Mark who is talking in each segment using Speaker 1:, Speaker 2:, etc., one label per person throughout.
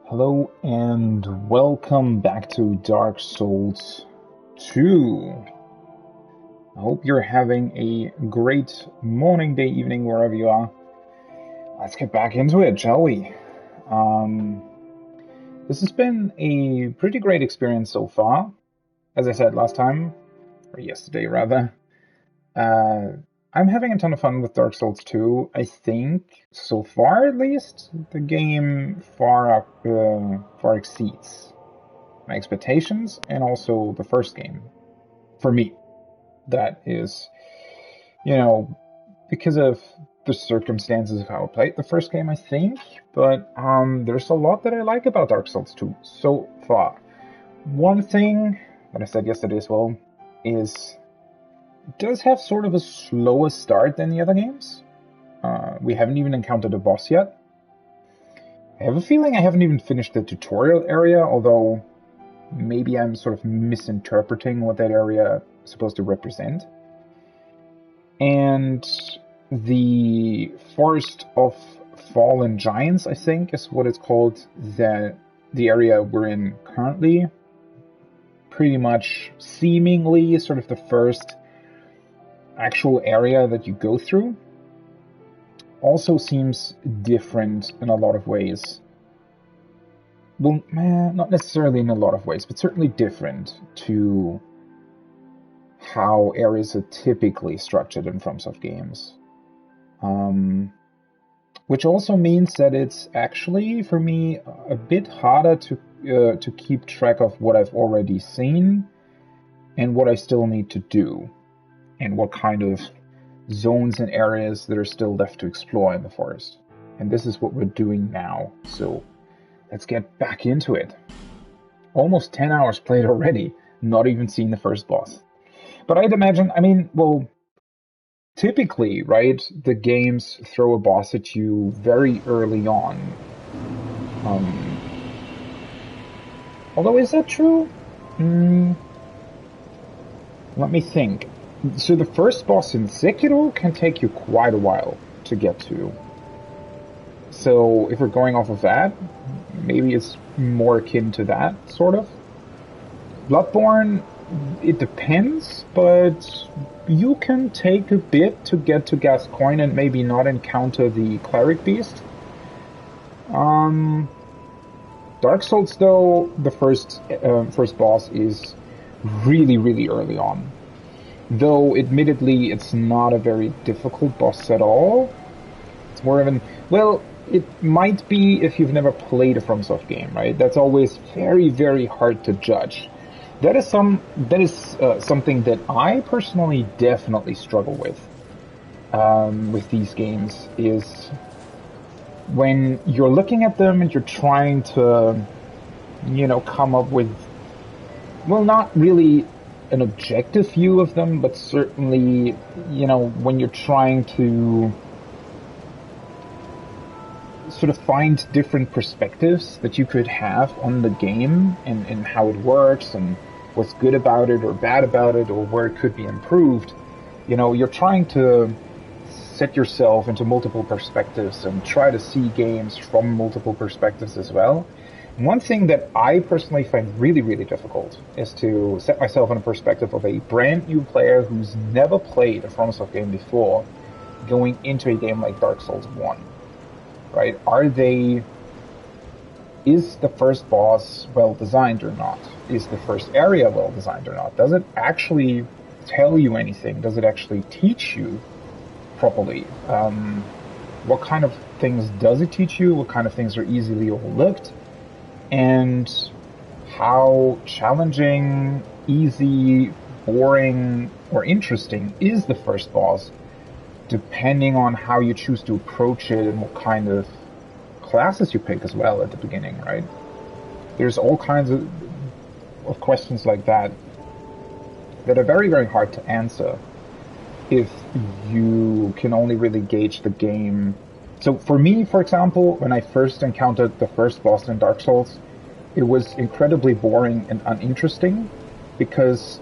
Speaker 1: Hello and welcome back to Dark Souls 2. I hope you're having a great morning, day, evening, wherever you are. Let's get back into it, shall we? This has been a pretty great experience so far. As I said last time, or yesterday rather, I'm having a ton of fun with Dark Souls 2. I think, so far at least, the game far exceeds my expectations, and also the first game. For me, that is, because of the circumstances of how I played the first game, I think. But there's a lot that I like about Dark Souls 2 so far. One thing that I said yesterday as well is it does have sort of a slower start than the other games. We haven't even encountered a boss yet. I have a feeling I haven't even finished the tutorial area, although maybe I'm sort of misinterpreting what that area is supposed to represent. And the Forest of Fallen Giants, I think, is what it's called, the area we're in currently. Pretty much seemingly sort of the first actual area that you go through. Also seems different in a lot of ways. Well, not necessarily in a lot of ways, but certainly different to how areas are typically structured in FromSoft games. Which also means that it's actually, for me, a bit harder to keep track of what I've already seen and what I still need to do, and what kind of zones and areas that are still left to explore in the forest. And this is what we're doing now, so let's get back into it. Almost 10 hours played already, not even seen the first boss. But I'd imagine, typically, right, the games throw a boss at you very early on. Although, is that true? Let me think. So the first boss in Sekiro can take you quite a while to get to. So if we're going off of that, maybe it's more akin to that, sort of. Bloodborne, it depends, but you can take a bit to get to Gascoigne and maybe not encounter the Cleric Beast. Dark Souls, though, the first boss is really, really early on. Though, admittedly, it's not a very difficult boss at all. It's more of it might be if you've never played a FromSoft game, right? That's always very, very hard to judge. That is something that I personally definitely struggle with these games, is when you're looking at them and you're trying to, come up with, not really an objective view of them, but certainly, when you're trying to sort of find different perspectives that you could have on the game and how it works and what's good about it or bad about it or where it could be improved, you're trying to set yourself into multiple perspectives and try to see games from multiple perspectives as well. One thing that I personally find really, really difficult is to set myself in a perspective of a brand new player who's never played a FromSoft game before going into a game like Dark Souls 1. Right? Is the first boss well designed or not? Is the first area well designed or not? Does it actually tell you anything? Does it actually teach you properly? What kind of things does it teach you? What kind of things are easily overlooked? And how challenging, easy, boring, or interesting is the first boss, depending on how you choose to approach it and what kind of classes you pick as well at the beginning, right? There's all kinds of questions like that that are very, very hard to answer if you can only really gauge the game. So for me, for example, when I first encountered the first boss in Dark Souls, it was incredibly boring and uninteresting because,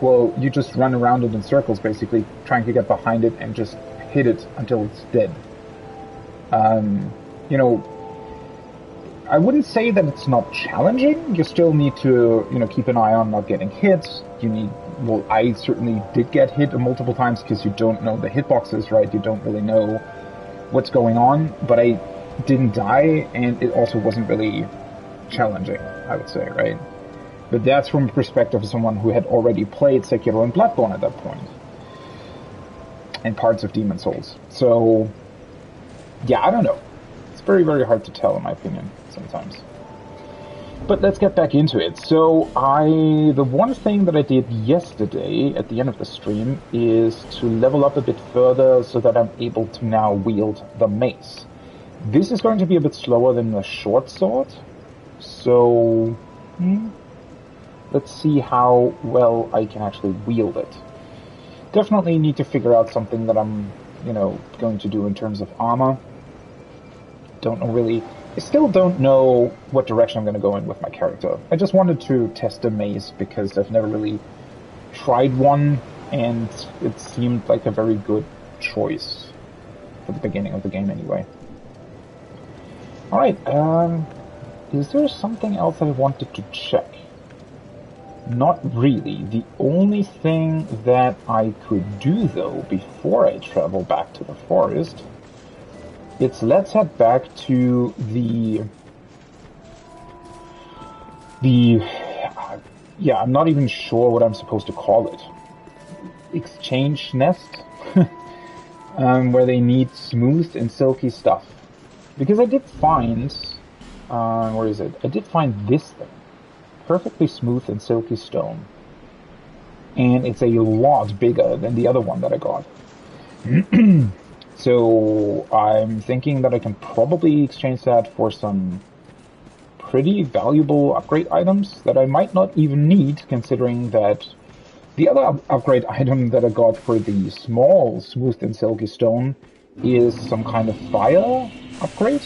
Speaker 1: well, you just run around it in circles, basically, trying to get behind it and just hit it until it's dead. I wouldn't say that it's not challenging. You still need to, keep an eye on not getting hit. Well, I certainly did get hit multiple times because you don't know the hitboxes, right? You don't really know what's going on, but I didn't die, and it also wasn't really challenging, I would say, right? But that's from the perspective of someone who had already played Sekiro and Bloodborne at that point, and parts of Demon Souls. So, yeah, I don't know. It's very, very hard to tell, in my opinion, sometimes. But let's get back into it. So, the one thing that I did yesterday at the end of the stream is to level up a bit further so that I'm able to now wield the mace. This is going to be a bit slower than the short sword, so let's see how well I can actually wield it. Definitely need to figure out something that I'm, going to do in terms of armor. I still don't know what direction I'm going to go in with my character. I just wanted to test a mace because I've never really tried one, and it seemed like a very good choice for the beginning of the game anyway. Alright, is there something else I wanted to check? Not really. The only thing that I could do, though, before I travel back to the forest, let's head back to yeah, I'm not even sure what I'm supposed to call it. Exchange nest? Where they need smooth and silky stuff. Because I did find, where is it? I did find this thing. Perfectly smooth and silky stone. And it's a lot bigger than the other one that I got. So I'm thinking that I can probably exchange that for some pretty valuable upgrade items that I might not even need, considering that the other upgrade item that I got for the small smooth and silky stone is some kind of fire upgrade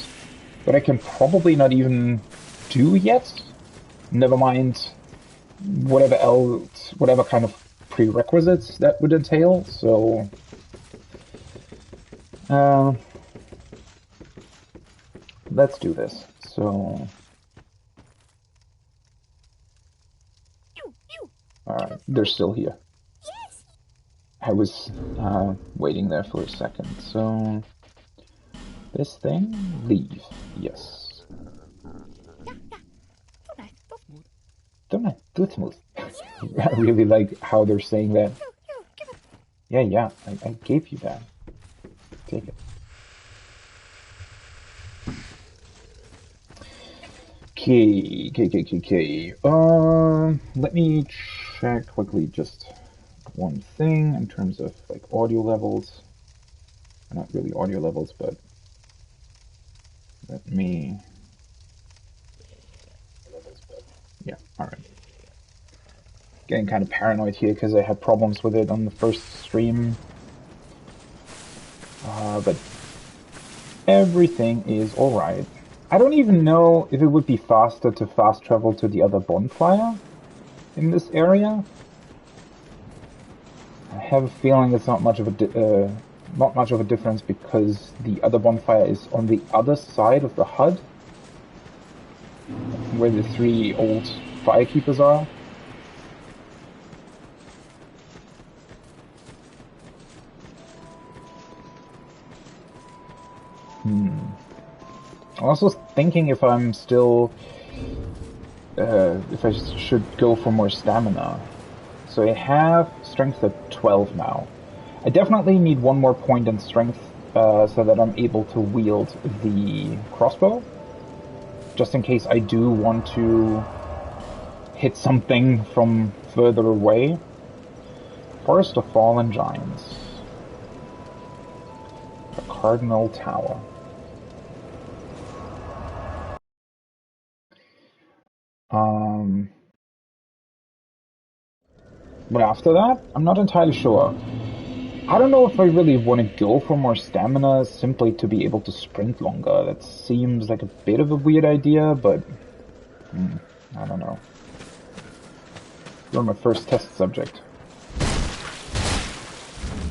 Speaker 1: that I can probably not even do yet. Never mind whatever kind of prerequisites that would entail. So let's do this. So alright, they're still here. I was waiting there for a second. So this thing, leave. Yes. Too smooth. I really like how they're saying that. Yeah, I gave you that. Take it. Okay. Let me check quickly just one thing in terms of like audio levels. Not really audio levels, but let me. Yeah, alright. Getting kind of paranoid here because I had problems with it on the first stream. But everything is alright. I don't even know if it would be faster to fast travel to the other bonfire in this area. I have a feeling it's not much of a difference because the other bonfire is on the other side of the HUD, where the 3 old firekeepers are. I'm also thinking if I'm still, if I should go for more stamina. So I have strength at 12 now. I definitely need one more point in strength so that I'm able to wield the crossbow. Just in case I do want to hit something from further away. Forest of Fallen Giants. The Cardinal Tower. But after that, I'm not entirely sure. I don't know if I really want to go for more stamina simply to be able to sprint longer. That seems like a bit of a weird idea, but I don't know. You're my first test subject.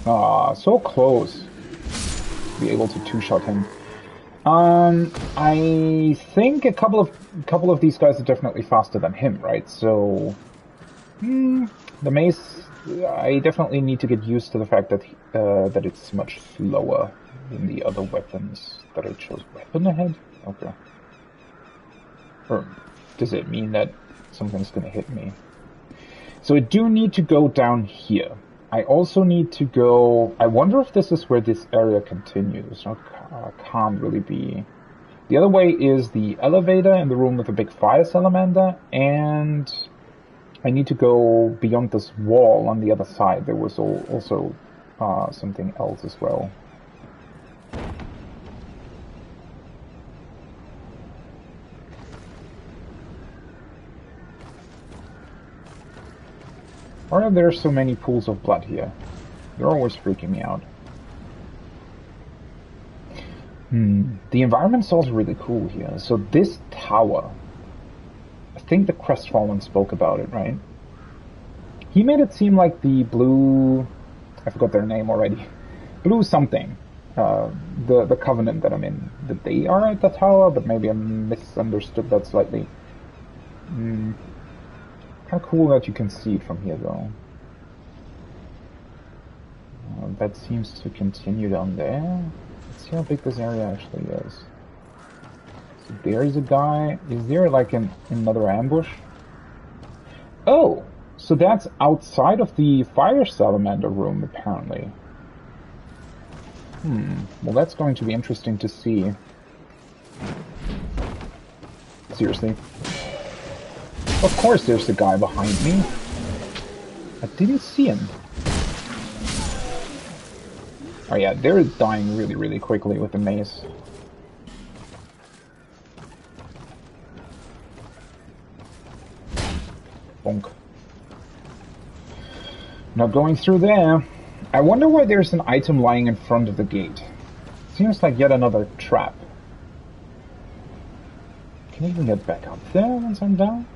Speaker 1: Ah, so close. Be able to two-shot him. I think a couple of these guys are definitely faster than him, right? So, the mace, I definitely need to get used to the fact that that it's much slower than the other weapons that I chose. Weapon ahead? Okay. Or does it mean that something's gonna hit me? So I do need to go down here. I also need to go... I wonder if this is where this area continues. No, can't really be. The other way is the elevator in the room with the big fire salamander, and I need to go beyond this wall on the other side. There was also something else as well. Why are there so many pools of blood here? They're always freaking me out. The environment's also really cool here. So this tower, I think the Crestfallen spoke about it, right? He made it seem like the blue... I forgot their name already. Blue something. The Covenant that I'm in. That they are at the tower, but maybe I misunderstood that slightly. Kind of cool that you can see it from here, though. That seems to continue down there. Let's see how big this area actually is. So there's a guy. Is there like another ambush? Oh! So that's outside of the fire salamander room, apparently. Well, that's going to be interesting to see. Seriously. Of course there's a guy behind me. I didn't see him. Oh yeah, they're dying really, really quickly with the mace. Bonk. Now going through there. I wonder why there's an item lying in front of the gate. Seems like yet another trap. Can I even get back up there once I'm down?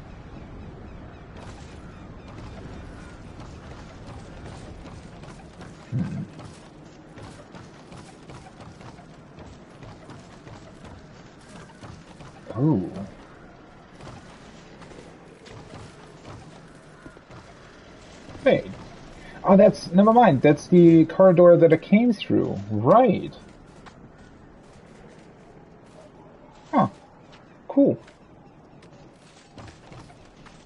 Speaker 1: Ooh. Wait. Oh, that's... Never mind. That's the corridor that I came through. Right. Huh. Cool.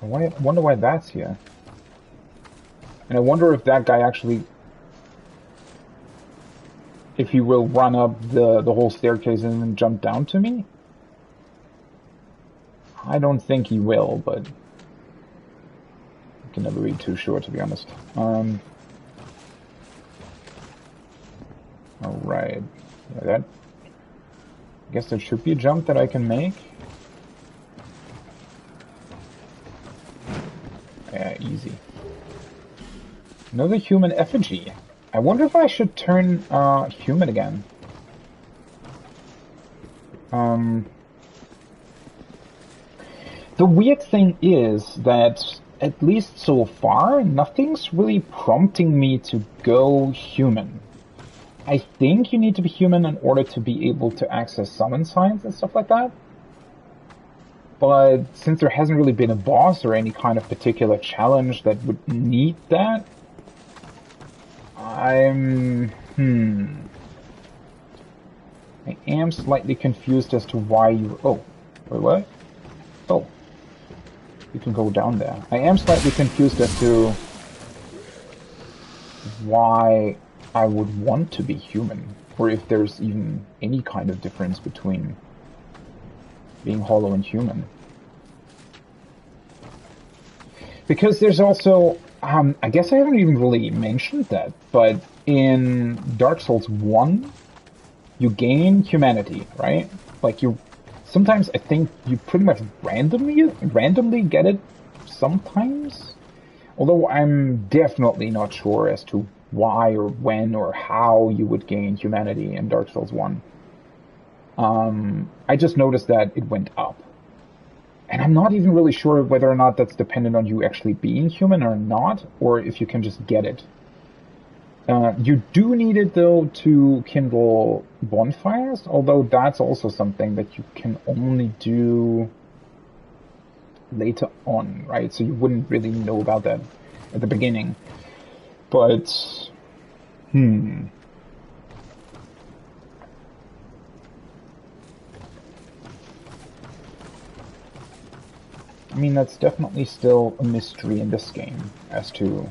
Speaker 1: I wonder why that's here. And I wonder if that guy actually... If he will run up the whole staircase and then jump down to me? I don't think he will, but I can never be too sure, to be honest. Alright. Yeah, that... I guess there should be a jump that I can make. Yeah, easy. Another human effigy. I wonder if I should turn human again. The weird thing is that, at least so far, nothing's really prompting me to go human. I think you need to be human in order to be able to access summon signs and stuff like that. But since there hasn't really been a boss or any kind of particular challenge that would need that, I am slightly confused as to why you... Oh, wait, what? Oh. You can go down there. I am slightly confused as to why I would want to be human, or if there's even any kind of difference between being hollow and human. Because there's also, I guess I haven't even really mentioned that, but in Dark Souls 1, you gain humanity, right? Like sometimes I think you pretty much randomly get it sometimes. Although I'm definitely not sure as to why or when or how you would gain humanity in Dark Souls 1. I just noticed that it went up. And I'm not even really sure whether or not that's dependent on you actually being human or not, or if you can just get it. You do need it, though, to kindle bonfires, although that's also something that you can only do later on, right? So you wouldn't really know about that at the beginning. But, I mean, that's definitely still a mystery in this game as to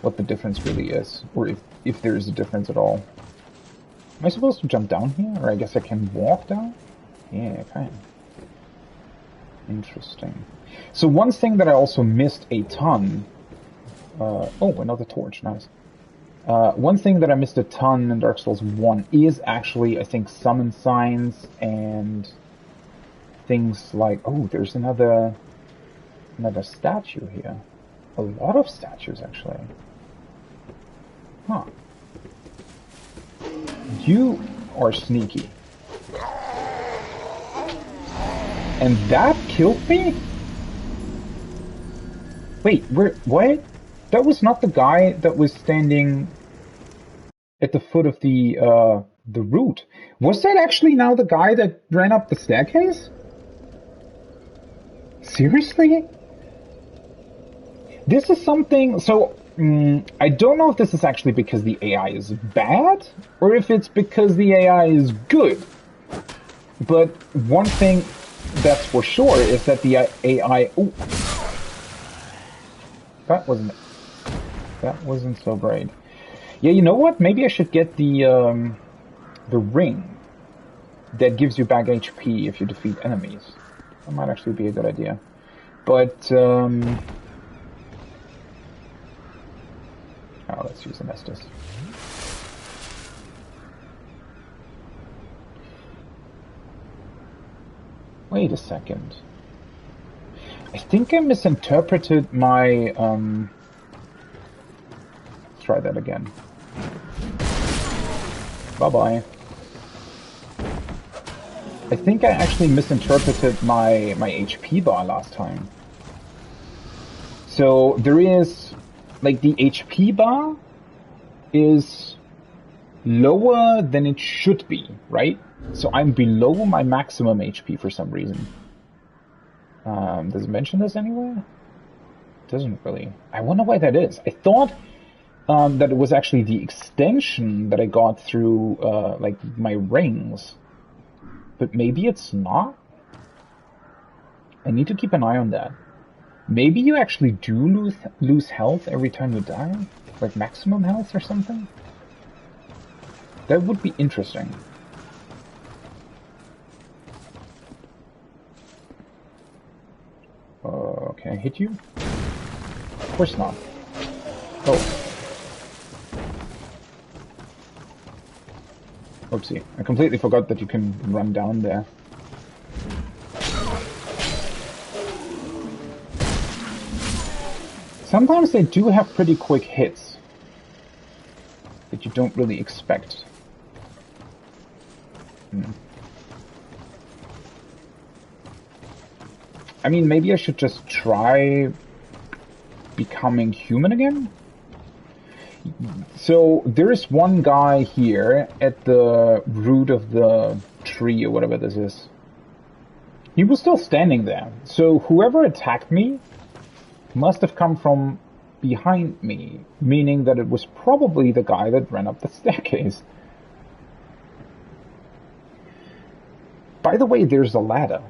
Speaker 1: what the difference really is, or if there is a difference at all. Am I supposed to jump down here? Or I guess I can walk down? Yeah, I can. Interesting. So one thing that I also missed a ton... oh, another torch, nice. One thing that I missed a ton in Dark Souls 1 is actually, I think, summon signs and things like... Oh, there's another statue here. A lot of statues, actually. Huh. You are sneaky. And that killed me? Wait, what? That was not the guy that was standing at the foot of the route. Was that actually now the guy that ran up the staircase? Seriously? This is something... So, I don't know if this is actually because the AI is bad, or if it's because the AI is good. But one thing that's for sure is that the AI... Ooh, that wasn't so great. Yeah, you know what? Maybe I should get the ring that gives you back HP if you defeat enemies. That might actually be a good idea. But, oh, let's use Amestus. Wait a second. I think I misinterpreted my, let's try that again. Bye-bye. I think I actually misinterpreted my HP bar last time. So there is, like, the HP bar is lower than it should be, right? So I'm below my maximum HP for some reason. Does it mention this anywhere? It doesn't really. I wonder why that is. I thought that it was actually the extension that I got through, like, my rings. But maybe it's not? I need to keep an eye on that. Maybe you actually do lose health every time you die? Like maximum health or something? That would be interesting. Can I hit you? Of course not. Oh. Oopsie. I completely forgot that you can run down there. Sometimes they do have pretty quick hits that you don't really expect. I mean, maybe I should just try becoming human again? So, there is one guy here at the root of the tree, or whatever this is. He was still standing there. So, whoever attacked me must have come from behind me, meaning that it was probably the guy that ran up the staircase. By the way, there's a ladder.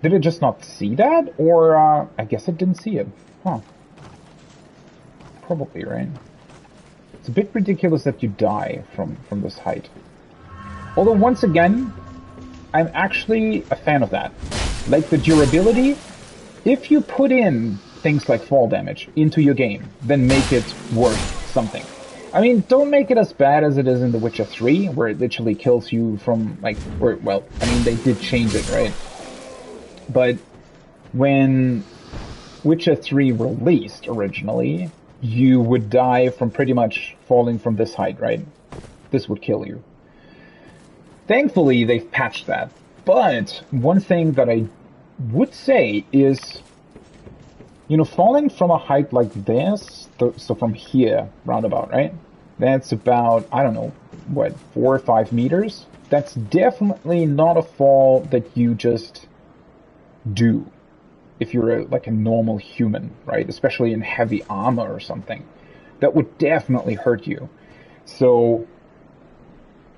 Speaker 1: Did I just not see that? Or, I guess I didn't see it. Huh. Probably, right? It's a bit ridiculous that you die from this height. Although, once again, I'm actually a fan of that. Like the durability, if you put in things like fall damage into your game, then make it worth something. I mean, don't make it as bad as it is in The Witcher 3, where it literally kills you from, like, or, well, I mean, they did change it, right? But when Witcher 3 released originally, you would die from pretty much falling from this height, right? This would kill you. Thankfully, they've patched that. But one thing that I would say is, you know, falling from a height like this, so from here, roundabout, right? That's about, I don't know, what, 4 or 5 meters? That's definitely not a fall that you just do if you're like a normal human, right? Especially in heavy armor or something. That would definitely hurt you. So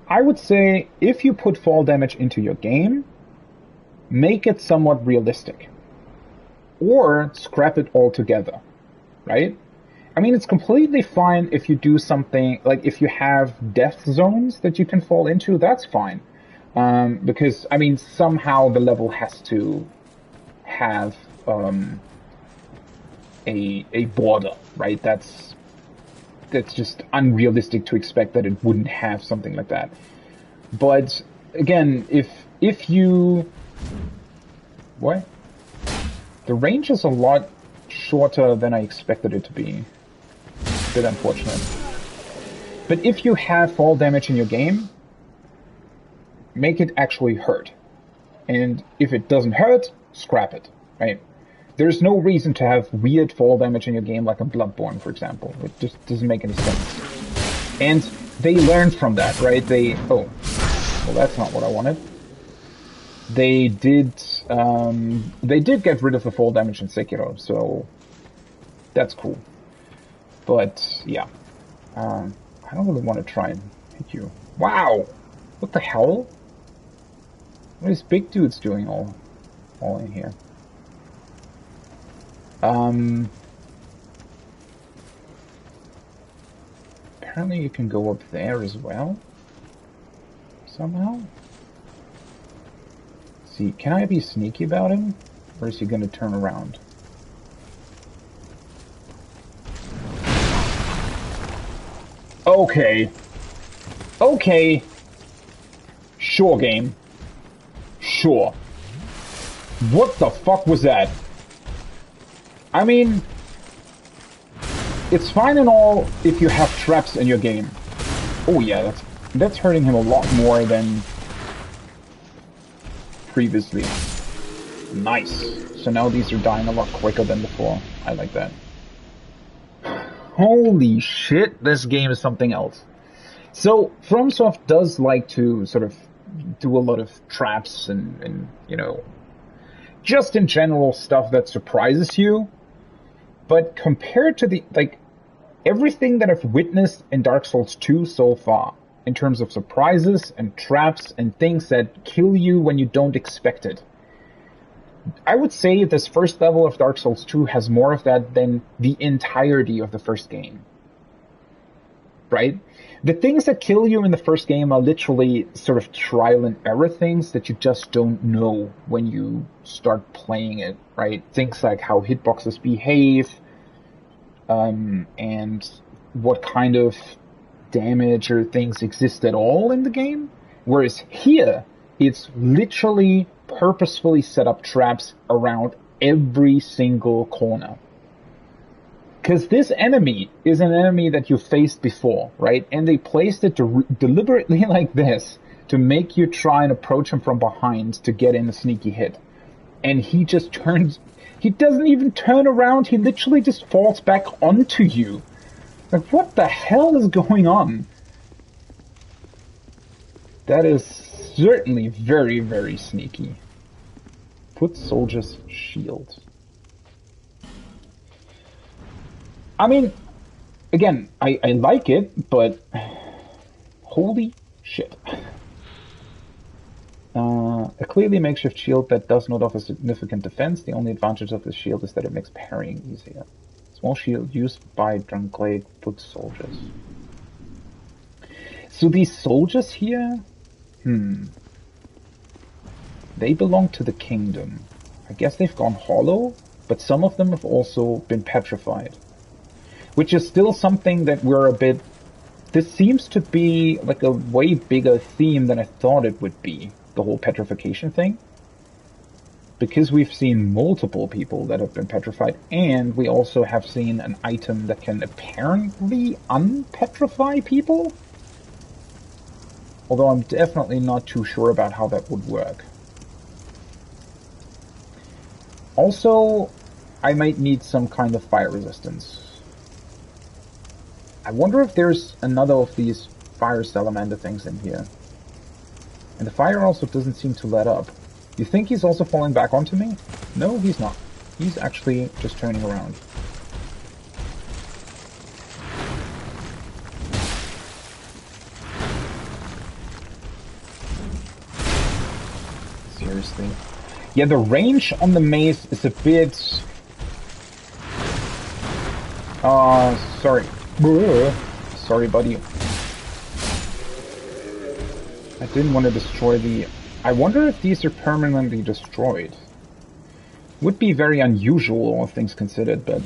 Speaker 1: I would say if you put fall damage into your game, make it somewhat realistic. Or scrap it altogether, right? I mean, it's completely fine if you do something, like if you have death zones that you can fall into, that's fine. Because, I mean, somehow the level has to have a border, right? That's just unrealistic to expect that it wouldn't have something like that. But again, if you... What? The range is a lot shorter than I expected it to be. A bit unfortunate. But if you have fall damage in your game, make it actually hurt. And if it doesn't hurt, scrap it, right? There's no reason to have weird fall damage in your game like a Bloodborne, for example. It just doesn't make any sense. And they learned from that, right? Oh, well, that's not what I wanted. They did get rid of the fall damage in Sekiro, so that's cool. But yeah, I don't really want to try and hit you. Wow, what the hell? What is big dudes doing all in here? Apparently you can go up there as well. Somehow. See, can I be sneaky about him? Or is he gonna turn around? Okay. Okay. Sure, game. Sure. What the fuck was that? I mean, it's fine and all if you have traps in your game. Oh yeah, that's hurting him a lot more than previously. Nice. So now these are dying a lot quicker than before. I like that. Holy shit, this game is something else. So, FromSoft does like to sort of do a lot of traps and you know, just in general stuff that surprises you. But compared to everything that I've witnessed in Dark Souls 2 so far, in terms of surprises and traps and things that kill you when you don't expect it, I would say this first level of Dark Souls 2 has more of that than the entirety of the first game. Right? The things that kill you in the first game are literally sort of trial and error things that you just don't know when you start playing it, right? Things like how hitboxes behave, and what kind of damage or things exist at all in the game. Whereas here, it's literally purposefully set up traps around every single corner. Because this enemy is an enemy that you faced before, right? And they placed it deliberately like this to make you try and approach him from behind to get in a sneaky hit. And he just turns... He doesn't even turn around. He literally just falls back onto you. Like, what the hell is going on? That is certainly very, very sneaky. Put soldier's shield. I mean, again, I like it, but holy shit. A clearly makeshift shield that does not offer significant defense. The only advantage of this shield is that it makes parrying easier. Small shield used by Drunglade foot soldiers. So these soldiers here, they belong to the kingdom. I guess they've gone hollow, but some of them have also been petrified. Which is still something that we're a bit... This seems to be like a way bigger theme than I thought it would be, the whole petrification thing. Because we've seen multiple people that have been petrified, and we also have seen an item that can apparently unpetrify people? Although I'm definitely not too sure about how that would work. Also, I might need some kind of fire resistance. I wonder if there's another of these fire salamander things in here. And the fire also doesn't seem to let up. You think he's also falling back onto me? No, he's not. He's actually just turning around. Seriously. Yeah, the range on the mace is a bit... sorry. Sorry, buddy. I didn't want to destroy the... I wonder if these are permanently destroyed. Would be very unusual, all things considered, but...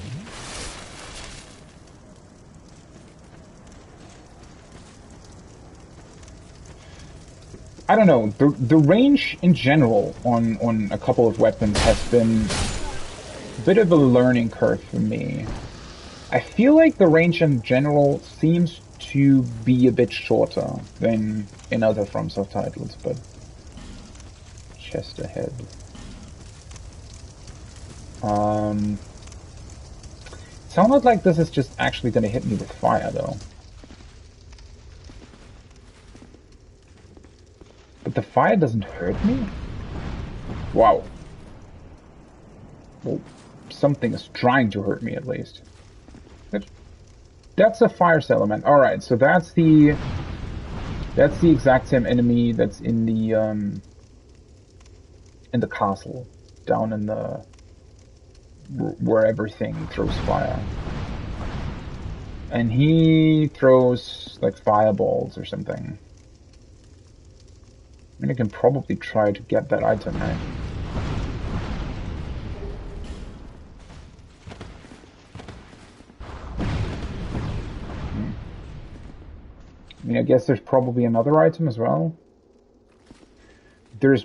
Speaker 1: I don't know. The range in general on a couple of weapons has been a bit of a learning curve for me. I feel like the range in general seems to be a bit shorter than in other FromSoft titles, but... Chest ahead. Sounded like this is just actually gonna hit me with fire, though. But the fire doesn't hurt me? Wow. Well, something is trying to hurt me, at least. That's a fire salamander. Alright, so that's the exact same enemy that's in the castle. Down in the... where everything throws fire. And he throws, like, fireballs or something. I mean, I can probably try to get that item, right? I mean, I guess there's probably another item as well. There's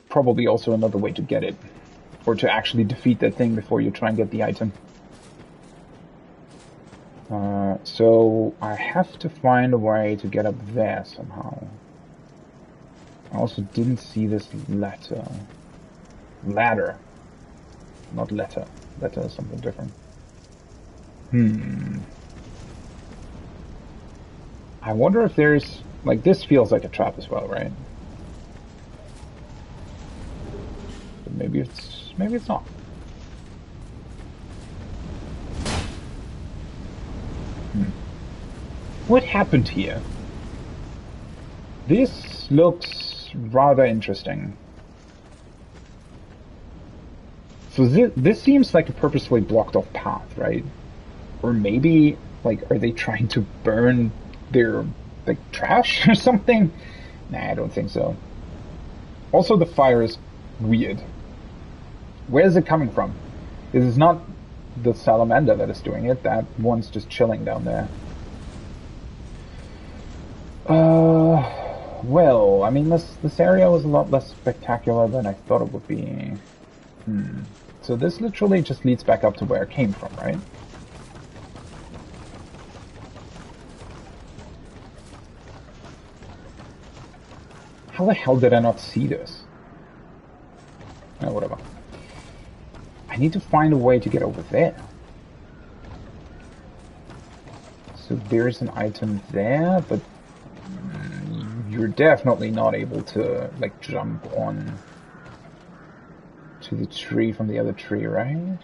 Speaker 1: probably also another way to get it. Or to actually defeat that thing before you try and get the item. So I have to find a way to get up there somehow. I also didn't see this ladder. Ladder. Not letter. Letter is something different. I wonder if there's... like, this feels like a trap as well, right? But maybe it's not. What happened here? This looks rather interesting. So this seems like a purposefully blocked off path, right? Or maybe, like, are they trying to burn their, like, trash or something? Nah, I don't think so. Also, the fire is weird. Where is it coming from? It is not the salamander that is doing it. That one's just chilling down there. Well, I mean, this area was a lot less spectacular than I thought it would be. So this literally just leads back up to where it came from, right? How the hell did I not see this? Oh, whatever. I need to find a way to get over there. So there's an item there, but you're definitely not able to, like, jump on to the tree from the other tree, right?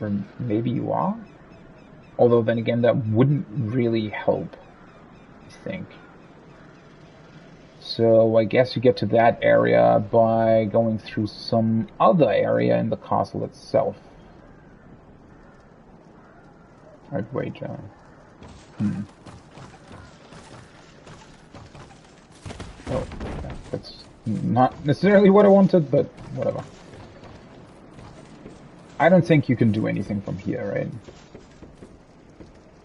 Speaker 1: Or maybe you are? Although then again, that wouldn't really help, I think. So I guess you get to that area by going through some other area in the castle itself. I'd wager. Oh, that's not necessarily what I wanted, but whatever. I don't think you can do anything from here, right?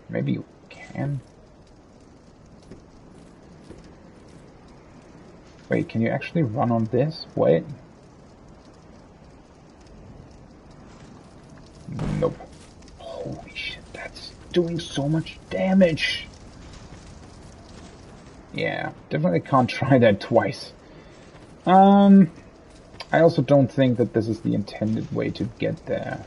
Speaker 1: Maybe you can? Wait, can you actually run on this? Wait. Nope. Holy shit, that's doing so much damage! Yeah, definitely can't try that twice. I also don't think that this is the intended way to get there.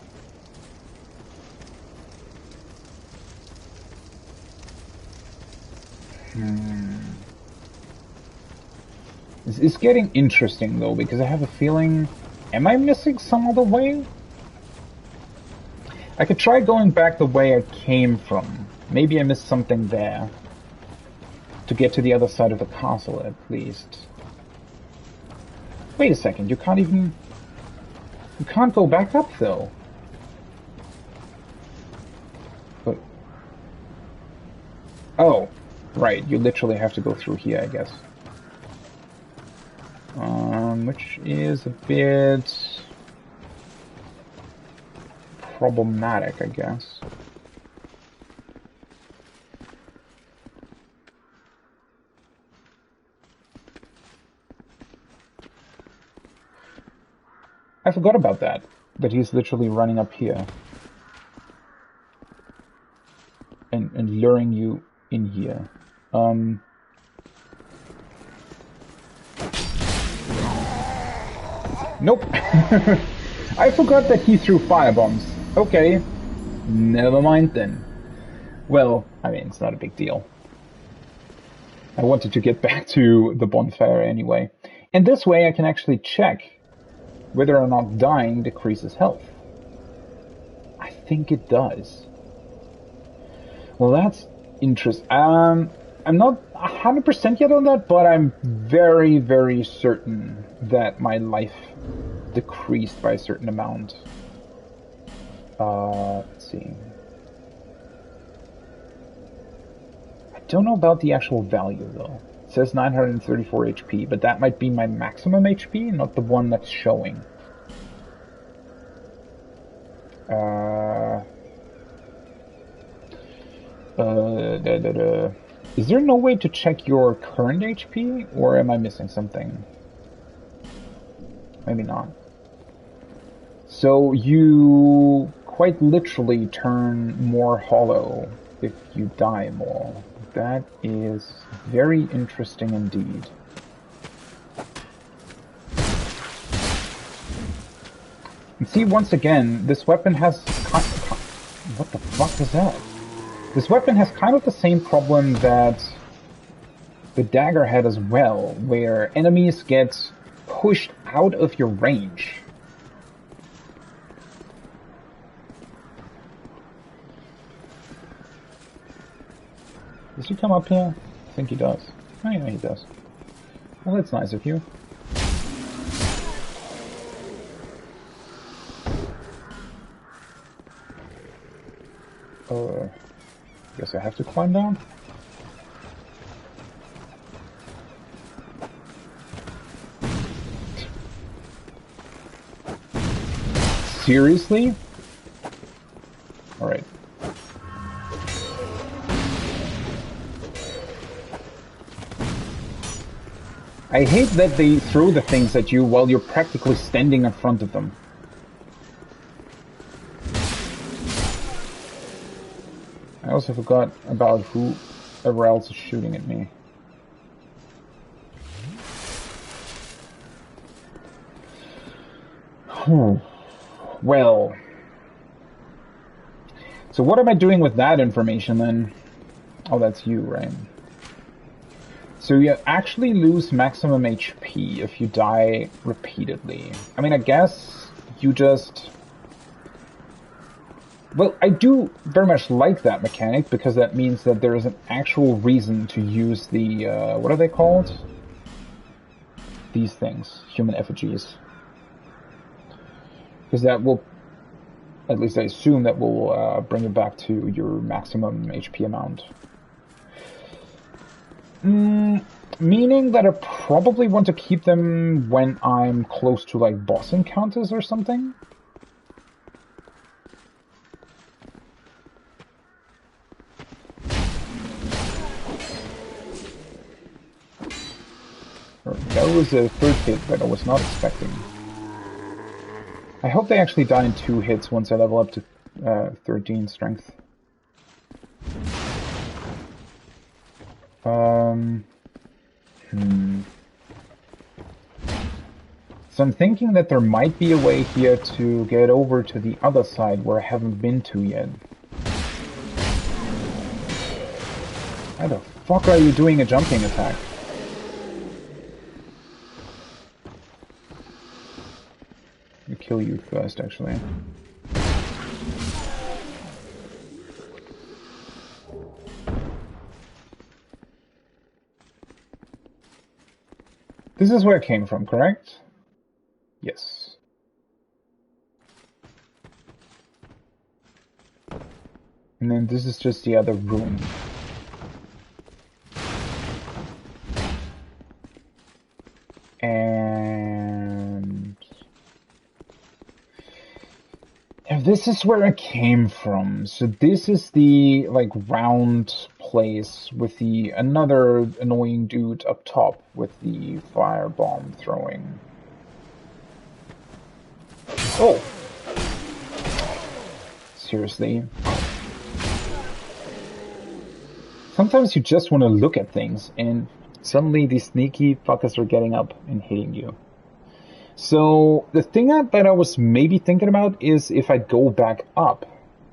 Speaker 1: This is getting interesting, though, because I have a feeling... Am I missing some other way? I could try going back the way I came from. Maybe I missed something there. To get to the other side of the castle, at least. Wait a second, you can't even... You can't go back up, though. But... Oh, right, you literally have to go through here, I guess. Which is a bit... problematic, I guess. I forgot about that he's literally running up here. And luring you in here. Nope. I forgot that he threw firebombs. Okay. Never mind then. Well, I mean, it's not a big deal. I wanted to get back to the bonfire anyway. And this way I can actually check whether or not dying decreases health. I think it does. Well, that's interesting. I'm not 100% yet on that, but I'm very, very certain that my life decreased by a certain amount. Let's see. I don't know about the actual value, though. It says 934 HP, but that might be my maximum HP, not the one that's showing. Is there no way to check your current HP, or am I missing something? Maybe not. So you quite literally turn more hollow if you die more. That is very interesting indeed. And see, once again, this weapon has... What the fuck is that? This weapon has kind of the same problem that the dagger had as well, where enemies get pushed out of your range. Does he come up here? I think he does. Oh yeah, he does. Well, that's nice of you. Guess I have to climb down. Seriously? Alright. I hate that they throw the things at you while you're practically standing in front of them. I also forgot about whoever else is shooting at me. Well. So what am I doing with that information then? Oh, that's you, right? So you actually lose maximum HP if you die repeatedly. I mean, I guess you just... Well, I do very much like that mechanic, because that means that there is an actual reason to use the, what are they called? These things, human effigies. Because that will, at least I assume, that will bring you back to your maximum HP amount. Meaning that I probably want to keep them when I'm close to, like, boss encounters or something? That was a third hit that I was not expecting. I hope they actually die in 2 hits once I level up to 13 strength. So I'm thinking that there might be a way here to get over to the other side where I haven't been to yet. How the fuck are you doing a jumping attack? I'll kill you first, actually. This is where it came from, correct? Yes. And then this is just the other room. And this is where it came from. So this is the like round place with the another annoying dude up top with the firebomb throwing. Oh! Seriously. Sometimes you just want to look at things and suddenly these sneaky fuckers are getting up and hitting you. So the thing that I was maybe thinking about is if I go back up,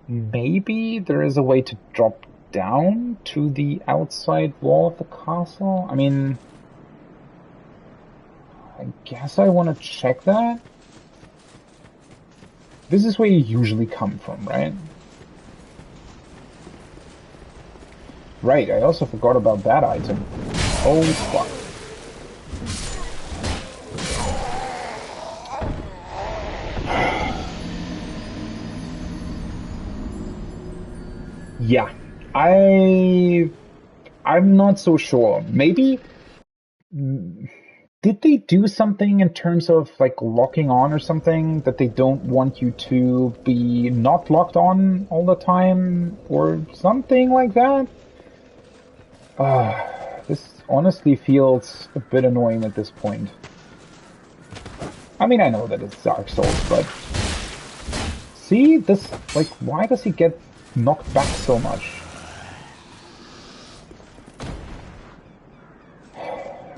Speaker 1: maybe there is a way to drop down to the outside wall of the castle. I mean, I guess I want to check that. This is where you usually come from, right? Right, I also forgot about that item. Oh, fuck. Yeah, I'm not so sure. Maybe did they do something in terms of like locking on or something that they don't want you to be not locked on all the time or something like that? This honestly feels a bit annoying at this point. I mean, I know that it's Dark Souls, but see this, like, why does he get knocked back so much?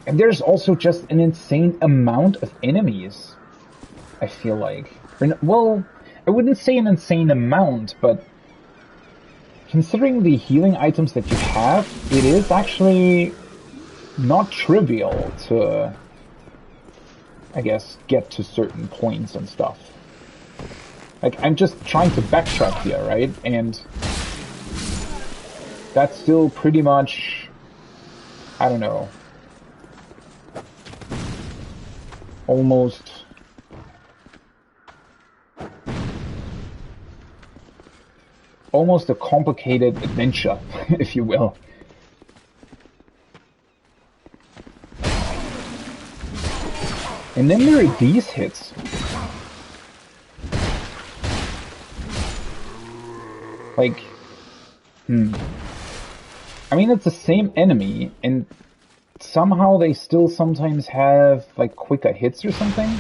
Speaker 1: And there's also just an insane amount of enemies, I feel like. Well, I wouldn't say an insane amount, but considering the healing items that you have, it is actually not trivial to, I guess, get to certain points and stuff. Like, I'm just trying to backtrack here, right? And that's still pretty much, I don't know, almost a complicated adventure, if you will. And then there are these hits. Like, I mean, it's the same enemy, and somehow they still sometimes have, like, quicker hits or something.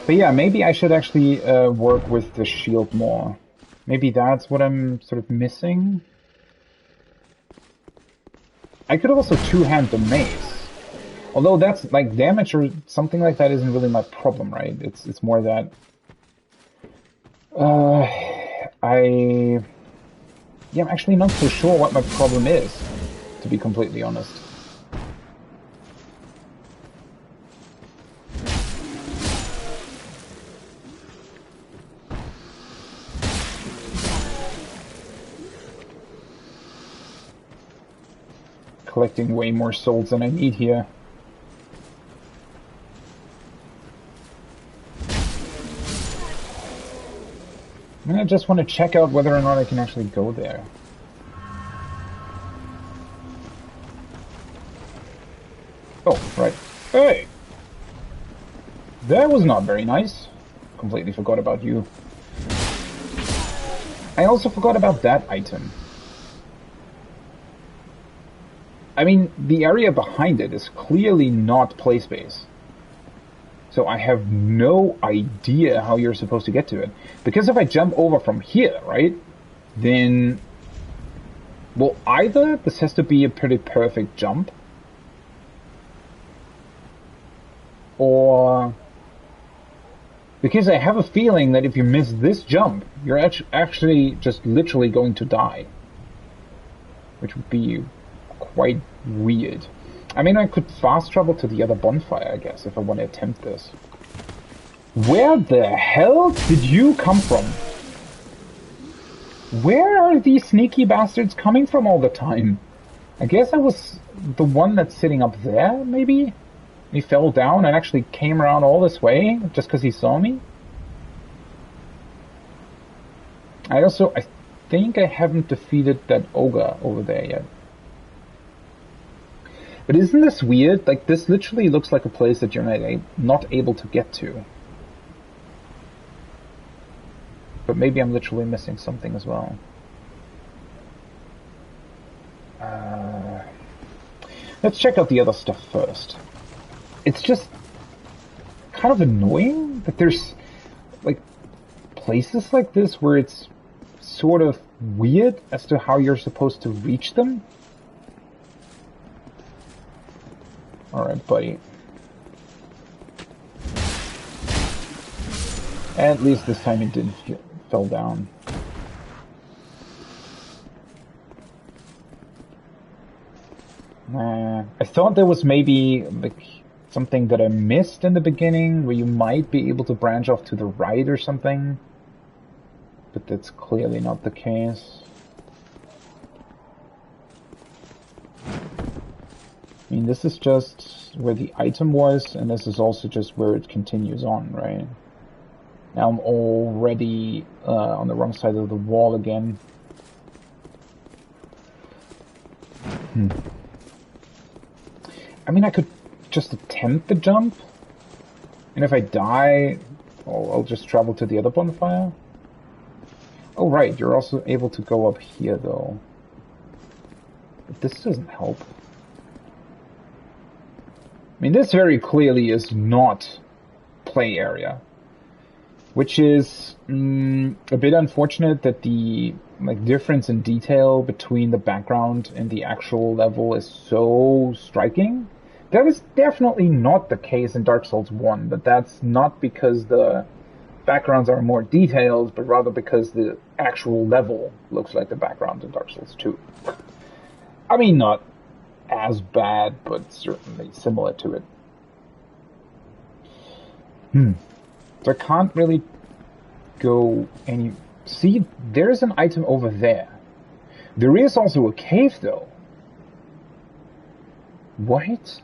Speaker 1: But yeah, maybe I should actually work with the shield more. Maybe that's what I'm sort of missing. I could also two-hand the mace. Although that's, like, damage or something like that isn't really my problem, right? It's more that... I'm actually not so sure what my problem is, to be completely honest. Collecting way more souls than I need here. I mean, I just want to check out whether or not I can actually go there. Oh, right. Hey! That was not very nice. Completely forgot about you. I also forgot about that item. I mean, the area behind it is clearly not play space. So I have no idea how you're supposed to get to it. Because if I jump over from here, right, then... Well, either this has to be a pretty perfect jump, or Because I have a feeling that if you miss this jump, you're actually just literally going to die. Which would be quite weird. I mean, I could fast travel to the other bonfire, I guess, if I want to attempt this. Where the hell did you come from? Where are these sneaky bastards coming from all the time? I guess I was the one that's sitting up there, maybe? He fell down and actually came around all this way just because he saw me? I think I haven't defeated that ogre over there yet. But isn't this weird? Like, this literally looks like a place that you're not able to get to. But maybe I'm literally missing something as well. Let's check out the other stuff first. It's just kind of annoying that there's like places like this where it's sort of weird as to how you're supposed to reach them. Alright, buddy. At least this time it didn't fell down. I thought there was maybe like something that I missed in the beginning where you might be able to branch off to the right or something. But that's clearly not the case. I mean, this is just where the item was, and this is also just where it continues on, right? Now I'm already on the wrong side of the wall again. I mean, I could just attempt the jump, and if I die, I'll just travel to the other bonfire. Oh right, you're also able to go up here though. But this doesn't help. I mean, this very clearly is not play area. Which is a bit unfortunate that the difference in detail between the background and the actual level is so striking. That is definitely not the case in Dark Souls 1, but that's not because the backgrounds are more detailed, but rather because the actual level looks like the background in Dark Souls 2. I mean, not as bad, but certainly similar to it. So I can't really go any... See, there's an item over there. There is also a cave, though. What?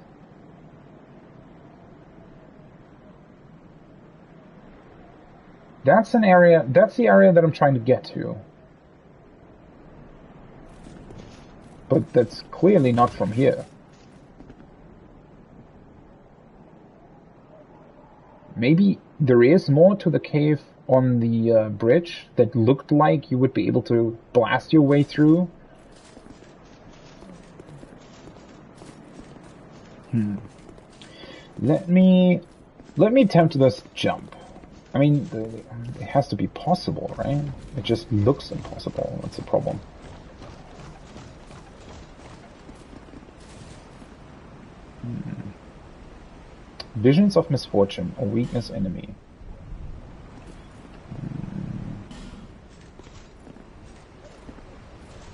Speaker 1: That's the area that I'm trying to get to. But that's clearly not from here. Maybe there is more to the cave on the bridge that looked like you would be able to blast your way through. Let me attempt this jump. I mean, it has to be possible, right? It just looks impossible. That's the problem. Visions of misfortune, a weakness enemy.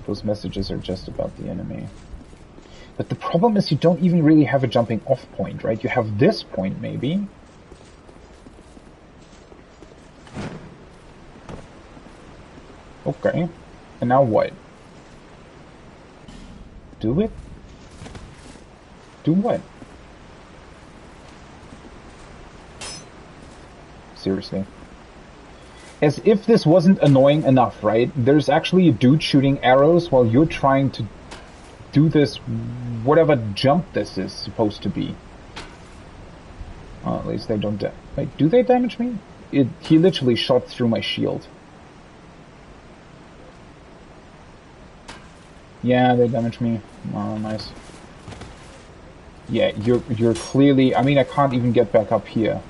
Speaker 1: Those messages are just about the enemy. But the problem is you don't even really have a jumping off point, right? You have this point, maybe. Okay. And now what? Do it? Do what? Seriously. As if this wasn't annoying enough, right? There's actually a dude shooting arrows while you're trying to do this, whatever jump this is supposed to be. Well, at least they don't wait, do they damage me? He literally shot through my shield. Yeah, they damage me. Oh, nice. Yeah, you're clearly... I mean, I can't even get back up here.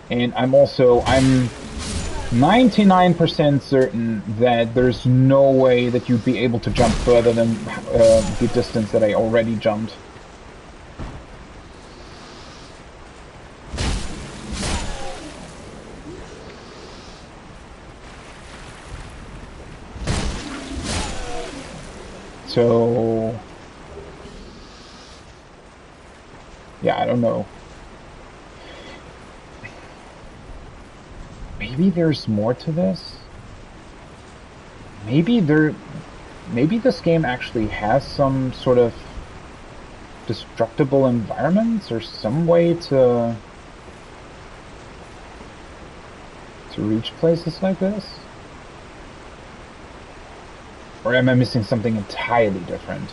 Speaker 1: And I'm 99% certain that there's no way that you'd be able to jump further than the distance that I already jumped. So, yeah, I don't know. Maybe there's more to this. Maybe this game actually has some sort of destructible environments or some way to reach places like this? Or am I missing something entirely different?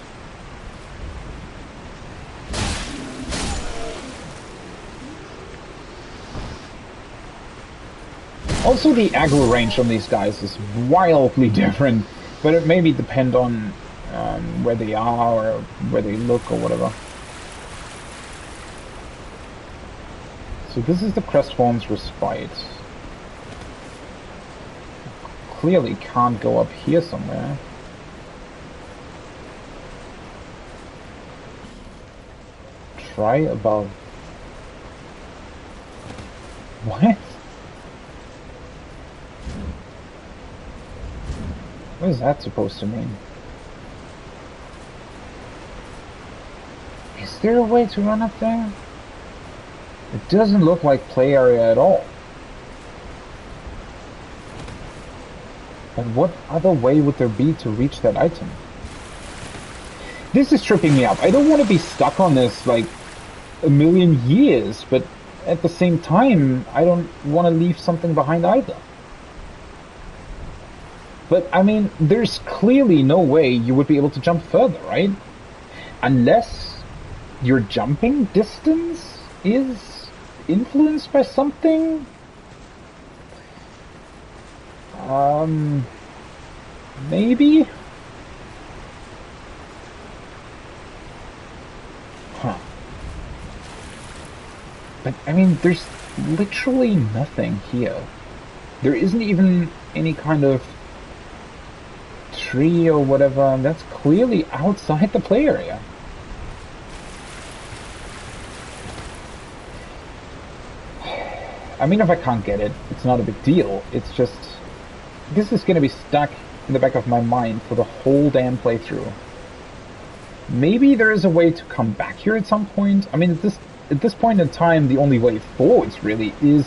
Speaker 1: Also, the aggro range on these guys is wildly different, but it maybe depend on where they are or where they look or whatever. So this is the Crestfallen's Respite. Clearly can't go up here somewhere. Try above. What? What is that supposed to mean? Is there a way to run up there? It doesn't look like play area at all. But what other way would there be to reach that item? This is tripping me up. I don't want to be stuck on this like a million years, but at the same time, I don't want to leave something behind either. But, I mean, there's clearly no way you would be able to jump further, right? Unless your jumping distance is influenced by something? Maybe? Huh. But, I mean, there's literally nothing here. There isn't even any kind of tree or whatever. That's clearly outside the play area. I mean, if I can't get it, it's not a big deal. It's just, this is gonna be stuck in the back of my mind for the whole damn playthrough. Maybe there is a way to come back here at some point. I mean, at this point in time, the only way forwards really is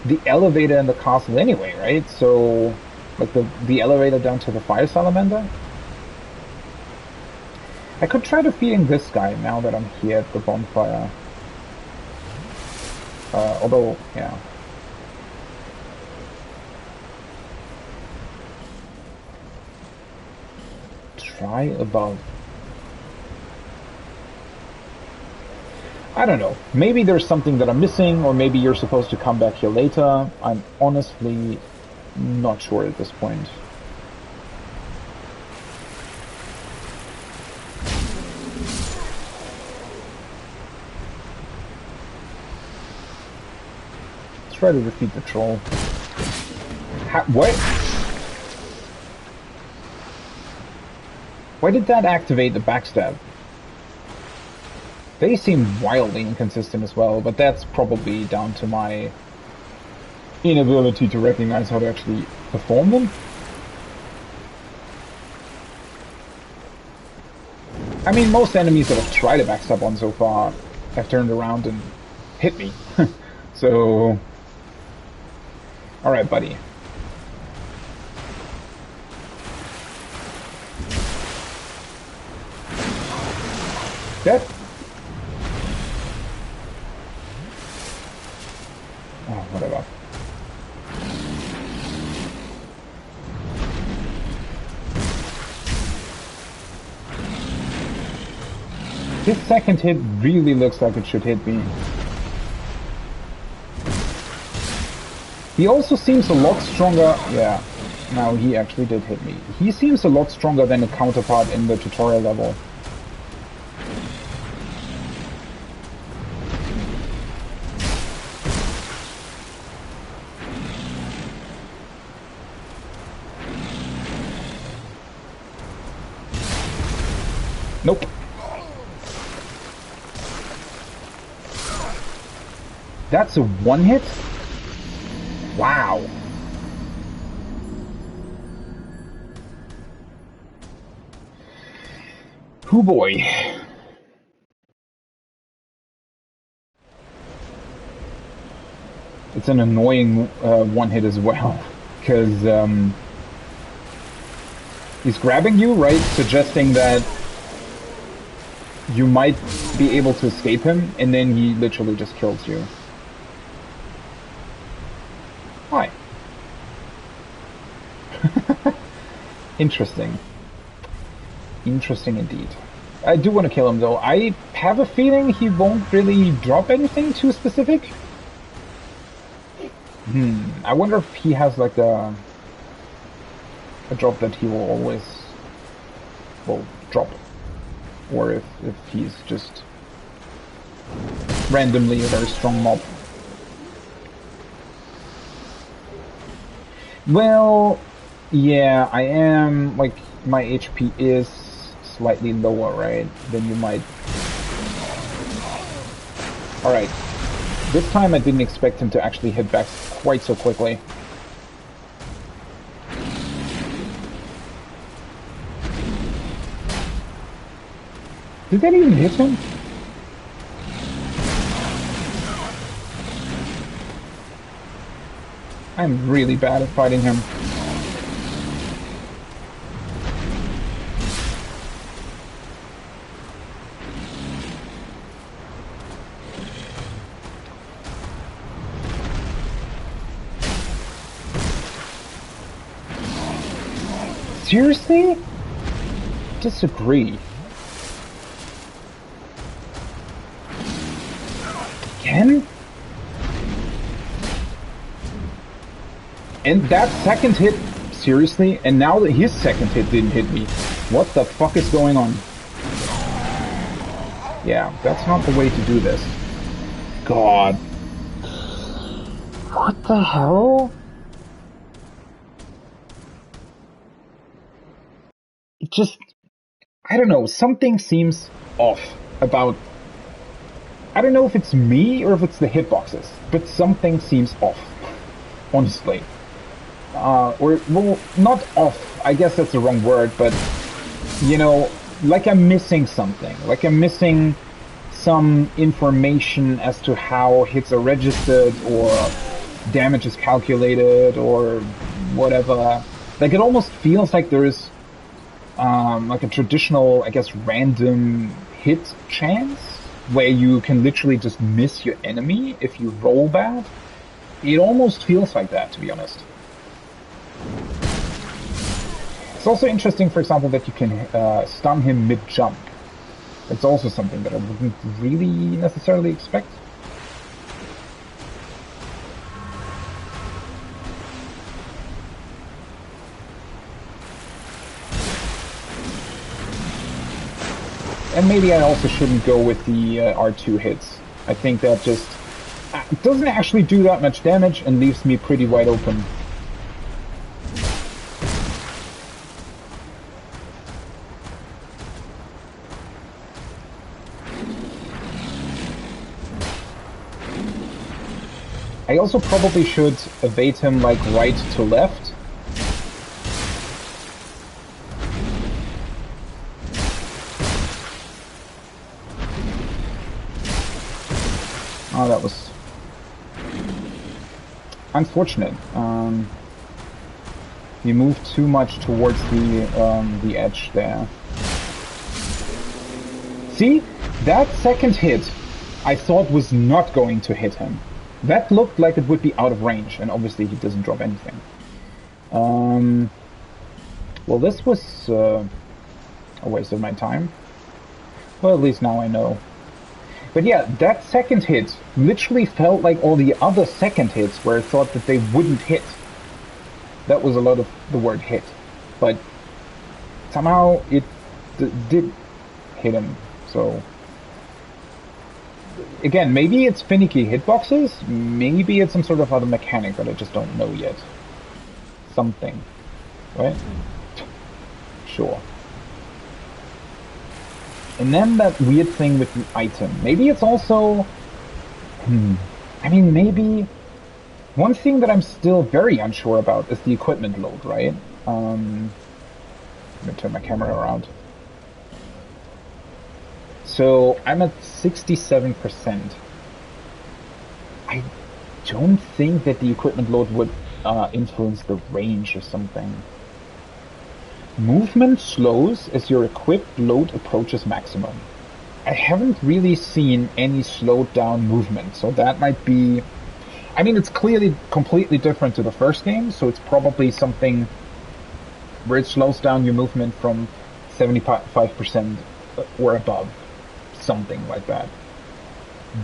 Speaker 1: the elevator in the castle anyway, right? So, like the elevator down to the fire salamander. I could try defeating this guy now that I'm here at the bonfire. Although, yeah. Try above. I don't know. Maybe there's something that I'm missing, or maybe you're supposed to come back here later. I'm honestly not sure at this point. Let's try to defeat the troll. What? Why did that activate the backstab? They seem wildly inconsistent as well, but that's probably down to my inability to recognize how to actually perform them. I mean, most enemies that I've tried to backstab on so far have turned around and hit me. So, alright, buddy. That... Oh, whatever. This second hit really looks like it should hit me. He also seems a lot stronger... Yeah, now he actually did hit me. He seems a lot stronger than a counterpart in the tutorial level. Nope. That's a one hit? Wow. Oh boy. It's an annoying one hit as well, because he's grabbing you, right? Suggesting that you might be able to escape him, and then he literally just kills you. Hi. Interesting. Interesting indeed. I do want to kill him though. I have a feeling he won't really drop anything too specific. I wonder if he has like a drop that he will always drop. Or if he's just randomly a very strong mob. Well, yeah, I am, like, my HP is slightly lower, right? Than you might. Alright. This time I didn't expect him to actually hit back quite so quickly. Did that even hit him? I'm really bad at fighting him. Seriously? Disagree. Again? And that second hit, seriously? And now that his second hit didn't hit me. What the fuck is going on? Yeah, that's not the way to do this. God. What the hell? It just... I don't know, something seems off about... I don't know if it's me or if it's the hitboxes, but something seems off. Honestly. Or, well, not off, I guess that's the wrong word, but, you know, like I'm missing something. Like I'm missing some information as to how hits are registered, or damage is calculated, or whatever. Like, it almost feels like there is, like a traditional, I guess, random hit chance, where you can literally just miss your enemy if you roll bad. It almost feels like that, to be honest. It's also interesting, for example, that you can stun him mid-jump. It's also something that I wouldn't really necessarily expect. And maybe I also shouldn't go with the R2 hits. I think that just doesn't actually do that much damage and leaves me pretty wide open. I also probably should evade him like right to left. Oh, that was unfortunate. You moved too much towards the edge there. See? That second hit I thought was not going to hit him. That looked like it would be out of range, and obviously he doesn't drop anything. Well, this was a waste of my time. Well, at least now I know. But yeah, that second hit literally felt like all the other second hits where I thought that they wouldn't hit. That was a lot of the word hit. But somehow it did hit him, so... Again, maybe it's finicky hitboxes, maybe it's some sort of other mechanic that I just don't know yet. Something. Right? Sure. And then that weird thing with the item. Maybe it's also... I mean, maybe... One thing that I'm still very unsure about is the equipment load, right? Let me turn my camera around. So I'm at 67%. I don't think that the equipment load would influence the range or something. Movement slows as your equipped load approaches maximum. I haven't really seen any slowed down movement, so that might be... I mean, it's clearly completely different to the first game, so it's probably something where it slows down your movement from 75% or above. Something like that.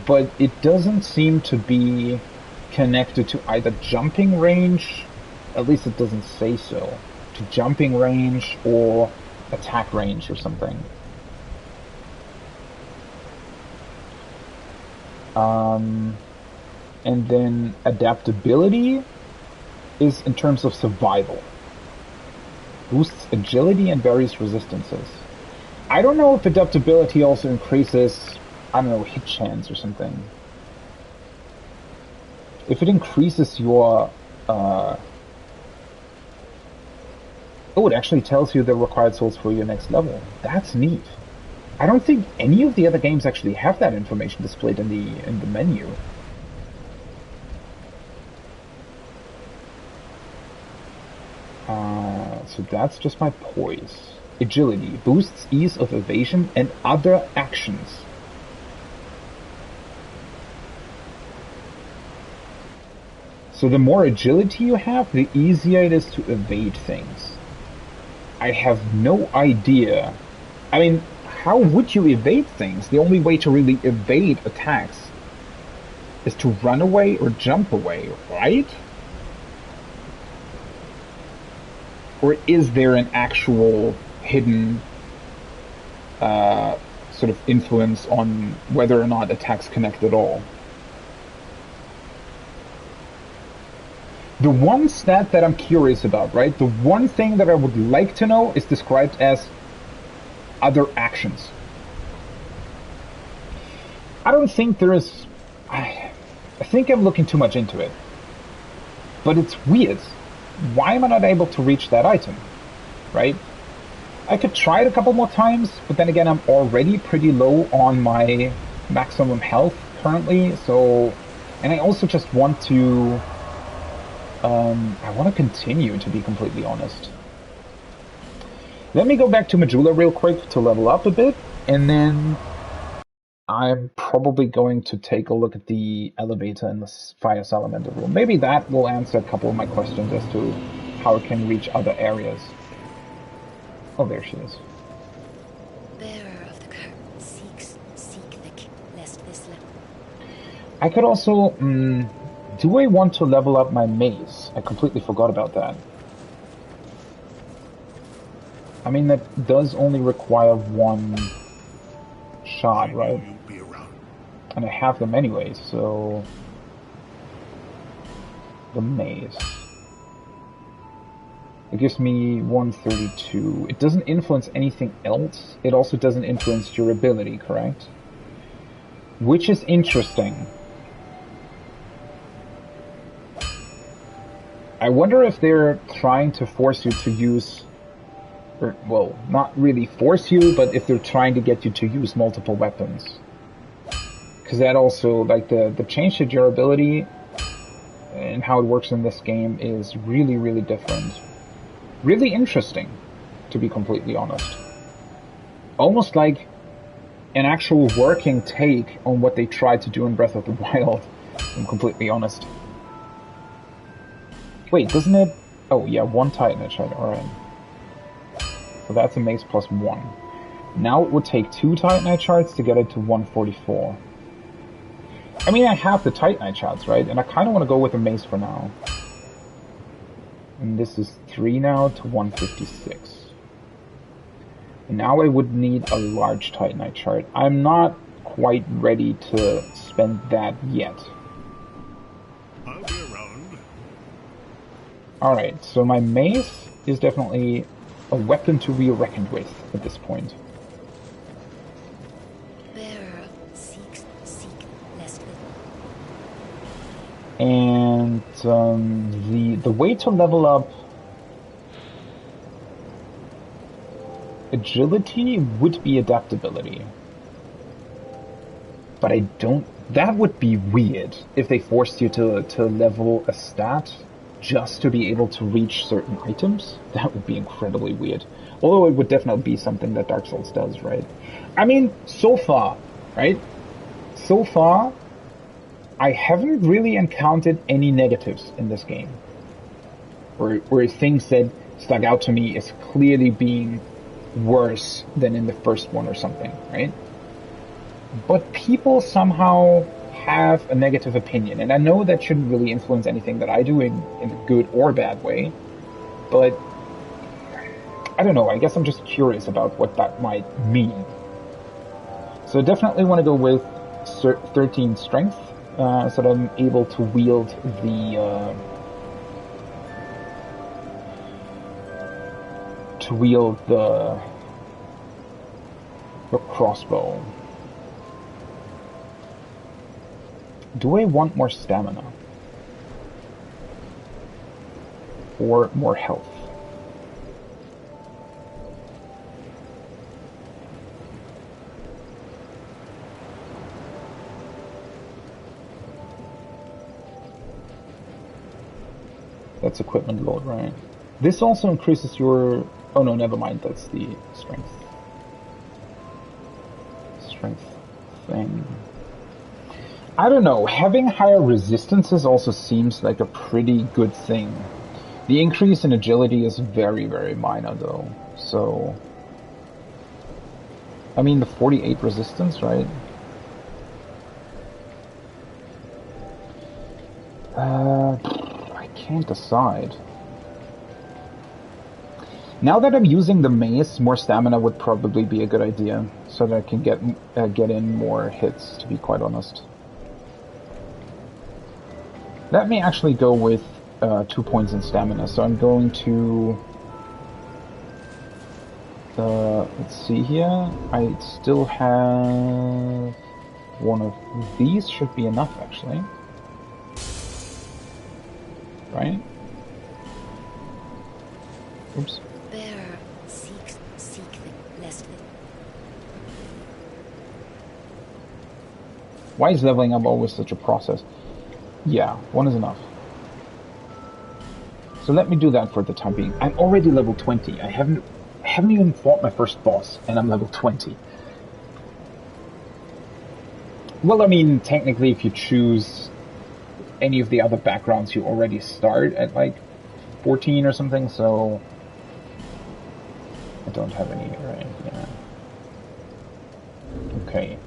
Speaker 1: But it doesn't seem to be connected to either jumping range, at least it doesn't say so, to jumping range or attack range or something. And then adaptability is in terms of survival. Boosts agility and various resistances. I don't know if adaptability also increases, I don't know, hit chance or something. If it increases your... Oh, it actually tells you the required souls for your next level. That's neat. I don't think any of the other games actually have that information displayed in the menu. So that's just my poise. Agility boosts ease of evasion and other actions. So the more agility you have, the easier it is to evade things. I have no idea. I mean, how would you evade things? The only way to really evade attacks is to run away or jump away, right? Or is there an actual hidden sort of influence on whether or not attacks connect at all? The one stat that I'm curious about, right? The one thing that I would like to know is described as other actions. I don't think there is... I think I'm looking too much into it. But it's weird. Why am I not able to reach that item? Right? I could try it a couple more times, but then again, I'm already pretty low on my maximum health currently, so... And I also just want to... I want to continue, to be completely honest. Let me go back to Majula real quick to level up a bit, and then I'm probably going to take a look at the elevator in the Fire Salamander room. Maybe that will answer a couple of my questions as to how it can reach other areas. Oh, there she is.
Speaker 2: Bearer of the curtain seek the king, lest this level.
Speaker 1: I could also... do I want to level up my mace? I completely forgot about that. I mean, that does only require one shot, right? And I have them anyway, so... The mace. It gives me 132. It doesn't influence anything else. It also doesn't influence durability, correct? Which is interesting. I wonder if they're trying to force you to use... Or, well, not really force you, but if they're trying to get you to use multiple weapons. Because that also, like, the change to durability and how it works in this game is really, really different. Really interesting, to be completely honest. Almost like an actual working take on what they tried to do in Breath of the Wild, if I'm completely honest. Wait, doesn't it... Oh, yeah, one Titanite shard, alright. So that's a mace plus 1. Now it would take 2 Titanite shards to get it to 144. I mean, I have the Titanite shards, right? And I kind of want to go with a mace for now. And this is 3 now to 156. And now I would need a large Titanite shard. I'm not quite ready to spend that yet.
Speaker 3: I'll be around.
Speaker 1: Alright, so my mace is definitely a weapon to be reckoned with at this point.
Speaker 2: Bearer seek lest
Speaker 1: And the way to level up agility would be adaptability. But I don't... That would be weird if they forced you to level a stat just to be able to reach certain items. That would be incredibly weird. Although it would definitely be something that Dark Souls does, right? I mean, so far, right? So far, I haven't really encountered any negatives in this game. Or things that stuck out to me as clearly being worse than in the first one or something, right? But people somehow have a negative opinion, and I know that shouldn't really influence anything that I do in a good or bad way, but I don't know, I guess I'm just curious about what that might mean. So I definitely want to go with 13 strength, so that I'm able to wield the crossbow. Do I want more stamina? Or more health? That's equipment load, right? This also increases your... Oh no, never mind, that's the strength. Strength thing. I don't know, having higher resistances also seems like a pretty good thing. The increase in agility is very, very minor though, so... I mean, the 48 resistance, right? I can't decide. Now that I'm using the mace, more stamina would probably be a good idea, so that I can get in more hits, to be quite honest. Let me actually go with 2 points in stamina, so I'm going to... let's see here, I still have... one of these should be enough, actually. Right? Oops.
Speaker 2: Bearer seek the lest the...
Speaker 1: Why is leveling up always such a process? Yeah, one is enough. So let me do that for the time being. I'm already level 20. I haven't even fought my first boss, and I'm level 20. Well, I mean, technically, if you choose any of the other backgrounds, you already start at, like, 14 or something, so... I don't have any, right? Yeah. Okay.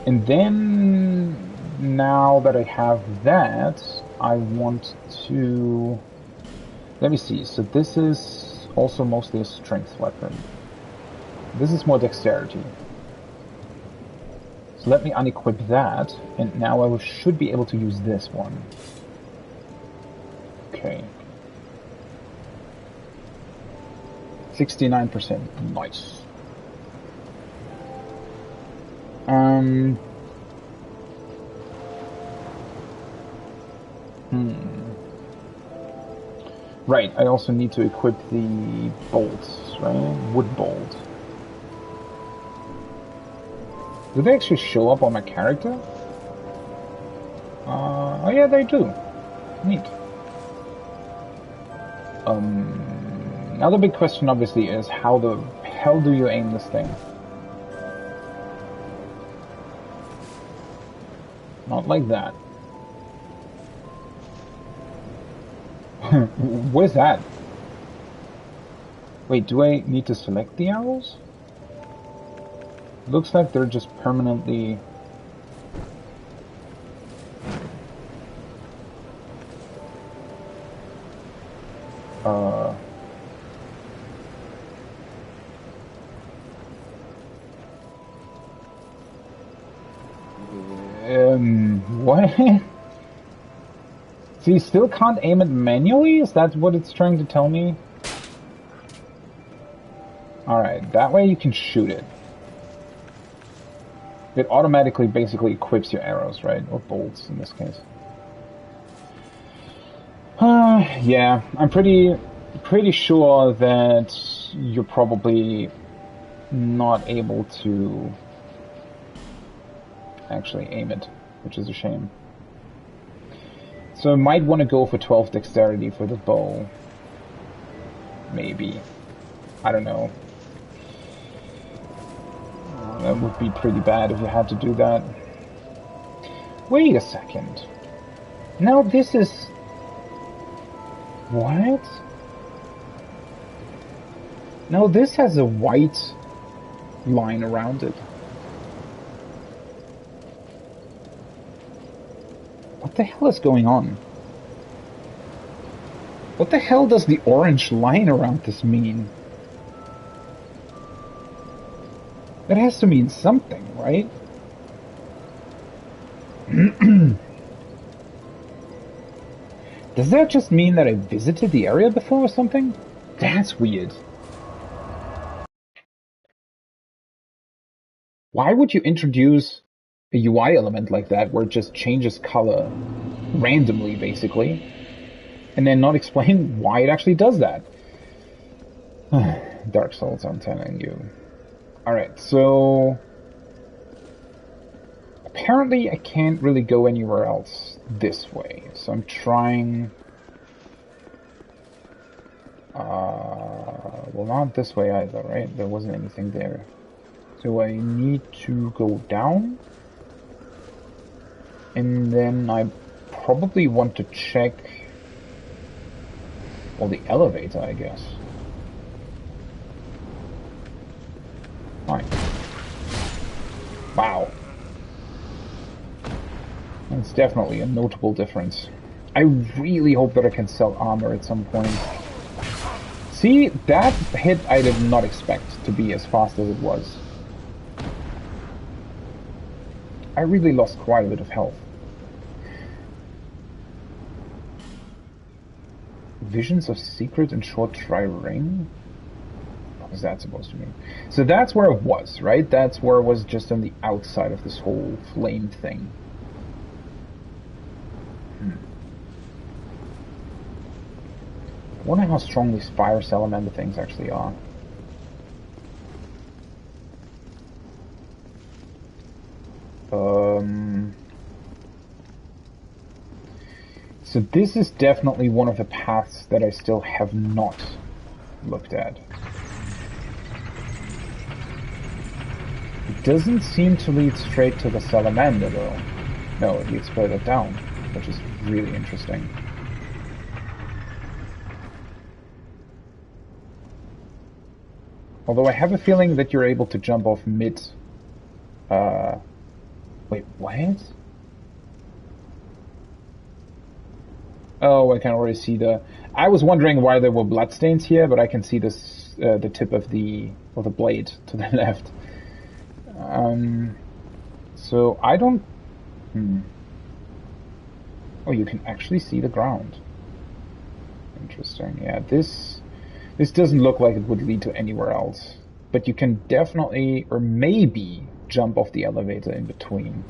Speaker 1: And then, now that I have that, I want to... Let me see, so this is also mostly a strength weapon. This is more dexterity. So let me unequip that, and now I should be able to use this one. Okay. 69%. Nice. Right, I also need to equip the bolts, right? Wood bolt. Do they actually show up on my character? Oh yeah, they do. Neat. Now the big question obviously is, how the hell do you aim this thing? Not like that. Where's that? Wait, do I need to select the arrows? Looks like they're just permanently... What? So you still can't aim it manually? Is that what it's trying to tell me? Alright, that way you can shoot it. It automatically basically equips your arrows, right? Or bolts in this case. Yeah, I'm pretty sure that you're probably not able to actually aim it, which is a shame. So I might want to go for 12 dexterity for the bow. Maybe. I don't know. That would be pretty bad if you had to do that. Wait a second. Now this is... What? No, this has a white line around it. What the hell is going on? What the hell does the orange line around this mean? That has to mean something, right? Does that just mean that I visited the area before or something? That's weird. Why would you introduce a UI element like that where it just changes color randomly, basically, and then not explain why it actually does that? Dark Souls, I'm telling you. Alright, so... Apparently I can't really go anywhere else this way, so I'm trying... well, not this way either, right? There wasn't anything there. So I need to go down, and then I probably want to check, well, the elevator, I guess. Fine. Wow. That's definitely a notable difference. I really hope that I can sell armor at some point. See, that hit I did not expect to be as fast as it was. I really lost quite a bit of health. Visions of secret and short dry ring? What was that supposed to mean? So that's where it was, right? That's where it was, just on the outside of this whole flame thing. I wonder how strong these fire salamander things actually are. So this is definitely one of the paths that I still have not looked at. It doesn't seem to lead straight to the salamander though. No, it leads further down, which is really interesting. Although I have a feeling that you're able to jump off mid... Wait, what? Oh, I can already see the... I was wondering why there were bloodstains here, but I can see this, the tip of the blade to the left. So I don't... Oh, you can actually see the ground. Interesting. Yeah, this doesn't look like it would lead to anywhere else. But you can definitely, or maybe, jump off the elevator in between.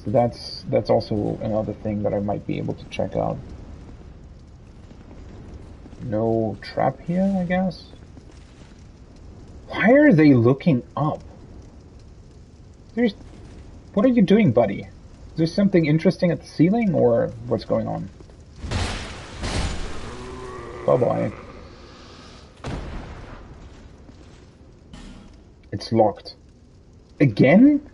Speaker 1: So that's also another thing that I might be able to check out. No trap here, I guess? Why are they looking up? What are you doing, buddy? Is there something interesting at the ceiling, or what's going on? Bye-bye. It's locked. Again?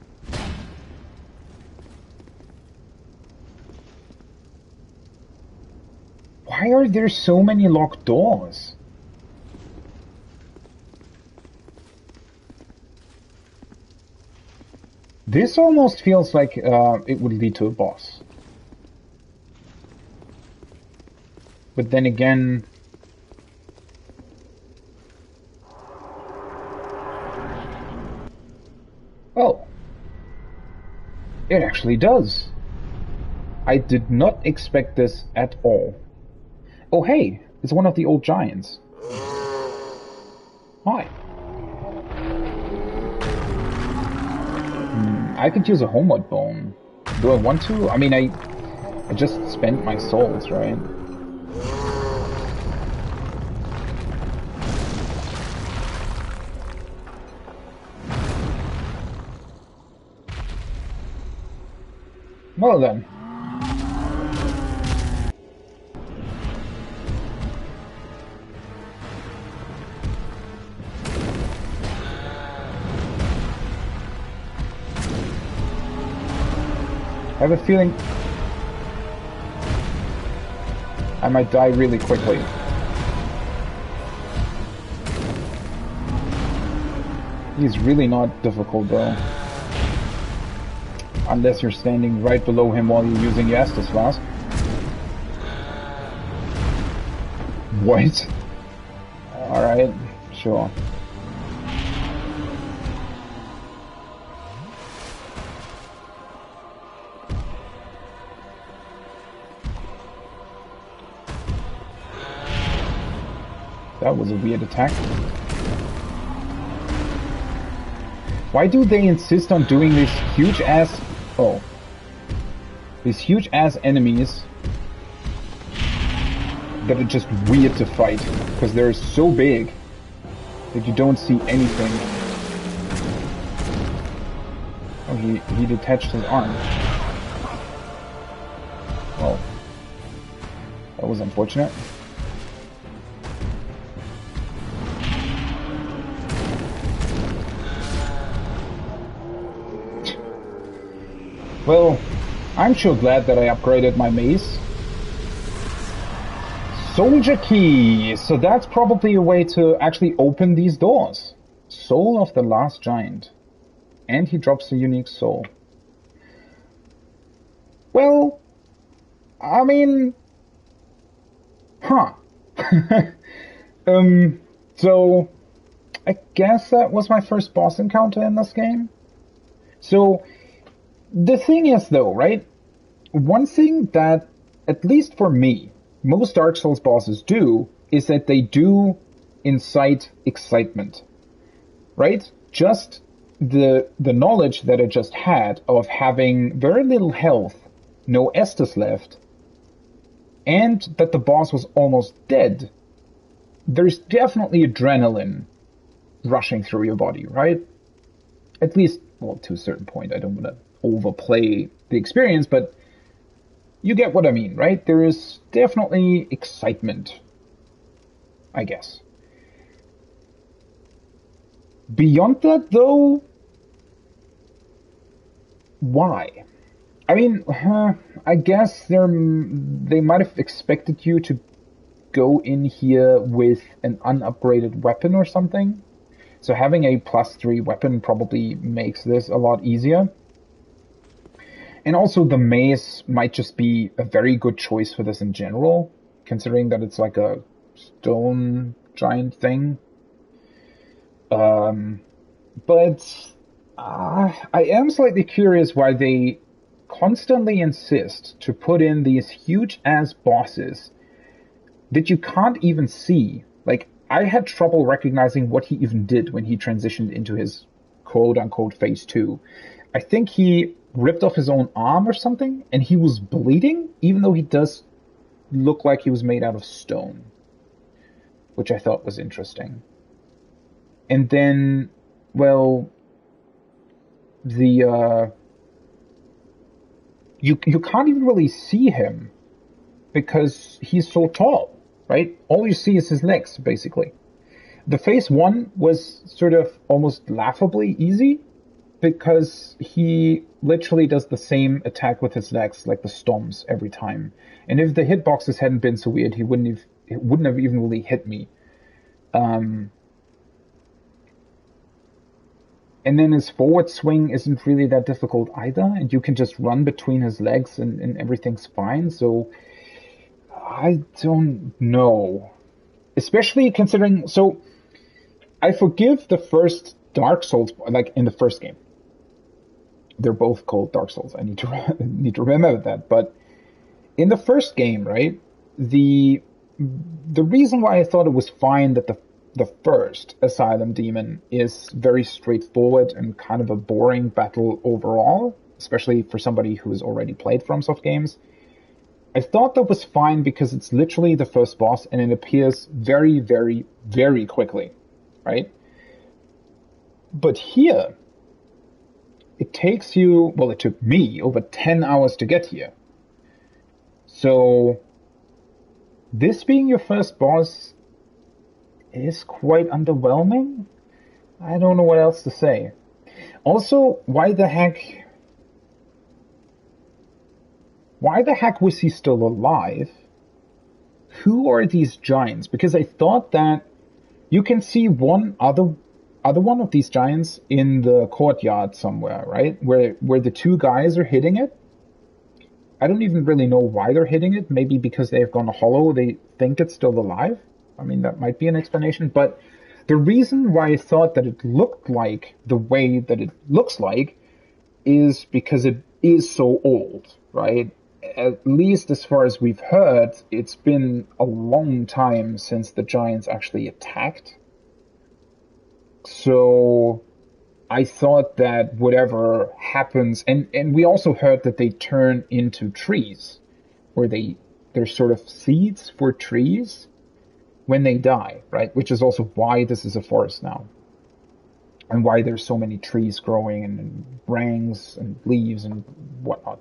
Speaker 1: Why are there so many locked doors? This almost feels like it would lead to a boss. But then again... Oh. It actually does. I did not expect this at all. Oh hey, it's one of the old giants. Hi. I could use a homeward bone. Do I want to? I mean, I just spent my souls, right? Well then. I have a feeling I might die really quickly. He's really not difficult though. Unless you're standing right below him while you're using your Estus Flask. What? Alright, sure. That was a weird attack. Why do they insist on doing these huge-ass... Oh. These huge-ass enemies that are just weird to fight, because they're so big that you don't see anything. Oh, he detached his arm. Well, that was unfortunate. Well, I'm sure glad that I upgraded my mace. Soldier key! So that's probably a way to actually open these doors. Soul of the Last Giant. And he drops a unique soul. Well, I mean... Huh. So, I guess that was my first boss encounter in this game. So... The thing is, though, right? One thing that, at least for me, most Dark Souls bosses do is that they do incite excitement, right? Just the knowledge that I just had of having very little health, no Estus left, and that the boss was almost dead. There's definitely adrenaline rushing through your body, right? At least, well, to a certain point. I don't want to overplay the experience, but you get what I mean, right? There is definitely excitement, I guess. Beyond that, though, why? I mean, I guess they might have expected you to go in here with an unupgraded weapon or something. So having a +3 weapon probably makes this a lot easier. And also the mace might just be a very good choice for this in general, considering that it's like a stone giant thing. But I am slightly curious why they constantly insist to put in these huge-ass bosses that you can't even see. Like, I had trouble recognizing what he even did when he transitioned into his quote-unquote phase 2. I think he ripped off his own arm or something, and he was bleeding, even though he does look like he was made out of stone, which I thought was interesting. And then, well, you can't even really see him because he's so tall, right? All you see is his legs, basically. The phase 1 was sort of almost laughably easy, because he literally does the same attack with his legs, like the stomps, every time. And if the hitboxes hadn't been so weird, it wouldn't have even really hit me. And then his forward swing isn't really that difficult either, and you can just run between his legs and everything's fine. So I don't know. Especially considering, so I forgive the first Dark Souls, like in the first game. They're both called Dark Souls. I need to remember that. But in the first game, right, the reason why I thought it was fine that the first Asylum Demon is very straightforward and kind of a boring battle overall, especially for somebody who has already played FromSoft games, I thought that was fine because it's literally the first boss and it appears very, very, very quickly, right? But here, it takes you, well, it took me over 10 hours to get here. So, this being your first boss is quite underwhelming. I don't know what else to say. Also, why the heck was he still alive? Who are these giants? Because I thought that you can see one other one of these giants in the courtyard somewhere, right? Where the two guys are hitting it. I don't even really know why they're hitting it. Maybe because they've gone hollow, they think it's still alive. I mean, that might be an explanation. But the reason why I thought that it looked like the way that it looks like is because it is so old, right? At least as far as we've heard, it's been a long time since the giants actually attacked. So I thought that whatever happens, and we also heard that they turn into trees, or they're sort of seeds for trees when they die, right? Which is also why this is a forest now, and why there's so many trees growing and branches and leaves and whatnot.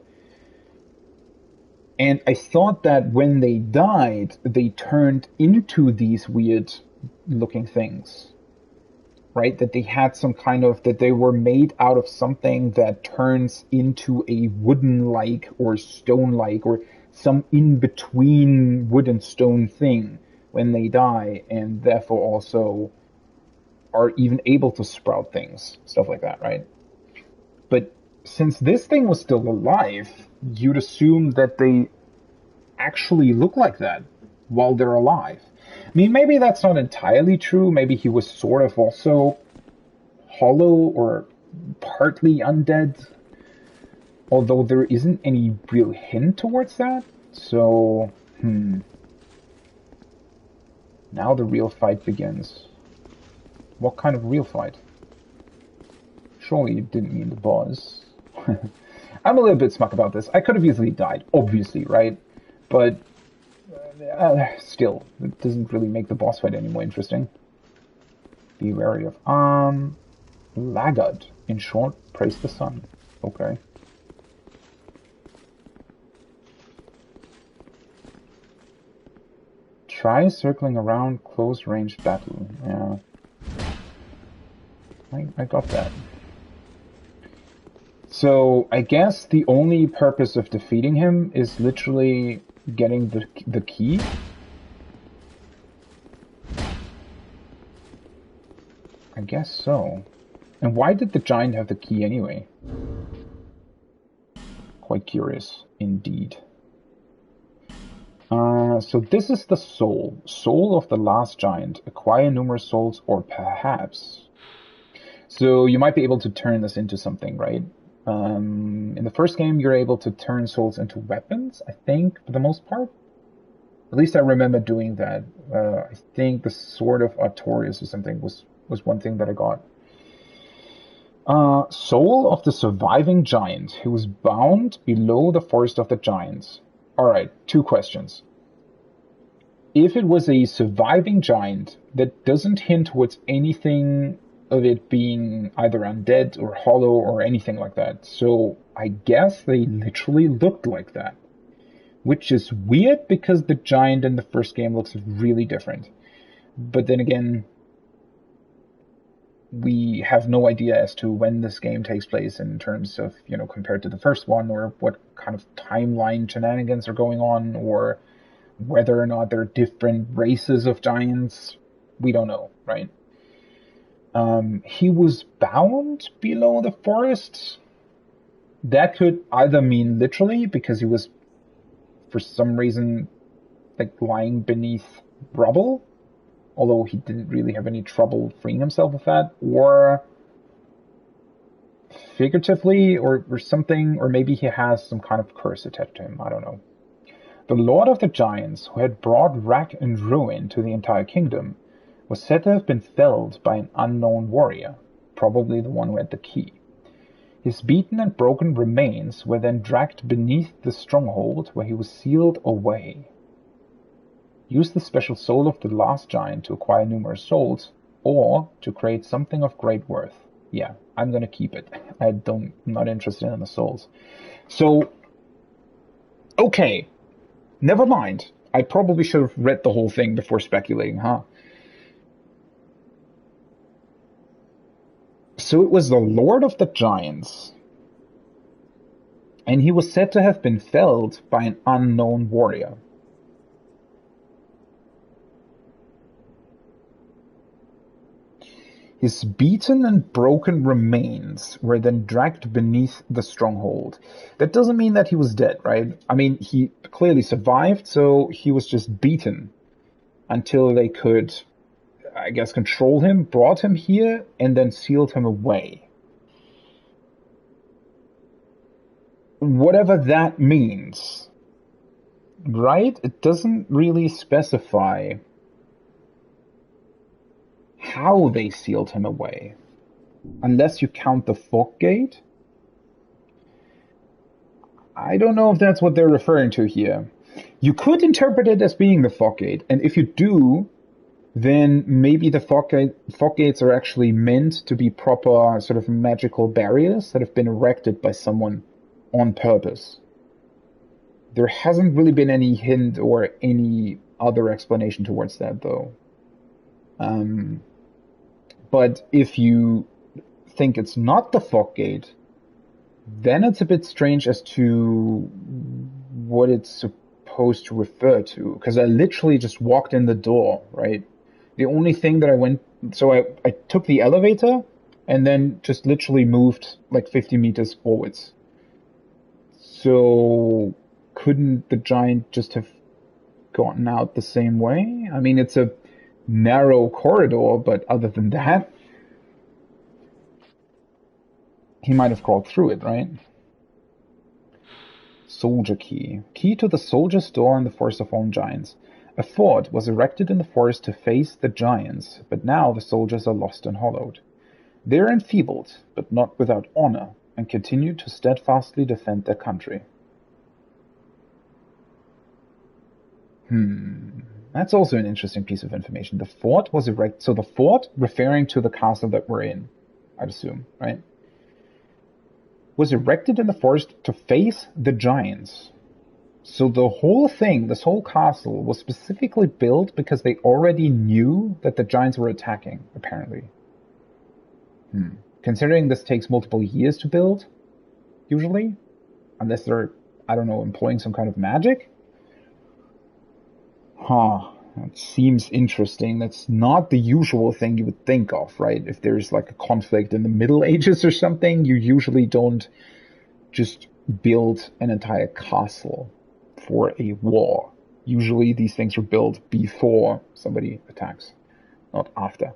Speaker 1: And I thought that when they died, they turned into these weird looking things, right? That they had some kind of, that they were made out of something that turns into a wooden-like or stone-like or some in-between wood and stone thing when they die, and therefore also are even able to sprout things, stuff like that, right? But since this thing was still alive, you'd assume that they actually look like that while they're alive. I mean, maybe that's not entirely true. Maybe he was sort of also hollow or partly undead, although there isn't any real hint towards that. So, now the real fight begins. What kind of real fight? Surely you didn't mean the boss. I'm a little bit smug about this. I could have easily died, obviously, right? But still, it doesn't really make the boss fight any more interesting. Be wary of laggard. In short, praise the sun. Okay. Try circling around close range battle. Yeah. I got that. So I guess the only purpose of defeating him is literally getting the key. I guess so. And why did the giant have the key anyway? Quite curious indeed. So this is the soul. Soul of the last giant. Acquire numerous souls, or perhaps. So you might be able to turn this into something, right? In the first game, you're able to turn souls into weapons, I think, for the most part. At least I remember doing that. I think the Sword of Artorias or something was one thing that I got. Soul of the surviving giant, who was bound below the forest of the giants. Alright, 2 questions. If it was a surviving giant, that doesn't hint towards anything of it being either undead or hollow or anything like that. So I guess they literally looked like that. Which is weird because the giant in the first game looks really different. But then again, we have no idea as to when this game takes place in terms of, compared to the first one, or what kind of timeline shenanigans are going on, or whether or not there are different races of giants. We don't know, right? He was bound below the forest. That could either mean literally, because he was, for some reason, like lying beneath rubble, although he didn't really have any trouble freeing himself of that, or figuratively, or something, or maybe he has some kind of curse attached to him, I don't know. The Lord of the Giants, who had brought wrack and ruin to the entire kingdom, was said to have been felled by an unknown warrior, probably the one who had the key. His beaten and broken remains were then dragged beneath the stronghold, where he was sealed away. Use the special soul of the last giant to acquire numerous souls, or to create something of great worth. Yeah, I'm gonna keep it. I'm not interested in the souls. So, okay, never mind. I probably should have read the whole thing before speculating, huh? So it was the Lord of the Giants, and he was said to have been felled by an unknown warrior. His beaten and broken remains were then dragged beneath the stronghold. That doesn't mean that he was dead, right? I mean, he clearly survived, so he was just beaten until they could, I guess, control him, brought him here, and then sealed him away. Whatever that means, right? It doesn't really specify how they sealed him away. Unless you count the fog gate. I don't know if that's what they're referring to here. You could interpret it as being the fog gate, and if you do, then maybe the fog gates are actually meant to be proper sort of magical barriers that have been erected by someone on purpose. There hasn't really been any hint or any other explanation towards that, though. But if you think it's not the fog gate, then it's a bit strange as to what it's supposed to refer to. Because I literally just walked in the door, right? The only thing that I took the elevator and then just literally moved like 50 meters forwards. So couldn't the giant just have gotten out the same way? I mean, it's a narrow corridor, but other than that, he might have crawled through it, right? Soldier key. Key to the soldier's door in the Forest of Fallen Giants. A fort was erected in the forest to face the giants, but now the soldiers are lost and hollowed. They are enfeebled, but not without honor, and continue to steadfastly defend their country. That's also an interesting piece of information. The fort was erected, so the fort, referring to the castle that we're in, I'd assume, right? Was erected in the forest to face the giants. So the whole thing, this whole castle, was specifically built because they already knew that the giants were attacking, apparently. Considering this takes multiple years to build, usually, unless they're, I don't know, employing some kind of magic. That seems interesting. That's not the usual thing you would think of, right? If there's like a conflict in the Middle Ages or something, you usually don't just build an entire castle for a war. Usually these things are built before somebody attacks, not after.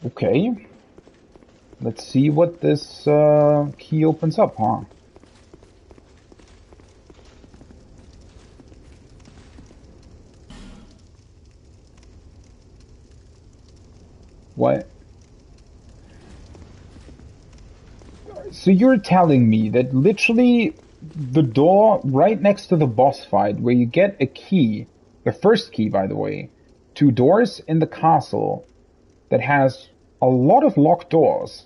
Speaker 1: Okay. Let's see what this key opens up, huh? What? So you're telling me that literally the door right next to the boss fight, where you get a key, the first key, by the way, to doors in the castle that has a lot of locked doors,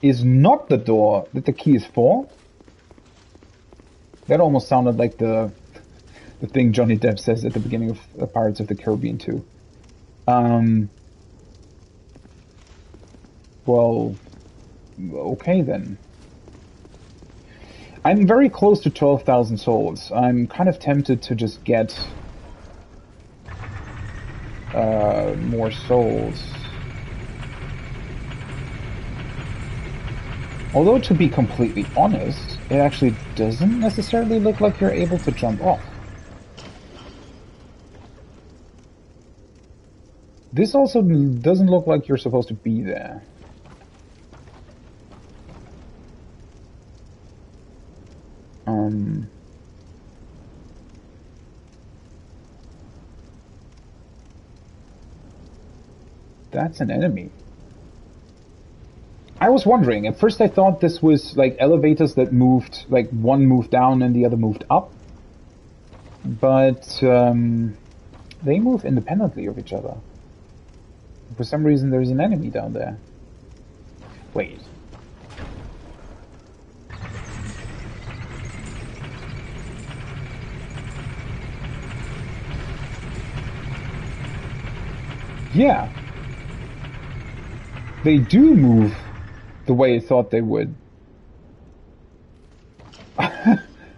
Speaker 1: is not the door that the key is for? That almost sounded like the thing Johnny Depp says at the beginning of Pirates of the Caribbean 2. Well, okay then. I'm very close to 12,000 souls. I'm kind of tempted to just get more souls. Although, to be completely honest, it actually doesn't necessarily look like you're able to jump off. This also doesn't look like you're supposed to be there. That's an enemy. I was wondering. At first I thought this was like elevators that moved, like one moved down and the other moved up. But they move independently of each other. For some reason there's an enemy down there. Wait. Yeah. They do move the way I thought they would.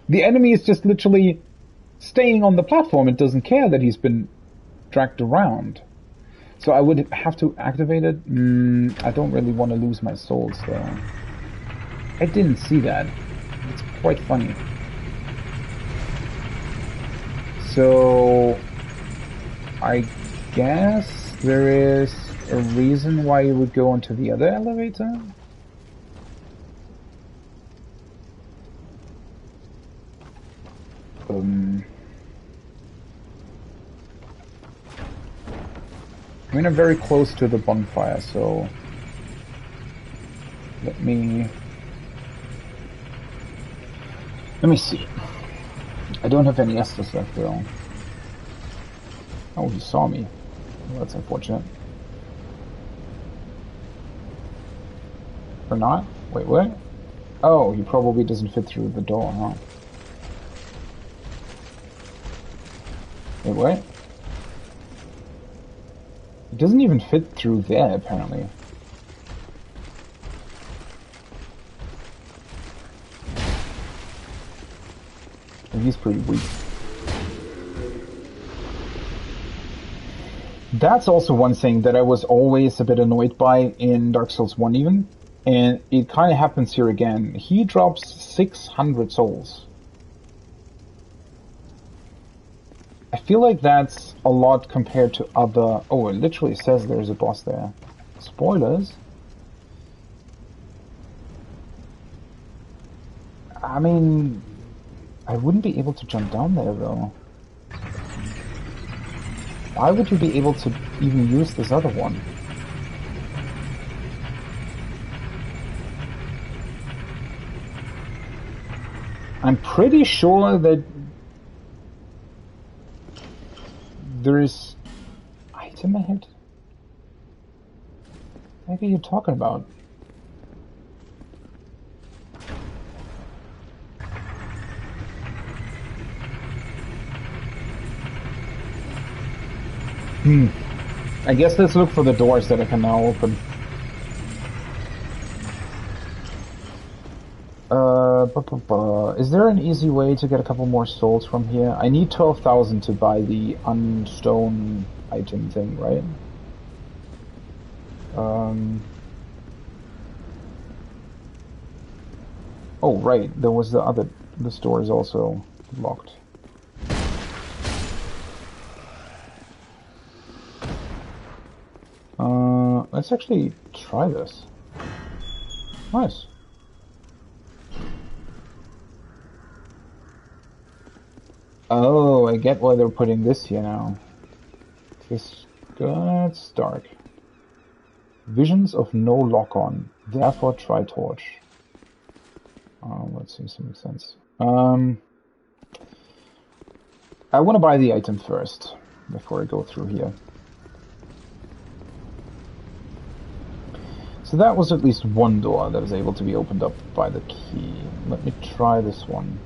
Speaker 1: The enemy is just literally staying on the platform. It doesn't care that he's been dragged around. So I would have to activate it. I don't really want to lose my souls though. I didn't see that. It's quite funny. So I guess there is a reason why you would go onto the other elevator? I mean, I'm very close to the bonfire, so let me see. I don't have any Estus left though. Oh, he saw me. Well, that's unfortunate. Or not? Wait, what? Oh, he probably doesn't fit through the door, huh? Wait, what? It doesn't even fit through there, apparently. And he's pretty weak. That's also one thing that I was always a bit annoyed by in Dark Souls 1 even. And it kind of happens here again. He drops 600 souls. I feel like that's a lot compared to other... Oh, it literally says there's a boss there. Spoilers. I mean... I wouldn't be able to jump down there, though. Why would you be able to even use this other one? I'm pretty sure that there is item ahead. What are you talking about? I guess let's look for the doors that I can now open. Is there an easy way to get a couple more souls from here? I need 12,000 to buy the unstone item thing, right? Oh, right. There was the other... This door is also locked. Let's actually try this. Nice. Oh, I get why they're putting this here now. That's dark. Visions of no lock-on. Therefore, try torch. Oh, that seems to make sense. I want to buy the item first before I go through here. So that was at least one door that was able to be opened up by the key. Let me try this one.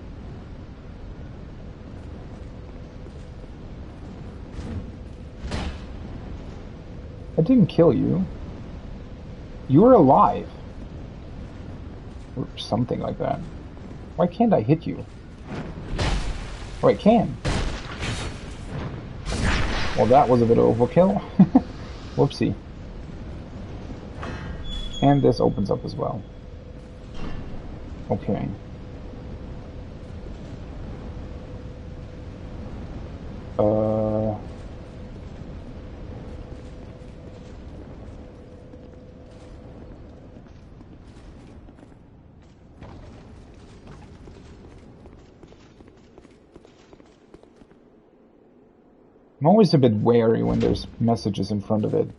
Speaker 1: I didn't kill you. You were alive. Or something like that. Why can't I hit you? Oh, I can. Well, that was a bit of overkill. Whoopsie. And this opens up as well. Okay. I'm always a bit wary when there's messages in front of it.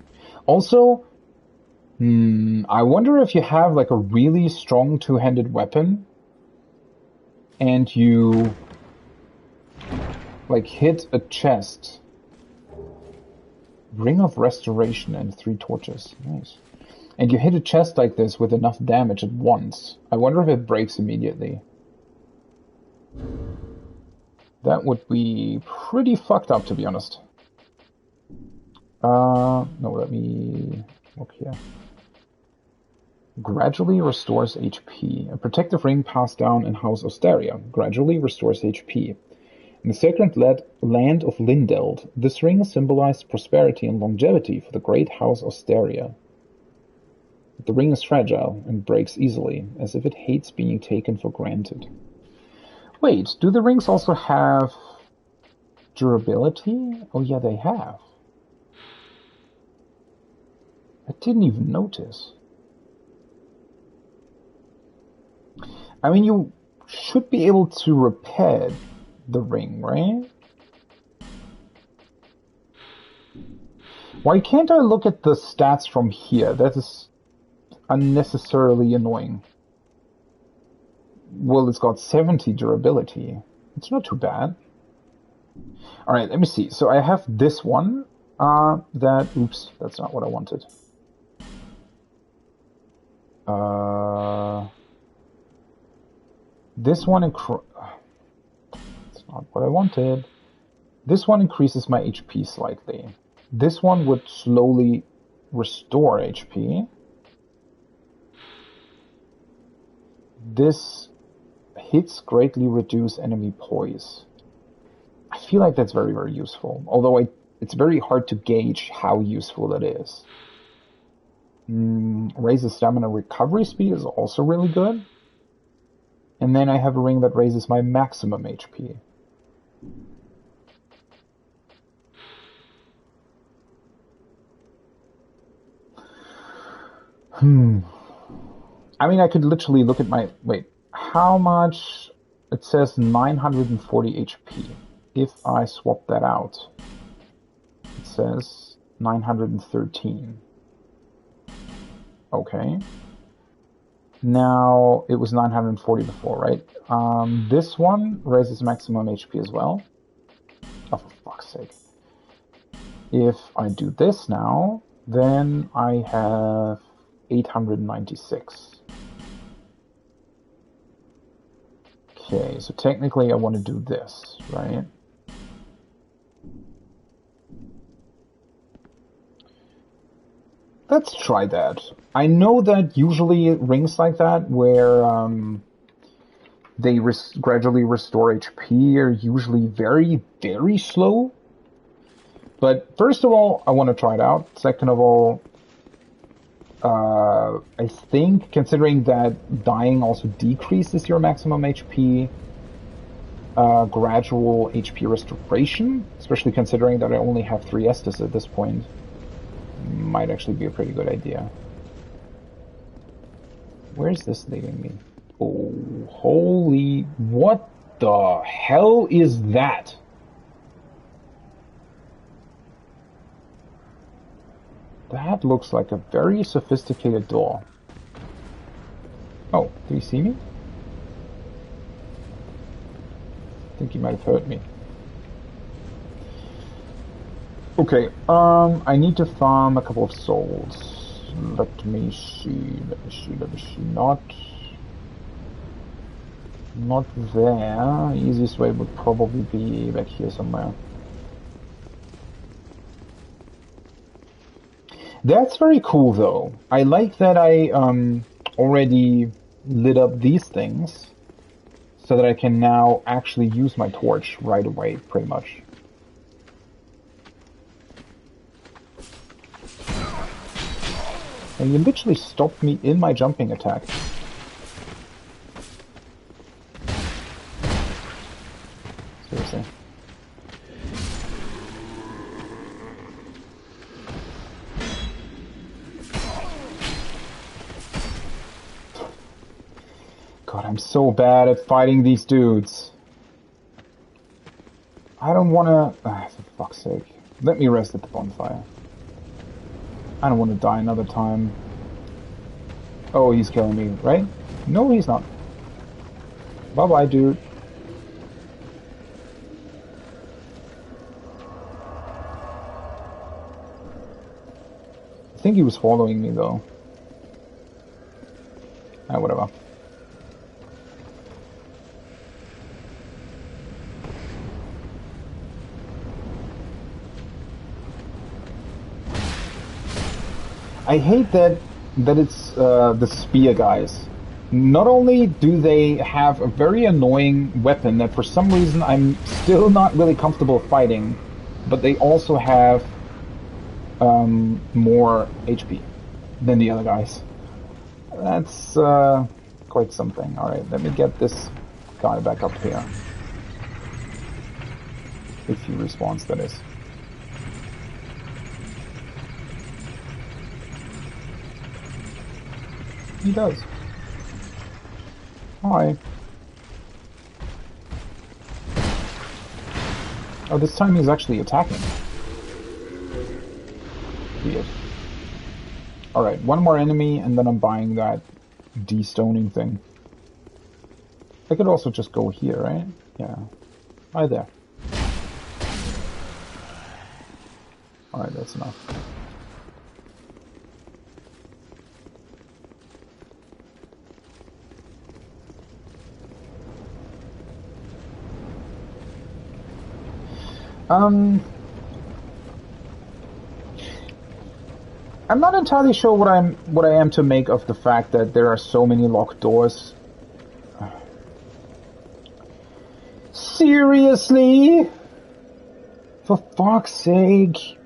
Speaker 1: Also, I wonder if you have like a really strong two-handed weapon and you like hit a chest. Ring of Restoration and 3 torches. Nice. And you hit a chest like this with enough damage at once. I wonder if it breaks immediately. That would be pretty fucked up, to be honest. No, let me look here. Gradually restores HP. A protective ring passed down in House Osteria. Gradually restores HP. In the sacred land of Lindeld, this ring symbolized prosperity and longevity for the great House Osteria. The ring is fragile and breaks easily, as if it hates being taken for granted. Wait, do the rings also have durability? Oh yeah, they have. I didn't even notice. I mean, you should be able to repair the ring, right? Why can't I look at the stats from here? That is unnecessarily annoying. Well, it's got 70 durability. It's not too bad. Alright, let me see. So I have this one. Oops, that's not what I wanted. This one it's not what I wanted. This one increases my HP slightly. This one would slowly restore HP. This hits greatly reduce enemy poise. I feel like that's very, very useful. Although it's very hard to gauge how useful that is. Raises stamina recovery speed is also really good. And then I have a ring that raises my maximum HP. I mean, I could literally look at my... Wait, how much? It says 940 HP. If I swap that out, it says 913. Okay. Now, it was 940 before, right? This one raises maximum HP as well. Oh, for fuck's sake. If I do this now, then I have 896. Okay, so technically I want to do this, right? Let's try that. I know that usually rings like that, where they gradually restore HP, are usually very, very slow. But first of all, I want to try it out. Second of all, I think, considering that dying also decreases your maximum HP, gradual HP restoration, especially considering that I only have 3 Estus at this point, might actually be a pretty good idea. Where's this leading me? Oh, holy... What the hell is that? That looks like a very sophisticated door. Oh, did he see me? I think he might have hurt me. Okay, I need to farm a couple of souls. Let me see. Not there. Easiest way would probably be back here somewhere. That's very cool, though. I like that I already lit up these things so that I can now actually use my torch right away, pretty much. And you literally stopped me in my jumping attack. Seriously. God, I'm so bad at fighting these dudes. I don't wanna... for fuck's sake. Let me rest at the bonfire. I don't want to die another time. Oh, he's killing me, right? No, he's not. Bye-bye, dude. I think he was following me, though. Ah, whatever. I hate that it's the spear guys. Not only do they have a very annoying weapon that for some reason I'm still not really comfortable fighting, but they also have more HP than the other guys. That's quite something. Alright, let me get this guy back up here. If he respawns, that is. He does. Hi. Oh, this time he's actually attacking. Weird. Alright, one more enemy, and then I'm buying that de-stoning thing. I could also just go here, right? Yeah. Hi there. Alright, that's enough. I'm not entirely sure what I am to make of the fact that there are so many locked doors. Seriously? For fuck's sake.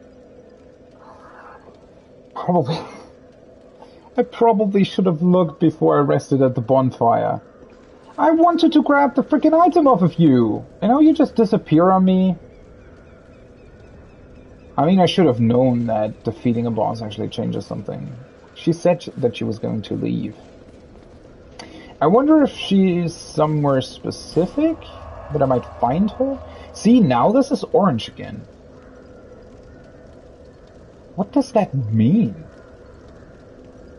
Speaker 1: I probably should have looked before I rested at the bonfire. I wanted to grab the freaking item off of you. You know, you just disappear on me. I mean, I should have known that defeating a boss actually changes something. She said that she was going to leave. I wonder if she's somewhere specific that I might find her. See, now this is orange again. What does that mean?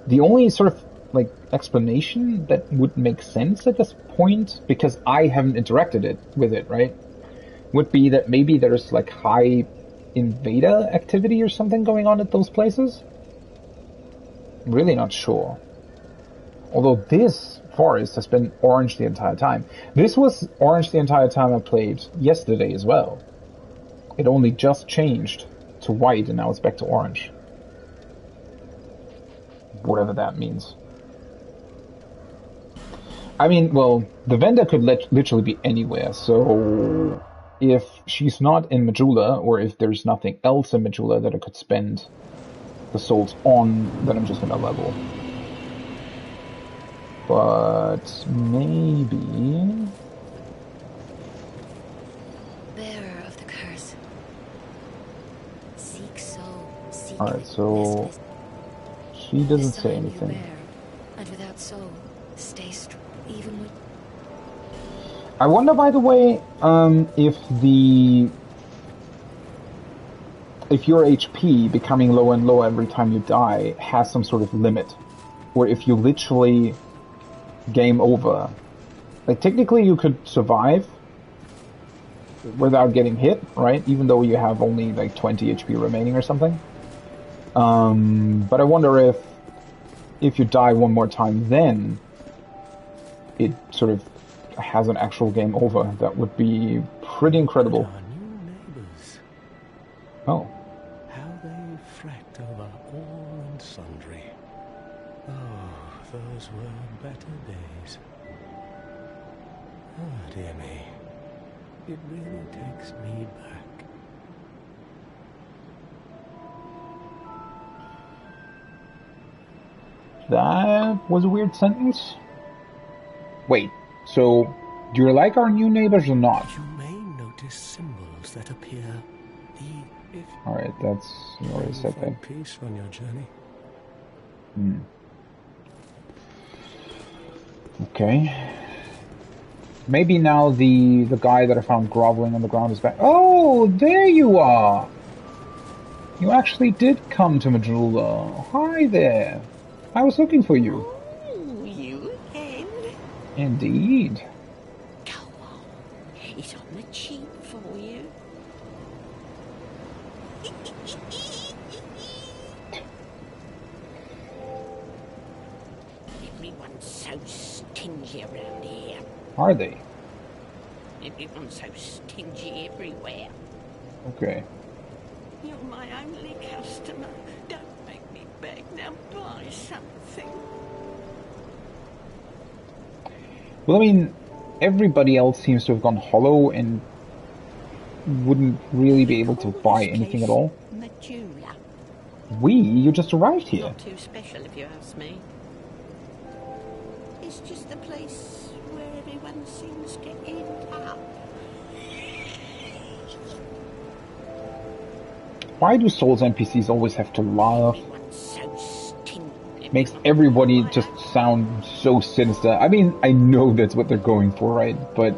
Speaker 1: The only sort of, like, explanation that would make sense at this point, because I haven't interacted with it, right, would be that maybe there's, like, high invader activity or something going on at those places? I'm really not sure. Although this forest has been orange the entire time. This was orange the entire time I played yesterday as well. It only just changed to white and now it's back to orange. Whatever that means. I mean, well, the vendor could literally be anywhere, so if she's not in Majula, or if there's nothing else in Majula that I could spend the souls on, then I'm just gonna level. But maybe...
Speaker 2: Bearer of the curse. Seek soul, seek
Speaker 1: Alright, so... she doesn't say anything.
Speaker 2: Bear, and without soul, stay strong, even with...
Speaker 1: I wonder, by the way, if your HP becoming lower and lower every time you die has some sort of limit, or if you literally game over. Like, technically you could survive without getting hit, right? Even though you have only like 20 HP remaining or something. But I wonder if you die one more time, then it sort of has an actual game over. That would be pretty incredible.
Speaker 4: Our new neighbours.
Speaker 1: Oh.
Speaker 4: How they fret over all and sundry. Oh, those were better days. Oh, dear me. It really takes me back.
Speaker 1: That was a weird sentence. Wait. So, do you like our new neighbors or not?
Speaker 4: You may notice symbols that appear.
Speaker 1: Alright, that's already said that.
Speaker 4: Peace on your journey.
Speaker 1: Okay. Maybe now the guy that I found groveling on the ground is back. Oh, there you are! You actually did come to Majula. Hi there. I was looking for you. Indeed.
Speaker 5: Go on. It's on the cheap for you. Everyone's so stingy around here.
Speaker 1: Are they?
Speaker 5: Everyone's so stingy everywhere.
Speaker 1: Okay.
Speaker 5: You're my only customer. Don't make me beg. Now buy something.
Speaker 1: Well, I mean, everybody else seems to have gone hollow and wouldn't really be able to buy anything at all.
Speaker 5: Medulla.
Speaker 1: You just arrived here.
Speaker 5: Not too special if you ask me. It's just the place where everyone seems to end up.
Speaker 1: Why do Souls NPCs always have to laugh?
Speaker 5: Everyone's so stingy.
Speaker 1: Makes everybody just sound so sinister. I mean, I know that's what they're going for, right? But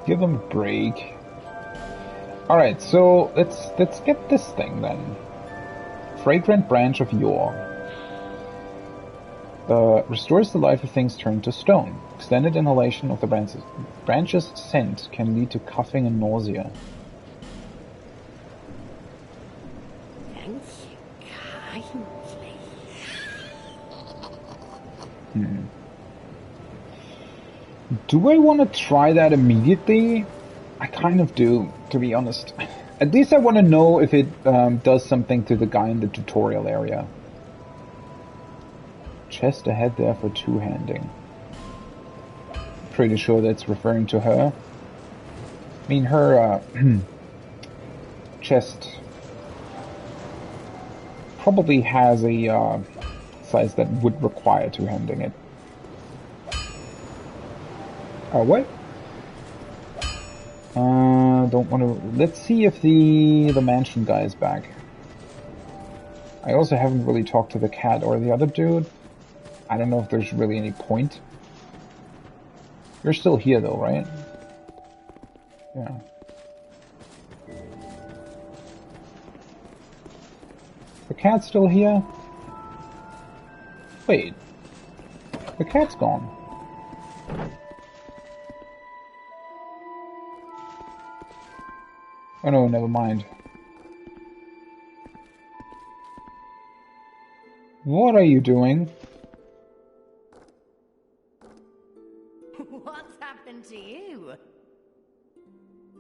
Speaker 1: give them a break. All right, so let's get this thing then. Fragrant branch of yore. Restores the life of things turned to stone. Extended inhalation of the branch's scent can lead to coughing and nausea.
Speaker 5: Thank you kindly.
Speaker 1: Do I want to try that immediately? I kind of do, to be honest. At least I want to know if it does something to the guy in the tutorial area. Chest ahead there for two-handing. Pretty sure that's referring to her. I mean, her chest probably has a size that would require two-handing it. Oh, what? Don't want to... Let's see if the mansion guy is back. I also haven't really talked to the cat or the other dude. I don't know if there's really any point. You're still here though, right? Yeah. The cat's still here? Wait. The cat's gone. Oh no, never mind. What are you doing?
Speaker 2: What's happened to you?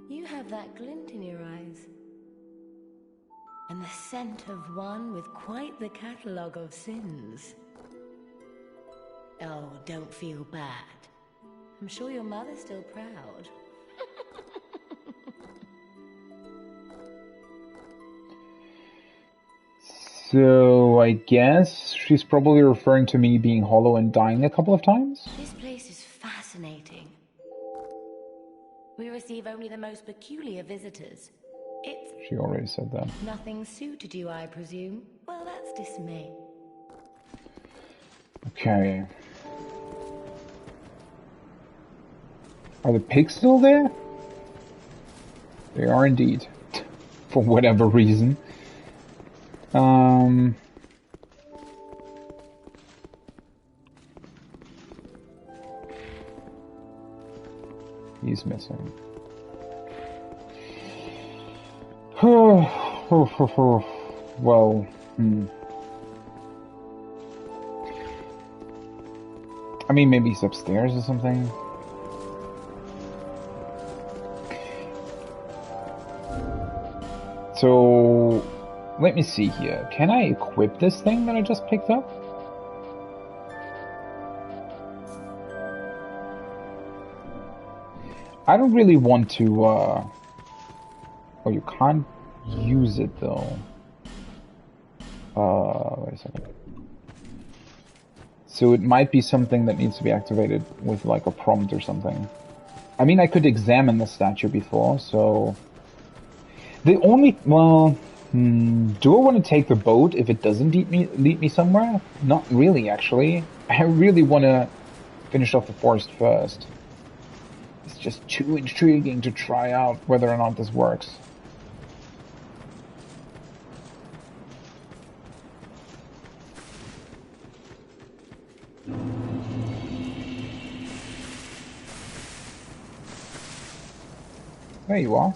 Speaker 2: You have that glint in your eyes. And the scent of one with quite the catalogue of sins. Oh, don't feel bad. I'm sure your mother's still proud.
Speaker 1: So, I guess she's probably referring to me being hollow and dying a couple of times?
Speaker 2: This place is fascinating. We receive only the most peculiar visitors. It's
Speaker 1: She already said that.
Speaker 2: nothing suited you, I presume. Well, that's dismay.
Speaker 1: Okay. Are the pigs still there? They are indeed. For whatever reason. He's missing. Well, I mean, maybe he's upstairs or something. So, let me see here. Can I equip this thing that I just picked up? I don't really want to, oh, you can't use it though. Wait a second. So it might be something that needs to be activated with like a prompt or something. I mean, I could examine the statue before, so... The only, well... do I want to take the boat if it doesn't lead me somewhere? Not really, actually. I really want to finish off the forest first. It's just too intriguing to try out whether or not this works. There you are.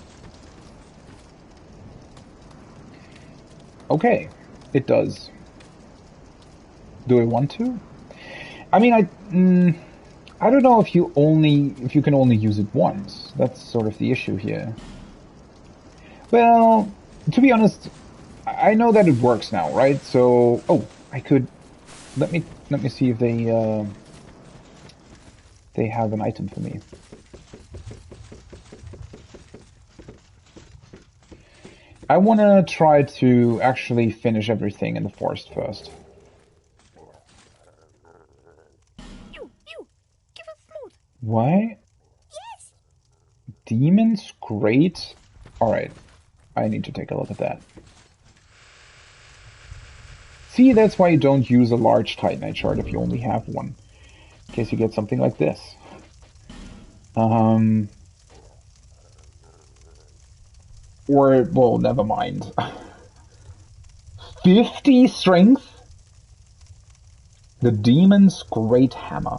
Speaker 1: Okay, it does. Do I want to? I mean, I don't know if you can only use it once. That's sort of the issue here. Well, to be honest, I know that it works now, right? So, oh, I could let me see if they have an item for me. I want to try to actually finish everything in the forest first.
Speaker 5: You, give us food.
Speaker 1: Why?
Speaker 5: Yes.
Speaker 1: Demons? Great. Alright, I need to take a look at that. See, that's why you don't use a large Titanite shard if you only have one. In case you get something like this. Or, well, never mind. 50 strength? The Demon's Great Hammer.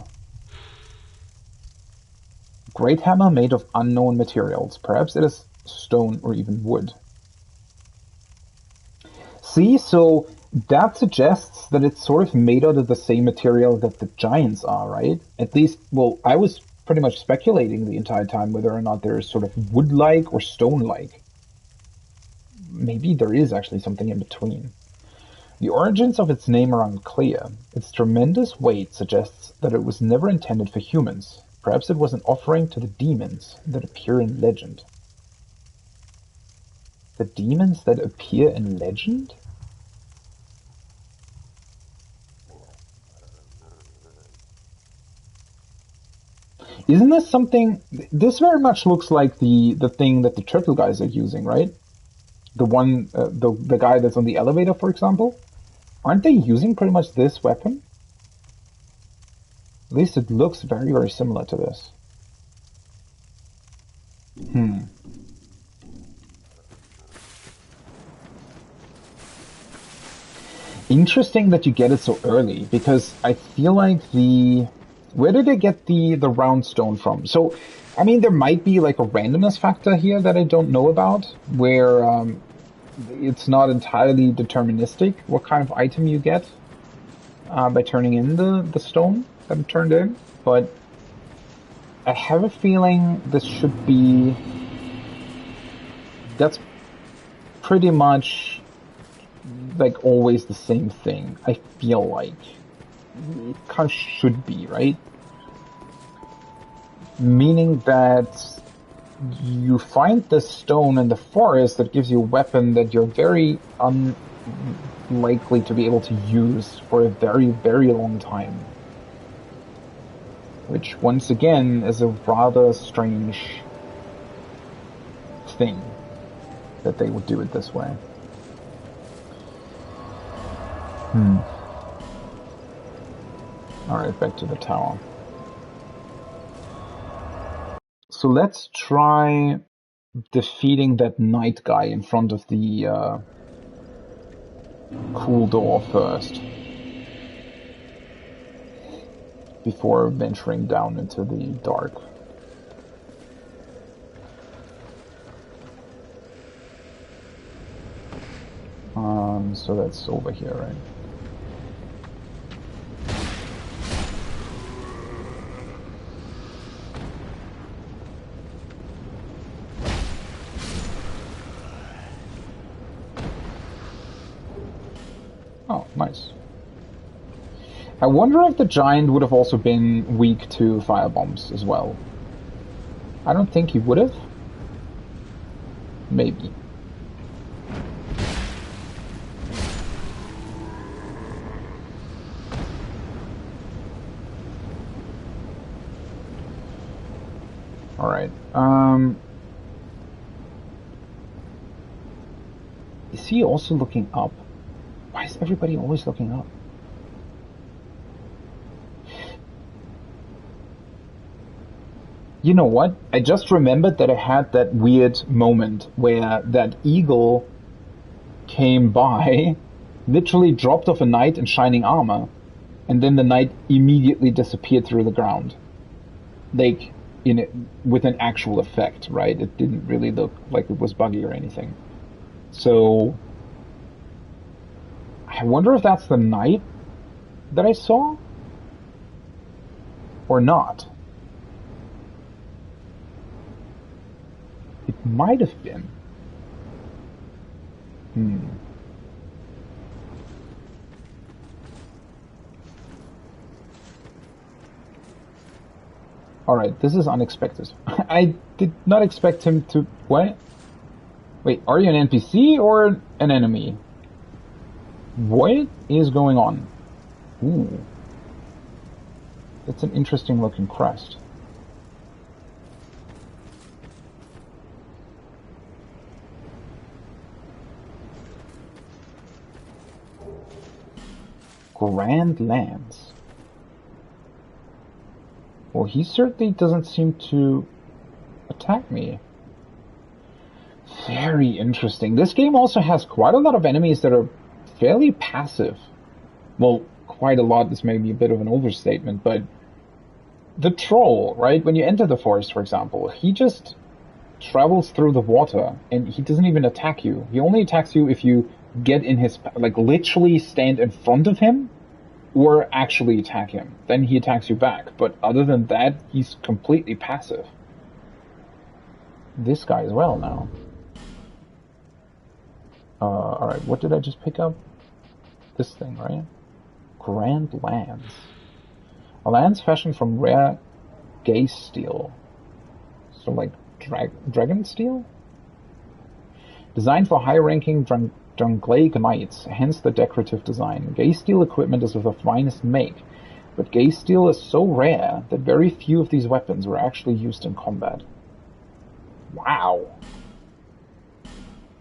Speaker 1: Great hammer made of unknown materials. Perhaps it is stone or even wood. See, so that suggests that it's sort of made out of the same material that the giants are, right? At least, well, I was pretty much speculating the entire time whether or not they're sort of wood-like or stone-like. Maybe there is actually something in between. The origins of its name are unclear. Its tremendous weight suggests that it was never intended for humans. Perhaps it was an offering to the demons that appear in legend. The demons that appear in legend? Isn't this something... This very much looks like the thing that the turtle guys are using, right? The one, the guy that's on the elevator, for example? Aren't they using pretty much this weapon? At least it looks very, very similar to this. Interesting that you get it so early, because I feel like the... Where did they get the round stone from? So, I mean, there might be like a randomness factor here that I don't know about, where it's not entirely deterministic what kind of item you get by turning in the stone that it turned in, but I have a feeling this should be... That's pretty much like always the same thing, I feel like. It kind of should be, right? Meaning that you find this stone in the forest that gives you a weapon that you're very unlikely to be able to use for a very, very long time. Which, once again, is a rather strange thing that they would do it this way. Alright, back to the tower. So let's try defeating that knight guy in front of the cool door first. Before venturing down into the dark. So that's over here, right? Oh, nice. I wonder if the giant would have also been weak to firebombs as well. I don't think he would have. Maybe. Alright, is he also looking up? Why is everybody always looking up? You know what? I just remembered that I had that weird moment where that eagle came by, literally dropped off a knight in shining armor, and then the knight immediately disappeared through the ground. Like, in it with an actual effect, right? It didn't really look like it was buggy or anything. So I wonder if that's the knight that I saw or not. It might have been. Alright, this is unexpected. I did not expect him to... What? Wait, are you an NPC or an enemy? What is going on? Ooh. That's an interesting looking crest. Grand Lands. Well, he certainly doesn't seem to attack me. Very interesting. This game also has quite a lot of enemies that are fairly passive. Well, quite a lot is maybe a bit of an overstatement, but the troll, right? When you enter the forest, for example, he just travels through the water and he doesn't even attack you. He only attacks you if you get in his, like, literally stand in front of him or actually attack him. Then he attacks you back. But other than that, he's completely passive. This guy as well now. Alright, what did I just pick up? This thing, right? Grand Lands. A lance fashioned from rare gaze steel. So like dragon steel? Designed for high-ranking Drangleic knights, hence the decorative design. Gaze steel equipment is of the finest make, but gaze steel is so rare that very few of these weapons were actually used in combat. Wow.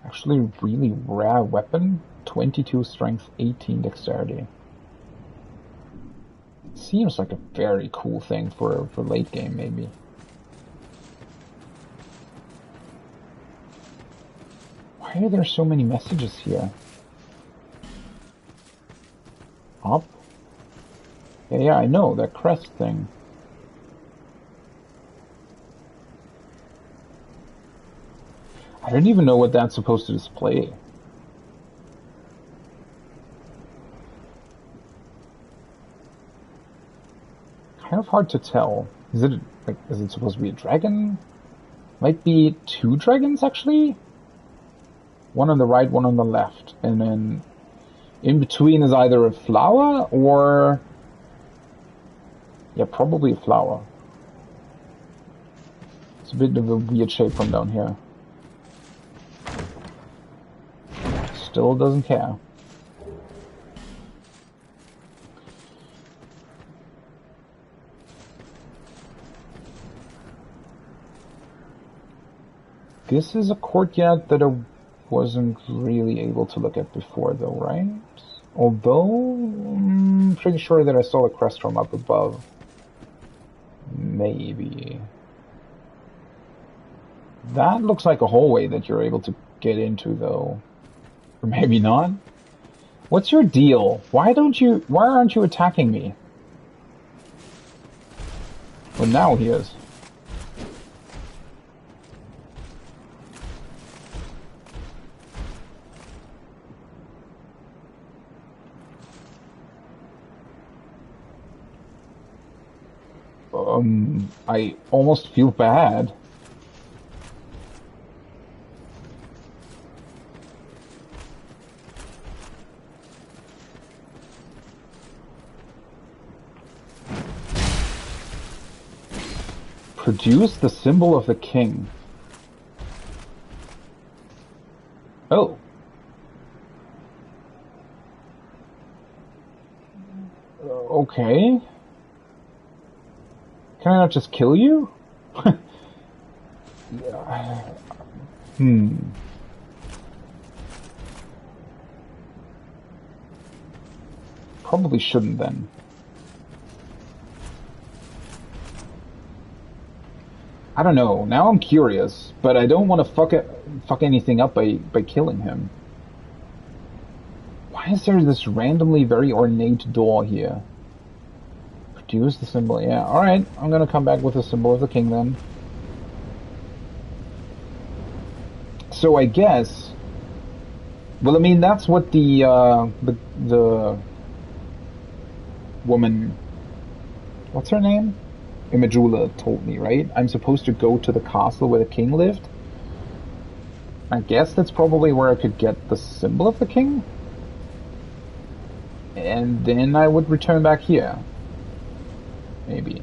Speaker 1: Actually really rare weapon. 22 strength, 18 dexterity. Seems like a very cool thing for late game, maybe. Why are there so many messages here? Up? Yeah, I know, that crest thing. I don't even know what that's supposed to display. Kind of hard to tell. Is it supposed to be a dragon? Might be two dragons, actually? One on the right, one on the left. And then in between is either a flower or... yeah, probably a flower. It's a bit of a weird shape from down here. Still doesn't care. This is a courtyard that I wasn't really able to look at before, though, right? Although, I'm pretty sure that I saw a crest from up above. Maybe. That looks like a hallway that you're able to get into, though. Or maybe not. What's your deal? Why aren't you attacking me? Well, now he is. I almost feel bad. Produce the symbol of the king. Oh. Okay. Can I not just kill you? Yeah. Probably shouldn't then. I don't know. Now I'm curious, but I don't want to fuck anything up by killing him. Why is there this randomly very ornate door here? Reduce the symbol, yeah. Alright, I'm gonna come back with the symbol of the king then. So I guess... Well, I mean, that's what the woman... What's her name? Imajula told me, right? I'm supposed to go to the castle where the king lived. I guess that's probably where I could get the symbol of the king. And then I would return back here. Maybe.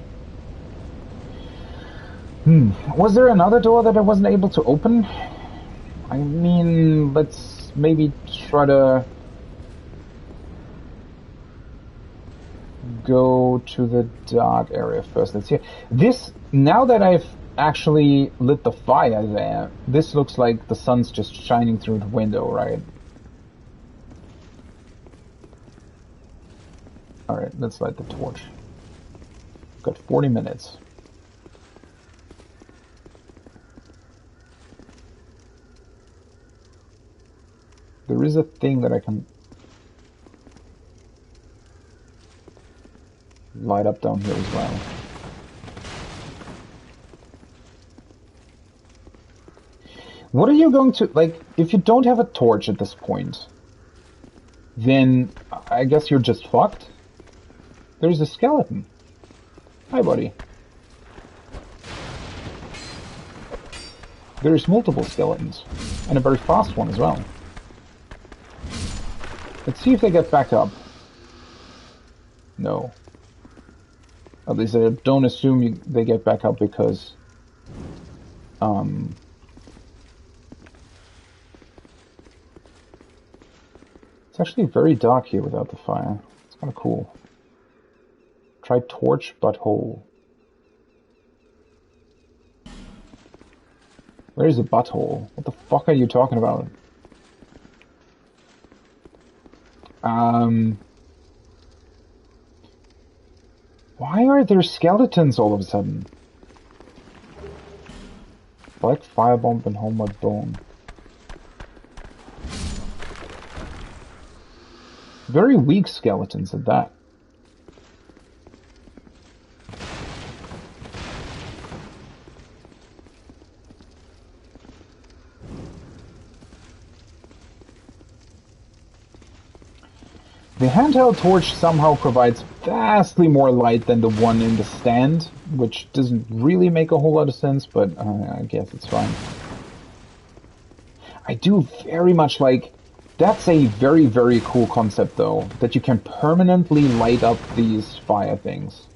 Speaker 1: Was there another door that I wasn't able to open? I mean, let's maybe try to go to the dark area first. Let's see. This, now that I've actually lit the fire there, this looks like the sun's just shining through the window, right? Alright, let's light the torch. Got 40 minutes. There is a thing that I can light up down here as well. What are you going to, like, if you don't have a torch at this point, then I guess you're just fucked. There's a skeleton. Hi, buddy. There's multiple skeletons, and a very fast one as well. Let's see if they get back up. No. At least I don't assume they get back up because... It's actually very dark here without the fire. It's kind of cool. Try torch butthole. Where is the butthole? What the fuck are you talking about? Why are there skeletons all of a sudden? Black firebomb and homeward bone. Very weak skeletons at that. The handheld torch somehow provides vastly more light than the one in the stand, which doesn't really make a whole lot of sense, but I guess it's fine. I do very much like... That's a very, very cool concept, though, that you can permanently light up these fire things.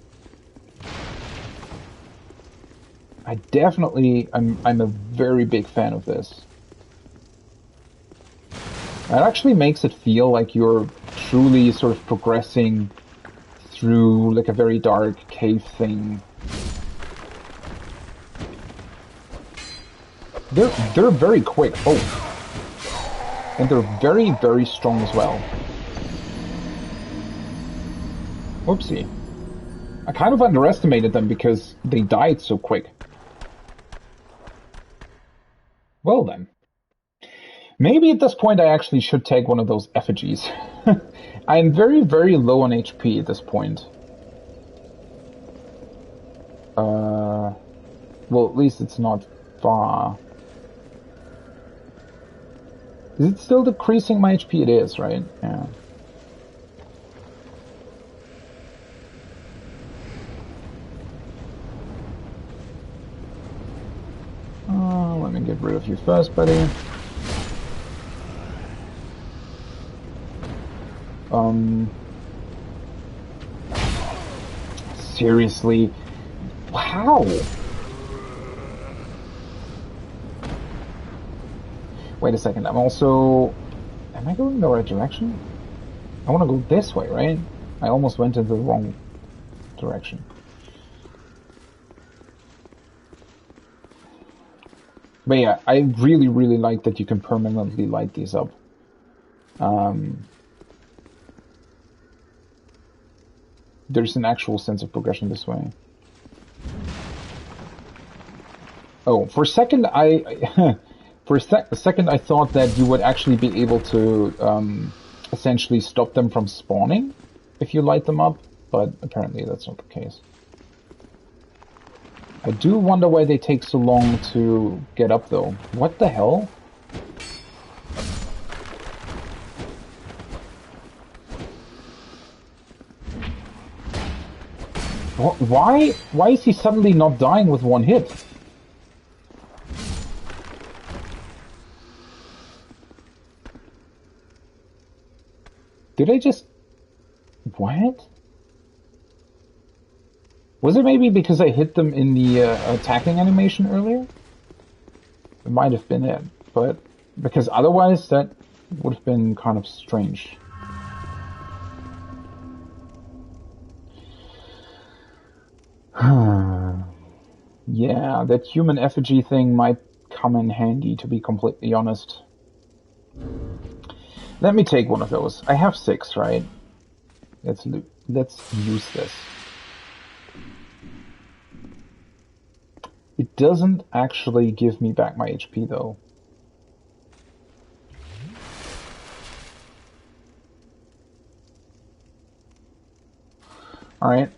Speaker 1: I definitely... I'm a very big fan of this. It actually makes it feel like you're truly sort of progressing through like a very dark cave thing. They're very quick. Oh. And they're very, very strong as well. Whoopsie. I kind of underestimated them because they died so quick. Well then. Maybe at this point I actually should take one of those effigies. I'm very, very low on HP at this point. Well, at least it's not far. Is it still decreasing my HP? It is, right? Yeah. Let me get rid of you first, buddy. Seriously? How? Wait a second, I'm also... Am I going in the right direction? I want to go this way, right? I almost went into the wrong direction. But yeah, I really, really like that you can permanently light these up. There's an actual sense of progression this way. Oh, for a second for a second I thought that you would actually be able to essentially stop them from spawning if you light them up. but apparently that's not the case. I do wonder why they take so long to get up, though. What the hell? Why is he suddenly not dying with one hit? Did I just... What? Was it maybe because I hit them in the attacking animation earlier? It might have been it, but... Because otherwise that would have been kind of strange. Yeah, that human effigy thing might come in handy, to be completely honest. Let me take one of those. I have 6, right? Let's use this. It doesn't actually give me back my HP, though. Alright.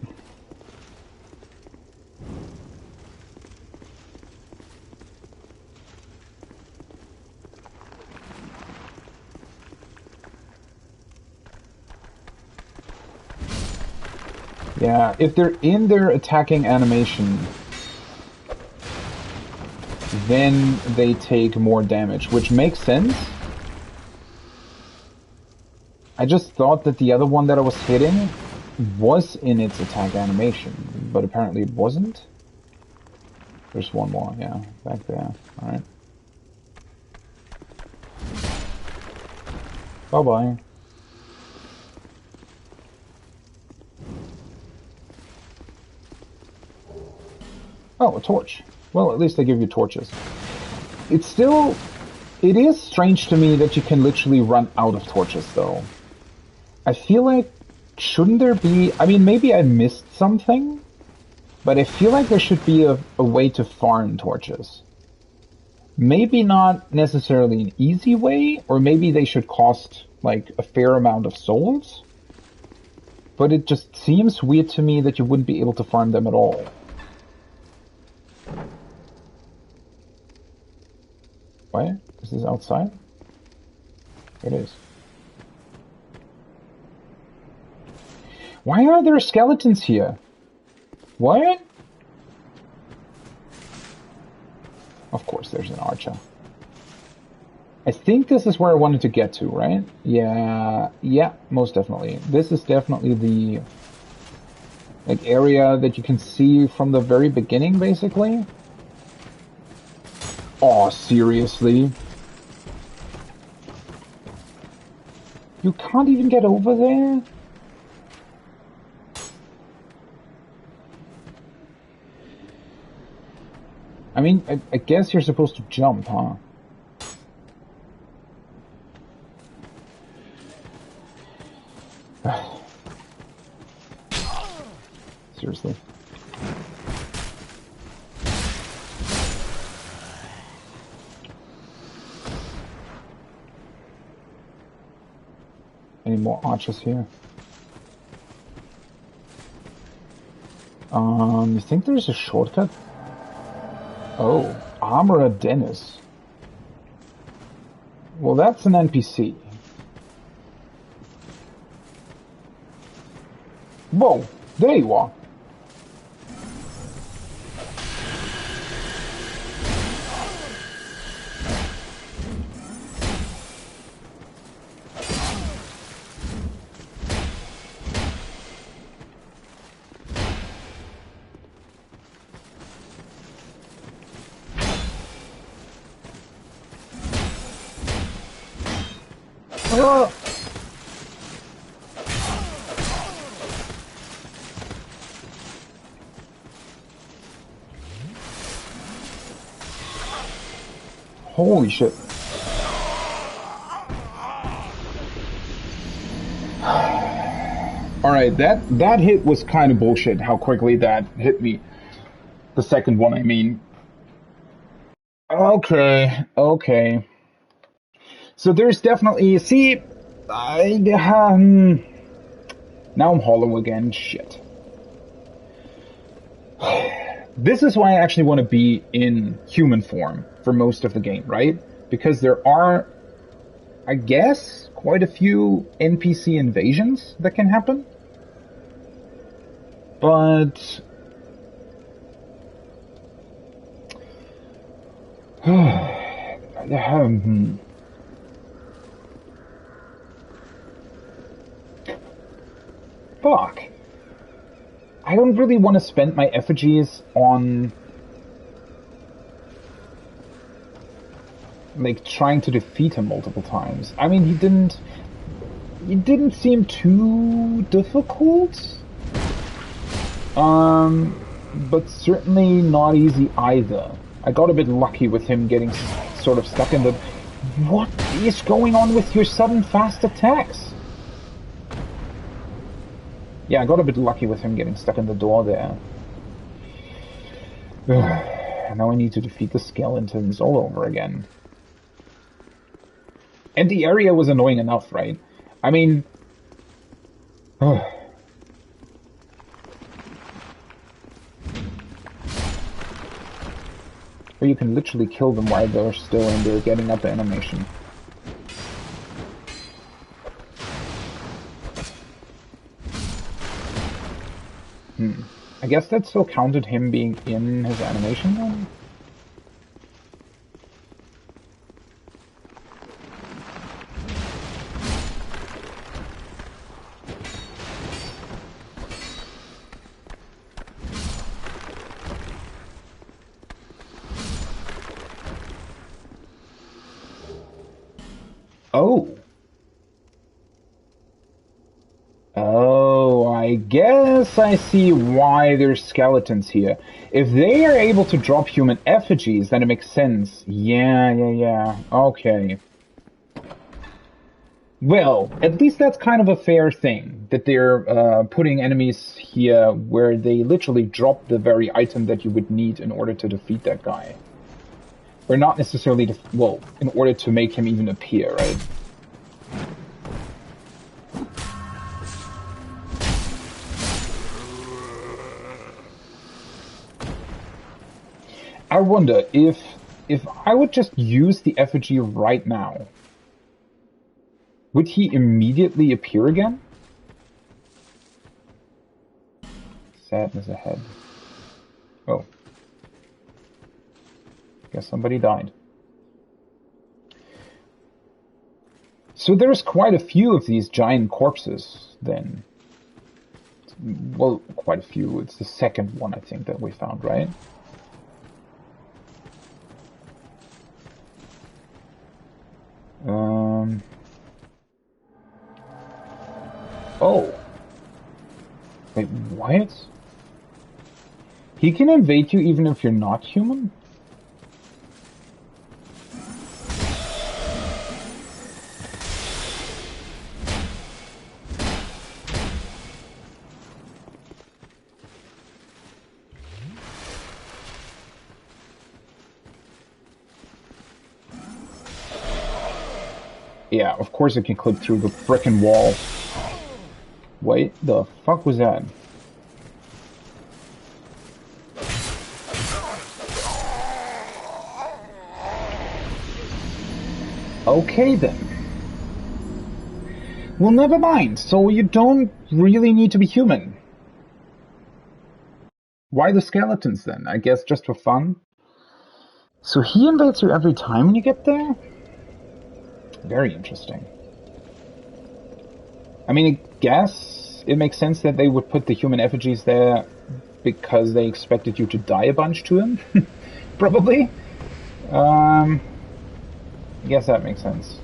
Speaker 1: Yeah, if they're in their attacking animation, then they take more damage, which makes sense. I just thought that the other one that I was hitting was in its attack animation, but apparently it wasn't. There's one more, yeah, back there. Alright. Bye-bye. Oh, a torch. Well, at least they give you torches. It is strange to me that you can literally run out of torches, though. I feel like, shouldn't there be... I mean, maybe I missed something, but I feel like there should be a way to farm torches. Maybe not necessarily an easy way, or maybe they should cost, like, a fair amount of souls. But it just seems weird to me that you wouldn't be able to farm them at all. What? Is this outside? It is. Why are there skeletons here? What? Of course there's an archer. I think this is where I wanted to get to, right? Yeah, most definitely. This is definitely the like area that you can see from the very beginning, basically. Oh, seriously? You can't even get over there? I mean, I guess you're supposed to jump, huh? Seriously. Any more archers here? You think there's a shortcut? Oh, Armorer Dennis. Well, that's an NPC. Whoa, there you are. Holy shit. Alright, that hit was kind of bullshit, how quickly that hit me. The second one, I mean. Okay. So there's definitely... See, Now I'm hollow again. Shit. This is why I actually want to be in human form for most of the game, right? Because there are, I guess, quite a few NPC invasions that can happen. But... Fuck. I don't really want to spend my effigies on... like, trying to defeat him multiple times. I mean, he didn't seem too difficult. But certainly not easy either. I got a bit lucky with him getting sort of stuck in the... What is going on with your sudden fast attacks? Yeah, I got a bit lucky with him getting stuck in the door there. Now I need to defeat the skeletons all over again. And the area was annoying enough, right? I mean... Or you can literally kill them while they're still in their getting up animation. I guess that still counted him being in his animation then? Oh. Oh, I guess I see why there's skeletons here. If they are able to drop human effigies, then it makes sense. Yeah. Okay. Well, at least that's kind of a fair thing, that they're putting enemies here where they literally drop the very item that you would need in order to defeat that guy. Or not necessarily, well, in order to make him even appear, right? I wonder if I would just use the effigy right now, would he immediately appear again? Sadness ahead. Oh. Guess somebody died. So there's quite a few of these giant corpses, then. Well, quite a few. It's the second one, I think, that we found, right? Oh. Wait, what? He can invade you even if you're not human? Yeah, of course it can clip through the frickin' wall. Wait, the fuck was that? Okay then. Well, never mind. So you don't really need to be human. Why the skeletons then? I guess just for fun? So he invades you every time when you get there? Very interesting. I mean, I guess it makes sense that they would put the human effigies there because they expected you to die a bunch to him. Probably. I guess that makes sense.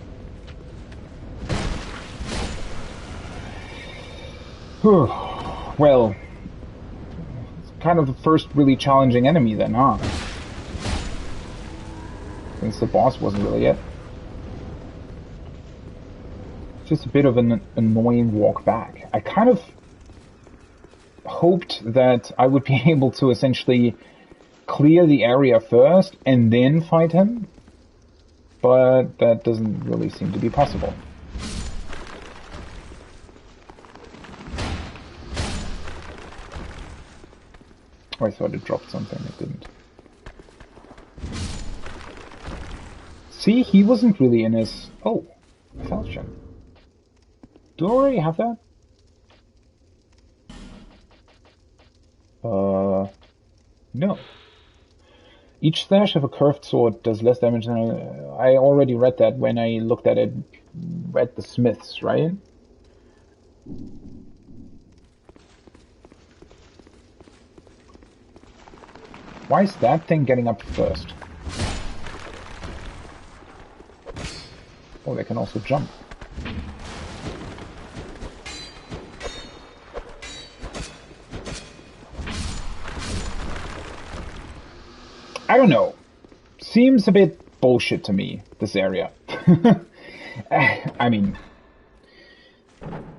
Speaker 1: Well, it's kind of the first really challenging enemy then, huh? Since the boss wasn't really it. Just a bit of an annoying walk back. I kind of hoped that I would be able to essentially clear the area first and then fight him, but that doesn't really seem to be possible. Oh, I thought it dropped something. It didn't. See, he wasn't really in his... Oh, falchion. Do I already have that? No. Each slash of a curved sword does less damage than... I already read that when I looked at it at the smiths, right? Why is that thing getting up first? Oh, they can also jump. I don't know. Seems a bit bullshit to me, this area. I mean,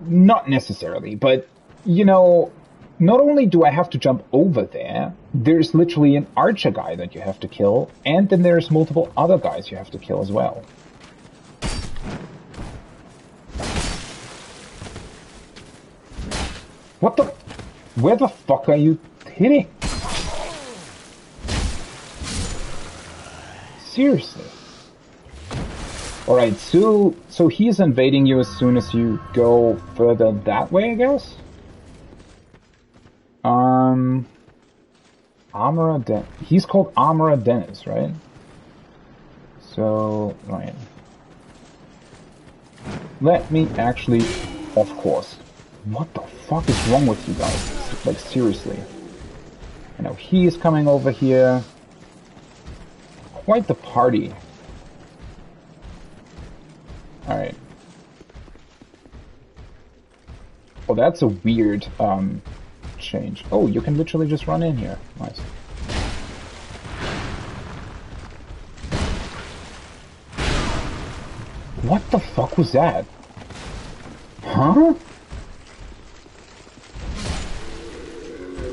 Speaker 1: not necessarily, but, you know, not only do I have to jump over there, there's literally an archer guy that you have to kill, and then there's multiple other guys you have to kill as well. What the... Where the fuck are you hitting? Seriously. Alright, so he's invading you as soon as you go further that way, I guess? Armorer Den... He's called Armorer Dennis, right? So, right. Let me actually... Of course. What the fuck is wrong with you guys? Like, seriously. I know he is coming over here. Quite the party. Alright. Well, that's a weird, change. Oh, you can literally just run in here. Nice. What the fuck was that? Huh?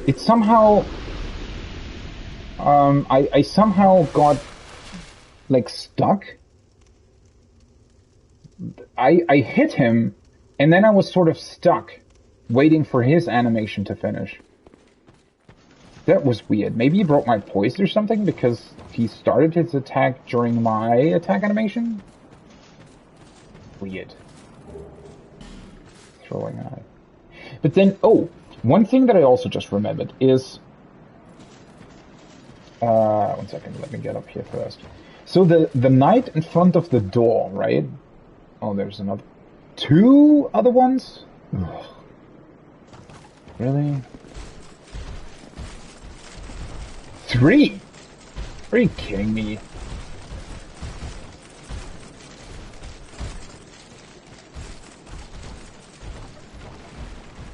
Speaker 1: It somehow... I somehow got, like, stuck. I hit him, and then I was sort of stuck, waiting for his animation to finish. That was weird. Maybe he broke my poise or something, because he started his attack during my attack animation? Weird. Throwing eye. But then, oh, one thing that I also just remembered is... one second, let me get up here first. So the knight in front of the door, right? Oh, there's another... 2 other ones? Ugh. Really? 3? Are you kidding me?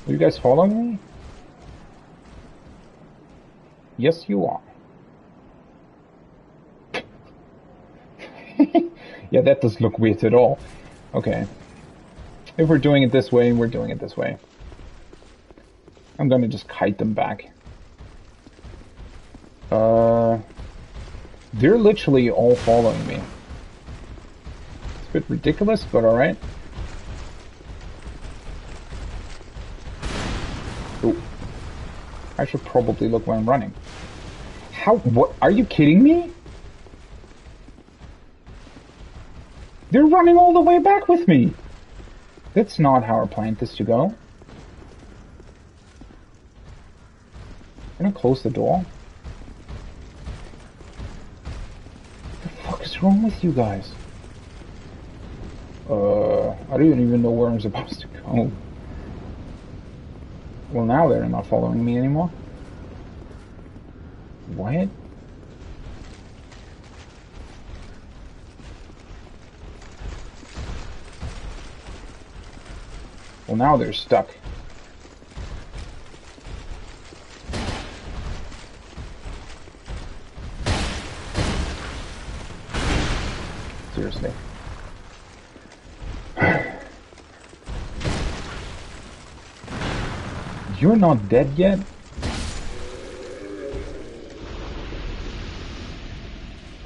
Speaker 1: Are you guys following me? Yes, you are. Yeah, that doesn't look weird at all. Okay. If we're doing it this way, we're doing it this way. I'm gonna just kite them back. They're literally all following me. It's a bit ridiculous, but alright. Oh. I should probably look when I'm running. How? What? Are you kidding me? They're running all the way back with me. That's not how I planned this to go. I'm gonna close the door. What the fuck is wrong with you guys? I don't even know where I'm supposed to go. Well, now they're not following me anymore. What? Well, now they're stuck. Seriously. You're not dead yet?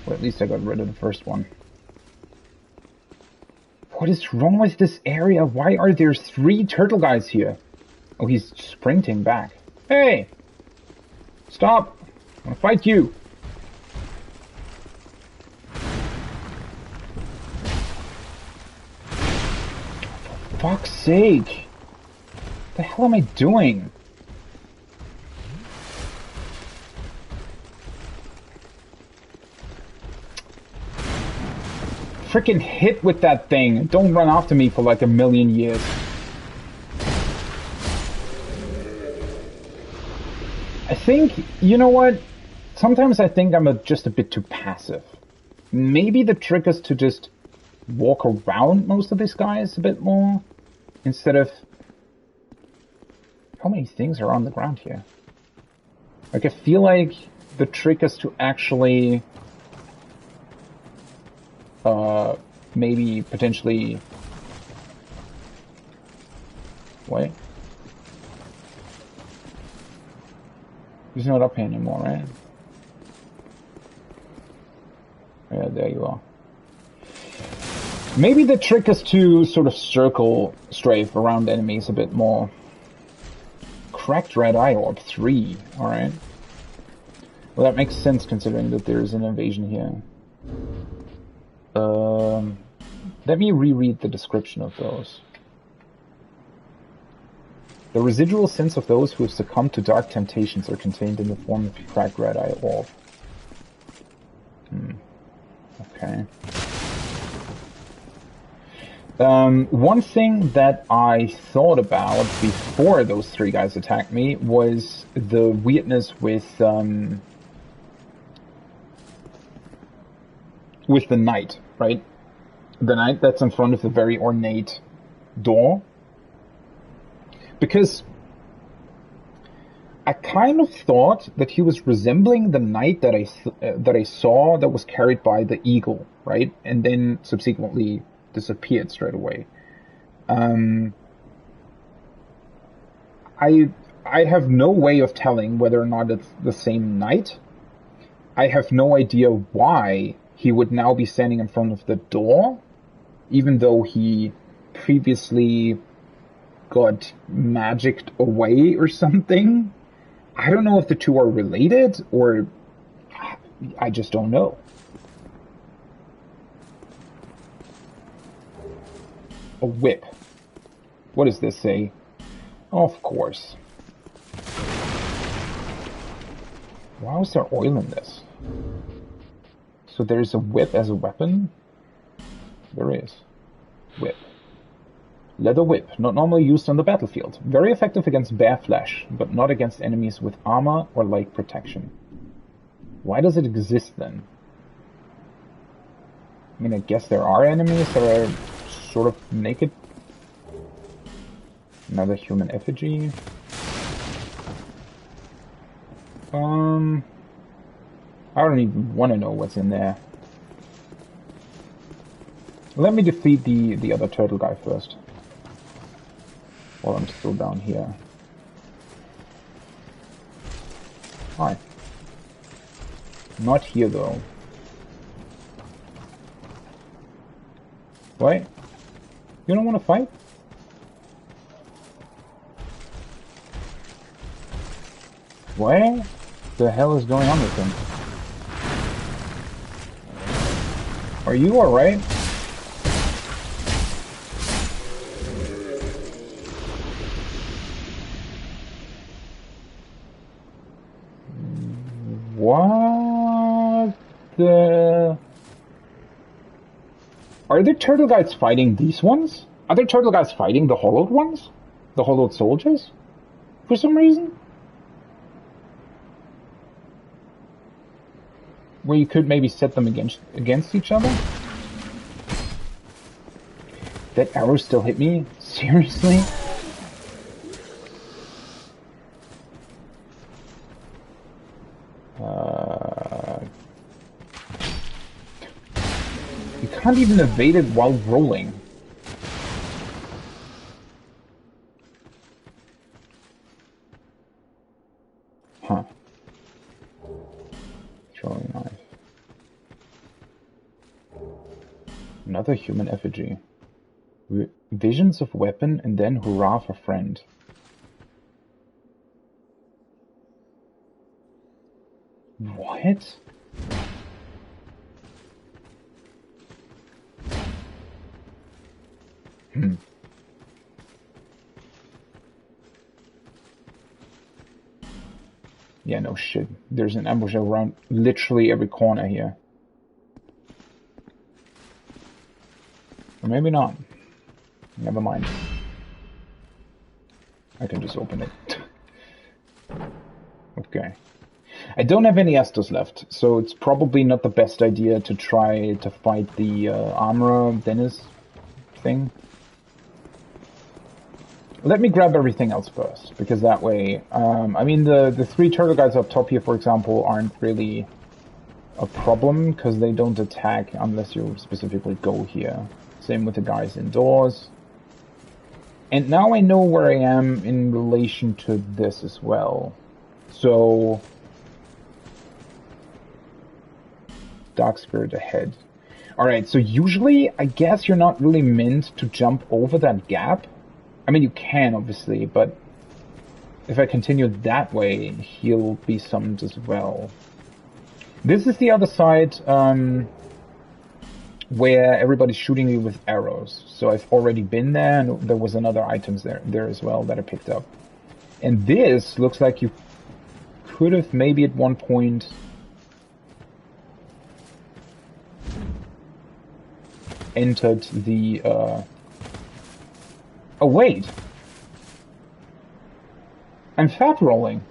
Speaker 1: Well, at least I got rid of the first one. What is wrong with this area? Why are there 3 turtle guys here? Oh, he's sprinting back. Hey! Stop! I wanna fight you! For fuck's sake! What the hell am I doing? Frickin' hit with that thing! Don't run after me for like a million years. I think, you know what? Sometimes I think I'm just a bit too passive. Maybe the trick is to just walk around most of these guys a bit more, instead of... How many things are on the ground here? Like, I feel like the trick is to actually... maybe potentially... Wait. He's not up here anymore, right? Yeah, there you are. Maybe the trick is to sort of circle strafe around enemies a bit more. Cracked red eye orb 3, alright. Well, that makes sense considering that there's an invasion here. Let me reread the description of those. The residual sins of those who have succumbed to dark temptations are contained in the form of a cracked red eye orb. Okay. One thing that I thought about before those 3 guys attacked me was the weirdness with the knight, right? The knight that's in front of the very ornate door. Because I kind of thought that he was resembling the knight that I saw that was carried by the eagle, right? And then subsequently disappeared straight away. I have no way of telling whether or not it's the same knight. I have no idea why he would now be standing in front of the door, even though he previously got magicked away or something. I don't know if the two are related, or I just don't know. A whip. What does this say? Of course. Why was there oil in this? So there's a whip as a weapon? There is. Whip. Leather whip, not normally used on the battlefield. Very effective against bare flesh, but not against enemies with armor or like protection. Why does it exist then? I mean, I guess there are enemies that are sort of naked. Another human effigy. I don't even want to know what's in there. Let me defeat the other turtle guy first. While I'm still down here. Hi. Not here though. Wait. You don't want to fight? What the hell is going on with him? Are you alright? What the... Are the turtle guys fighting these ones? Are the turtle guys fighting the hollowed ones? The hollowed soldiers? For some reason? Where you could maybe set them against each other? That arrow still hit me? Seriously? You can't even evade it while rolling. Huh. Throwing knife. Another human effigy. Visions of weapon and then hurrah for friend. What? Yeah, no shit. There's an ambush around literally every corner here. Or maybe not. Never mind. I can just open it. Okay. I don't have any Estus left, so it's probably not the best idea to try to fight the armorer Dennis thing. Let me grab everything else first, because that way, I mean, the 3 turtle guys up top here, for example, aren't really a problem, because they don't attack unless you specifically go here. Same with the guys indoors. And now I know where I am in relation to this as well. So, Dark Spirit ahead. Alright, so usually, I guess you're not really meant to jump over that gap. I mean, you can, obviously, but if I continue that way, he'll be summoned as well. This is the other side, where everybody's shooting you with arrows. So I've already been there, and there was another items there as well that I picked up. And this looks like you could have maybe at one point entered the, Oh, wait! I'm fat rolling.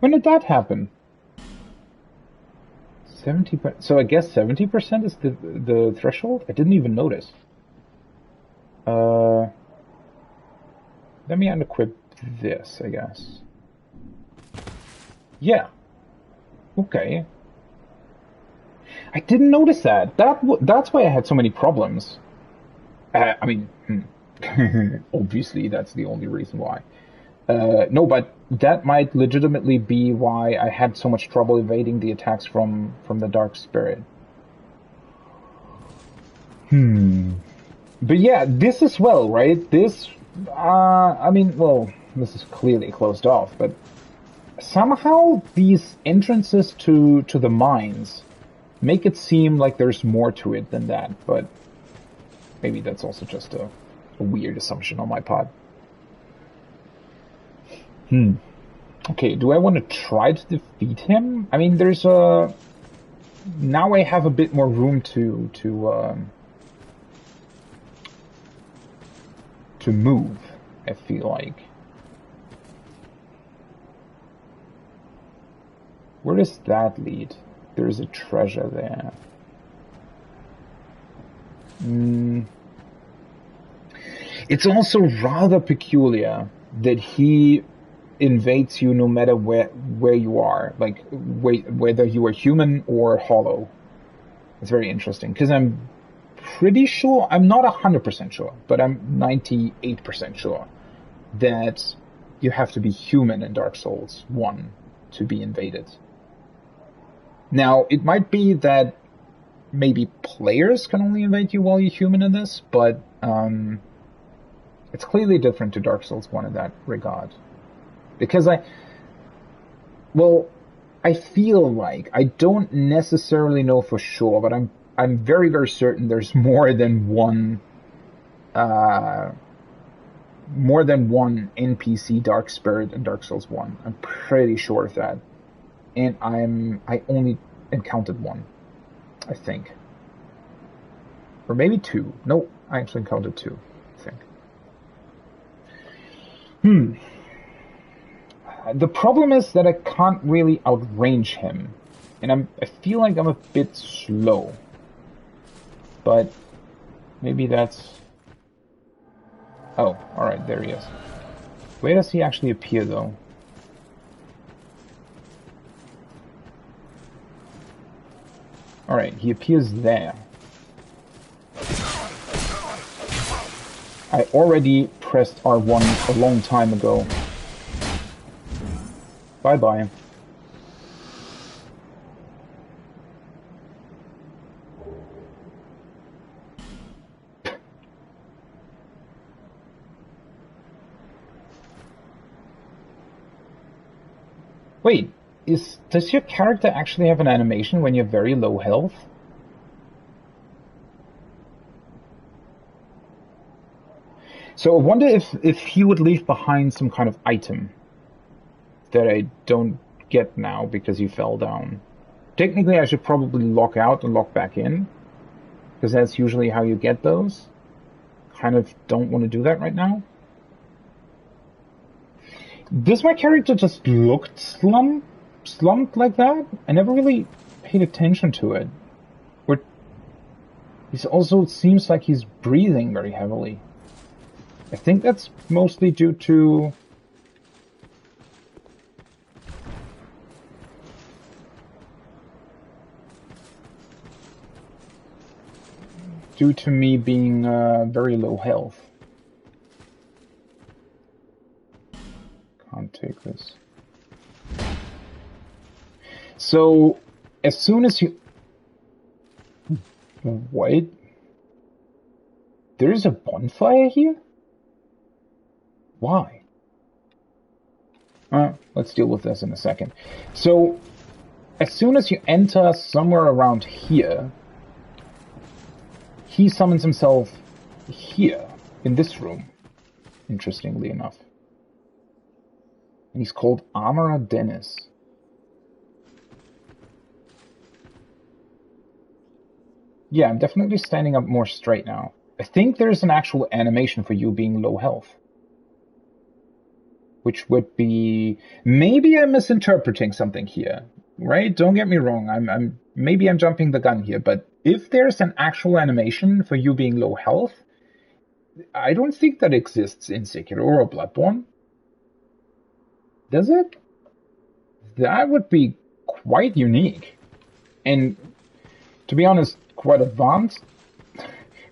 Speaker 1: When did that happen? 70%. So I guess 70% is the threshold? I didn't even notice. Let me unequip this, I guess. Yeah. Okay. I didn't notice that. That's why I had so many problems. I mean, obviously that's the only reason why. No, but that might legitimately be why I had so much trouble evading the attacks from the Dark Spirit. But yeah, this as well, right? This, I mean, well, this is clearly closed off, but somehow these entrances to the mines make it seem like there's more to it than that, but maybe that's also just a weird assumption on my part. Okay, do I want to try to defeat him? I mean, there's a... Now I have a bit more room to move, I feel like. Where does that lead? There's a treasure there. It's also rather peculiar that he invades you no matter where you are, like whether you are human or hollow. It's very interesting, because I'm pretty sure, I'm not 100% sure, but I'm 98% sure that you have to be human in Dark Souls 1 to be invaded. Now, it might be that maybe players can only invade you while you're human in this, but it's clearly different to Dark Souls 1 in that regard. Because I feel like, I don't necessarily know for sure, but I'm very, very certain there's more than one NPC Dark Spirit in Dark Souls 1. I'm pretty sure of that. And I only encountered one, I think. Or maybe 2. No, I actually encountered 2, I think. The problem is that I can't really outrange him. And I feel like I'm a bit slow. But maybe that's... Oh, alright, there he is. Where does he actually appear, though? Alright, he appears there. I already pressed R1 a long time ago. Bye-bye. Wait, does your character actually have an animation when you're very low health? So I wonder if he would leave behind some kind of item that I don't get now because you fell down. Technically, I should probably lock out and lock back in, because that's usually how you get those. Kind of don't want to do that right now. Does my character just looked slumped like that? I never really paid attention to it. Or he's also, it seems like he's breathing very heavily. I think that's mostly due to me being very low health. Can't take this. So, as soon as you... Wait. There's a bonfire here? Why? Let's deal with this in a second. So, as soon as you enter somewhere around here, he summons himself here, in this room, interestingly enough. And he's called Armorer Dennis. Yeah, I'm definitely standing up more straight now. I think there's an actual animation for you being low health. Which would be... Maybe I'm misinterpreting something here, right? Don't get me wrong, maybe I'm jumping the gun here, but if there's an actual animation for you being low health, I don't think that exists in Sekiro or Bloodborne. Does it? That would be quite unique. And, to be honest, quite advanced.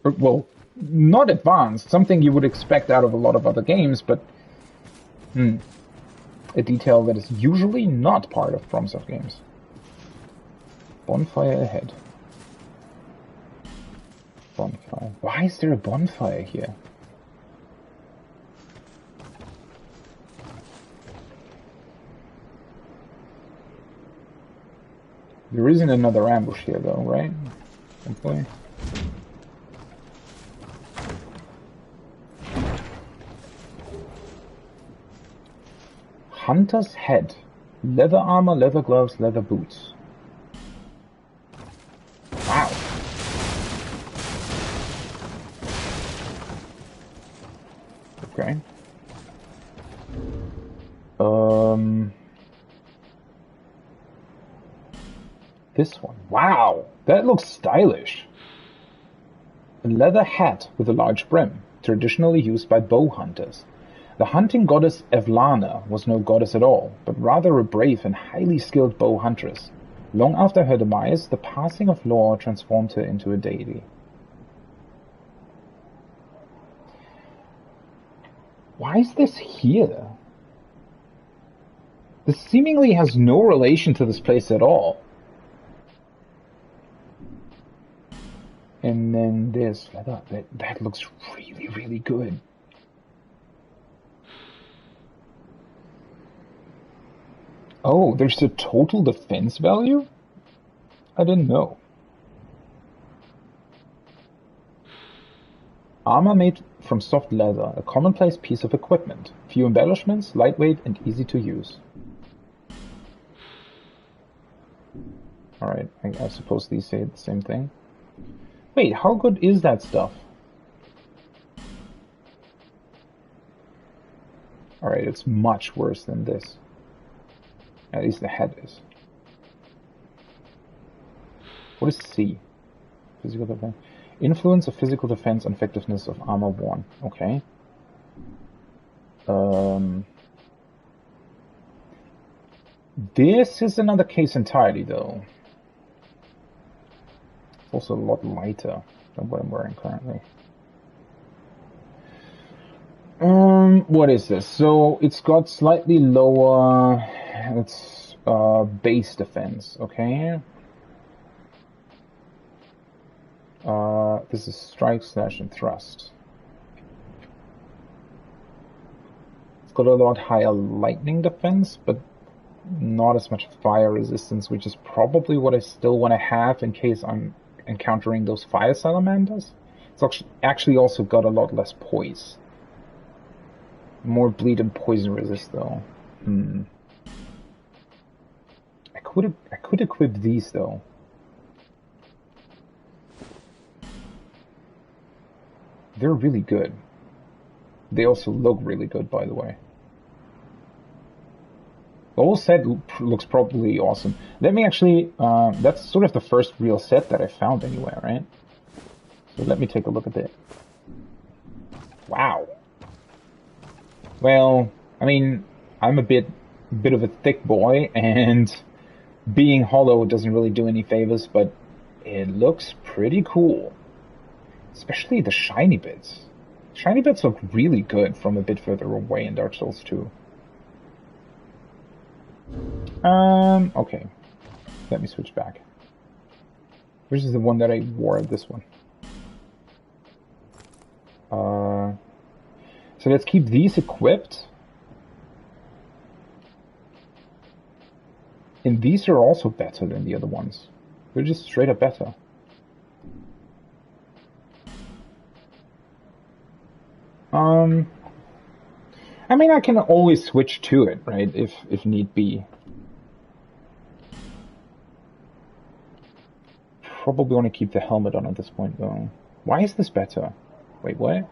Speaker 1: Well, not advanced, something you would expect out of a lot of other games, but a detail that is usually not part of FromSoft games. Bonfire ahead. Bonfire. Why is there a bonfire here? There isn't another ambush here though, right? Hopefully. Hunter's head. Leather armor, leather gloves, leather boots. Wow. Okay. This one. Wow, that looks stylish. A leather hat with a large brim, traditionally used by bow hunters. The hunting goddess Evlana was no goddess at all, but rather a brave and highly skilled bow huntress. Long after her demise, the passing of law transformed her into a deity. Why is this here? This seemingly has no relation to this place at all. And then this, that looks really, really good. Oh, there's a total defense value? I didn't know. Armor made from soft leather, a commonplace piece of equipment. Few embellishments, lightweight and easy to use. Alright, I suppose these say the same thing. Wait, how good is that stuff? Alright, it's much worse than this. At least the head is. What is C? Physical defense. Influence of physical defense and effectiveness of armor worn. Okay. This is another case entirely, though. It's also a lot lighter than what I'm wearing currently. What is this? So it's got slightly lower. It's base defense. Okay. This is strike, slash, and thrust. It's got a lot higher lightning defense, but not as much fire resistance, which is probably what I still want to have in case I'm encountering those fire salamanders. It's actually also got a lot less poise. More bleed and poison resist though. I could equip these though. They're really good. They also look really good, by the way. The whole set looks probably awesome. Let me actually, that's sort of the first real set that I found anywhere, right? So let me take a look at it. Wow. Well, I mean, I'm a bit of a thick boy, and being hollow doesn't really do any favors, but it looks pretty cool. Especially the shiny bits. Shiny bits look really good from a bit further away in Dark Souls 2. Okay. Let me switch back. Which is the one that I wore? This one. So let's keep these equipped. And these are also better than the other ones. They're just straight up better. I mean, I can always switch to it, right? If need be. Probably want to keep the helmet on at this point, though. Why is this better? Wait, what?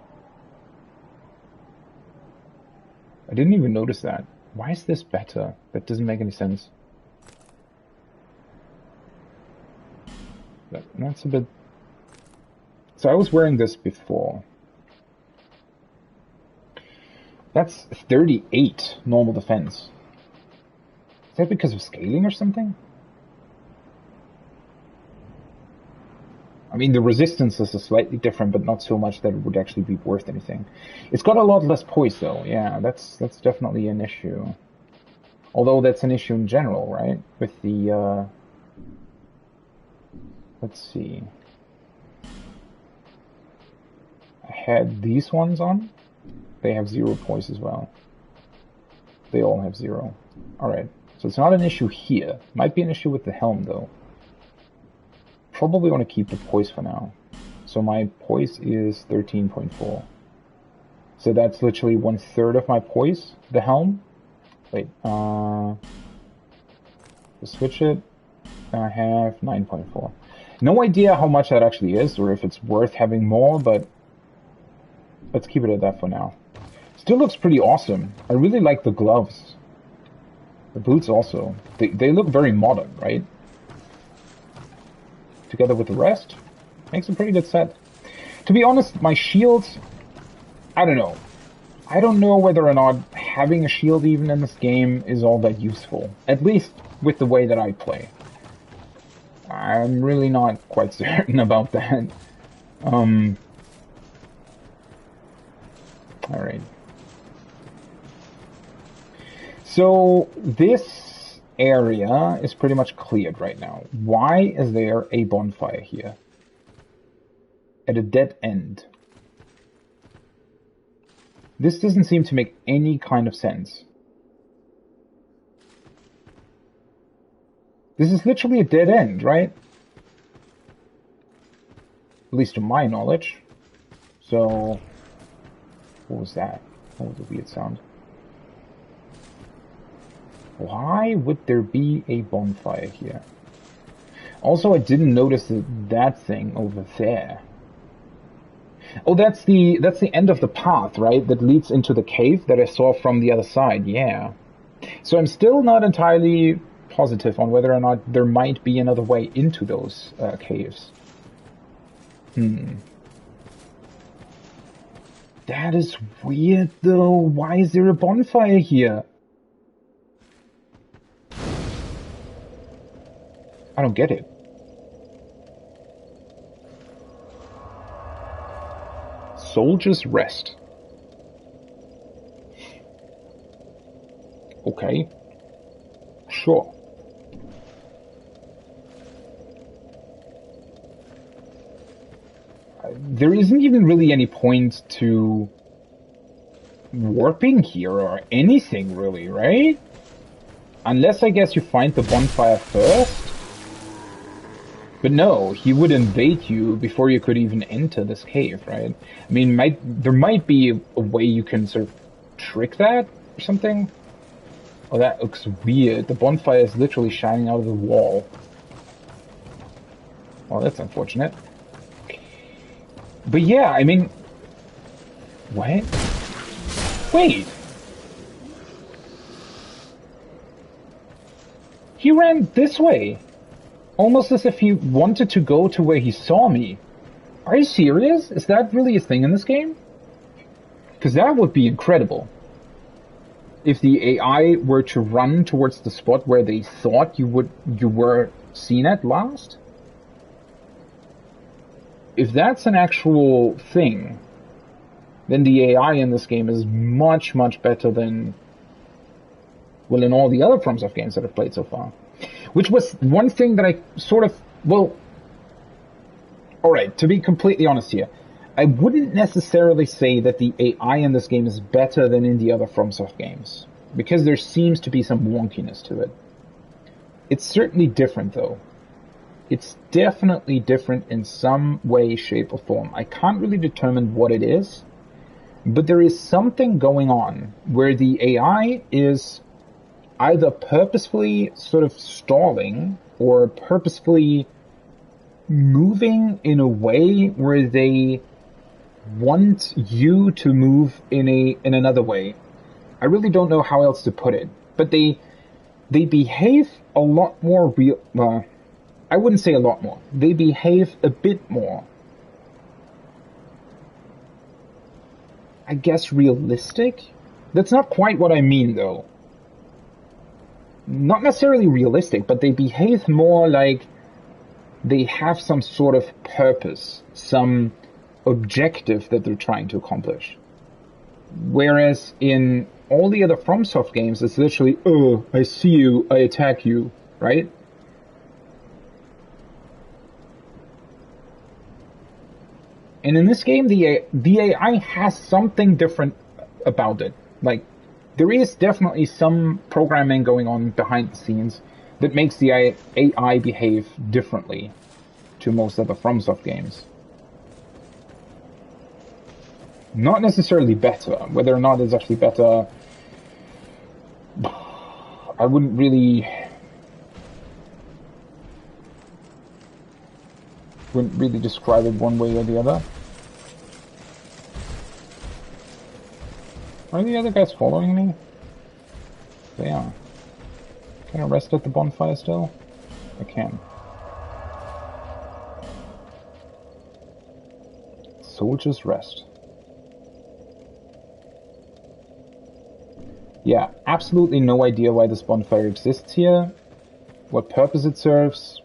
Speaker 1: I didn't even notice that. Why is this better? That doesn't make any sense. That's a bit... So I was wearing this before. That's 38 normal defense. Is that because of scaling or something? I mean, the resistances are slightly different, but not so much that it would actually be worth anything. It's got a lot less poise, though. Yeah, that's definitely an issue. Although that's an issue in general, right? With the, let's see. I had these ones on. They have 0 poise as well. They all have 0. Alright, so it's not an issue here. Might be an issue with the helm, though. Probably want to keep the poise for now. So my poise is 13.4. So that's literally 1/3 of my poise, the helm. Wait, to switch it, I have 9.4. No idea how much that actually is, or if it's worth having more, but let's keep it at that for now. Still looks pretty awesome. I really like the gloves. The boots also. They look very modern, right? Together with the rest, makes a pretty good set. To be honest, my shield, I don't know. I don't know whether or not having a shield even in this game is all that useful. At least with the way that I play. I'm really not quite certain about that. Alright. So, this area is pretty much cleared right now. Why is there a bonfire here? At a dead end. This doesn't seem to make any kind of sense. This is literally a dead end, right? At least to my knowledge. So, what was that? What was the weird sound? Why would there be a bonfire here? Also, I didn't notice that thing over there. Oh, that's the end of the path, right? That leads into the cave that I saw from the other side. Yeah. So I'm still not entirely positive on whether or not there might be another way into those caves. That is weird, though. Why is there a bonfire here? I don't get it. Soldier's Rest. Okay. Sure. There isn't even really any point to warping here or anything, really, right? Unless, I guess, you find the bonfire first. But no, he would invade you before you could even enter this cave, right? I mean, there might be a way you can sort of trick that or something. Oh, that looks weird. The bonfire is literally shining out of the wall. Oh, that's unfortunate. But yeah, I mean... What? Wait! He ran this way! Almost as if he wanted to go to where he saw me. Are you serious? Is that really a thing in this game? Because that would be incredible. If the AI were to run towards the spot where they thought you were seen at last? If that's an actual thing, then the AI in this game is much, much better than, well, in all the other FromSoft games that I've played so far. Which was one thing that I sort of, well, alright, to be completely honest here, I wouldn't necessarily say that the AI in this game is better than in the other FromSoft games, because there seems to be some wonkiness to it. It's certainly different, though. It's definitely different in some way, shape, or form. I can't really determine what it is, but there is something going on where the AI is either purposefully sort of stalling or purposefully moving in a way where they want you to move in another way. I really don't know how else to put it, but they behave a lot more real. I wouldn't say a lot more. They behave a bit more, I guess, realistic. That's not quite what I mean, though. Not necessarily realistic, but they behave more like they have some sort of purpose, some objective that they're trying to accomplish. Whereas in all the other FromSoft games, it's literally, oh, I see you, I attack you, right? And in this game, the AI has something different about it. Like, there is definitely some programming going on behind the scenes that makes the AI behave differently to most other FromSoft games. Not necessarily better. Whether or not it's actually better, I wouldn't really describe it one way or the other. Are the other guys following me? They are. Can I rest at the bonfire still? I can. Soldiers rest. Yeah, absolutely no idea why this bonfire exists here, what purpose it serves,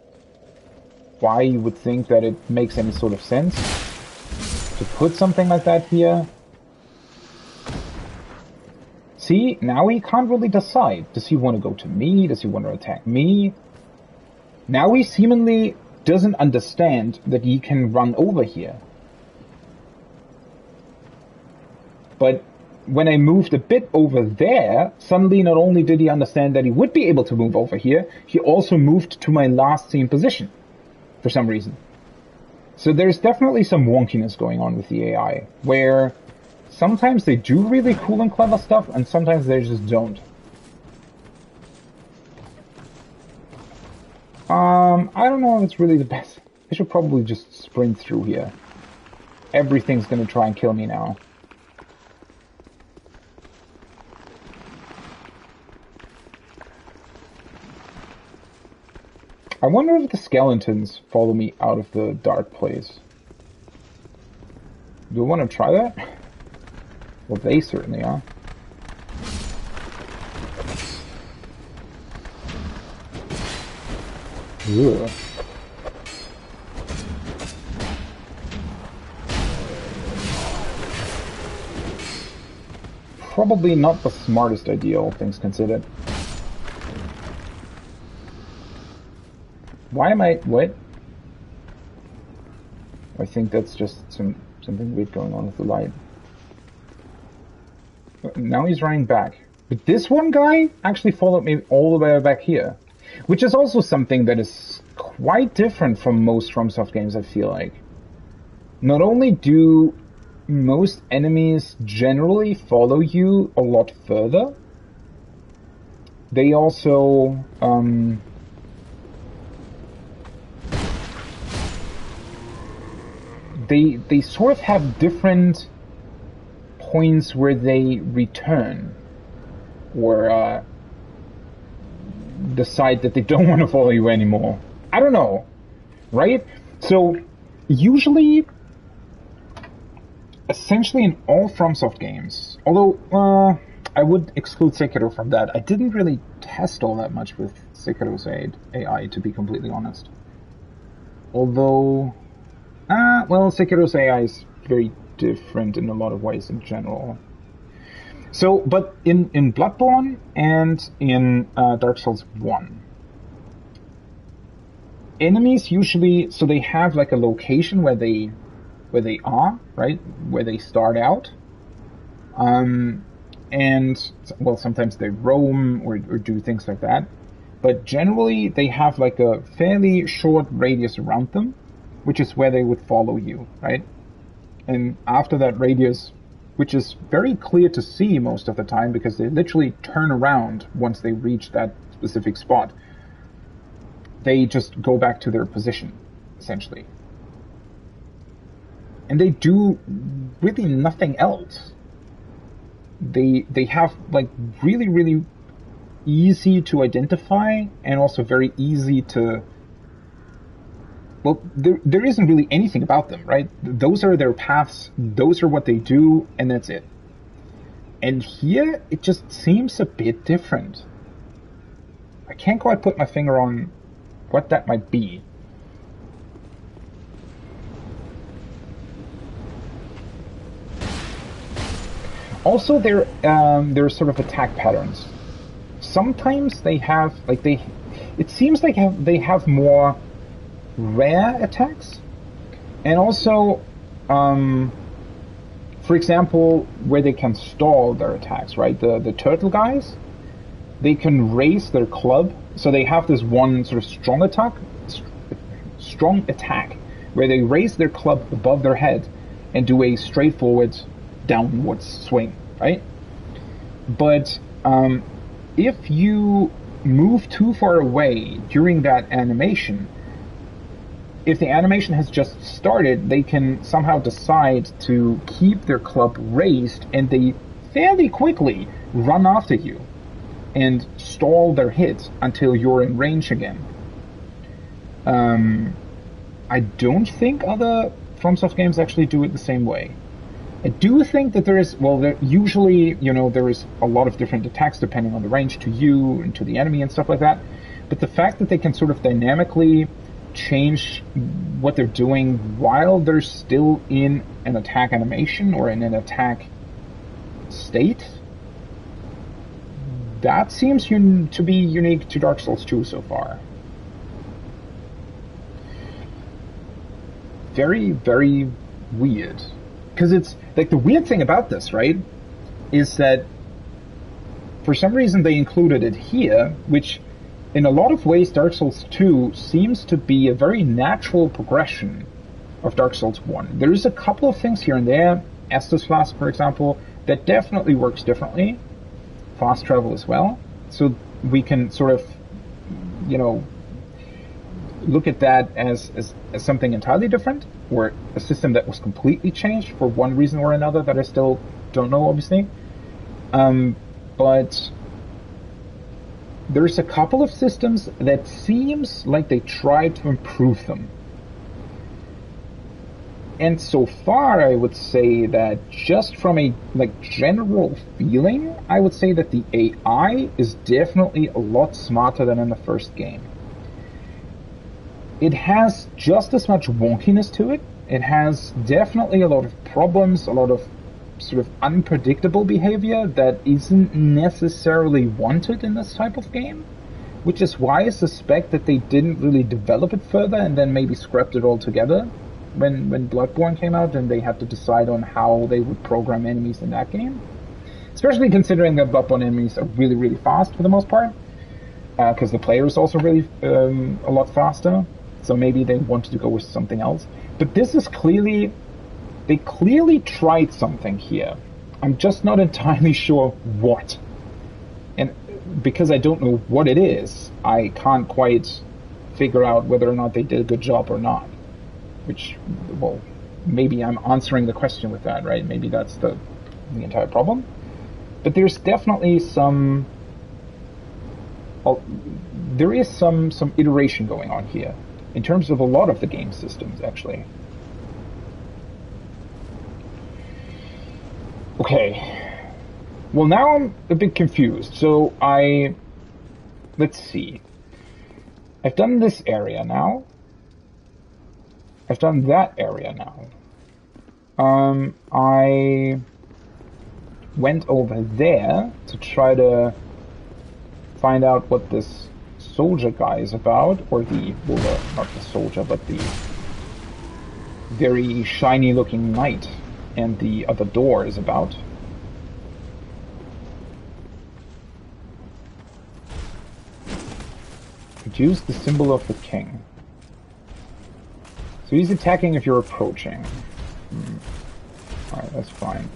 Speaker 1: why you would think that it makes any sort of sense to put something like that here. See, now he can't really decide. Does he want to go to me? Does he want to attack me? Now he seemingly doesn't understand that he can run over here. But when I moved a bit over there, suddenly not only did he understand that he would be able to move over here, he also moved to my last seen position for some reason. So there's definitely some wonkiness going on with the AI, where sometimes they do really cool and clever stuff, and sometimes they just don't. I don't know if it's really the best. I should probably just sprint through here. Everything's gonna try and kill me now. I wonder if the skeletons follow me out of the dark place. Do I want to try that? Well, they certainly are. Ugh. Probably not the smartest idea, all things considered. Why am I... what? I think that's just something weird going on with the light. Now he's running back. But this one guy actually followed me all the way back here, which is also something that is quite different from most FromSoft games, I feel like. Not only do most enemies generally follow you a lot further, they also they sort of have different points where they return or decide that they don't want to follow you anymore. I don't know, right? So usually, essentially in all FromSoft games, although I would exclude Sekiro from that. I didn't really test all that much with Sekiro's AI, to be completely honest. Although, well, Sekiro's AI is very different in a lot of ways in general. So, but in Bloodborne and in Dark Souls 1, enemies usually, so they have like a location where they are, right? Where they start out. And, well, sometimes they roam or do things like that. But generally, they have like a fairly short radius around them, which is where they would follow you, right? And after that radius, which is very clear to see most of the time because they literally turn around once they reach that specific spot, they just go back to their position, essentially. And they do really nothing else. They have like really easy to identify and also very easy to, well, there isn't really anything about them, right? Those are their paths, those are what they do, and that's it. And here it just seems a bit different. I can't quite put my finger on what that might be. Also, there are sort of attack patterns. Sometimes they have, like it seems like they have more rare attacks, and also, for example, where they can stall their attacks, right? The turtle guys, they can raise their club, so they have this one sort of strong attack, where they raise their club above their head and do a straightforward downwards swing, right? But if you move too far away during that animation, if the animation has just started, they can somehow decide to keep their club raised, and they fairly quickly run after you and stall their hit until you're in range again. I don't think other FromSoft games actually do it the same way. I do think that usually, there is a lot of different attacks depending on the range to you and to the enemy and stuff like that. But the fact that they can sort of dynamically change what they're doing while they're still in an attack animation or in an attack state, that seems to be unique to Dark Souls 2 so far. Very, very weird. Because it's, like, the weird thing about this, right, is that for some reason they included it here, which in a lot of ways Dark Souls 2 seems to be a very natural progression of Dark Souls 1. There's a couple of things here and there, Estus Flask, for example, that definitely works differently. Fast travel as well. So we can sort of, look at that as something entirely different, or a system that was completely changed for one reason or another that I still don't know, obviously. But there's a couple of systems that seems like they tried to improve them. And so far, I would say that just from a general feeling, I would say that the AI is definitely a lot smarter than in the first game. It has just as much wonkiness to it. It has definitely a lot of problems, a lot of sort of unpredictable behavior that isn't necessarily wanted in this type of game, which is why I suspect that they didn't really develop it further and then maybe scrapped it altogether when Bloodborne came out and they had to decide on how they would program enemies in that game. Especially considering that Bloodborne enemies are really, really fast for the most part. Because the player is also really a lot faster. So maybe they wanted to go with something else. But this is clearly... They clearly tried something here. I'm just not entirely sure what. And because I don't know what it is, I can't quite figure out whether or not they did a good job or not. Which, well, maybe I'm answering the question with that, right? Maybe that's the entire problem. But there's definitely some... there is some iteration going on here. In terms of a lot of the game systems, actually. Okay. Well, now I'm a bit confused. So let's see. I've done this area now. I've done that area now. I went over there to try to find out what this soldier guy is about, or not the soldier, but the very shiny looking knight and the other door is about. Use the symbol of the king. So he's attacking if you're approaching. Alright, that's fine.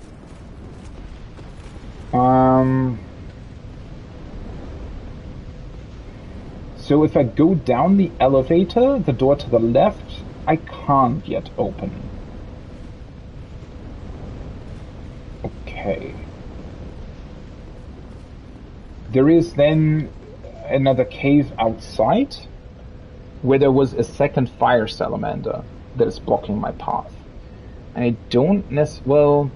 Speaker 1: So if I go down the elevator, the door to the left, I can't yet open. Okay. There is then another cave outside where there was a second fire salamander that is blocking my path. And I don't well,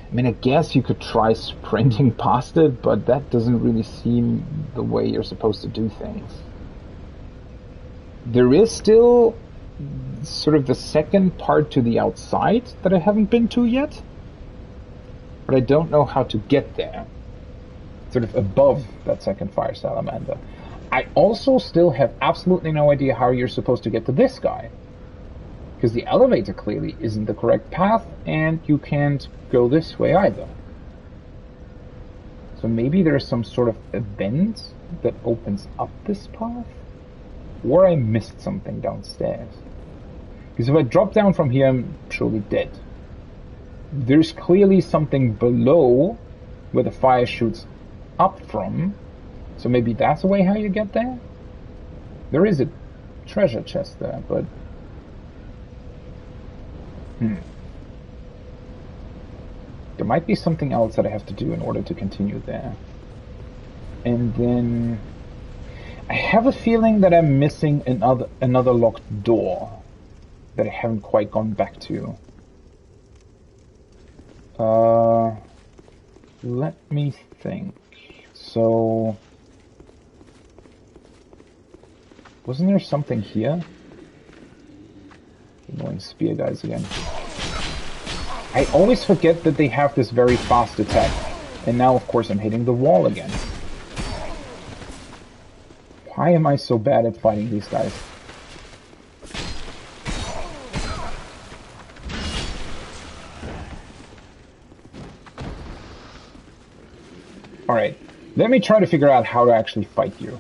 Speaker 1: I mean, I guess you could try sprinting past it, but that doesn't really seem the way you're supposed to do things. There is still sort of the second part to the outside that I haven't been to yet, but I don't know how to get there. Sort of above that second fire salamander. I also still have absolutely no idea how you're supposed to get to this guy. Because the elevator clearly isn't the correct path, and you can't go this way either. So maybe there's some sort of event that opens up this path? Or I missed something downstairs. Because if I drop down from here, I'm surely dead. There's clearly something below where the fire shoots up from, so maybe that's the way how you get there? There is a treasure chest there, but... There might be something else that I have to do in order to continue there. And then... I have a feeling that I'm missing another locked door that I haven't quite gone back to. Let me think. So, wasn't there something here? Annoying spear guys again. I always forget that they have this very fast attack. And now, of course, I'm hitting the wall again. Why am I so bad at fighting these guys? Alright. Let me try to figure out how to actually fight you.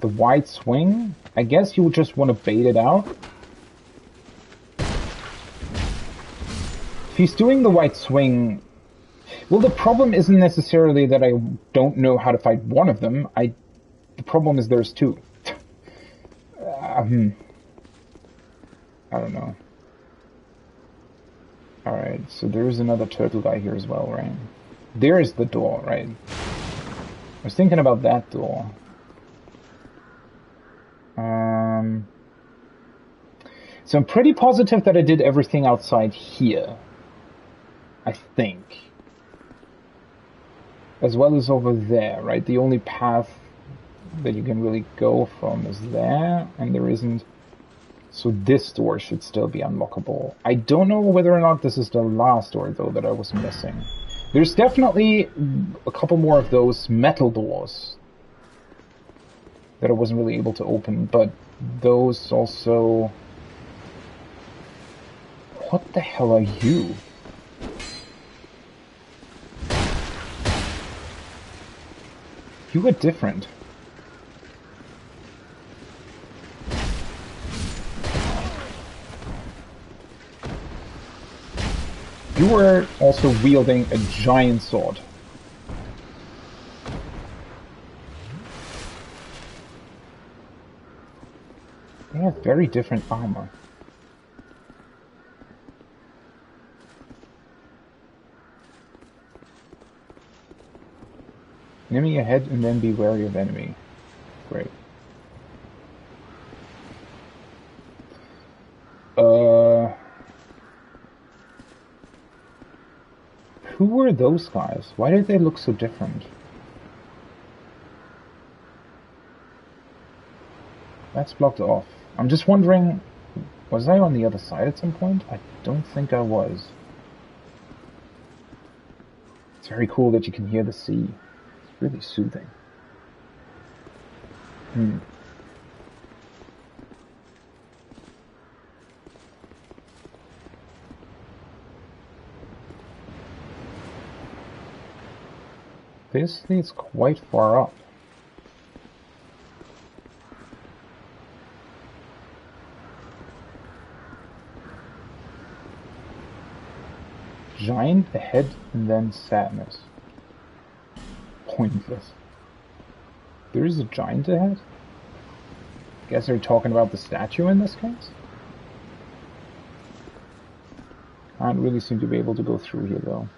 Speaker 1: The wide swing? I guess you just want to bait it out. If he's doing the wide swing... Well, the problem isn't necessarily that I don't know how to fight one of them. The problem is there's two. I don't know. Alright, so there's another turtle guy here as well, right? There's the door, right? I was thinking about that door. So I'm pretty positive that I did everything outside here. I think. As well as over there, right? The only path that you can really go from is there, and there isn't... So this door should still be unlockable. I don't know whether or not this is the last door, though, that I was missing. There's definitely a couple more of those metal doors that I wasn't really able to open, but those also... What the hell are you? You were different. You were also wielding a giant sword. They have very different armor. Enemy ahead and then be wary of enemy. Great. Who were those guys? Why did they look so different? That's blocked off. I'm just wondering, was I on the other side at some point? I don't think I was. It's very cool that you can hear the sea. It's really soothing. This leads quite far up. Giant ahead and then sadness. Pointless. There is a giant ahead? Guess they're talking about the statue in this case? Can't really seem to be able to go through here though.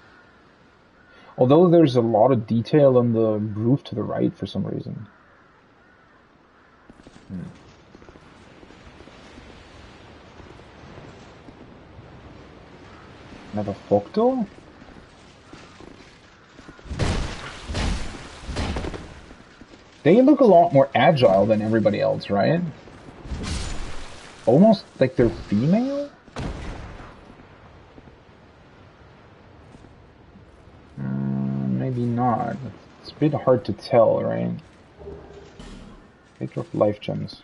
Speaker 1: Although there's a lot of detail on the roof to the right for some reason. Another fog door? They look a lot more agile than everybody else, right? Almost like they're female? Maybe not. It's a bit hard to tell, right? Take off life gems.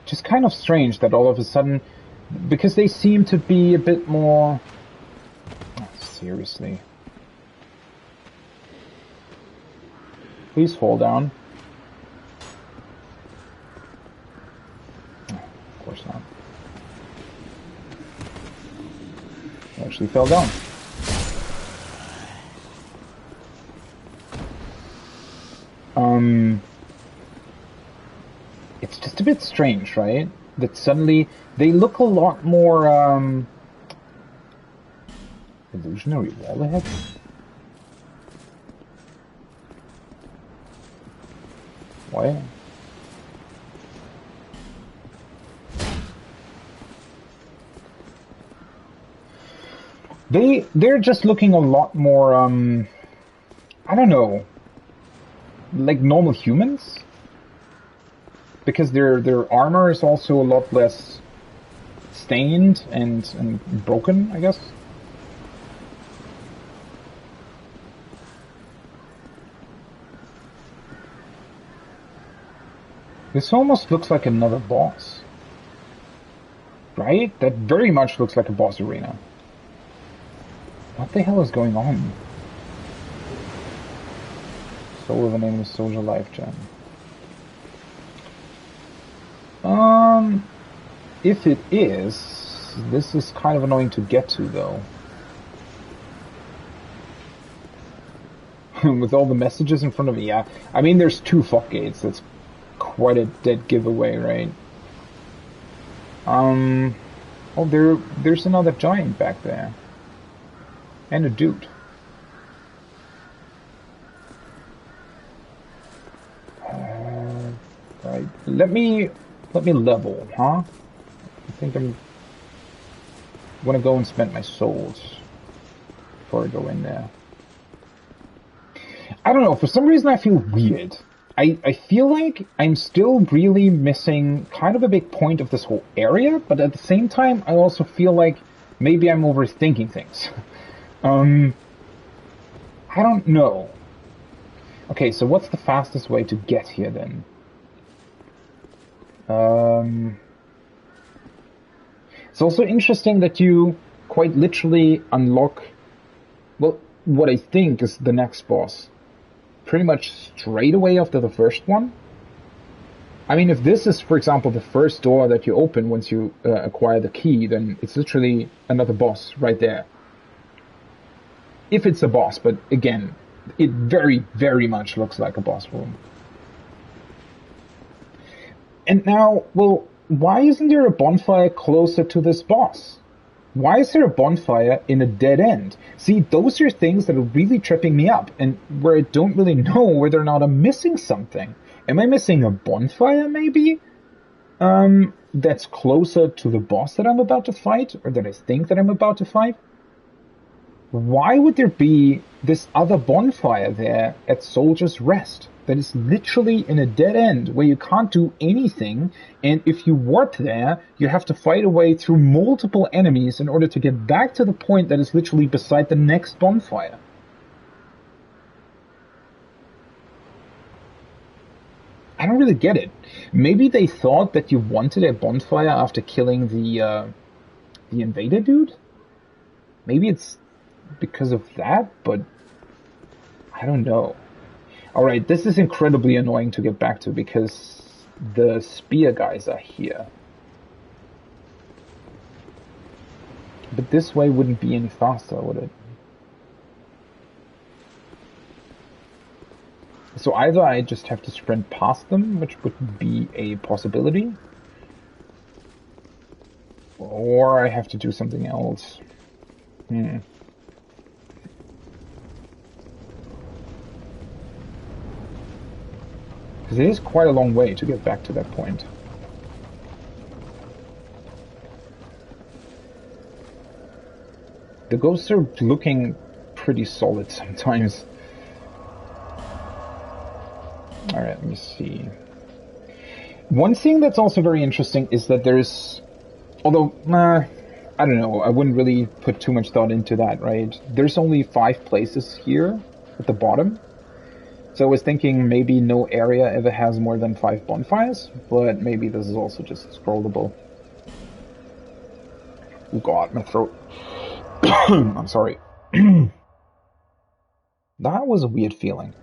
Speaker 1: Just kind of strange that all of a sudden, because they seem to be a bit more... Oh, seriously. Please fall down. Oh, of course not. He actually fell down. It's just a bit strange, right? That suddenly they look a lot more illusionary wall ahead. Why? They're just looking a lot more I don't know, like normal humans. Because their armor is also a lot less stained and broken, I guess. This almost looks like another boss. Right? That very much looks like a boss arena. What the hell is going on? Soul of an enemy soldier life gem. If it is, this is kind of annoying to get to, though. With all the messages in front of me, yeah. I mean, there's 2 fog gates. That's quite a dead giveaway, right? Oh, there's another giant back there. And a dude. Right. Let me level, huh? I think I'm gonna go and spend my souls before I go in there. I don't know, for some reason I feel weird. I feel like I'm still really missing kind of a big point of this whole area, but at the same time I also feel like maybe I'm overthinking things. I don't know. Okay, so what's the fastest way to get here then? It's also interesting that you quite literally unlock, well, what I think is the next boss pretty much straight away after the first one. I mean, if this is, for example, the first door that you open once you acquire the key, then it's literally another boss right there. If it's a boss, but again, it very, very much looks like a boss room. And now, well, why isn't there a bonfire closer to this boss? Why is there a bonfire in a dead end? See, those are things that are really tripping me up, and where I don't really know whether or not I'm missing something. Am I missing a bonfire, maybe? That's closer to the boss that I'm about to fight, or that I think that I'm about to fight? Why would there be this other bonfire there at Soldier's Rest that is literally in a dead end where you can't do anything, and if you warp there, you have to fight a way through multiple enemies in order to get back to the point that is literally beside the next bonfire? I don't really get it. Maybe they thought that you wanted a bonfire after killing the invader dude? Maybe it's because of that, but I don't know. Alright, this is incredibly annoying to get back to because the spear guys are here. But this way wouldn't be any faster, would it? So either I just have to sprint past them, which would be a possibility, or I have to do something else. Because it is quite a long way to get back to that point. The ghosts are looking pretty solid sometimes. Alright, let me see. One thing that's also very interesting is that there's... Although, I don't know, I wouldn't really put too much thought into that, right? There's only 5 places here at the bottom. So I was thinking maybe no area ever has more than 5 bonfires, but maybe this is also just scrollable. Oh god, my throat. I'm sorry. That was a weird feeling.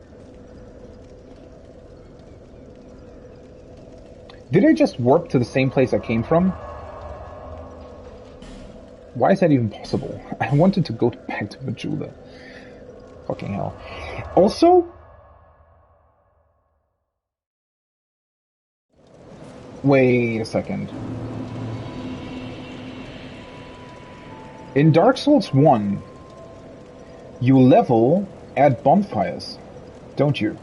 Speaker 1: Did I just warp to the same place I came from? Why is that even possible? I wanted to go back to Majula. Fucking hell. Also... Wait a second. In Dark Souls 1, you level at bonfires, don't you?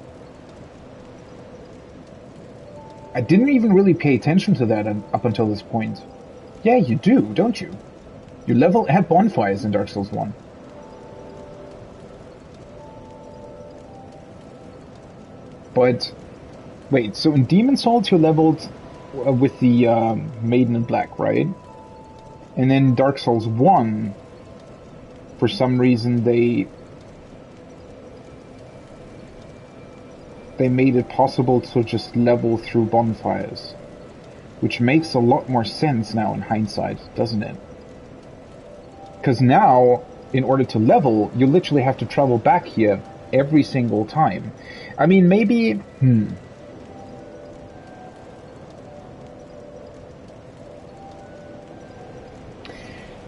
Speaker 1: I didn't even really pay attention to that up until this point. Yeah, you do, don't you? You level at bonfires in Dark Souls 1. But, wait, so in Demon Souls you leveled with the Maiden in Black, right? And then Dark Souls 1, for some reason they made it possible to just level through bonfires. Which makes a lot more sense now in hindsight, doesn't it? Because now, in order to level, you literally have to travel back here every single time. I mean, maybe...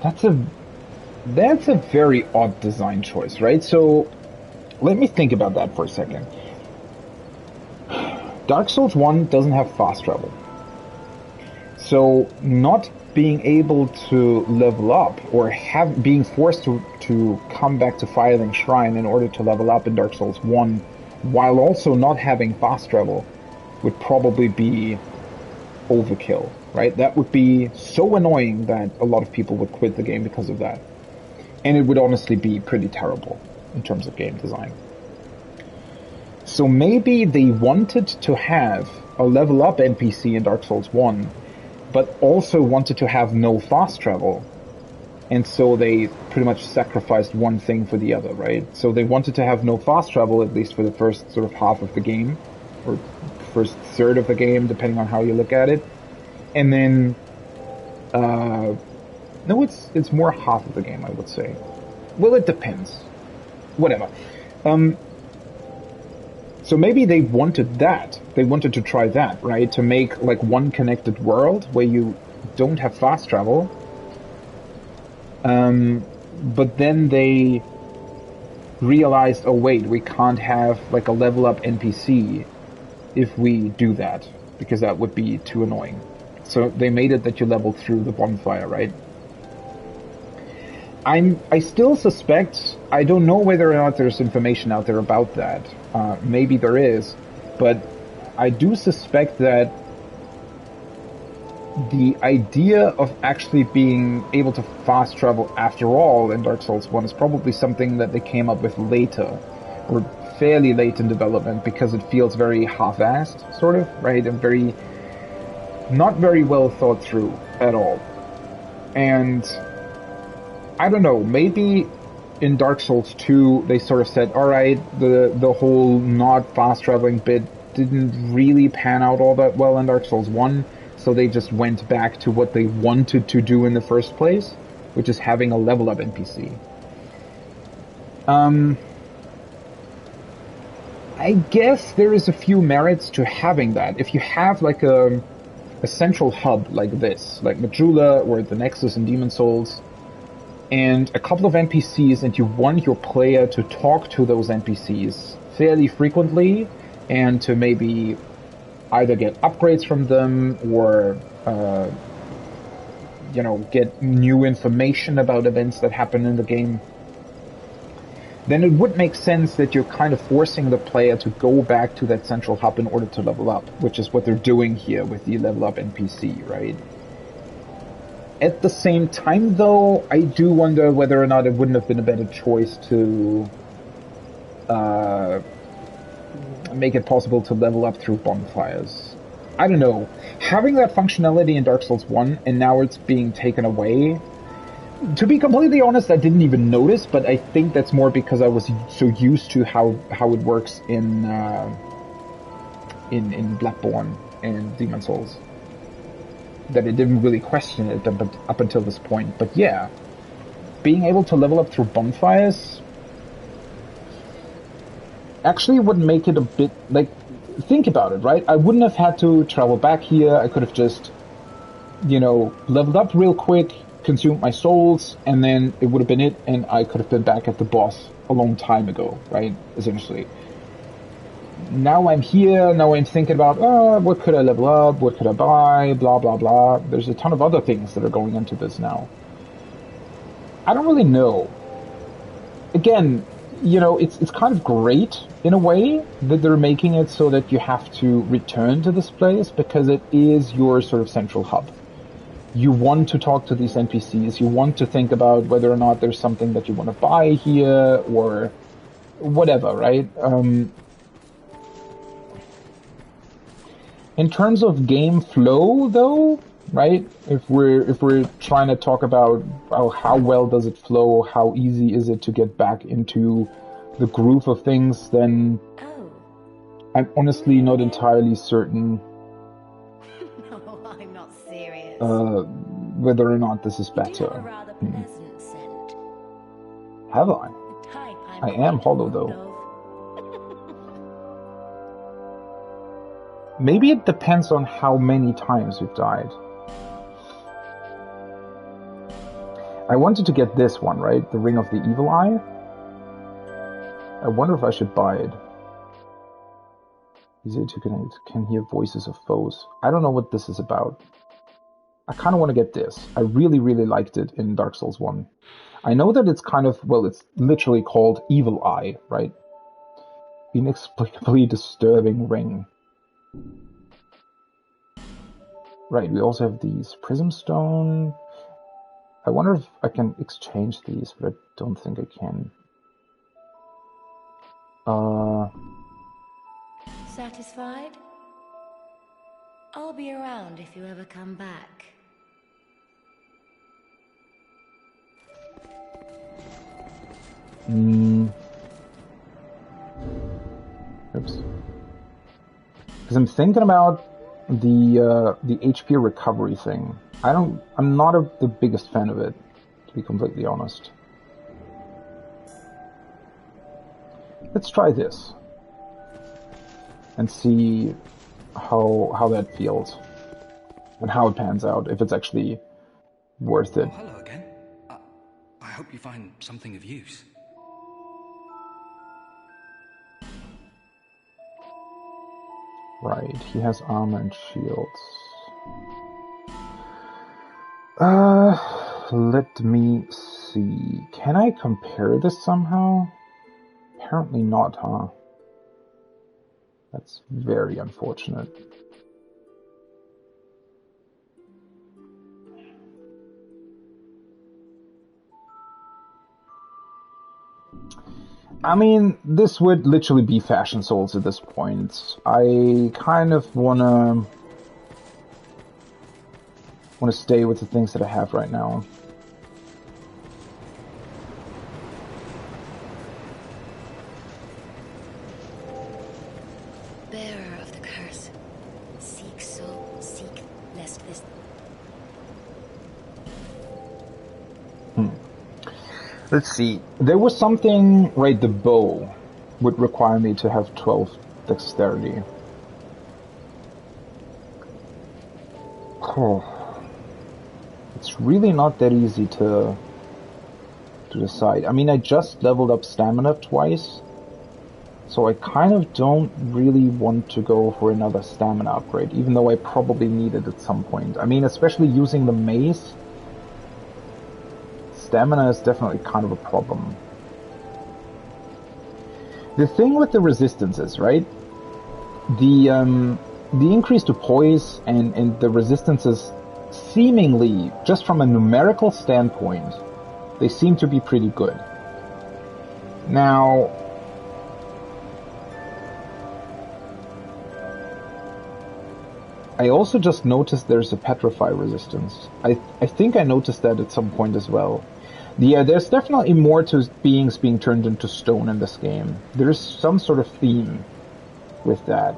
Speaker 1: That's a very odd design choice, right? So, let me think about that for a second. Dark Souls 1 doesn't have fast travel. So, not being able to level up, or being forced to come back to Firelink Shrine in order to level up in Dark Souls 1, while also not having fast travel, would probably be overkill, right? That would be so annoying that a lot of people would quit the game because of that. And it would honestly be pretty terrible in terms of game design. So maybe they wanted to have a level up NPC in Dark Souls 1, but also wanted to have no fast travel. and so they pretty much sacrificed one thing for the other, right? So they wanted to have no fast travel, at least for the first sort of half of the game, or first third of the game, depending on how you look at it. And then, no, it's more half of the game, I would say. Well, it depends. Whatever. So maybe they wanted that. They wanted to try that, right? To make like one connected world where you don't have fast travel. But then they realized, oh wait, we can't have like a level up NPC if we do that, because that would be too annoying. So they made it that you level through the bonfire, right? I still suspect, I don't know whether or not there's information out there about that. Maybe there is, but I do suspect that the idea of actually being able to fast travel after all in Dark Souls 1 is probably something that they came up with later, or fairly late in development, because it feels very half-assed, sort of, right? And very, not very well thought through at all. And I don't know, maybe in Dark Souls 2 they sort of said, alright, the whole not fast traveling bit didn't really pan out all that well in Dark Souls 1, so they just went back to what they wanted to do in the first place, which is having a level up NPC. I guess there is a few merits to having that. If you have like a central hub like this, like Majula or the Nexus in Demon Souls, and a couple of NPCs, and you want your player to talk to those NPCs fairly frequently, and to maybe either get upgrades from them, or get new information about events that happen in the game, then it would make sense that you're kind of forcing the player to go back to that central hub in order to level up, which is what they're doing here with the level up NPC, right? At the same time, though, I do wonder whether or not it wouldn't have been a better choice to make it possible to level up through bonfires. I don't know. Having that functionality in Dark Souls 1, and now it's being taken away, to be completely honest, I didn't even notice, but I think that's more because I was so used to how it works in Bloodborne and Demon Souls, that it didn't really question it up until this point. But yeah, being able to level up through bonfires actually would make it a bit, like, think about it, right? I wouldn't have had to travel back here. I could have just, leveled up real quick, consumed my souls, and then it would have been it, and I could have been back at the boss a long time ago, right? Essentially. Now I'm here, now I'm thinking about, what could I level up, what could I buy, blah, blah, blah. There's a ton of other things that are going into this now. I don't really know. Again, it's kind of great, in a way, that they're making it so that you have to return to this place, because it is your sort of central hub. You want to talk to these NPCs, you want to think about whether or not there's something that you want to buy here, or whatever, right? In terms of game flow, though, right? If we're trying to talk about how well does it flow, how easy is it to get back into the groove of things, then I'm honestly not entirely certain
Speaker 2: No, I'm not serious.
Speaker 1: whether or not this is
Speaker 2: You do
Speaker 1: better.
Speaker 2: have a rather pleasant scent.
Speaker 1: Have I?
Speaker 2: The type I'm
Speaker 1: I am
Speaker 2: quite
Speaker 1: hollow,
Speaker 2: fond
Speaker 1: though.
Speaker 2: of.
Speaker 1: Maybe it depends on how many times we've died. I wanted to get this one, right? The Ring of the Evil Eye. I wonder if I should buy it. Easier to connect. Can hear voices of foes. I don't know what this is about. I kind of want to get this. I really, really liked it in Dark Souls 1. I know that it's kind of, well, it's literally called Evil Eye, right? Inexplicably disturbing ring. Right, we also have these Prism Stone. I wonder if I can exchange these, but I don't think I can.
Speaker 2: Satisfied? I'll be around if you ever come back.
Speaker 1: Oops. Because I'm thinking about the HP recovery thing. I'm not the biggest fan of it, to be completely honest. Let's try this and see how that feels and how it pans out, if it's actually worth it.
Speaker 6: Oh, hello again. I hope you find something of use.
Speaker 1: Right, he has armor and shields. Let me see. Can I compare this somehow? Apparently not, huh? That's very unfortunate. I mean, this would literally be Fashion Souls at this point. I kind of wanna stay with the things that I have right now.
Speaker 2: Bearer of the curse, seek lest this.
Speaker 1: Let's see. There was something, right, the bow would require me to have 12 dexterity. Oh. It's really not that easy to decide. I mean, I just leveled up stamina twice, so I kind of don't really want to go for another stamina upgrade, even though I probably need it at some point. I mean, especially using the mace, stamina is definitely kind of a problem. The thing with the resistances, right? The increase to poise and the resistances, seemingly, just from a numerical standpoint, they seem to be pretty good. Now, I also just noticed there's a petrify resistance. I think I noticed that at some point as well. Yeah, there's definitely more to beings being turned into stone in this game. There's some sort of theme with that.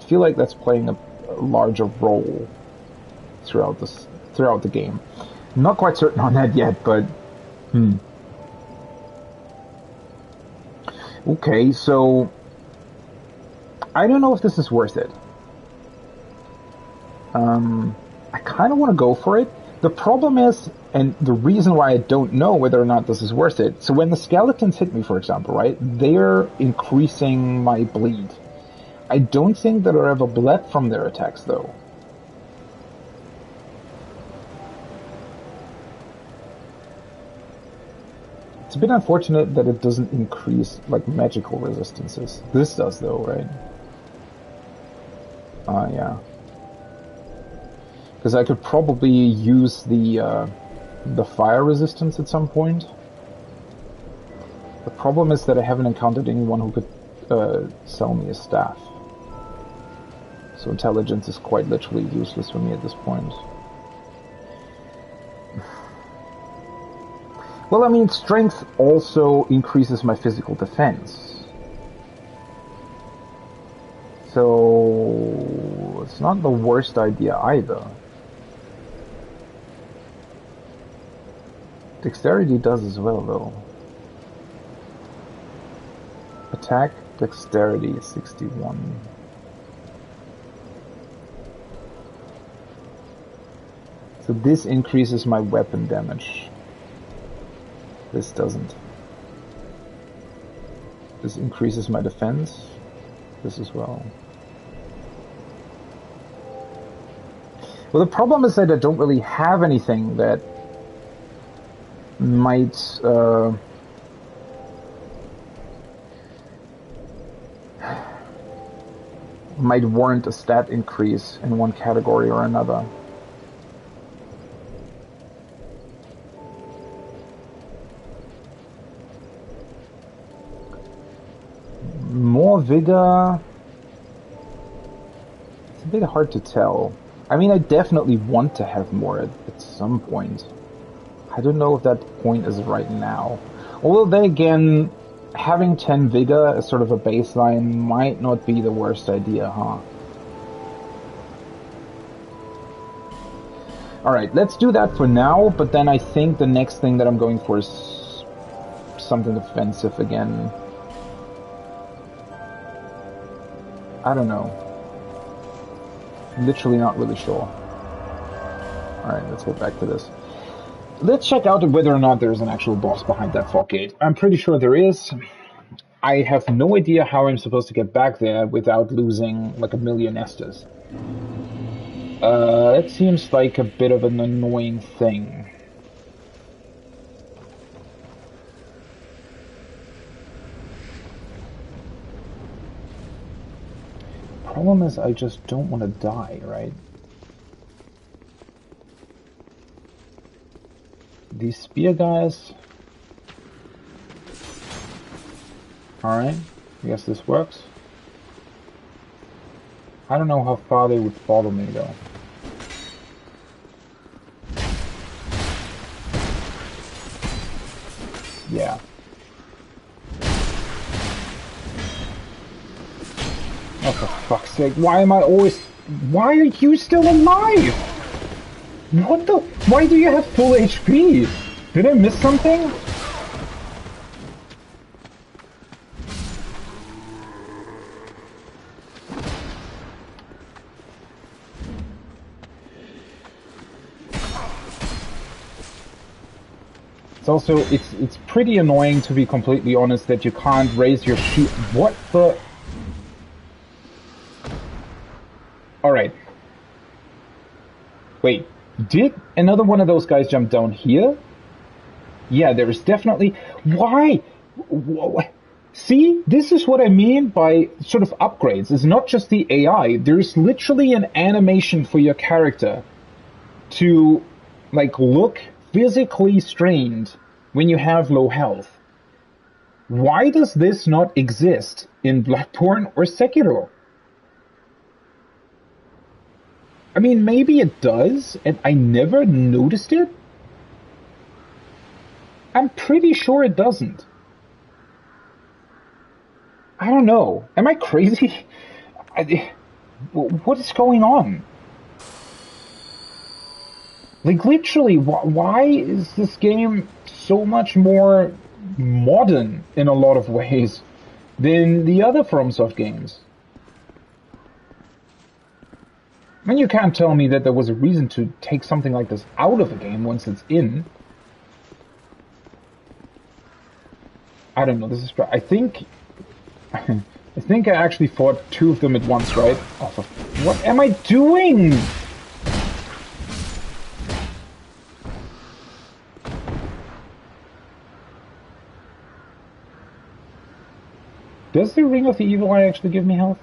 Speaker 1: I feel like that's playing a larger role throughout the game. I'm not quite certain on that yet, but Okay, so I don't know if this is worth it. I kind of want to go for it. The problem is, and the reason why I don't know whether or not this is worth it, so when the skeletons hit me, for example, right, they're increasing my bleed. I don't think that I ever bled from their attacks, though. It's a bit unfortunate that it doesn't increase, like, magical resistances. This does, though, right? Yeah. Because I could probably use the fire resistance at some point. The problem is that I haven't encountered anyone who could sell me a staff. So intelligence is quite literally useless for me at this point. Well, I mean, strength also increases my physical defense. So it's not the worst idea either. Dexterity does as well, though. Attack, dexterity, 61. So this increases my weapon damage. This doesn't. This increases my defense. This as well. Well, the problem is that I don't really have anything that might warrant a stat increase in one category or another. More vigor. It's a bit hard to tell. I mean, I definitely want to have more at some point. I don't know if that point is right now. Although then again, having 10 vigor as sort of a baseline might not be the worst idea, huh? Alright, let's do that for now, but then I think the next thing that I'm going for is something offensive again. I don't know. Literally not really sure. Alright, let's get back to this. Let's check out whether or not there's an actual boss behind that fog gate. I'm pretty sure there is. I have no idea how I'm supposed to get back there without losing like a million Estus. That seems like a bit of an annoying thing. Problem is, I just don't want to die, right? These spear guys. Alright, I guess this works. I don't know how far they would follow me though. Yeah. Oh, for fuck's sake, why am I always... Why are you still alive? What the... Why do you have full HP? Did I miss something? It's also... It's pretty annoying, to be completely honest, that you can't raise your shield. What the... Alright. Wait, did another one of those guys jump down here? Yeah, there is definitely... Why? See, this is what I mean by sort of upgrades. It's not just the AI. There's literally an animation for your character to, like, look physically strained when you have low health. Why does this not exist in Bloodborne or Sekiro? I mean, maybe it does, and I never noticed it? I'm pretty sure it doesn't. I don't know. Am I crazy? What is going on? Like, literally, why is this game so much more modern in a lot of ways than the other FromSoft games? I mean, you can't tell me that there was a reason to take something like this out of a game once it's in. I don't know, this is... I think I actually fought two of them at once, right? Oh, what am I doing? Does the Ring of the Evil Eye actually give me health?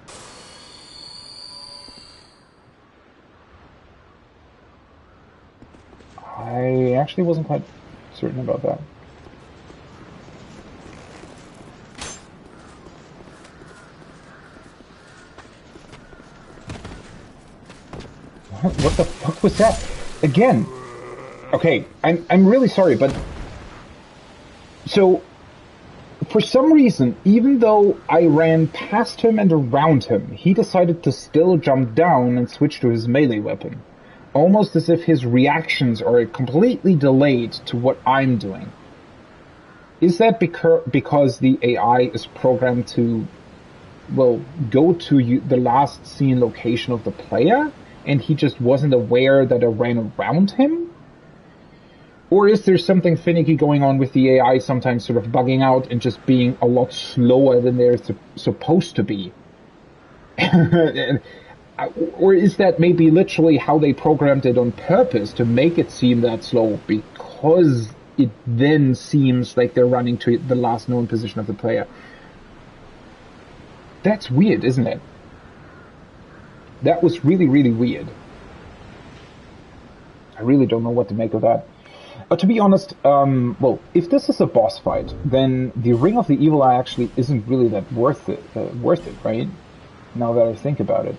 Speaker 1: I actually wasn't quite certain about that. What the fuck was that? Again. Okay, I'm really sorry, but... So, for some reason, even though I ran past him and around him, he decided to still jump down and switch to his melee weapon. Almost as if his reactions are completely delayed to what I'm doing. Is that because the AI is programmed to, well, go to the last seen location of the player, and he just wasn't aware that I ran around him? Or is there something finicky going on with the AI sometimes sort of bugging out and just being a lot slower than they're supposed to be? Or is that maybe literally how they programmed it on purpose to make it seem that slow, because it then seems like they're running to the last known position of the player? That's weird, isn't it? That was really, really weird. I really don't know what to make of that. But to be honest, well, if this is a boss fight, then the Ring of the Evil Eye actually isn't really that worth it, right? Now that I think about it.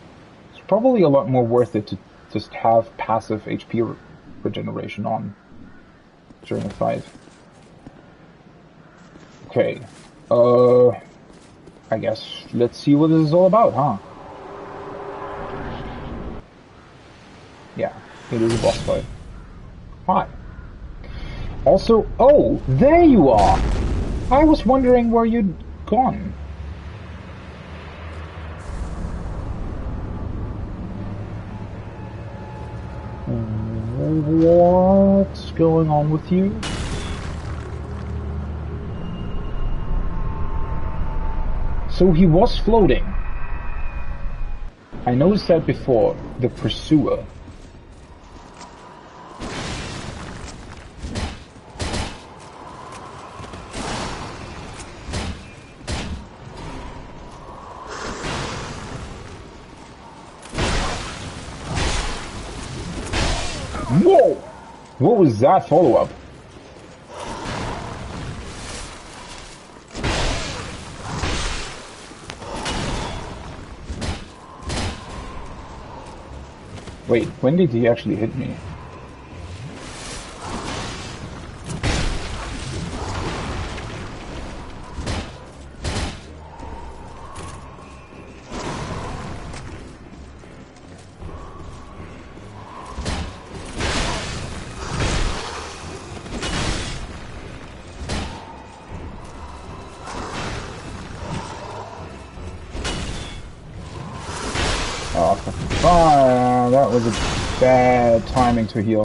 Speaker 1: It's probably a lot more worth it to just have passive HP regeneration on during a fight. Okay. I guess let's see what this is all about, huh? Yeah, it is a boss fight. Hi. Also, oh, there you are! I was wondering where you'd gone. What's going on with you? So he was floating. I noticed that before. The pursuer. Whoa! What was that follow-up? Wait, when did he actually hit me? Oh, that was a bad timing to heal.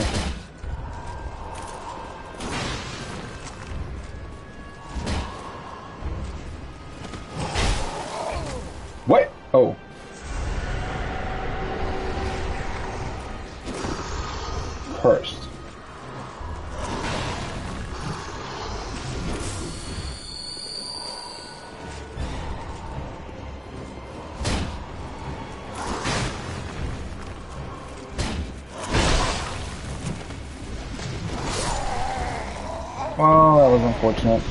Speaker 1: What? Oh. Cursed. Oh, that was unfortunate.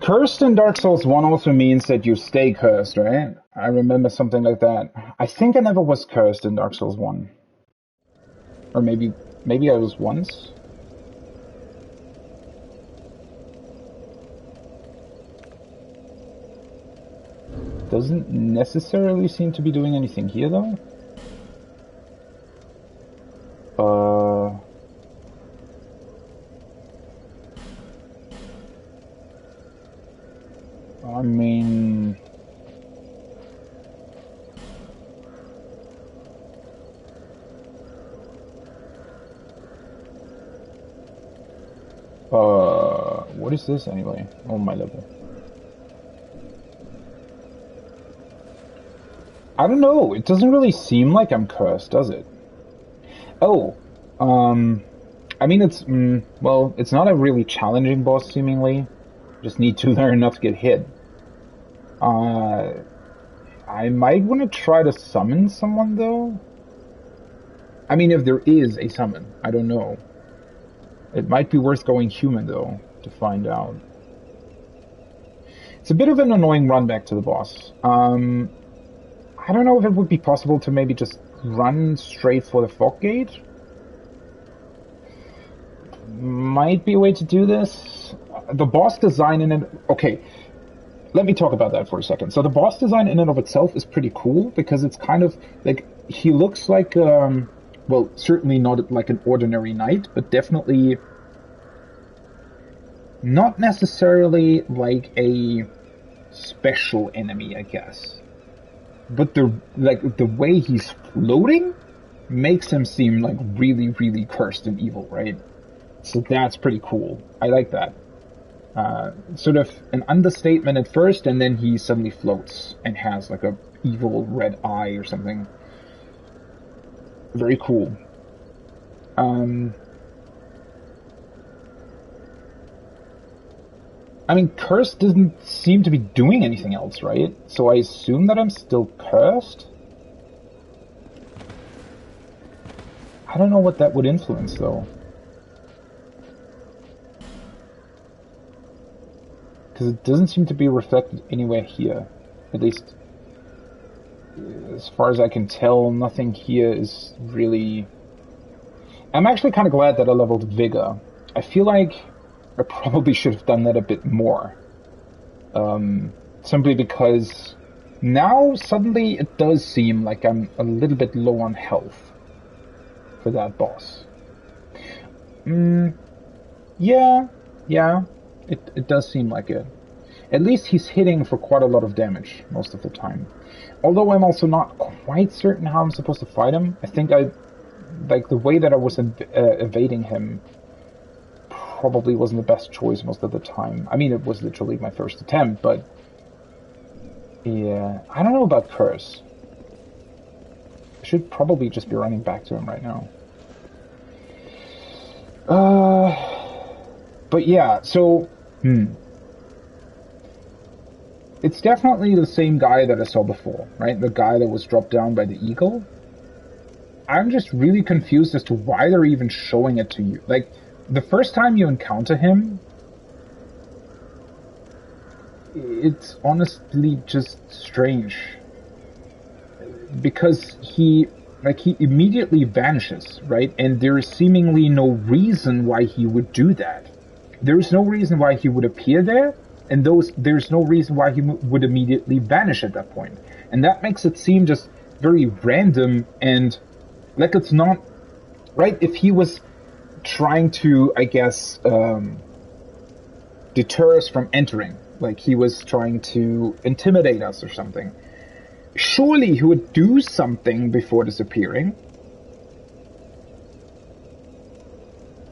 Speaker 1: Cursed in Dark Souls 1 also means that you stay cursed, right? I remember something like that. I think I never was cursed in Dark Souls 1. Or maybe I was once. Doesn't necessarily seem to be doing anything here, though. I mean... what is this anyway? On my level. I don't know, it doesn't really seem like I'm cursed, does it? Oh, I mean it's, well, it's not a really challenging boss seemingly. Just need to learn not to get hit. I might want to try to summon someone though. I mean, if there is a summon, I don't know. It might be worth going human though, to find out. It's a bit of an annoying run back to the boss. I don't know if it would be possible to maybe just run straight for the fog gate. Might be a way to do this. The boss design in it... Okay, let me talk about that for a second. So the boss design in and of itself is pretty cool, because it's kind of like... He looks like... well, certainly not like an ordinary knight, but definitely... Not necessarily like a special enemy, I guess. But the way he's floating makes him seem like really, really cursed and evil, right? So that's pretty cool. I like that. Sort of an understatement at first, and then he suddenly floats and has like a evil red eye or something. Very cool. I mean, cursed doesn't seem to be doing anything else, right? So I assume that I'm still cursed? I don't know what that would influence, though. Because it doesn't seem to be reflected anywhere here. At least, as far as I can tell, nothing here is really... I'm actually kind of glad that I leveled Vigor. I feel like I probably should have done that a bit more. Simply because now suddenly it does seem like I'm a little bit low on health for that boss. Yeah, it does seem like it. At least he's hitting for quite a lot of damage most of the time. Although I'm also not quite certain how I'm supposed to fight him. I think like the way that I was evading him probably wasn't the best choice most of the time. I mean, it was literally my first attempt, but yeah, I don't know about Curse. I should probably just be running back to him right now. But yeah, so it's definitely the same guy that I saw before, right? The guy that was dropped down by the eagle. I'm just really confused as to why they're even showing it to you. Like, the first time you encounter him, it's honestly just strange. Because he immediately vanishes, right? And there is seemingly no reason why he would do that. There is no reason why he would appear there, and there's no reason why he would immediately vanish at that point. And that makes it seem just very random and like it's not, right? If he was trying to, I guess, deter us from entering, like he was trying to intimidate us or something, surely he would do something before disappearing.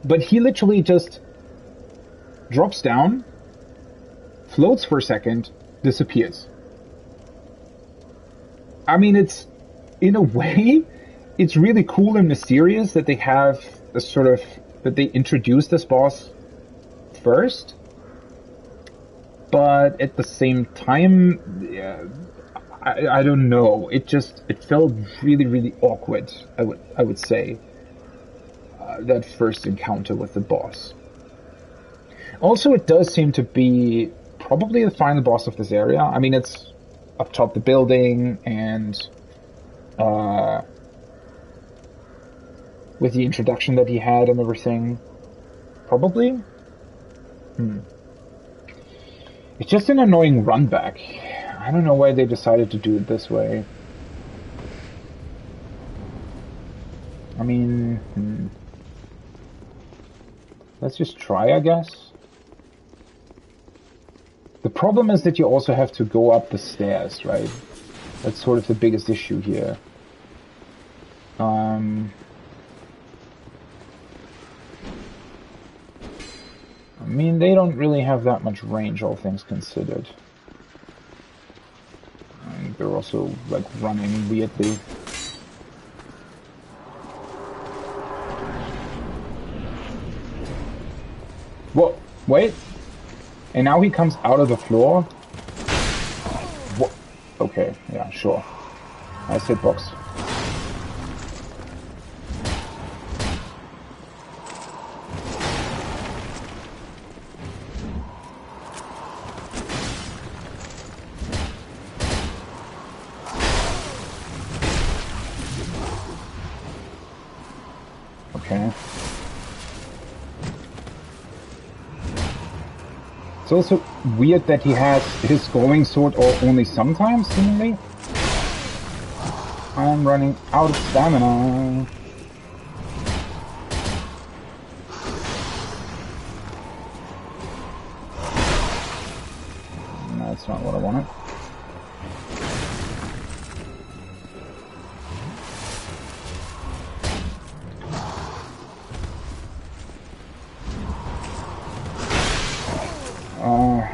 Speaker 1: But he literally just drops down, floats for a second, disappears. I mean, it's, in a way, it's really cool and mysterious that they have a sort of, that they introduce this boss first. But at the same time, yeah, I don't know. It felt really, really awkward, I would say. That first encounter with the boss. Also, it does seem to be probably the final boss of this area. I mean, it's up top the building, and with the introduction that he had and everything. Probably? It's just an annoying run back. I don't know why they decided to do it this way. I mean, let's just try, I guess. The problem is that you also have to go up the stairs, right? That's sort of the biggest issue here. I mean, they don't really have that much range, all things considered. And they're also, like, running weirdly. Whoa, wait. And now he comes out of the floor? What? Okay, yeah, sure. Nice hitbox. Okay. It's also weird that he has his glowing sword only sometimes, seemingly. I'm running out of stamina. That's not what I wanted.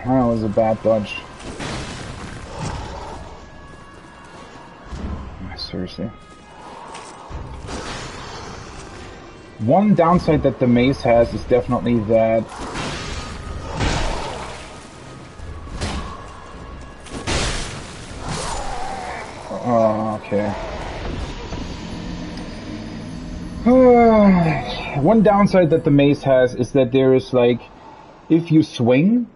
Speaker 1: That was a bad dodge. Seriously. One downside that the mace has is definitely that okay. One downside that the mace has is that there is like, if you swing,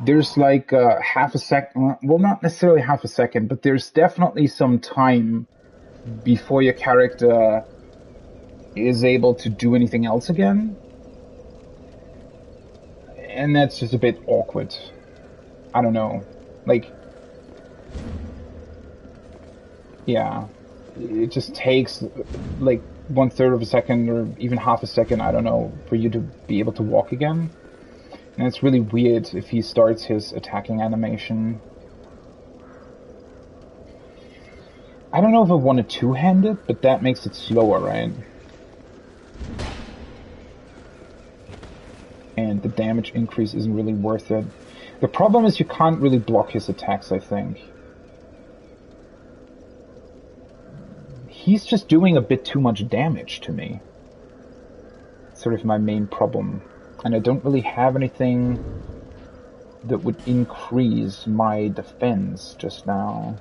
Speaker 1: there's like half a second, well, not necessarily half a second, but there's definitely some time before your character is able to do anything else again. And that's just a bit awkward. I don't know. Like, yeah. It just takes, like, 1/3 of a second or even half a second, I don't know, for you to be able to walk again. And it's really weird if he starts his attacking animation. I don't know if I want to two-hand it, but that makes it slower, right? And the damage increase isn't really worth it. The problem is you can't really block his attacks, I think. He's just doing a bit too much damage to me. Sort of my main problem. And I don't really have anything that would increase my defense just now.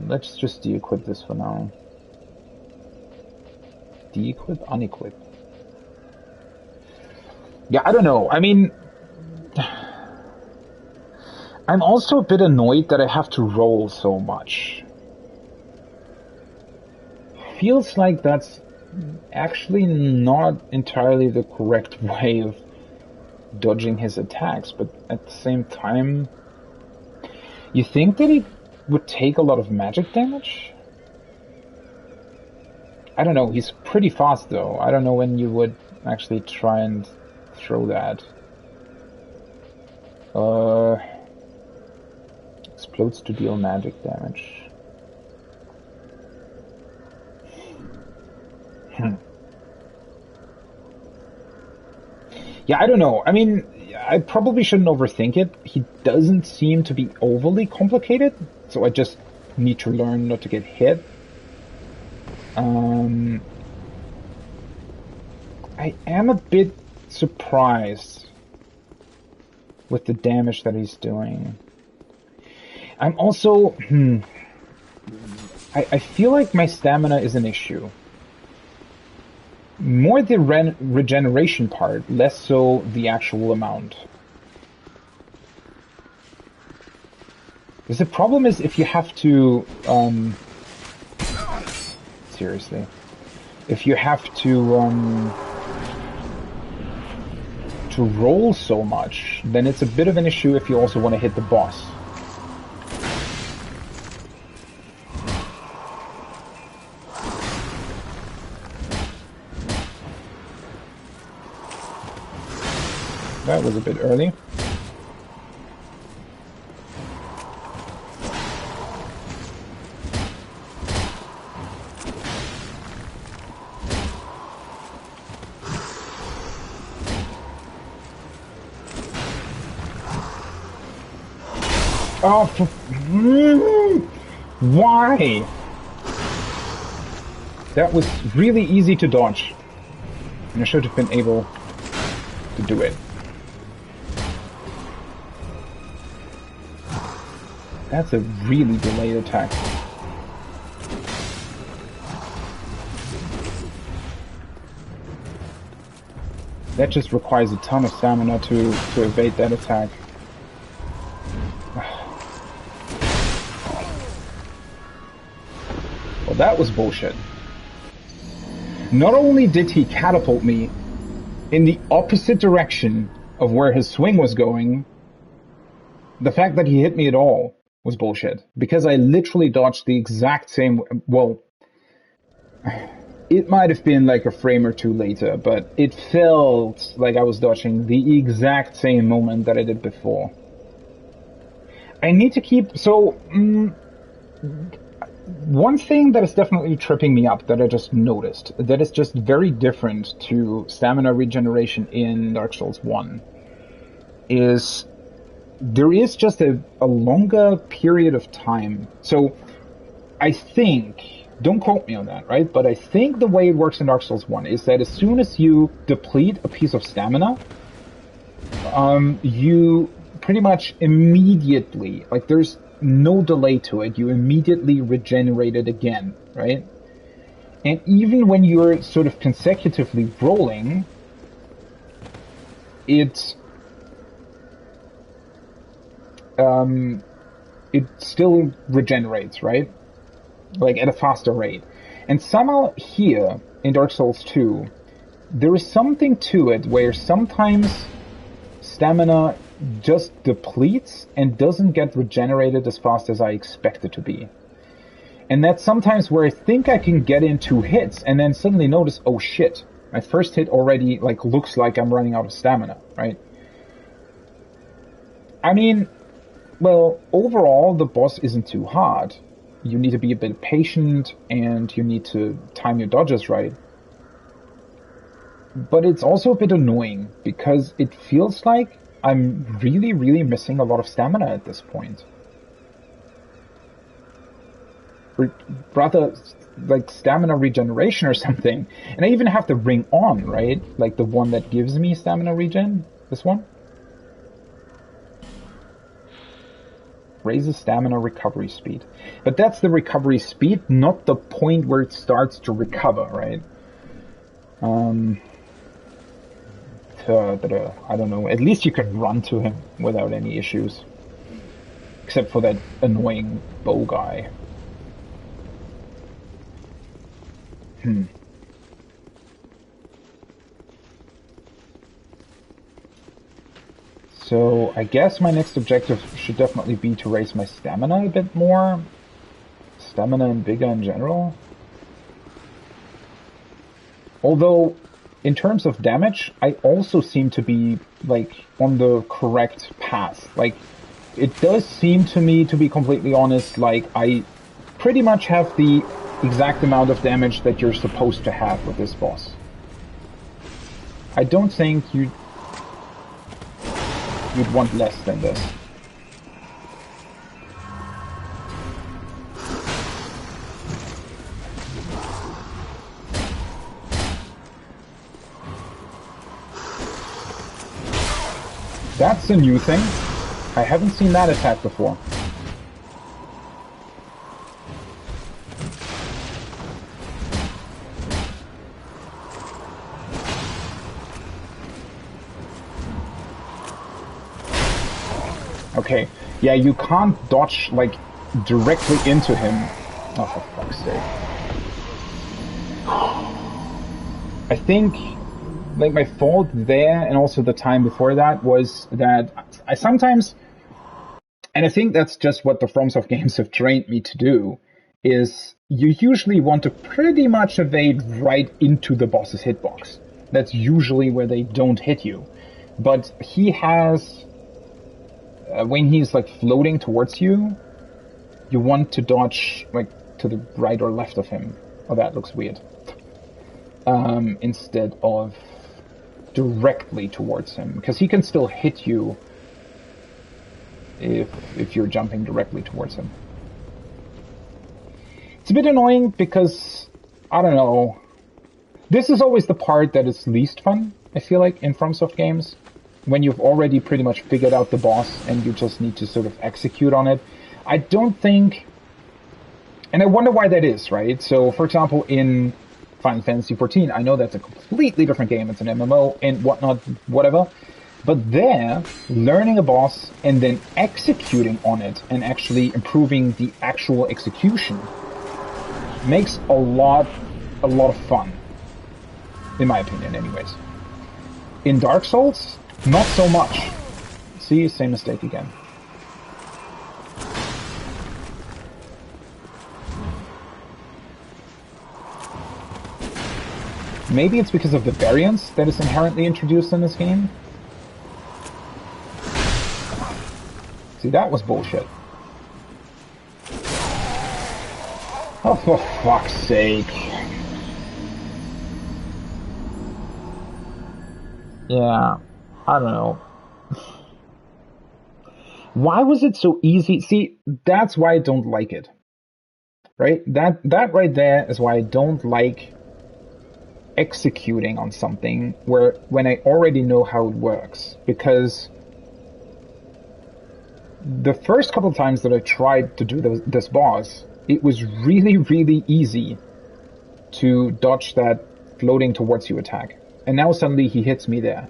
Speaker 1: Let's just de-equip this for now. De-equip? Unequip. Yeah, I don't know. I mean, I'm also a bit annoyed that I have to roll so much. Feels like that's actually not entirely the correct way of dodging his attacks, but at the same time, you think that he would take a lot of magic damage? I don't know, he's pretty fast though. I don't know when you would actually try and throw that. Explodes to deal magic damage. Yeah, I don't know. I mean, I probably shouldn't overthink it. He doesn't seem to be overly complicated, so I just need to learn not to get hit. I am a bit surprised with the damage that he's doing. I'm also... I feel like my stamina is an issue. More the regeneration part, less so the actual amount. Because the problem is if you have to... seriously. If you have to roll so much, then it's a bit of an issue if you also want to hit the boss. That was a bit early. Oh, why? That was really easy to dodge. And I should have been able to do it. That's a really delayed attack. That just requires a ton of stamina to evade that attack. Well, that was bullshit. Not only did he catapult me in the opposite direction of where his swing was going, the fact that he hit me at all was bullshit. Because I literally dodged the exact same... Well, it might have been like a frame or two later, but it felt like I was dodging the exact same moment that I did before. I need to keep... So, one thing that is definitely tripping me up that I just noticed, that is just very different to stamina regeneration in Dark Souls 1, is there is just a longer period of time. So, I think... Don't quote me on that, right? But I think the way it works in Dark Souls 1 is that as soon as you deplete a piece of stamina, you pretty much immediately, like there's no delay to it, you immediately regenerate it again, right? And even when you're sort of consecutively rolling, it it still regenerates, right? Like at a faster rate. And somehow here in Dark Souls 2, there is something to it where sometimes stamina just depletes and doesn't get regenerated as fast as I expect it to be. And that's sometimes where I think I can get in 2 hits and then suddenly notice, oh shit, my first hit already like looks like I'm running out of stamina, right? I mean, well, overall the boss isn't too hard. You need to be a bit patient and you need to time your dodges right. But it's also a bit annoying because it feels like I'm really, really missing a lot of stamina at this point. Rather, like stamina regeneration or something. And I even have the ring on, right? Like the one that gives me stamina regen. This one. Raises stamina recovery speed. But that's the recovery speed, not the point where it starts to recover, right? I don't know. At least you can run to him without any issues. Except for that annoying bow guy. So I guess my next objective should definitely be to raise my stamina a bit more. Stamina and vigor in general. Although, in terms of damage, I also seem to be, like, on the correct path. Like, it does seem to me, to be completely honest, like, I pretty much have the exact amount of damage that you're supposed to have with this boss. I don't think you'd want less than this. That's a new thing. I haven't seen that attack before. Okay, yeah, you can't dodge, like, directly into him. Oh, for fuck's sake. I think, like, my fault there, and also the time before that, was that I sometimes, and I think that's just what the FromSoft games have trained me to do, is you usually want to pretty much evade right into the boss's hitbox. That's usually where they don't hit you. But he has... when he's like floating towards you, you want to dodge like to the right or left of him. Oh, that looks weird. Instead of directly towards him, because he can still hit you if you're jumping directly towards him. It's a bit annoying because I don't know. This is always the part that is least fun, I feel like, in FromSoft games. When you've already pretty much figured out the boss and you just need to sort of execute on it. I don't think... And I wonder why that is, right? So, for example, in Final Fantasy XIV, I know that's a completely different game. It's an MMO and whatnot, whatever. But there, learning a boss and then executing on it and actually improving the actual execution makes a lot of fun. In my opinion, anyways. In Dark Souls... not so much. See, same mistake again. Maybe it's because of the variance that is inherently introduced in this game. See, that was bullshit. Oh, for fuck's sake. Yeah. I don't know. Why was it so easy? See, that's why I don't like it. Right? That right there is why I don't like executing on something when I already know how it works. Because the first couple of times that I tried to do this boss, it was really, really easy to dodge that floating towards you attack. And now suddenly he hits me there.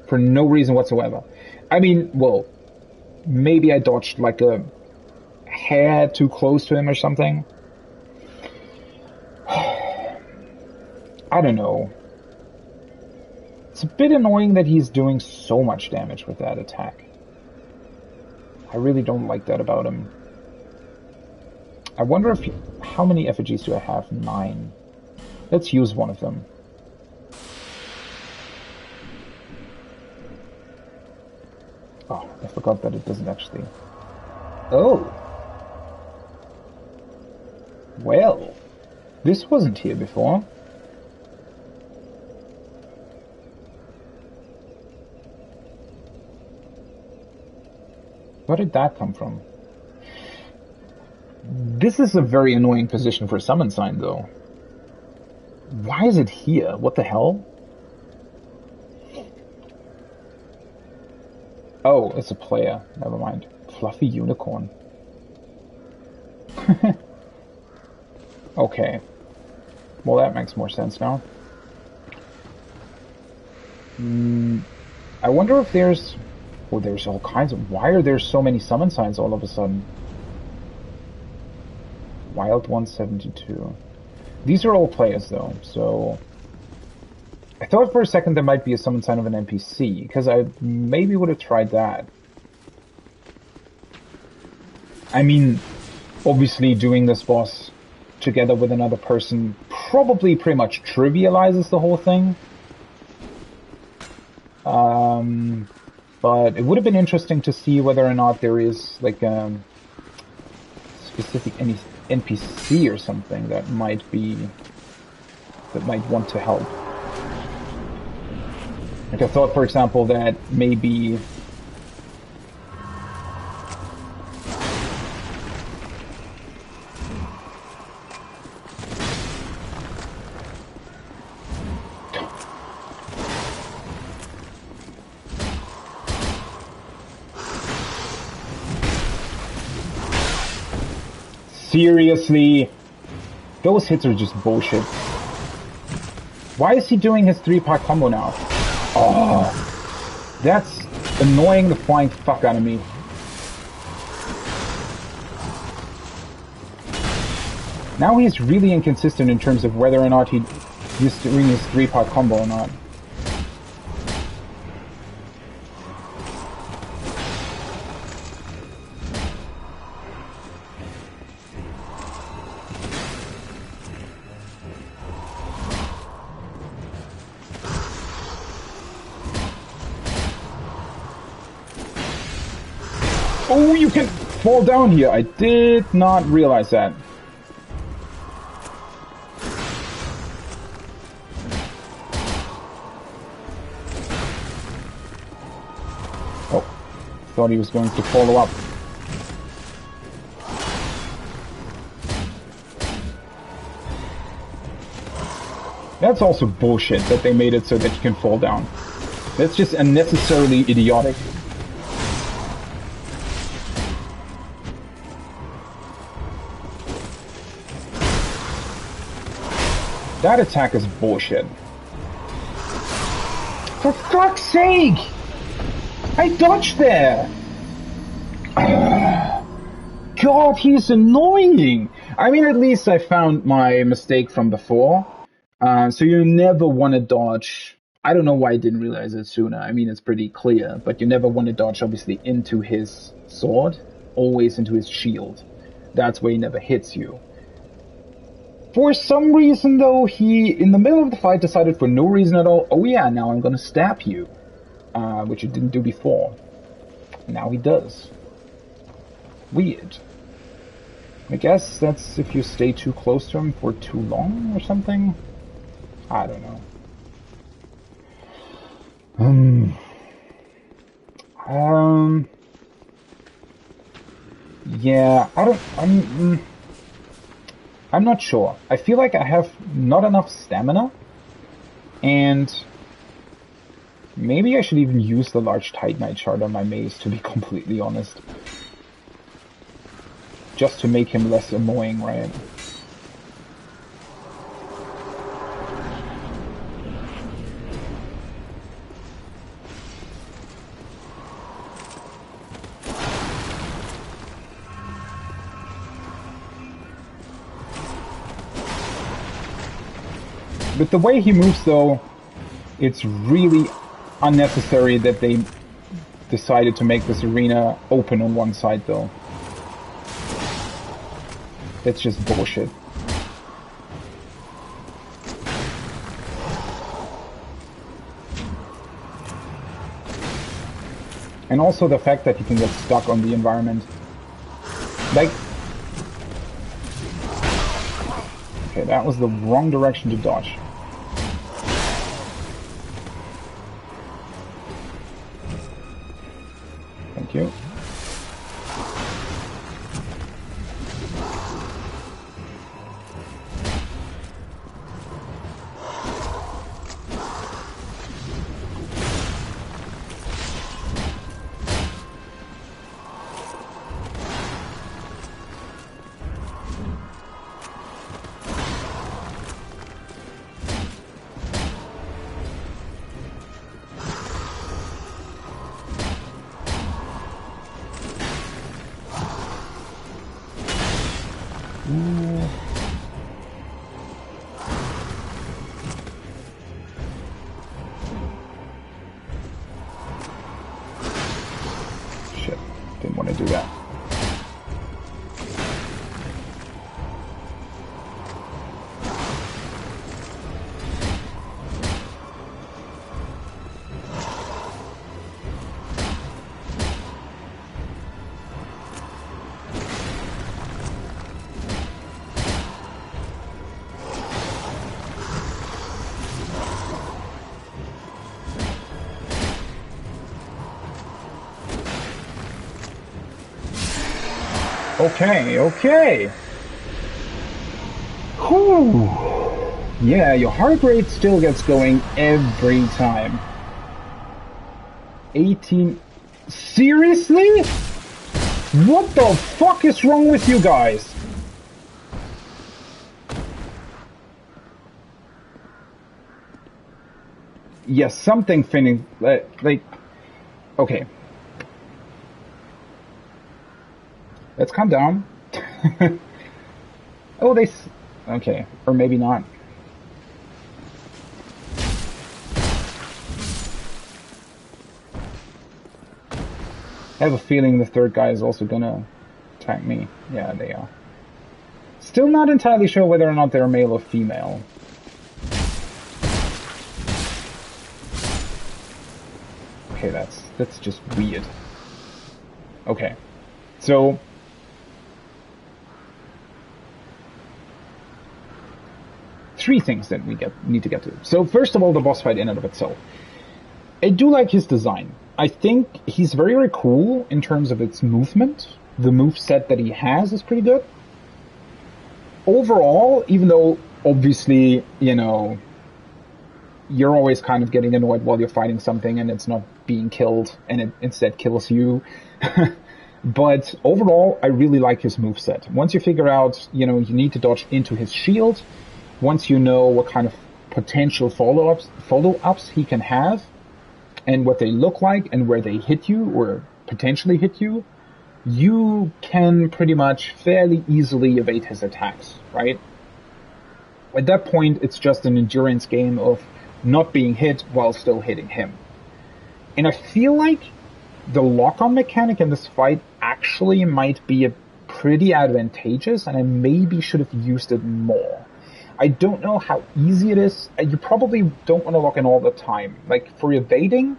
Speaker 1: For no reason whatsoever. I mean, well, maybe I dodged like a hair too close to him or something. I don't know. It's a bit annoying that he's doing so much damage with that attack. I really don't like that about him. I wonder if... How many effigies do I have? 9. Let's use one of them. Oh, I forgot that it doesn't actually... Oh! Well, this wasn't here before. Where did that come from? This is a very annoying position for a summon sign, though. Why is it here? What the hell? Oh, it's a player. Never mind. Fluffy unicorn. Okay. Well, that makes more sense now. I wonder if there's... Oh, there's all kinds of... Why are there so many summon signs all of a sudden? Wild 172. These are all players, though, so... I thought for a second there might be a summon sign of an NPC, because I maybe would have tried that. I mean, obviously doing this boss together with another person probably pretty much trivializes the whole thing. But it would have been interesting to see whether or not there is like a specific NPC or something that might want to help. Like I thought, for example, that maybe seriously, those hits are just bullshit. Why is he doing his 3-part combo now? Oh, that's annoying the flying fuck out of me. Now he's really inconsistent in terms of whether or not he's doing his 3-part combo or not. Oh, you can fall down here. I did not realize that. Oh, thought he was going to follow up. That's also bullshit that they made it so that you can fall down. That's just unnecessarily idiotic. That attack is bullshit. For fuck's sake! I dodged there! God, he's annoying! I mean, at least I found my mistake from before. So you never want to dodge... I don't know why I didn't realize it sooner. I mean, it's pretty clear. But you never want to dodge, obviously, into his sword. Always into his shield. That's where he never hits you. For some reason, though, he, in the middle of the fight, decided for no reason at all, oh yeah, now I'm gonna stab you. Which he didn't do before. Now he does. Weird. I guess that's if you stay too close to him for too long or something? I don't know. Yeah, I'm not sure. I feel like I have not enough stamina, and maybe I should even use the large Titanite shard on my mace, to be completely honest. Just to make him less annoying, right? With the way he moves, though, it's really unnecessary that they decided to make this arena open on one side, though. It's just bullshit. And also the fact that you can get stuck on the environment. Like... Okay, that was the wrong direction to dodge. Thank you. Shit, didn't want to do that. Okay. Whew. Yeah, your heart rate still gets going every time. 18... Seriously? What the fuck is wrong with you guys? Yes, something finning... like... Okay. Let's calm down. Oh, okay, or maybe not. I have a feeling the third guy is also gonna attack me. Yeah, they are. Still not entirely sure whether or not they're male or female. Okay, that's just weird. Okay, so... three things that we need to get to. So first of all, the boss fight in and of itself. I do like his design. I think he's very, very cool in terms of its movement. The move set that he has is pretty good. Overall, even though obviously, you know, you're always kind of getting annoyed while you're fighting something and it's not being killed and it instead kills you. But overall, I really like his move set. Once you figure out, you know, you need to dodge into his shield, once you know what kind of potential follow-ups he can have, and what they look like, and where they hit you, or potentially hit you, you can pretty much fairly easily evade his attacks, right? At that point, it's just an endurance game of not being hit while still hitting him. And I feel like the lock-on mechanic in this fight actually might be pretty advantageous, and I maybe should have used it more. I don't know how easy it is. You probably don't want to lock in all the time. Like, for evading,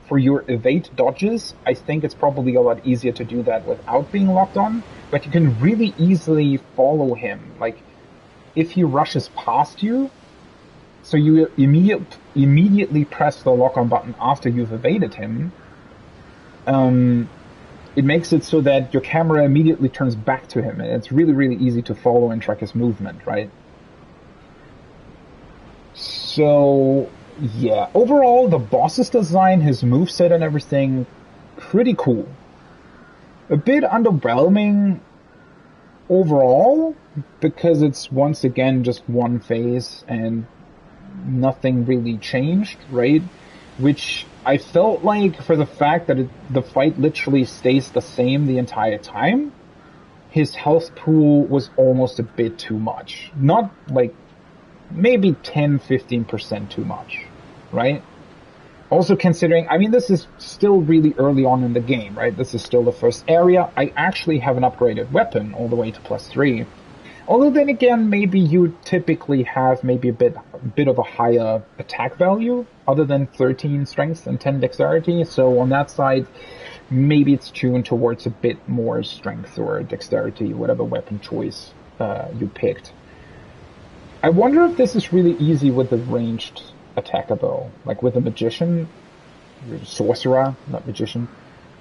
Speaker 1: for your evade dodges, I think it's probably a lot easier to do that without being locked on. But you can really easily follow him. Like, if he rushes past you, so you immediately press the lock-on button after you've evaded him, it makes it so that your camera immediately turns back to him. And it's really, really easy to follow and track his movement, right? So, yeah, overall, the boss's design, his moveset and everything, pretty cool. A bit underwhelming overall, because it's once again just one phase and nothing really changed, right? Which I felt like, for the fact that the fight literally stays the same the entire time, his health pool was almost a bit too much. Not like maybe 10-15% too much, right? Also considering, I mean, this is still really early on in the game, right? This is still the first area. I actually have an upgraded weapon all the way to +3. Although then again, maybe you typically have maybe a bit of a higher attack value, other than 13 strength and 10 dexterity. So on that side, maybe it's tuned towards a bit more strength or dexterity, whatever weapon choice you picked. I wonder if this is really easy with the ranged attacker bow, like with a magician, sorcerer, not magician,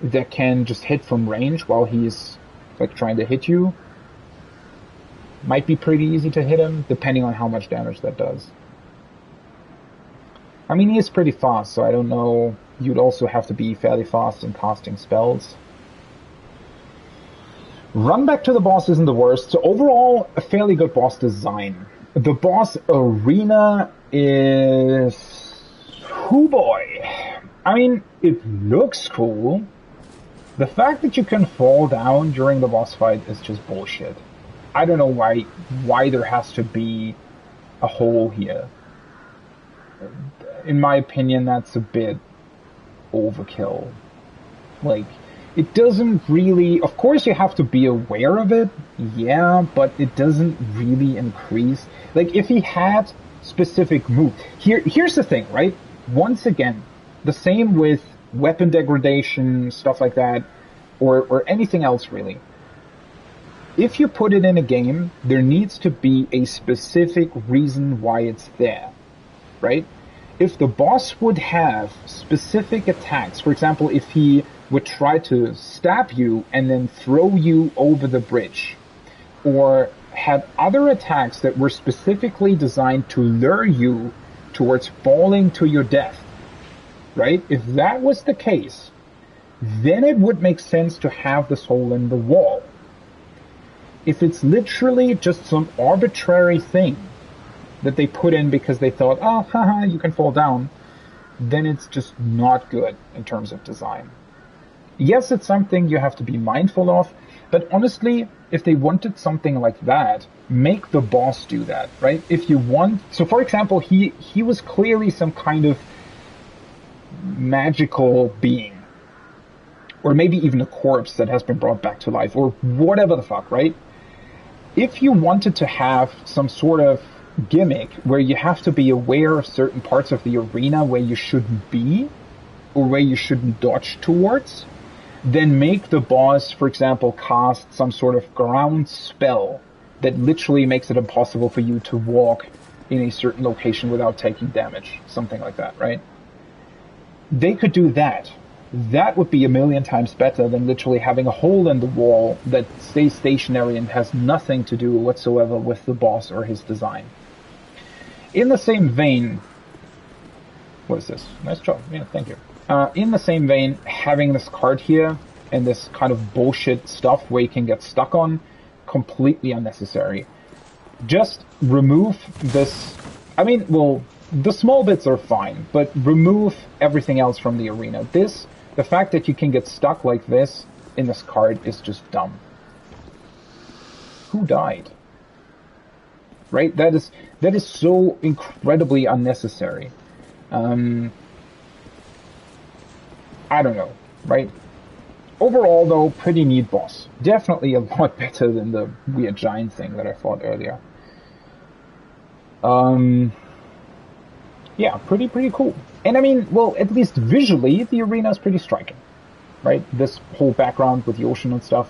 Speaker 1: that can just hit from range while he's like trying to hit you. Might be pretty easy to hit him, depending on how much damage that does. I mean, he is pretty fast, so I don't know. You'd also have to be fairly fast in casting spells. Run back to the boss isn't the worst, so overall, a fairly good boss design. The boss arena is... oh boy. I mean, it looks cool. The fact that you can fall down during the boss fight is just bullshit. I don't know why there has to be a hole here. In my opinion, that's a bit overkill. Like, it doesn't really... Of course you have to be aware of it, yeah, but it doesn't really increase... Like, if he had specific move... Here's the thing, right? Once again, the same with weapon degradation, stuff like that, or anything else, really. If you put it in a game, there needs to be a specific reason why it's there, right? If the boss would have specific attacks, for example, if he would try to stab you and then throw you over the bridge, or had other attacks that were specifically designed to lure you towards falling to your death, right? If that was the case, then it would make sense to have this hole in the wall. If it's literally just some arbitrary thing that they put in because they thought, oh, haha, you can fall down, then it's just not good in terms of design. Yes, it's something you have to be mindful of, but honestly, if they wanted something like that, make the boss do that, right? If you want... So, for example, he was clearly some kind of magical being, or maybe even a corpse that has been brought back to life, or whatever the fuck, right? If you wanted to have some sort of gimmick where you have to be aware of certain parts of the arena where you shouldn't be, or where you shouldn't dodge towards, then make the boss, for example, cast some sort of ground spell that literally makes it impossible for you to walk in a certain location without taking damage. Something like that, right? They could do that. That would be a million times better than literally having a hole in the wall that stays stationary and has nothing to do whatsoever with the boss or his design. In the same vein... What is this? Nice job. Yeah, thank you. In the same vein, having this card here and this kind of bullshit stuff where you can get stuck on, completely unnecessary. Just remove this... I mean, well, the small bits are fine, but remove everything else from the arena. The fact that you can get stuck like this in this card is just dumb. Who died? Right? That is so incredibly unnecessary. I don't know, right? Overall, though, pretty neat boss. Definitely a lot better than the weird giant thing that I fought earlier. Yeah, pretty cool. And I mean, well, at least visually, the arena is pretty striking, right? This whole background with the ocean and stuff,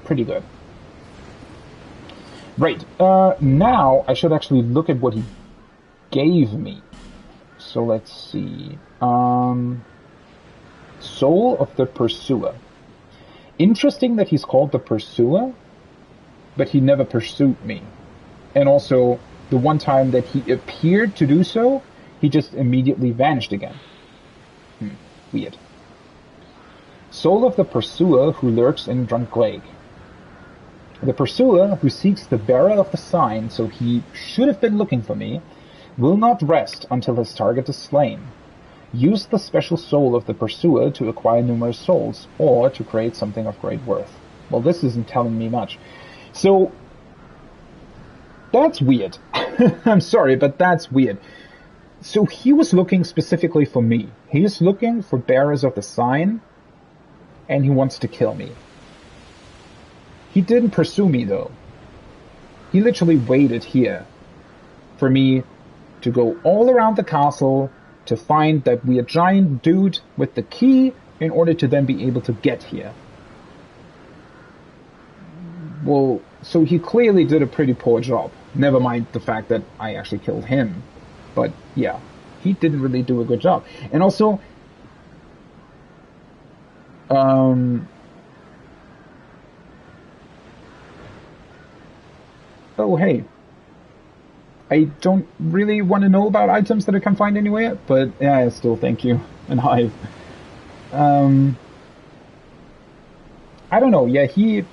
Speaker 1: pretty good. Right, now I should actually look at what he gave me. So let's see. Soul of the Pursuer. Interesting that he's called the Pursuer, but he never pursued me. And also, the one time that he appeared to do so, he just immediately vanished again. Weird. Soul of the Pursuer who lurks in Drunk Lake. The Pursuer who seeks the bearer of the sign, so he should have been looking for me, will not rest until his target is slain. Use the special soul of the Pursuer to acquire numerous souls, or to create something of great worth. Well, this isn't telling me much. So, that's weird. I'm sorry, but that's weird. So he was looking specifically for me. He is looking for bearers of the sign, and he wants to kill me. He didn't pursue me, though. He literally waited here for me to go all around the castle to find that weird giant dude with the key in order to then be able to get here. Well, so he clearly did a pretty poor job. Never mind the fact that I actually killed him. But yeah, he didn't really do a good job. And also, oh hey, I don't really want to know about items that I can find anywhere, but yeah, still thank you. And Hive. I don't know, yeah, he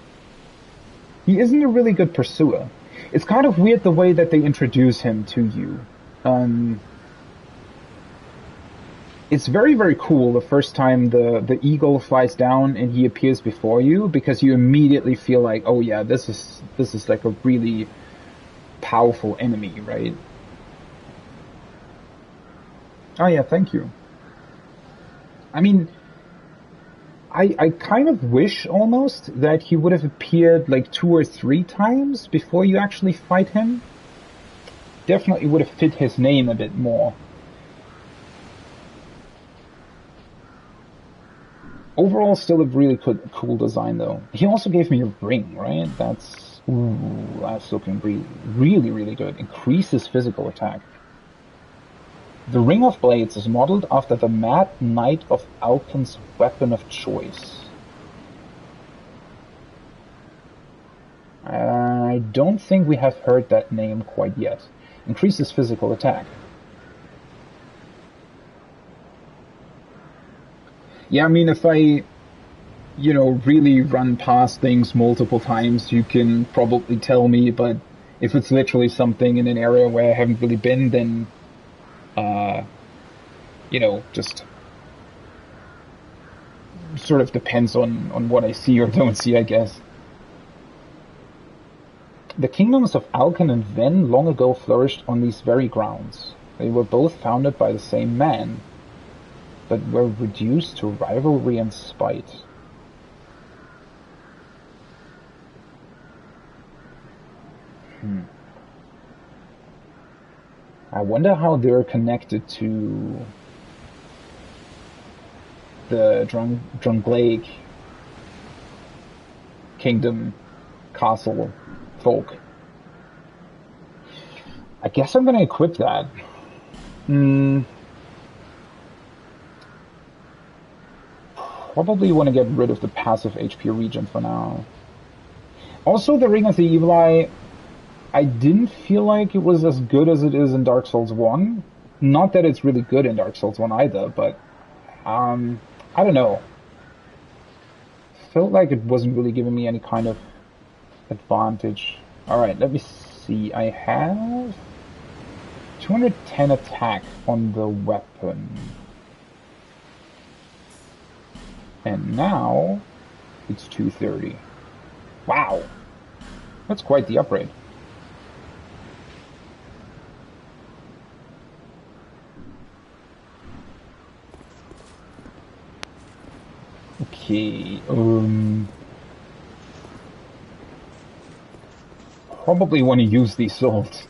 Speaker 1: isn't a really good pursuer. It's kind of weird the way that they introduce him to you. It's very, very cool the first time the eagle flies down and he appears before you, because you immediately feel like, oh yeah, this is like a really powerful enemy, right? Oh yeah, thank you. I mean, I kind of wish almost that he would have appeared like 2 or 3 times before you actually fight him. Definitely would have fit his name a bit more. Overall, still a really cool design though. He also gave me a ring, right? That's looking really, really good. Increases physical attack. The Ring of Blades is modeled after the Mad Knight of Alken's weapon of choice. I don't think we have heard that name quite yet. Increases physical attack. Yeah, I mean, if I, really run past things multiple times, you can probably tell me, but if it's literally something in an area where I haven't really been, then just sort of depends on what I see or don't see, I guess. The kingdoms of Alken and Ven long ago flourished on these very grounds. They were both founded by the same man, but were reduced to rivalry and spite. I wonder how they're connected to the Drunglaig kingdom castle folk. I guess I'm gonna equip that. Probably want to get rid of the passive HP regen for now. Also, the Ring of the Evil Eye, I didn't feel like it was as good as it is in Dark Souls 1. Not that it's really good in Dark Souls 1 either, but I don't know. Felt like it wasn't really giving me any kind of advantage. Alright, let me see. I have 210 attack on the weapon. And now it's 230. Wow! That's quite the upgrade. Okay, probably want to use these swords.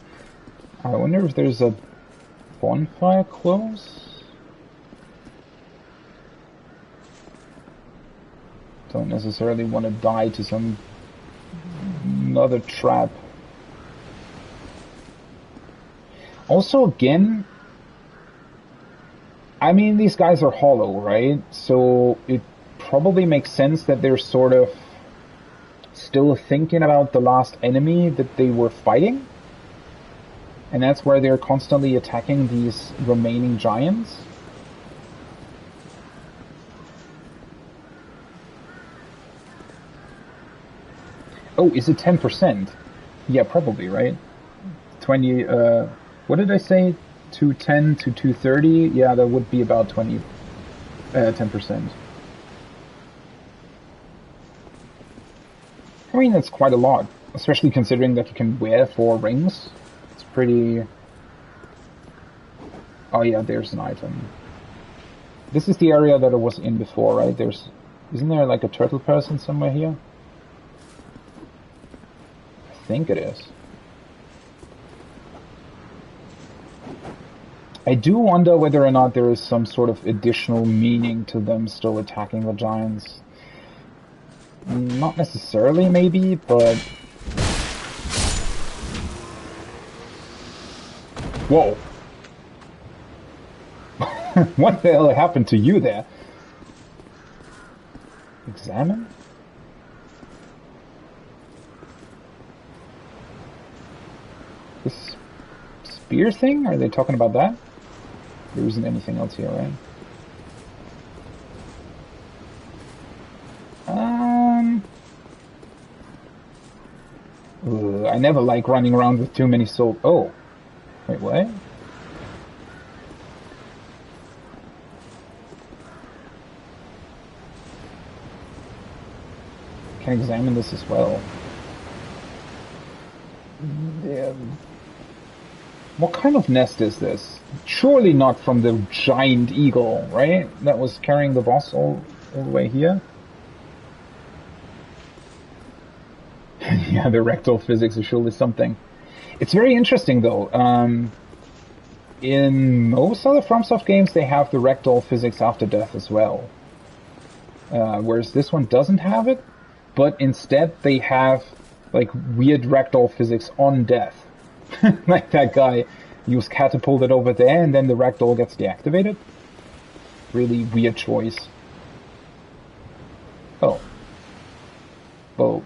Speaker 1: I wonder if there's a bonfire close? Don't necessarily want to die to some another trap. Also, again, I mean, these guys are hollow, right? So it probably makes sense that they're sort of still thinking about the last enemy that they were fighting. And that's why they're constantly attacking these remaining giants. Oh, is it 10%? Yeah, probably, right? 20, what did I say? 210 to 230? Yeah, that would be about 10%. I mean, that's quite a lot, especially considering that you can wear 4 rings. It's pretty... Oh yeah, there's an item. This is the area that I was in before, right? Isn't there like a turtle person somewhere here? I think it is. I do wonder whether or not there is some sort of additional meaning to them still attacking the giants. Not necessarily, maybe, but... Whoa! What the hell happened to you there? Examine? This spear thing? Are they talking about that? There isn't anything else here, right? I never like running around with too many souls. Oh. Wait, what? Can examine this as well. Yeah. What kind of nest is this? Surely not from the giant eagle, right? That was carrying the boss all the way here? Yeah, the rectal physics is surely something. It's very interesting, though. In most other FromSoft games, they have the rectal physics after death as well. Whereas this one doesn't have it, but instead they have like weird rectal physics on death. Like that guy, he was catapulted over there and then the rectal gets deactivated. Really weird choice. Oh. Well,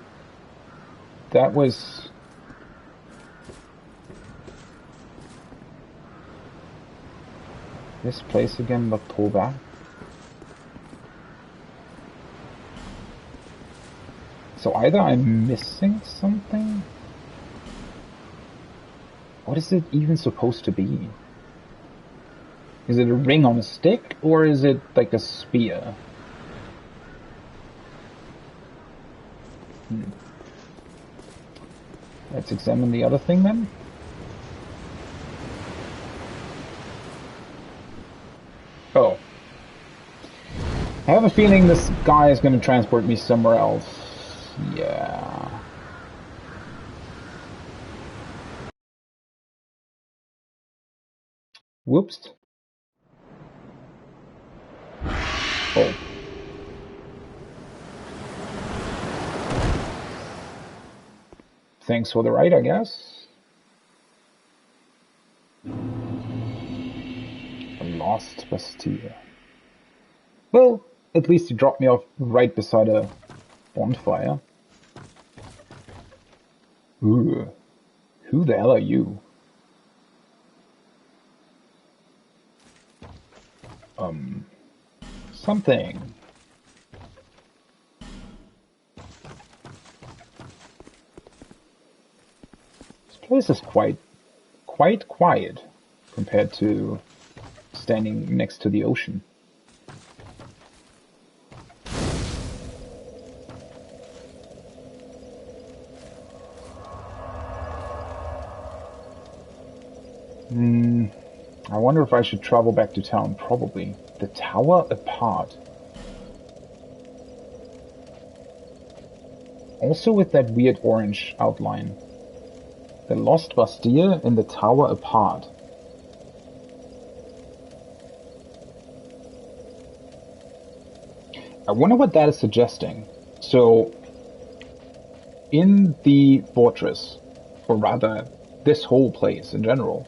Speaker 1: that was... This place again, but pull back. So either I'm missing something? What is it even supposed to be? Is it a ring on a stick, or is it like a spear? Let's examine the other thing then. Oh. I have a feeling this guy is going to transport me somewhere else. Yeah. Whoops. Oh. Thanks for the ride, I guess. A lost Bastille. Well, at least you dropped me off right beside a bonfire. Ooh. Who the hell are you? Something. This place is quite quiet compared to standing next to the ocean. I wonder if I should travel back to town. Probably. The tower apart. Also with that weird orange outline. The lost Bastille in the tower apart. I wonder what that is suggesting. So, in the fortress, or rather, this whole place in general,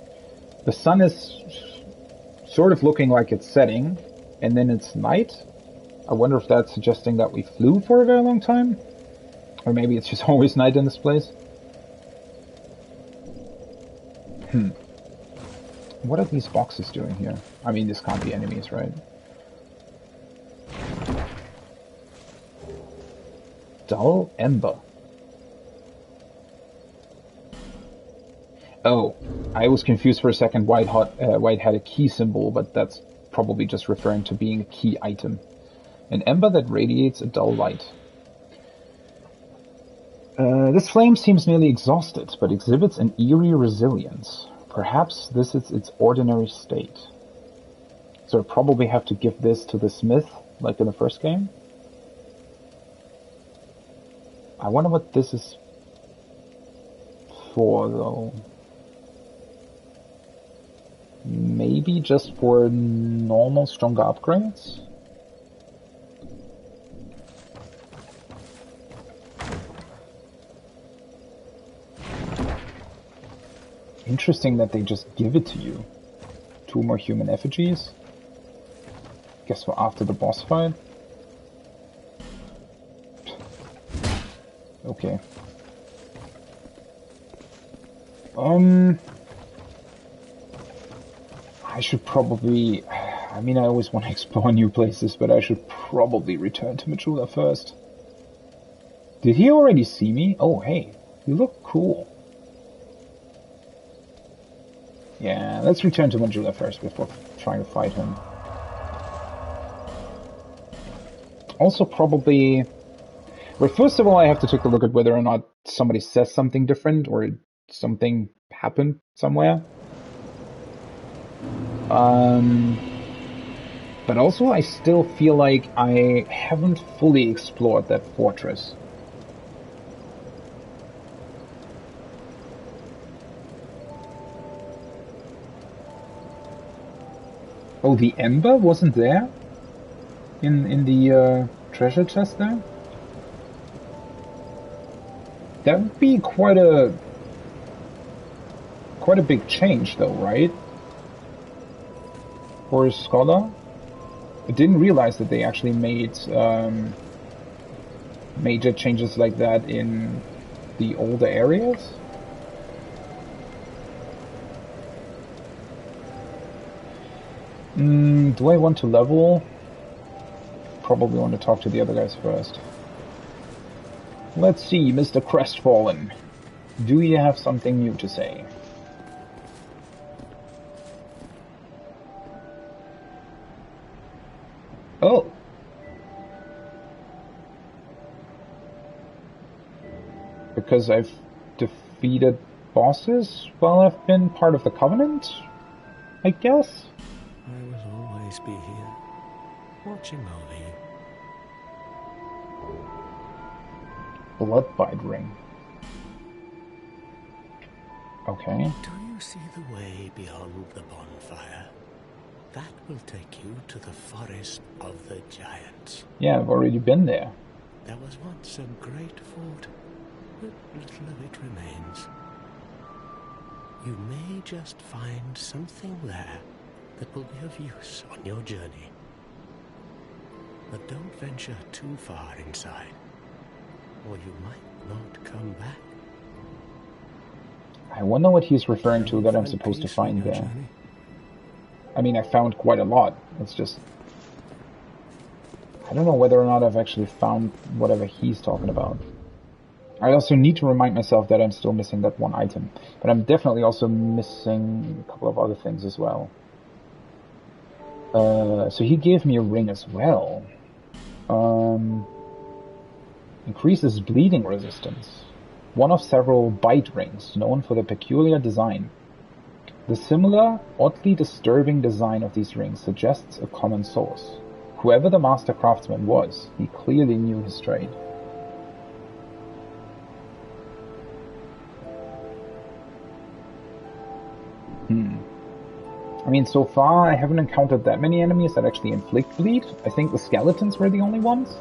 Speaker 1: the sun is sort of looking like it's setting, and then it's night. I wonder if that's suggesting that we flew for a very long time? Or maybe it's just always night in this place? What are these boxes doing here? I mean, this can't be enemies, right? Dull ember. Oh, I was confused for a second why it had a key symbol, but that's probably just referring to being a key item. An ember that radiates a dull light. This flame seems nearly exhausted, but exhibits an eerie resilience. Perhaps this is its ordinary state. So I probably have to give this to the smith, like in the first game. I wonder what this is for, though. Maybe just for normal, stronger upgrades? Interesting that they just give it to you. 2 more human effigies. Guess we're after the boss fight. Okay. I should probably... I mean, I always want to explore new places, but I should probably return to Majula first. Did he already see me? Oh, hey. You look cool. Yeah, let's return to Majula first before trying to fight him. Also probably... Well, first of all, I have to take a look at whether or not somebody says something different or something happened somewhere. But also I still feel like I haven't fully explored that fortress. Oh, the ember wasn't there? In the treasure chest there? That would be quite a big change though, right? For a scholar? I didn't realize that they actually made major changes like that in the older areas. Do I want to level? Probably want to talk to the other guys first. Let's see, Mr. Crestfallen. Do you have something new to say? Oh. Because I've defeated bosses while I've been part of the Covenant, I guess?
Speaker 4: I will always be here, watching over you.
Speaker 1: Bloodbite ring. Okay.
Speaker 4: Do you see the way beyond the bonfire? That will take you to the forest of the giants.
Speaker 1: Yeah, I've already been there.
Speaker 4: There was once a great fort, but little of it remains. You may just find something there that will be of use on your journey. But don't venture too far inside, or you might not come back.
Speaker 1: I wonder what he's referring to that I'm supposed to find there.
Speaker 4: Journey.
Speaker 1: I mean, I found quite a lot. It's just... I don't know whether or not I've actually found whatever he's talking about. I also need to remind myself that I'm still missing that one item. But I'm definitely also missing a couple of other things as well. So he gave me a ring as well. Increases bleeding resistance. One of several bite rings, known for their peculiar design. The similar, oddly disturbing design of these rings suggests a common source. Whoever the master craftsman was, he clearly knew his trade. I mean, so far I haven't encountered that many enemies that actually inflict bleed. I think the skeletons were the only ones.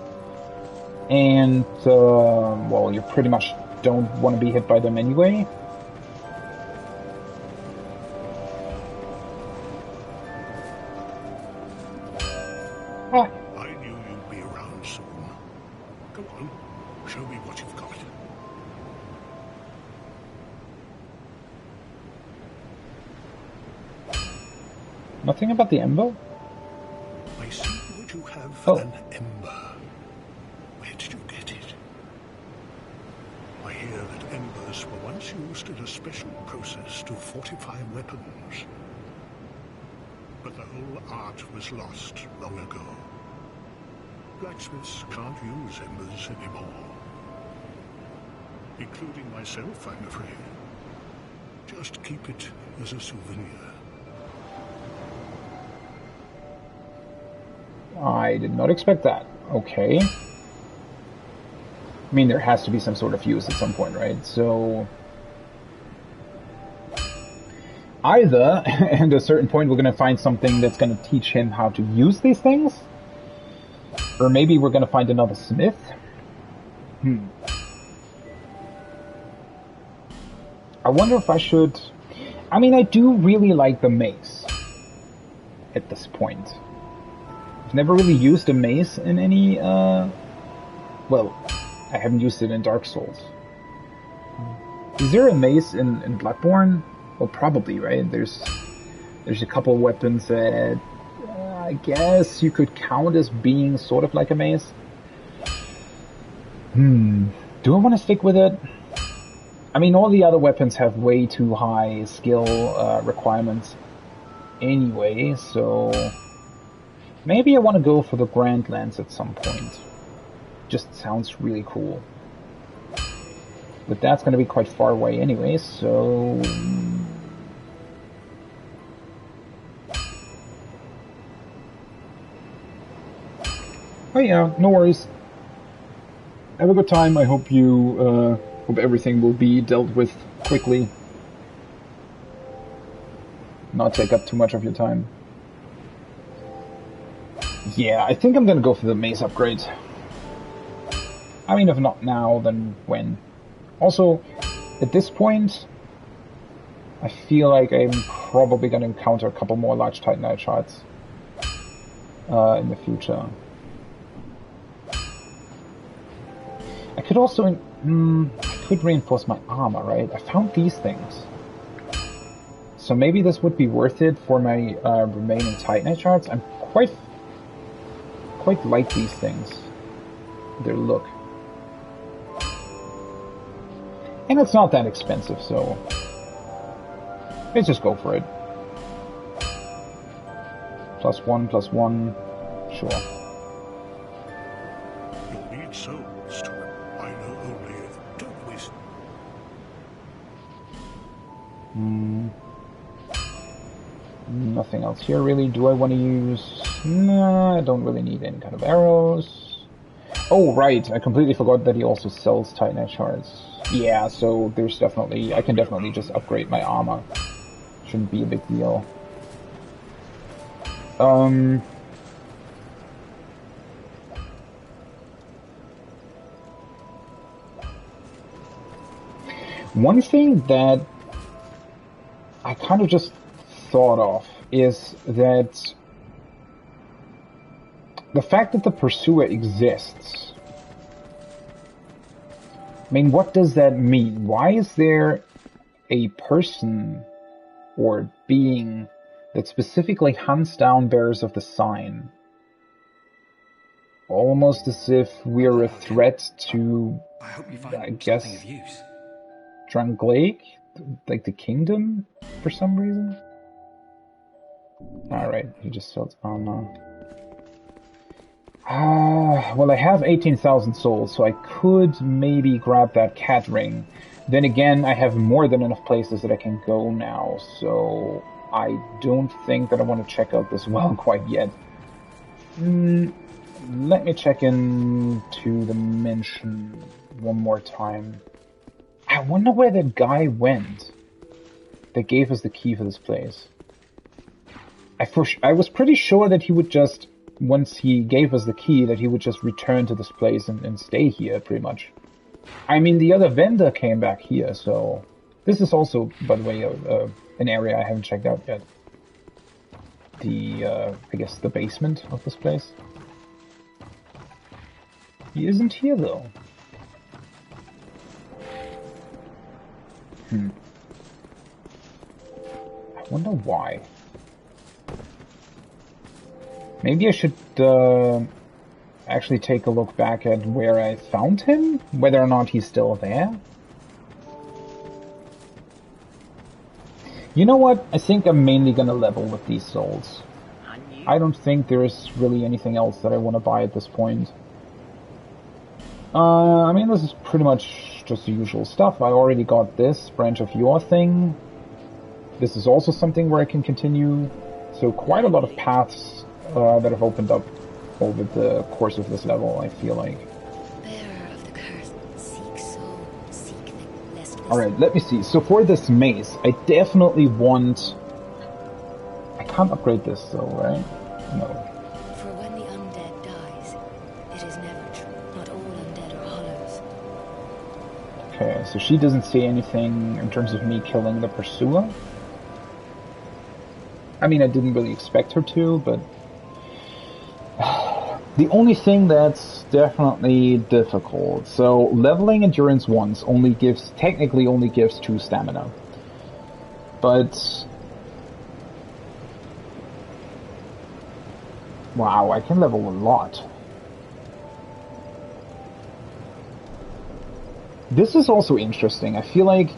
Speaker 1: And, well, you pretty much don't want to be hit by them anyway. Ah.
Speaker 3: I knew you'd be around soon. Come on, show me what you've got.
Speaker 1: Nothing about the ember?
Speaker 3: I see what you have
Speaker 1: Oh.
Speaker 3: an ember. Where did you get it? I hear that embers were once used in a special process to fortify weapons. But the whole art was lost long ago. Blacksmiths can't use embers anymore. including myself, I'm afraid. Just keep it as a souvenir.
Speaker 1: I did not expect that. Okay. I mean, there has to be some sort of use at some point, right? So... either, at a certain point, we're going to find something that's going to teach him how to use these things, or maybe we're going to find another smith. I wonder if I should... I mean, I do really like the mace at this point. I've never really used a mace in any, well, I haven't used it in Dark Souls. Is there a mace in Bloodborne? Well, probably, right? There's a couple of weapons that I guess you could count as being sort of like a mace. Do I want to stick with it? I mean, all the other weapons have way too high skill requirements anyway, so maybe I want to go for the Grand Lance at some point. Just sounds really cool. But that's going to be quite far away anyway, so... oh yeah, no worries. Have a good time. I hope you, hope everything will be dealt with quickly. Not take up too much of your time. Yeah, I think I'm gonna go for the mace upgrade. I mean, if not now, then when? Also, at this point, I feel like I'm probably gonna encounter a couple more large Titanite shards in the future. I could also, I could reinforce my armor, right? I found these things. So maybe this would be worth it for my remaining Titanite shards. I'm quite like these things. Their look. And it's not that expensive, so let's just go for it. +1, sure.
Speaker 3: You'll need souls to... I know only... Don't waste...
Speaker 1: Nothing else here really. Do I want to use... no, I don't really need any kind of arrows. Oh, right. I completely forgot that he also sells Titanite shards. Yeah, so there's definitely... I can definitely just upgrade my armor. Shouldn't be a big deal. One thing that I kind of just thought of is that the fact that the Pursuer exists, I mean, what does that mean? Why is there a person or being that specifically hunts down bearers of the sign? Almost as if we're a threat to,
Speaker 6: I hope you find
Speaker 1: I guess,
Speaker 6: something of use.
Speaker 1: Drangleic? Like the kingdom, for some reason? Alright, he just sells armor. Well, I have 18,000 souls, so I could maybe grab that cat ring. Then again, I have more than enough places that I can go now, so I don't think that I want to check out this well quite yet. Let me check into the mansion one more time. I wonder where that guy went that gave us the key for this place. I was pretty sure that he would just, once he gave us the key, that he would just return to this place and stay here, pretty much. I mean, the other vendor came back here, so... This is also, by the way, an area I haven't checked out yet. The, I guess, the basement of this place. He isn't here, though. I wonder why. Maybe I should actually take a look back at where I found him, whether or not he's still there. You know what? I think I'm mainly gonna level with these souls. I don't think there is really anything else that I want to buy at this point. I mean, this is pretty much just the usual stuff. I already got this branch of your thing. This is also something where I can continue. So quite a lot of paths that have opened up over the course of this level, I feel like.
Speaker 2: Bearer of the curse, seek soul, seek the listless.
Speaker 1: Alright, let me see. So for this mace, I definitely want... I can't upgrade this though, right? No.
Speaker 2: For when the undead dies, it is never true. Not all undead are hollows.
Speaker 1: Okay, so she doesn't say anything in terms of me killing the pursuer. I mean, I didn't really expect her to, but... The only thing that's definitely difficult, so leveling endurance once technically only gives 2 stamina. But... Wow, I can level a lot. This is also interesting. I feel like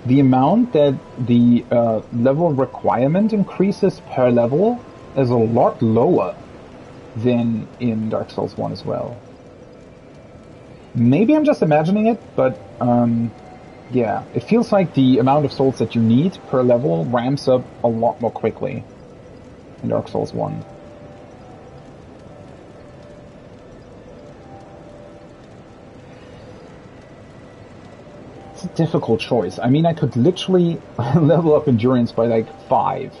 Speaker 1: the amount that the level requirement increases per level is a lot lower than in Dark Souls 1 as well. Maybe I'm just imagining it, but yeah, it feels like the amount of souls that you need per level ramps up a lot more quickly in Dark Souls 1. It's a difficult choice. I mean, I could literally level up endurance by like 5.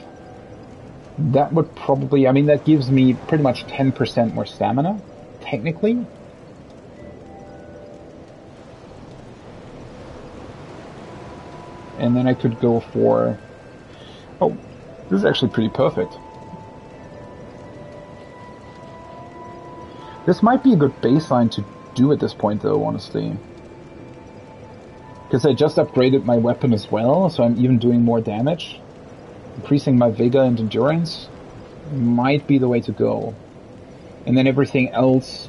Speaker 1: That would probably, I mean, that gives me pretty much 10% more stamina, technically. And then I could go for... Oh, this is actually pretty perfect. This might be a good baseline to do at this point, though, honestly. Because I just upgraded my weapon as well, so I'm even doing more damage. Increasing my vigor and endurance might be the way to go. And then everything else...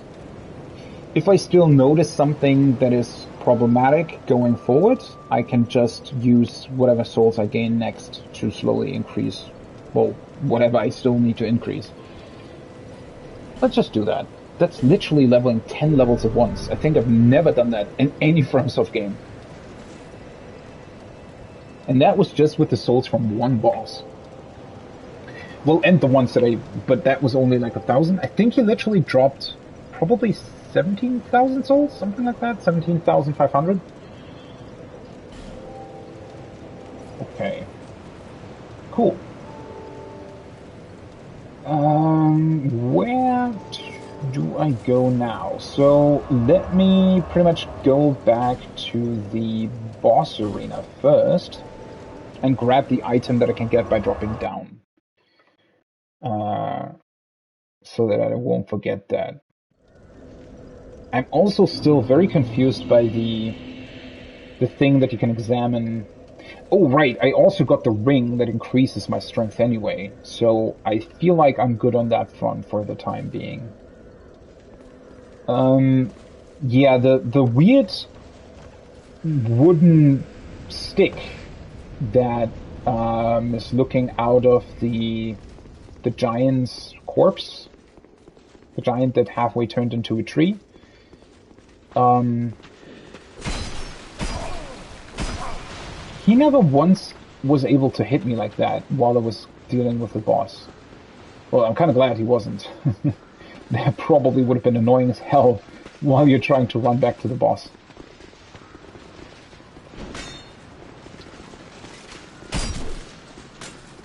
Speaker 1: If I still notice something that is problematic going forward, I can just use whatever souls I gain next to slowly increase, well, whatever I still need to increase. Let's just do that. That's literally leveling 10 levels at once. I think I've never done that in any FromSoft game. And that was just with the souls from one boss. Well, and the ones that but that was only like 1,000. I think he literally dropped probably 17,000 souls, something like that, 17,500. Okay. Cool. Where do I go now? So let me pretty much go back to the boss arena first and grab the item that I can get by dropping down. So that I won't forget that. I'm also still very confused by the thing that you can examine. Oh, right, I also got the ring that increases my strength anyway, so I feel like I'm good on that front for the time being. Yeah, the weird wooden stick that is looking out of the giant's corpse, the giant that halfway turned into a tree. He never once was able to hit me like that while I was dealing with the boss. Well, I'm kind of glad he wasn't. That probably would have been annoying as hell while you're trying to run back to the boss.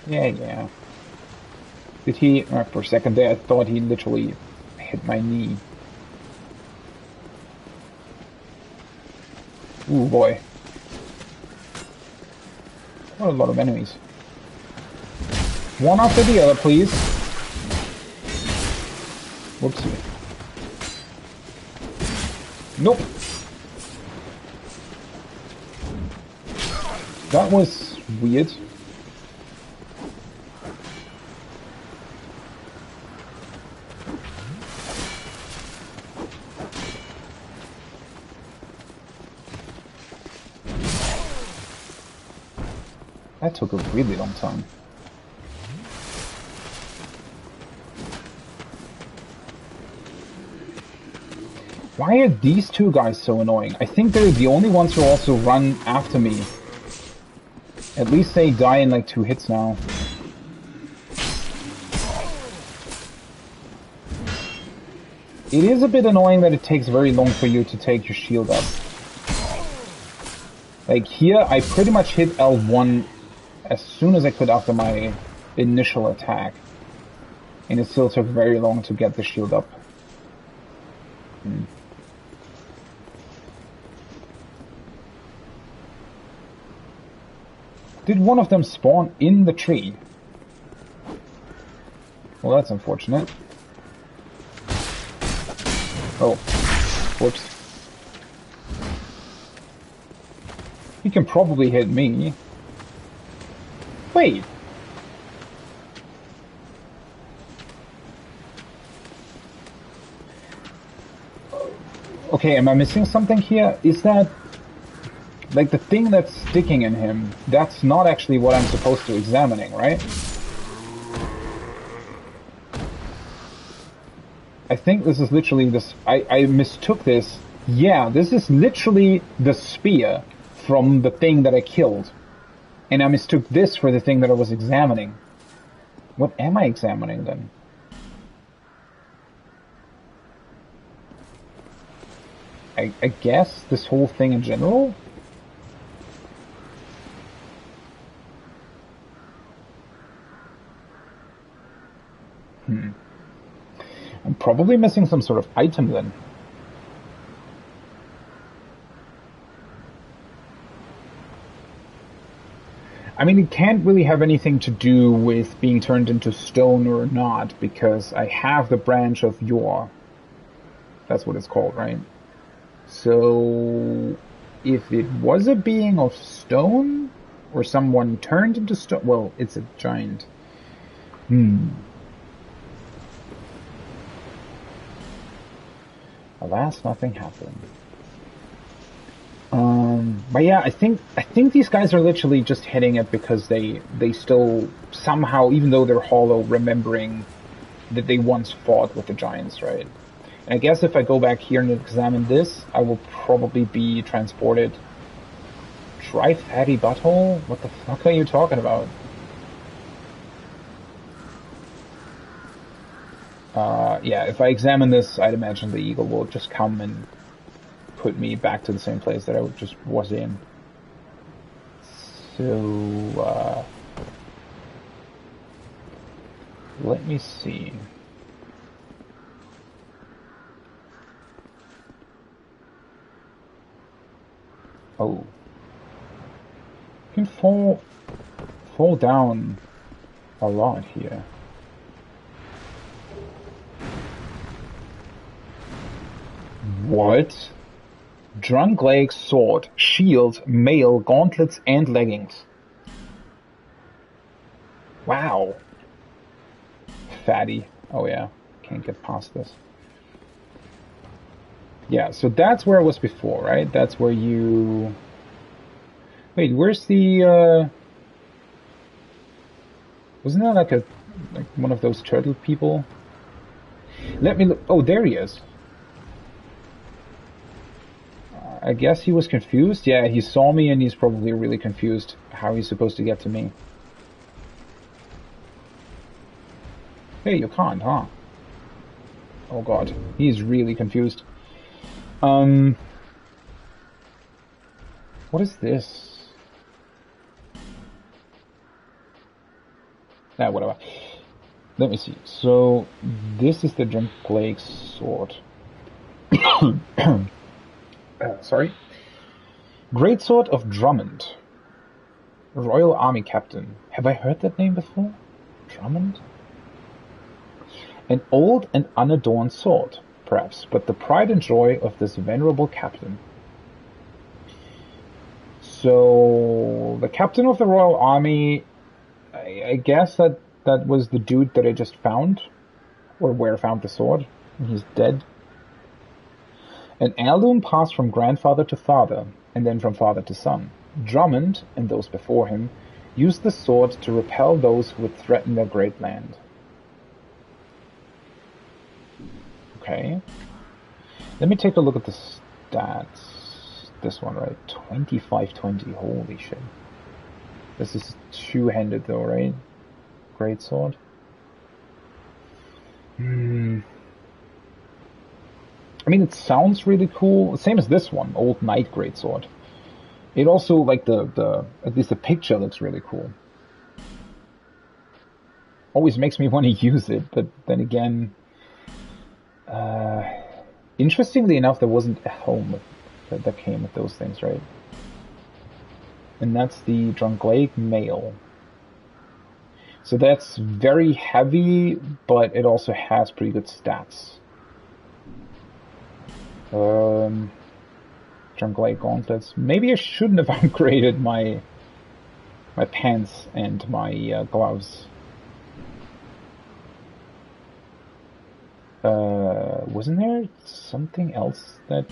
Speaker 1: Yeah. Did he... for a second there, I thought he literally hit my knee. Ooh, boy. What a lot of enemies. One after the other, please. Whoopsie. Nope. That was weird. That took a really long time. Why are these two guys so annoying? I think they're the only ones who also run after me. At least they die in like 2 hits now. It is a bit annoying that it takes very long for you to take your shield up. Like here, I pretty much hit L1 as soon as I could after my initial attack. And it still took very long to get the shield up. Did one of them spawn in the tree? Well, that's unfortunate. Oh, whoops. He can probably hit me. Wait. Okay, am I missing something here? Is that... like the thing that's sticking in him, that's not actually what I'm supposed to be examining, right? I think this is literally this... I mistook this. Yeah, this is literally the spear from the thing that I killed. And I mistook this for the thing that I was examining. What am I examining then? I guess this whole thing in general? I'm probably missing some sort of item then. I mean, it can't really have anything to do with being turned into stone or not, because I have the branch of Yor. That's what it's called, right? So, if it was a being of stone, or someone turned into stone, well, it's a giant. Alas, nothing happened. But yeah, I think these guys are literally just hitting it because they still somehow, even though they're hollow, remembering that they once fought with the giants, right? And I guess if I go back here and examine this, I will probably be transported. Dry fatty butthole? What the fuck are you talking about? Yeah, if I examine this, I'd imagine the eagle will just come and put me back to the same place that I just was in. So, let me see. Oh. You can fall down a lot here. What? Drunk leg, sword, shield, mail, gauntlets, and leggings. Wow. Fatty. Oh yeah, can't get past this. Yeah, so that's where I was before, right? That's where you... Wait, where's the, Wasn't that like one of those turtle people? Let me look... Oh, there he is. I guess he was confused. Yeah, he saw me and he's probably really confused how he's supposed to get to me. Hey, you can't, huh? Oh god, he's really confused. What is this? Nah, whatever. Let me see. So, this is the Drunk Plague sword. Sorry. Greatsword of Drummond. Royal Army Captain. Have I heard that name before? Drummond? An old and unadorned sword, perhaps, but the pride and joy of this venerable captain. So, the captain of the Royal Army, I guess that was the dude that I just found, or where I found the sword. He's dead. An heirloom passed from grandfather to father, and then from father to son. Drummond, and those before him, used the sword to repel those who would threaten their great land. Okay. Let me take a look at the stats. This one, right? 2520. Holy shit. This is two-handed though, right? Greatsword. I mean, it sounds really cool. Same as this one, Old Knight Greatsword. It also, like, at least the picture looks really cool. Always makes me want to use it, but then again, interestingly enough, there wasn't a helmet that came with those things, right? And that's the Drunk Lake Mail. So that's very heavy, but it also has pretty good stats. Drunk Lake Gauntlets. Maybe I shouldn't have upgraded my pants and my gloves. Wasn't there something else that...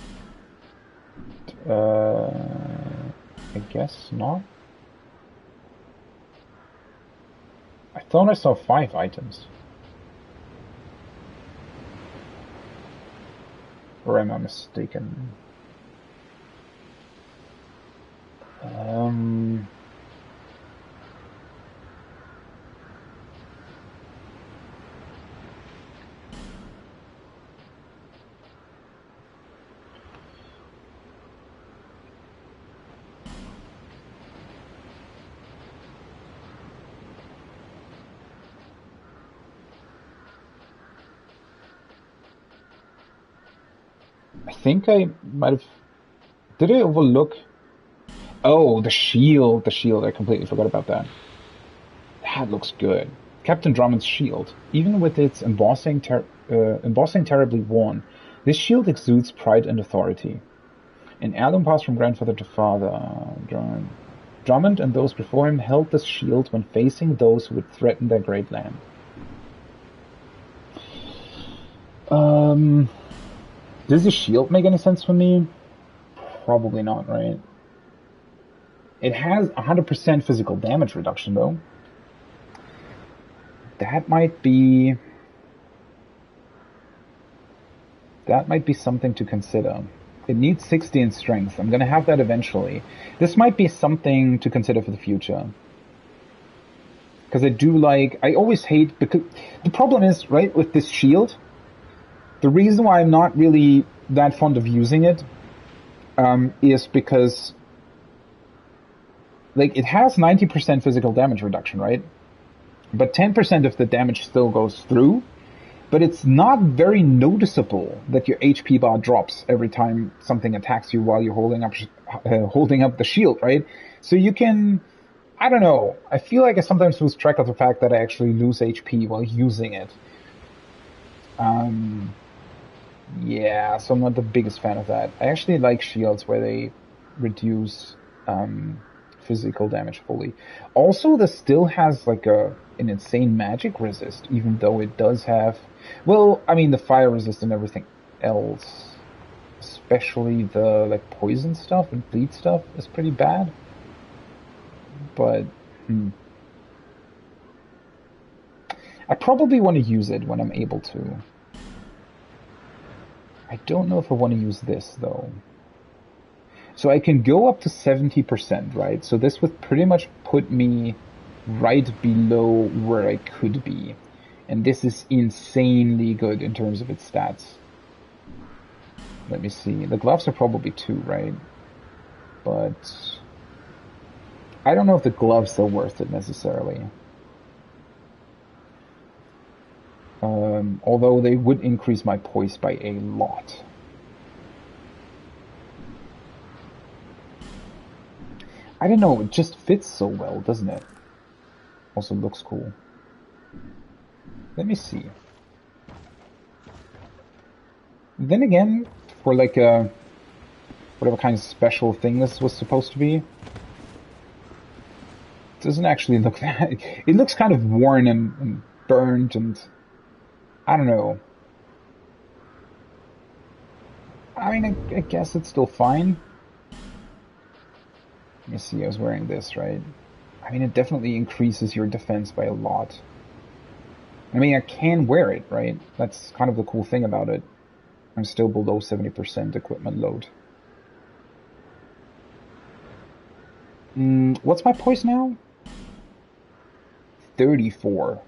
Speaker 1: I guess not. I thought I saw 5 items. Or am I mistaken? I think I might have... Did I overlook... Oh, the shield. The shield. I completely forgot about that. That looks good. Captain Drummond's shield. Even with its embossing terribly worn, this shield exudes pride and authority. An heirloom passed from grandfather to father. Drummond and those before him held this shield when facing those who would threaten their great land. Does the shield make any sense for me? Probably not, right? It has 100% physical damage reduction, though. That might be something to consider. It needs 60 in strength. I'm gonna have that eventually. This might be something to consider for the future. Because I always hate, because the problem is, right, with this shield, the reason why I'm not really that fond of using it is because, like, it has 90% physical damage reduction, right? But 10% of the damage still goes through, but it's not very noticeable that your HP bar drops every time something attacks you while you're holding up the shield, right? So you can, I don't know, I feel like I sometimes lose track of the fact that I actually lose HP while using it. Yeah, so I'm not the biggest fan of that. I actually like shields where they reduce physical damage fully. Also, this still has like an insane magic resist, even though it does have... Well, I mean, the fire resist and everything else, especially the like poison stuff and bleed stuff, is pretty bad. But, I probably want to use it when I'm able to. I don't know if I want to use this, though. So I can go up to 70%, right? So this would pretty much put me right below where I could be. And this is insanely good in terms of its stats. Let me see. The gloves are probably 2, right? But I don't know if the gloves are worth it necessarily. Although they would increase my poise by a lot. I don't know, it just fits so well, doesn't it? Also looks cool. Let me see. Then again, for like a... whatever kind of special thing this was supposed to be, it doesn't actually look that... It looks kind of worn and burned and... I don't know. I mean, I guess it's still fine. Let me see, I was wearing this, right? I mean, it definitely increases your defense by a lot. I mean, I can wear it, right? That's kind of the cool thing about it. I'm still below 70% equipment load. What's my poise now? 34.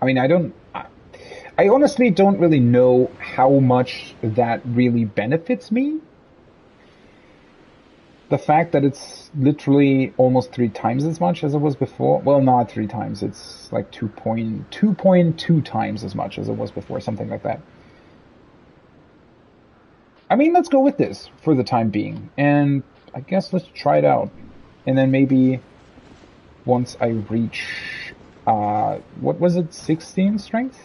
Speaker 1: I mean, I honestly don't really know how much that really benefits me. The fact that it's literally almost 3 times as much as it was before. Well, not 3 times. It's like 2.2 times as much as it was before, something like that. I mean, let's go with this for the time being. And I guess let's try it out. And then maybe once I reach, what was it, 16 strength?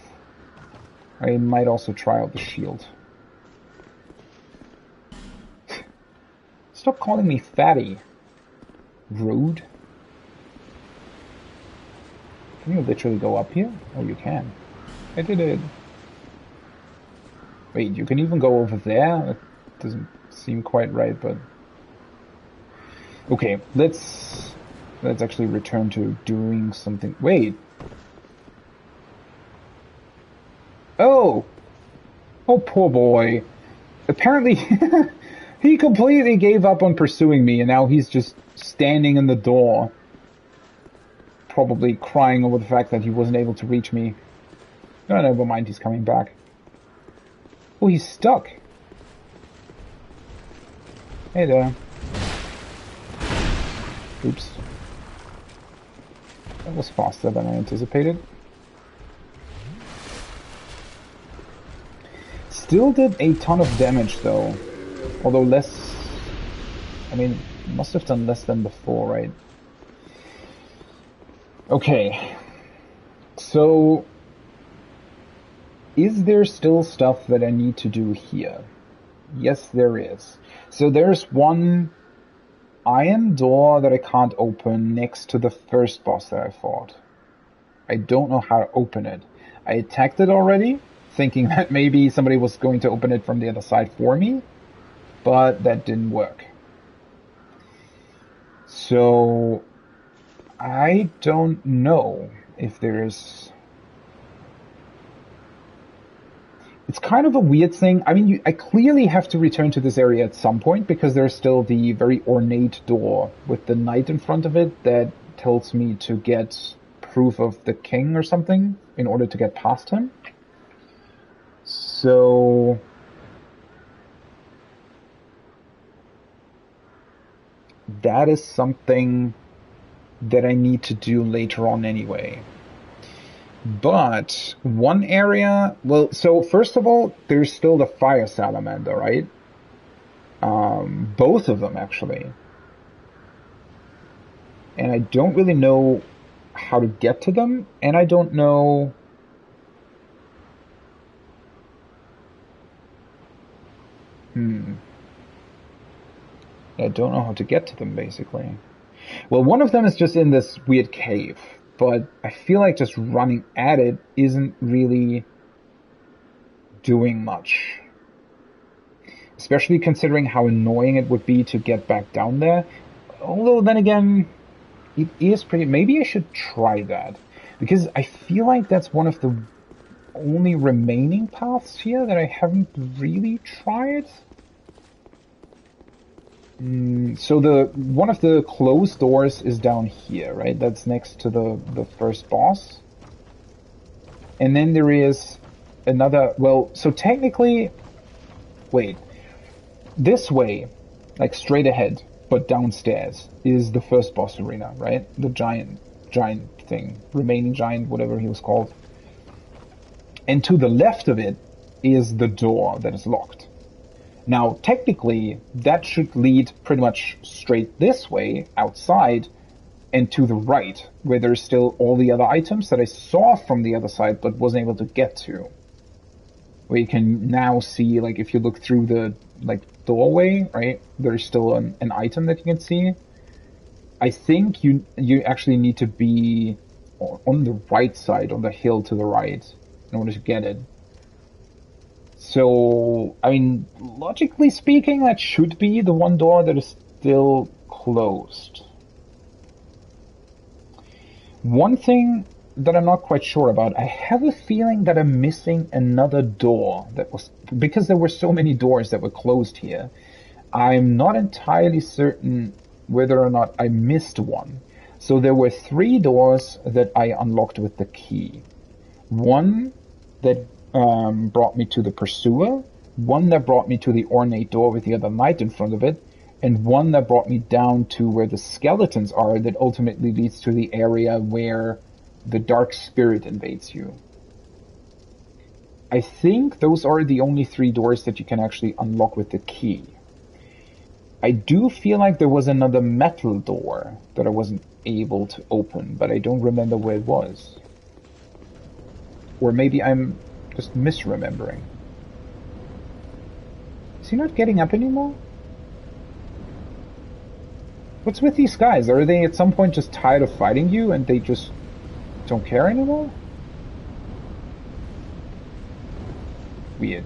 Speaker 1: I might also try out the shield. Stop calling me fatty. Rude. Can you literally go up here? Oh, you can. I did it. Wait, you can even go over there? It doesn't seem quite right, but... Okay, let's actually return to doing something. Wait. Oh! Oh, poor boy. Apparently... He completely gave up on pursuing me, and now he's just standing in the door. Probably crying over the fact that he wasn't able to reach me. No, never mind, he's coming back. Oh, he's stuck. Hey there. Oops. That was faster than I anticipated. Still did a ton of damage, though. Although less... I mean, must have done less than before, right? Okay. So... Is there still stuff that I need to do here? Yes, there is. So there's one iron door that I can't open next to the first boss that I fought. I don't know how to open it. I attacked it already, thinking that maybe somebody was going to open it from the other side for me. But that didn't work. So I don't know if there's... It's kind of a weird thing. I mean, I clearly have to return to this area at some point because there's still the very ornate door with the knight in front of it that tells me to get proof of the king or something in order to get past him. So... that is something that I need to do later on anyway. But one area... Well, so first of all, there's still the fire salamander, right? Both of them, actually. And I don't really know how to get to them, and I don't know... I don't know how to get to them, basically. Well, one of them is just in this weird cave, but I feel like just running at it isn't really doing much. Especially considering how annoying it would be to get back down there. Although, then again, it is pretty... Maybe I should try that. Because I feel like that's one of the only remaining paths here that I haven't really tried. So one of the closed doors is down here, right? That's next to the first boss. And then there is another... Well, so technically... Wait. This way, like straight ahead, but downstairs, is the first boss arena, right? The giant thing. Remaining giant, whatever he was called. And to the left of it is the door that is locked. Now, technically, that should lead pretty much straight this way, outside, and to the right, where there's still all the other items that I saw from the other side, but wasn't able to get to. Where you can now see, like, if you look through the, like, doorway, right, there's still an item that you can see. I think you actually need to be on the right side, on the hill to the right, in order to get it. So, I mean, logically speaking, that should be the one door that is still closed. One thing that I'm not quite sure about. I have a feeling that I'm missing another door that was, because there were so many doors that were closed here. I'm not entirely certain whether or not I missed one. So there were 3 doors that I unlocked with the key. One that brought me to the Pursuer, one that brought me to the ornate door with the other knight in front of it, and one that brought me down to where the skeletons are that ultimately leads to the area where the dark spirit invades you. I think those are the only 3 doors that you can actually unlock with the key. I do feel like there was another metal door that I wasn't able to open, but I don't remember where it was. Or maybe I'm just misremembering. Is he not getting up anymore? What's with these guys? Are they at some point just tired of fighting you and they just don't care anymore? Weird.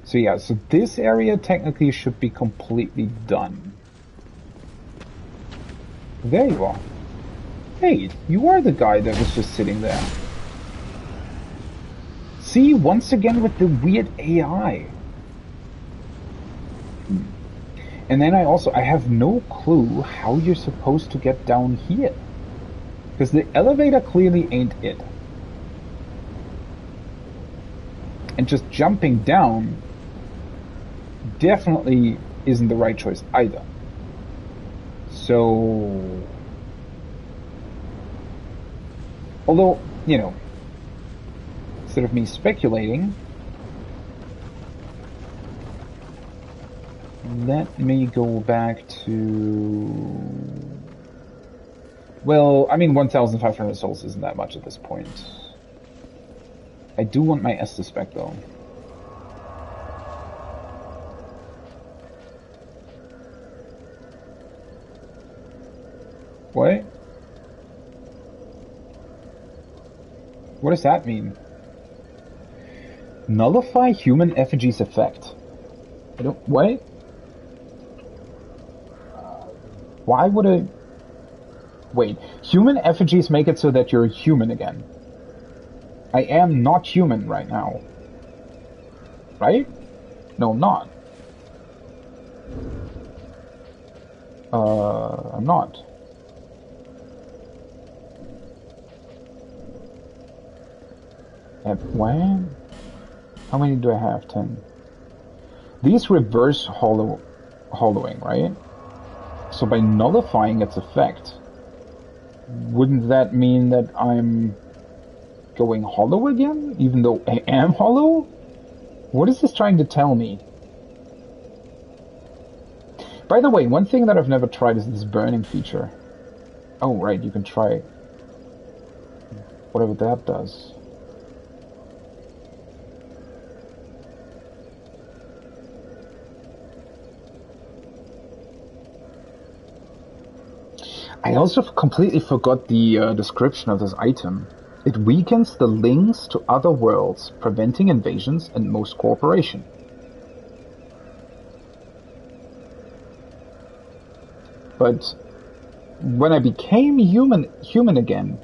Speaker 1: So yeah, so this area technically should be completely done. There you are. Hey, you are the guy that was just sitting there. See, once again with the weird AI. And then I have no clue how you're supposed to get down here. Because the elevator clearly ain't it. And just jumping down definitely isn't the right choice either. So, although, you know, instead of me speculating, let me go back to, well, I mean, 1,500 souls isn't that much at this point. I do want my Estus back though. What? What does that mean? Nullify human effigy's effect. I don't... What? Why would I... Wait. Human effigies make it so that you're human again. I am not human right now. Right? No, I'm not. I'm not. When? How many do I have? 10. These reverse hollowing, right? So by nullifying its effect, wouldn't that mean that I'm going hollow again? Even though I am hollow? What is this trying to tell me? By the way, one thing that I've never tried is this burning feature. Oh, right, you can try whatever that does. I also completely forgot the description of this item. It weakens the links to other worlds, preventing invasions and most cooperation. But when I became human again,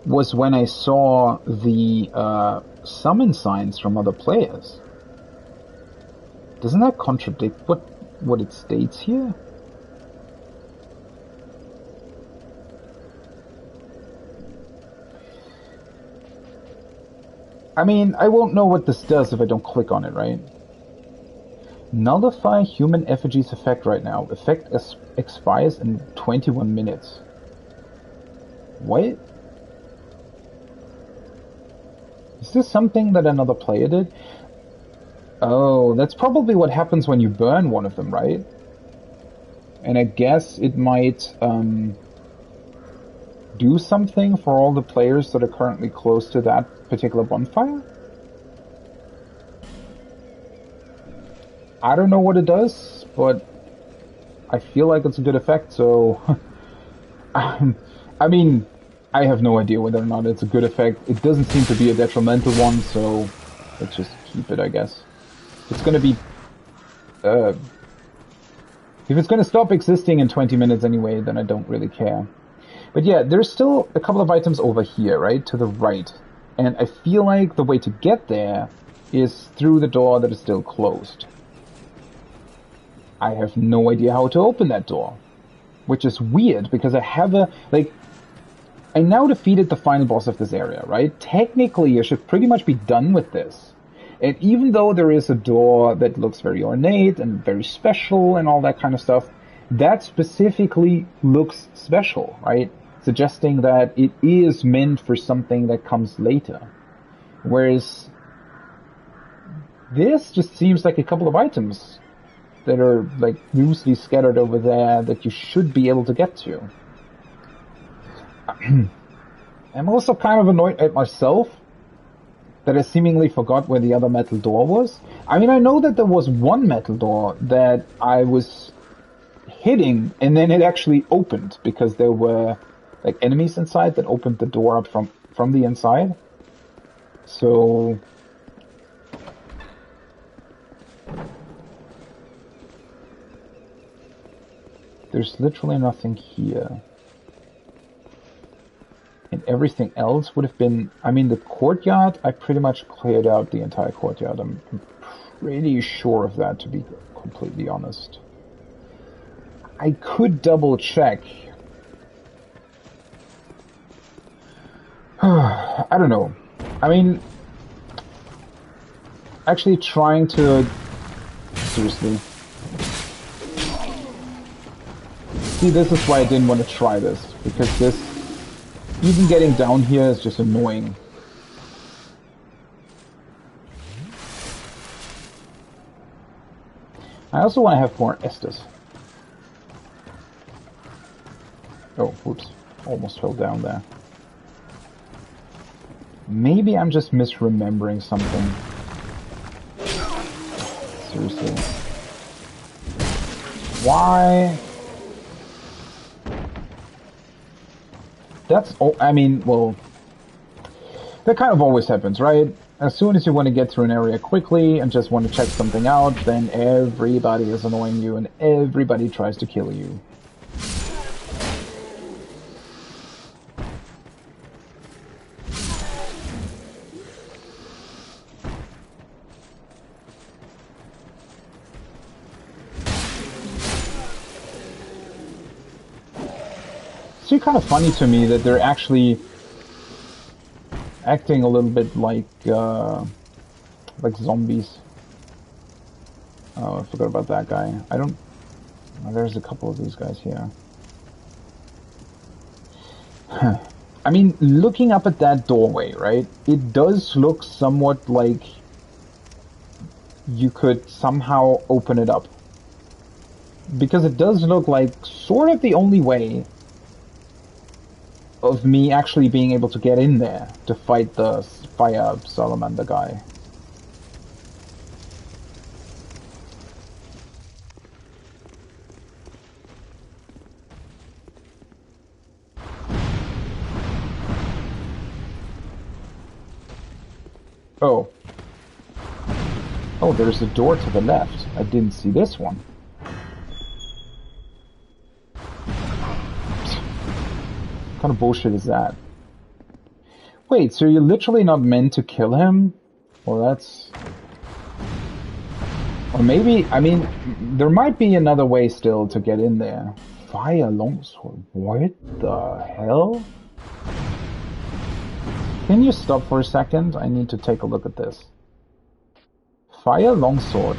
Speaker 1: was when I saw the summon signs from other players. Doesn't that contradict what it states here? I mean, I won't know what this does if I don't click on it, right? Nullify human effigy's effect right now. Effect expires in 21 minutes. What? Is this something that another player did? Oh, that's probably what happens when you burn one of them, right? And I guess it might do something for all the players that are currently close to that particular bonfire? I don't know what it does, but I feel like it's a good effect, so... I mean, I have no idea whether or not it's a good effect. It doesn't seem to be a detrimental one, so let's just keep it, I guess. It's gonna be... If it's going to stop existing in 20 minutes anyway, then I don't really care. But yeah, there's still a couple of items over here, right? To the right. And I feel like the way to get there is through the door that is still closed. I have no idea how to open that door. Which is weird, because I have I now defeated the final boss of this area, right? Technically, I should pretty much be done with this. And even though there is a door that looks very ornate and very special and all that kind of stuff, that specifically looks special, right? Suggesting that it is meant for something that comes later. Whereas this just seems like a couple of items that are like loosely scattered over there that you should be able to get to. I'm also kind of annoyed at myself that I seemingly forgot where the other metal door was. I mean, I know that there was one metal door that I was hitting and then it actually opened because there were like enemies inside that opened the door up from the inside. So there's literally nothing here. And everything else would have been... I mean, the courtyard, I pretty much cleared out the entire courtyard. I'm pretty sure of that, to be completely honest. I could double check. I don't know. I mean... Actually trying to... Seriously. See, this is why I didn't want to try this. Because this... Even getting down here is just annoying. I also want to have more Estes. Oh, whoops. Almost fell down there. Maybe I'm just misremembering something. Seriously. Why? That's, I mean, well, that kind of always happens, right? As soon as you want to get through an area quickly and just want to check something out, then everybody is annoying you and everybody tries to kill you. It's kind of funny to me that they're actually acting a little bit like zombies. Oh, I forgot about that guy. I don't... Oh, there's a couple of these guys here. I mean, looking up at that doorway, right? It does look somewhat like you could somehow open it up. Because it does look like sort of the only way of me actually being able to get in there to fight the fire salamander guy. Oh. Oh, there's a door to the left. I didn't see this one. What kind of bullshit is that? Wait, so you're literally not meant to kill him? Well, that's... Or maybe, I mean, there might be another way still to get in there. Fire longsword. What the hell? Can you stop for a second? I need to take a look at this. Fire longsword.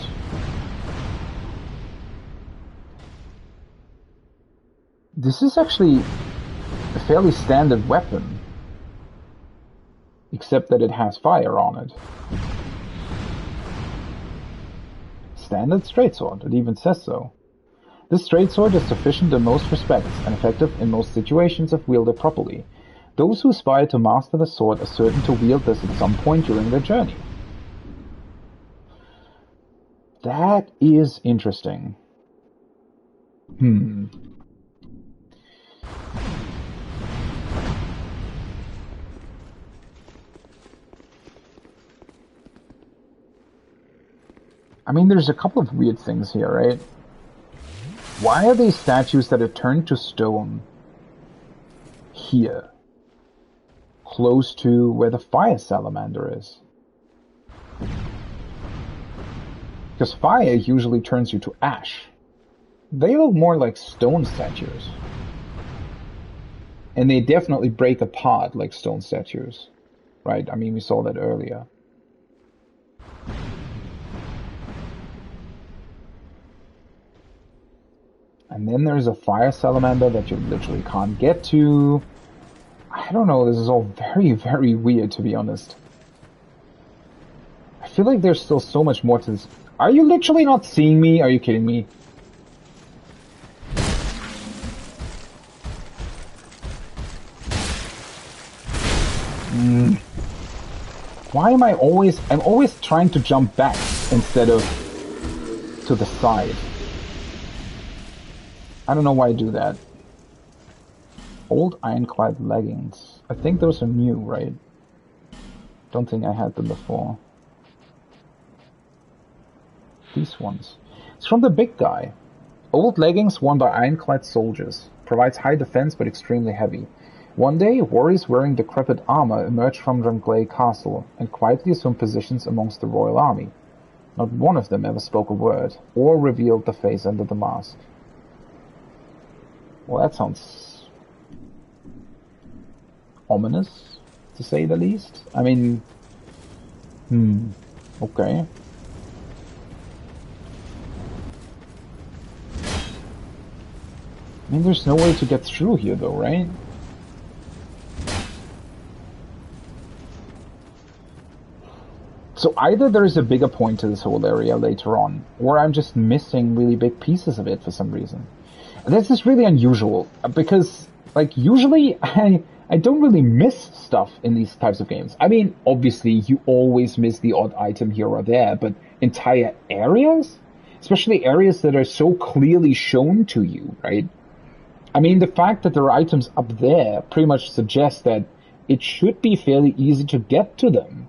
Speaker 1: This is actually a fairly standard weapon, except that it has fire on it. Standard straight sword, it even says so. This straight sword is sufficient in most respects and effective in most situations if wielded properly. Those who aspire to master the sword are certain to wield this at some point during their journey. That is interesting. I mean, there's a couple of weird things here, right? Why are these statues that are turned to stone here? Close to where the fire salamander is. Because fire usually turns you to ash. They look more like stone statues. And they definitely break apart like stone statues. Right? I mean, we saw that earlier. And then there's a fire salamander that you literally can't get to. I don't know, this is all very, very weird, to be honest. I feel like there's still so much more to this. Are you literally not seeing me? Are you kidding me? Why am I always... I'm always trying to jump back instead of to the side. I don't know why I do that. Old ironclad leggings. I think those are new, right? Don't think I had them before. These ones. It's from the big guy. Old leggings worn by ironclad soldiers. Provides high defense but extremely heavy. One day, warriors wearing decrepit armor emerged from Drangleic Castle and quietly assumed positions amongst the royal army. Not one of them ever spoke a word, or revealed the face under the mask. Well, that sounds ominous, to say the least. I mean, okay. I mean, there's no way to get through here, though, right? So either there is a bigger point to this whole area later on, or I'm just missing really big pieces of it for some reason. And this is really unusual, because, like, usually I don't really miss stuff in these types of games. I mean, obviously, you always miss the odd item here or there, but entire areas? Especially areas that are so clearly shown to you, right? I mean, the fact that there are items up there pretty much suggests that it should be fairly easy to get to them.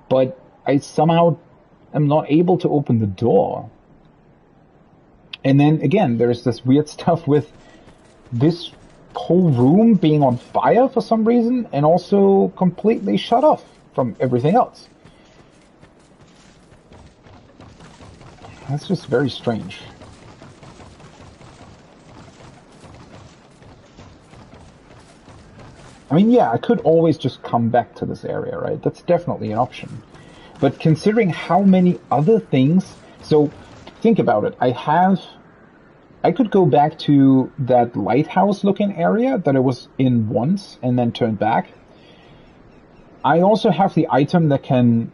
Speaker 1: But I somehow am not able to open the door. And then, again, there's this weird stuff with this whole room being on fire for some reason, and also completely shut off from everything else. That's just very strange. I mean, yeah, I could always just come back to this area, right? That's definitely an option. But considering how many other things... So, think about it. I could go back to that lighthouse-looking area that I was in once and then turn back. I also have the item that can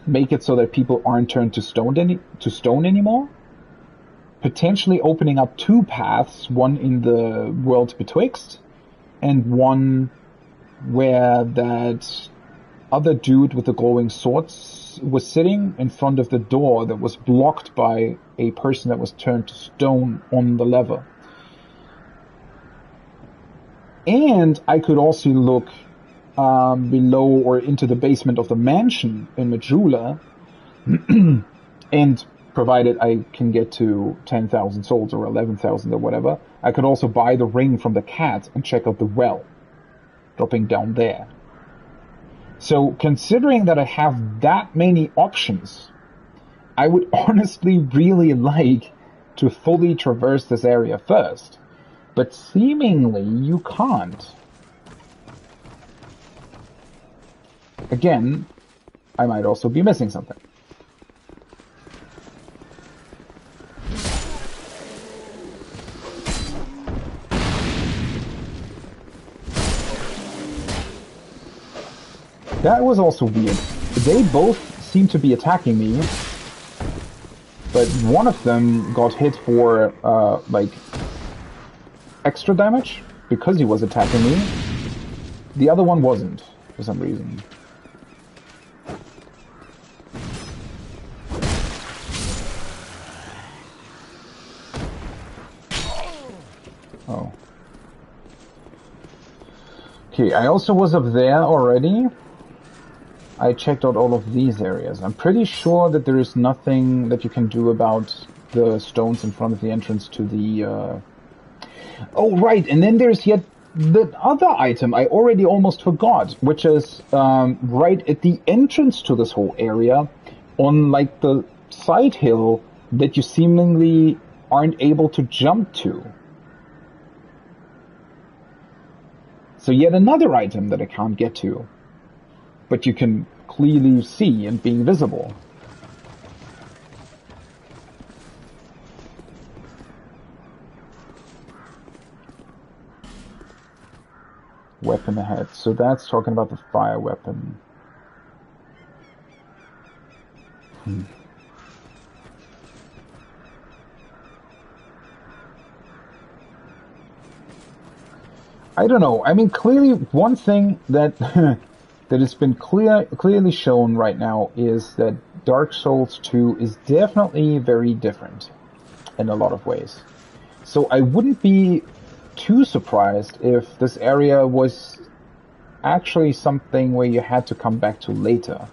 Speaker 1: make it so that people aren't turned to stone anymore. Potentially opening up two paths, one in the world betwixt, and one where that other dude with the glowing swords was sitting in front of the door that was blocked by a person that was turned to stone on the lever. And I could also look below or into the basement of the mansion in Majula, and provided I can get to 10,000 souls or 11,000 or whatever, I could also buy the ring from the cat and check out the well, dropping down there. So, considering that I have that many options, I would honestly really like to fully traverse this area first. But seemingly, you can't. Again, I might also be missing something. That was also weird. They both seem to be attacking me, but one of them got hit for, like, extra damage because he was attacking me. The other one wasn't, for some reason. Oh. Okay, I also was up there already. I checked out all of these areas. I'm pretty sure that there is nothing that you can do about the stones in front of the entrance to the... Oh, right, and then there's yet the other item I already almost forgot, which is right at the entrance to this whole area, on like the side hill that you seemingly aren't able to jump to. So yet another item that I can't get to, but you can clearly see and being visible. Weapon ahead. So that's talking about the fire weapon. I don't know. I mean, clearly, one thing that that has been clearly shown right now is that Dark Souls 2 is definitely very different in a lot of ways. So I wouldn't be too surprised if this area was actually something where you had to come back to later.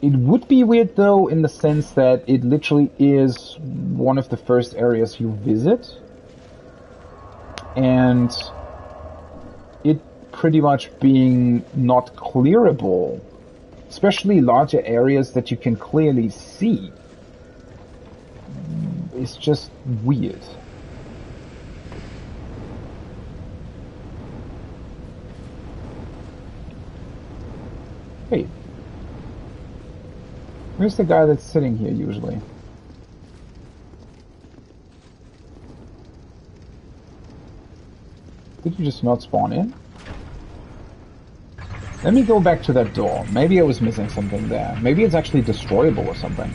Speaker 1: It would be weird though in the sense that it literally is one of the first areas you visit, and it pretty much being not clearable, especially larger areas that you can clearly see, is just weird. Wait. Where's the guy that's sitting here usually? Did you just not spawn in? Let me go back to that door. Maybe I was missing something there. Maybe it's actually destroyable or something.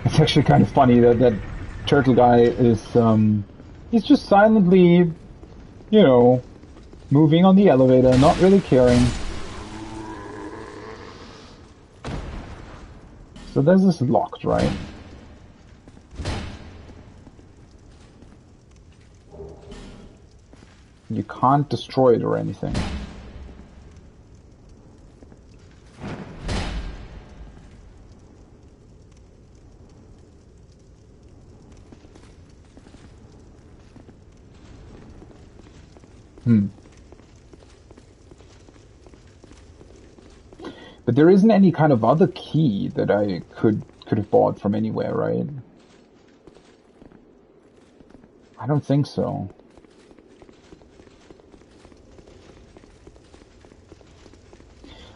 Speaker 1: It's actually kind of funny that that turtle guy is, he's just silently, you know, moving on the elevator, not really caring. So this is locked, right? You can't destroy it or anything. But there isn't any kind of other key that I could have bought from anywhere, right? I don't think so.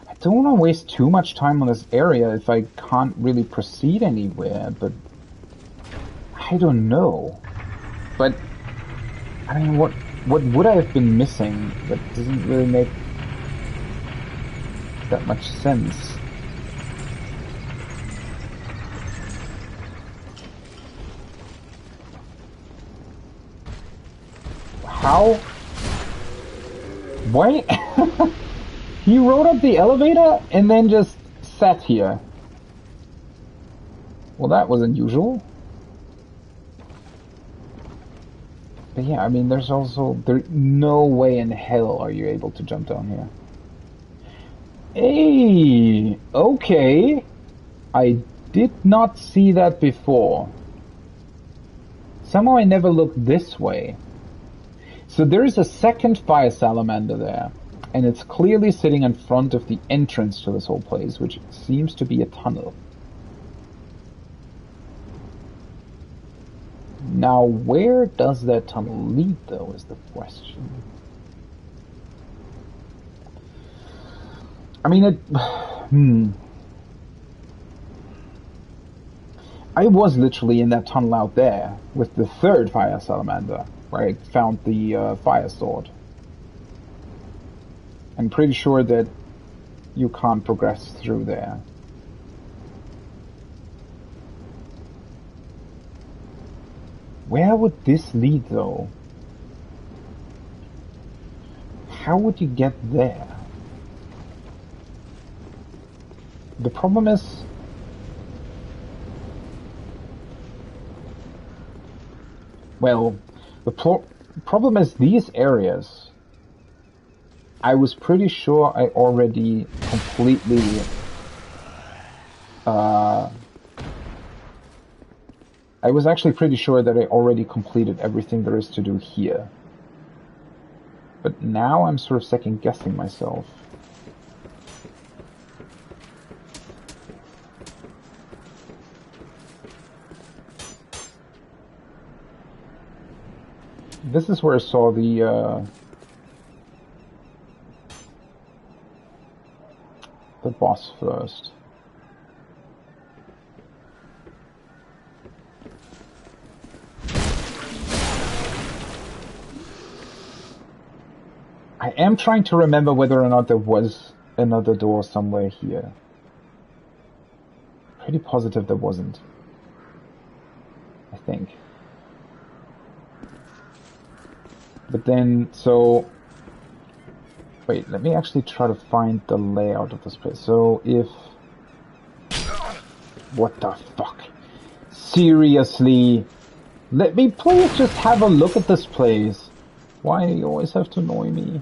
Speaker 1: I don't want to waste too much time on this area if I can't really proceed anywhere, but I don't know. But I mean, what would I have been missing that doesn't really make that much sense? How? Why? He rode up the elevator and then just sat here. Well, that was unusual. But yeah, I mean, there's no way in hell are you able to jump down here. Hey, okay. I did not see that before. Somehow I never looked this way. So there is a second fire salamander there, and it's clearly sitting in front of the entrance to this whole place, which seems to be a tunnel. Now, where does that tunnel lead, though, is the question. I mean, I was literally in that tunnel out there with the third fire salamander, where I found the fire sword. I'm pretty sure that you can't progress through there. Where would this lead, though? How would you get there? The problem is... Well, problem is these areas, I was pretty sure I already completely I was actually pretty sure that I already completed everything there is to do here. But now I'm sort of second guessing myself. This is where I saw the boss first. I am trying to remember whether or not there was another door somewhere here. Pretty positive there wasn't. I think. But then, so... Wait, let me actually try to find the layout of this place. So if... What the fuck? Seriously? Let me please just have a look at this place. Why do you always have to annoy me?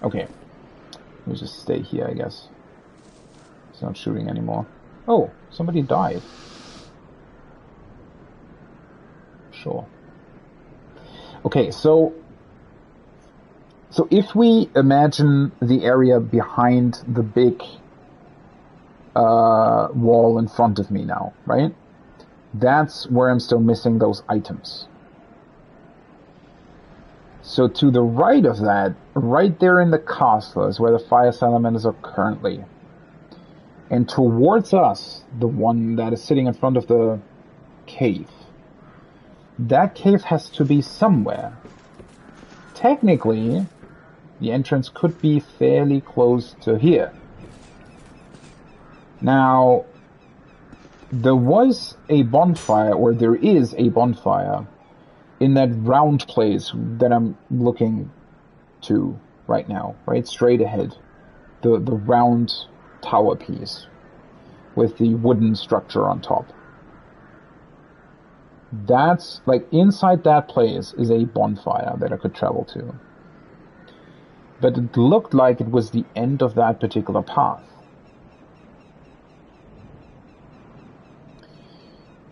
Speaker 1: Okay. Let me just stay here, I guess. It's not shooting anymore. Oh, somebody died. Sure. Okay, so if we imagine the area behind the big wall in front of me now, right? That's where I'm still missing those items. So to the right of that, right there in the castle is where the fire salamanders are currently. And towards us, the one that is sitting in front of the cave, that cave has to be somewhere. Technically, the entrance could be fairly close to here. Now, there was a bonfire, or there is a bonfire, in that round place that I'm looking to right now, right? Straight ahead. The round tower piece with the wooden structure on top. That's, like, inside that place is a bonfire that I could travel to. But it looked like it was the end of that particular path.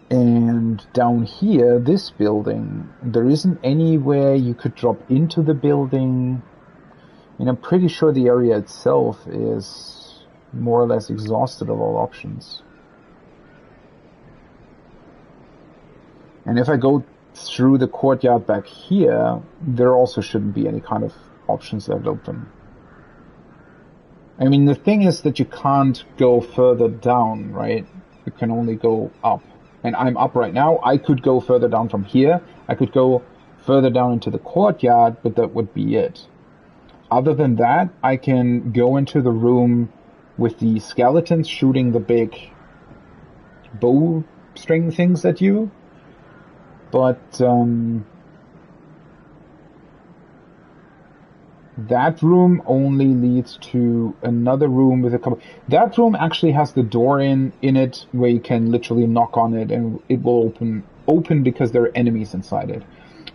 Speaker 1: And down here, this building, there isn't anywhere you could drop into the building. I mean, I'm pretty sure the area itself is more or less exhausted of all options. And if I go through the courtyard back here, there also shouldn't be any kind of options left open. I mean, the thing is that you can't go further down, right? You can only go up. And I'm up right now. I could go further down from here. I could go further down into the courtyard, but that would be it. Other than that, I can go into the room with the skeletons shooting the big bow string things at you. But that room only leads to another room with a couple... That room actually has the door in it where you can literally knock on it and it will open because there are enemies inside it.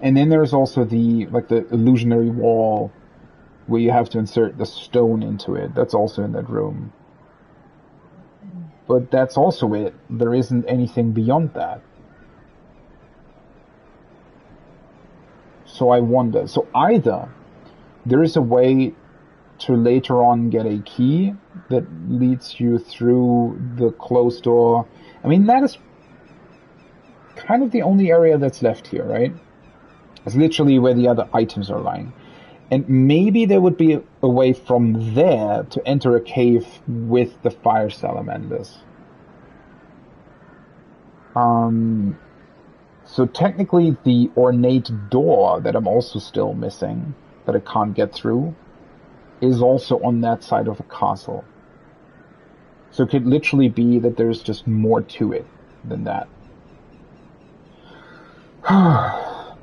Speaker 1: And then there's also the illusionary wall where you have to insert the stone into it. That's also in that room. But that's also it. There isn't anything beyond that. So I wonder. So either there is a way to later on get a key that leads you through the closed door. I mean, that is kind of the only area that's left here, right? It's literally where the other items are lying. And maybe there would be a way from there to enter a cave with the fire salamanders. So technically the ornate door that I'm also still missing, that I can't get through, is also on that side of the castle. So it could literally be that there's just more to it than that.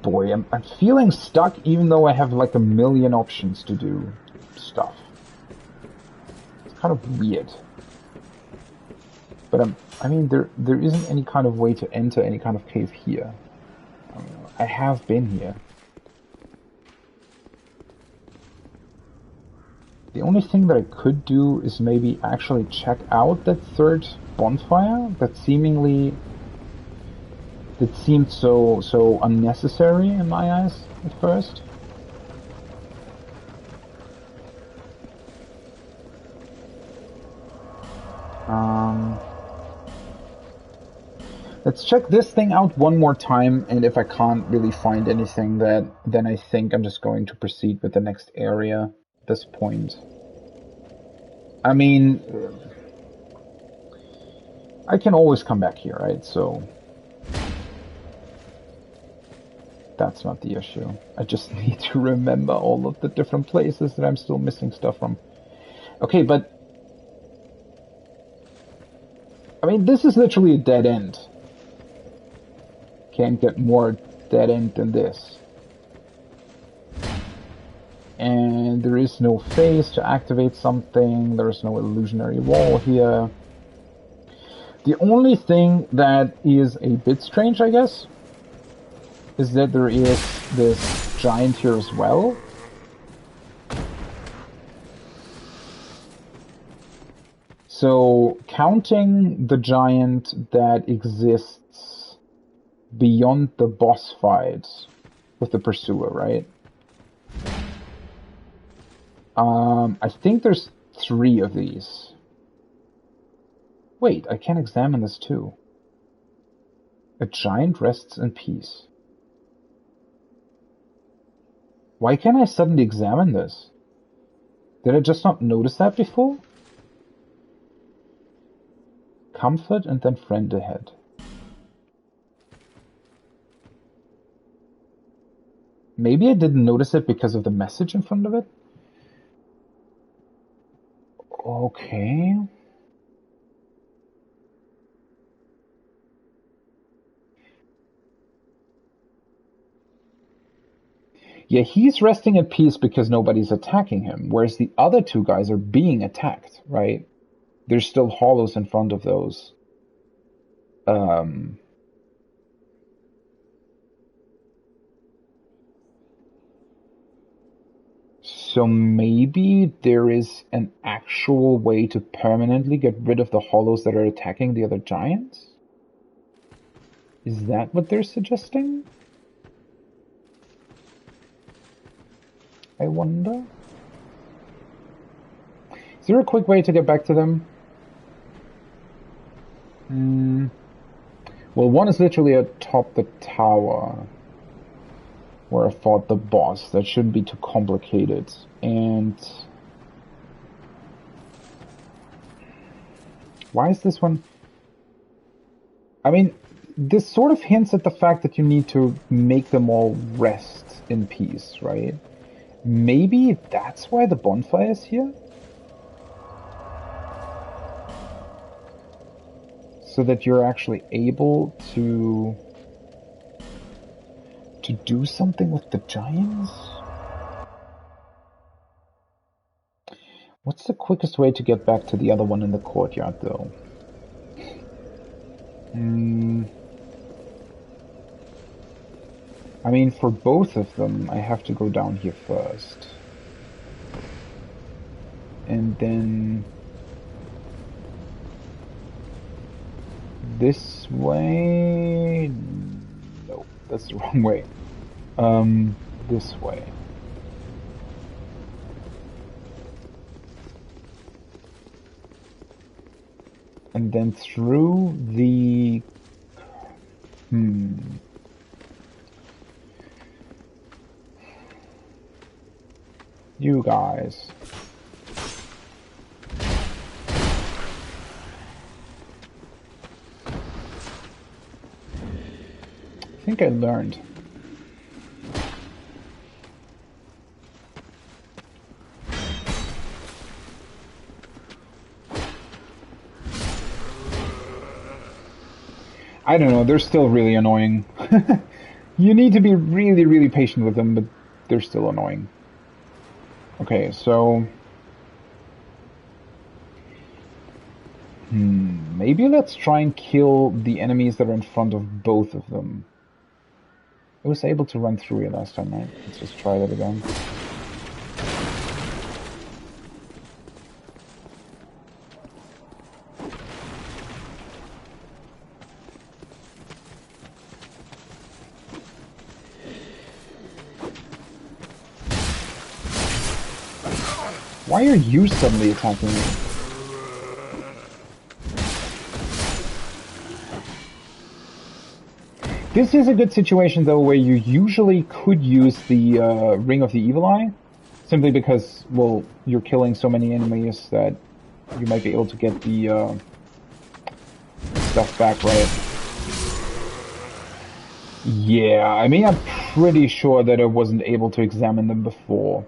Speaker 1: Boy, I'm feeling stuck even though I have like a million options to do stuff. It's kind of weird. But I mean, there isn't any kind of way to enter any kind of cave here. I have been here. The only thing that I could do is maybe actually check out that third bonfire that seemed so unnecessary in my eyes at first. Let's check this thing out one more time, and if I can't really find anything, then I think I'm just going to proceed with the next area at this point. I mean, I can always come back here, right? So that's not the issue. I just need to remember all of the different places that I'm still missing stuff from. Okay, but I mean, this is literally a dead end. Can't get more dead end than this. And there is no phase to activate something. There is no illusionary wall here. The only thing that is a bit strange, I guess, is that there is this giant here as well. So, counting the giant that exists beyond the boss fight with the Pursuer, right? I think there's 3 of these. Wait, I can examine this too. A giant rests in peace. Why can't I suddenly examine this? Did I just not notice that before? Comfort and then friend ahead. Maybe I didn't notice it because of the message in front of it? Okay. Yeah, he's resting at peace because nobody's attacking him, whereas the other 2 guys are being attacked, right? There's still hollows in front of those. So maybe there is an actual way to permanently get rid of the hollows that are attacking the other giants? Is that what they're suggesting? I wonder. Is there a quick way to get back to them? Well, one is literally atop the tower, where I fought the boss. That shouldn't be too complicated. And why is this one? I mean, this sort of hints at the fact that you need to make them all rest in peace, right? Maybe that's why the bonfire is here? So that you're actually able to do something with the giants? What's the quickest way to get back to the other one in the courtyard, though? I mean, for both of them, I have to go down here first. And then this way? No, that's the wrong way. This way. And then through the... You guys. I think I learned. I don't know, they're still really annoying. You need to be really, really patient with them, but they're still annoying. Okay, so... maybe let's try and kill the enemies that are in front of both of them. I was able to run through it last time, right? Let's just try that again. Why are you suddenly attacking me? This is a good situation, though, where you usually could use the Ring of the Evil Eye, simply because, well, you're killing so many enemies that you might be able to get the stuff back, right? Yeah, I mean, I'm pretty sure that I wasn't able to examine them before.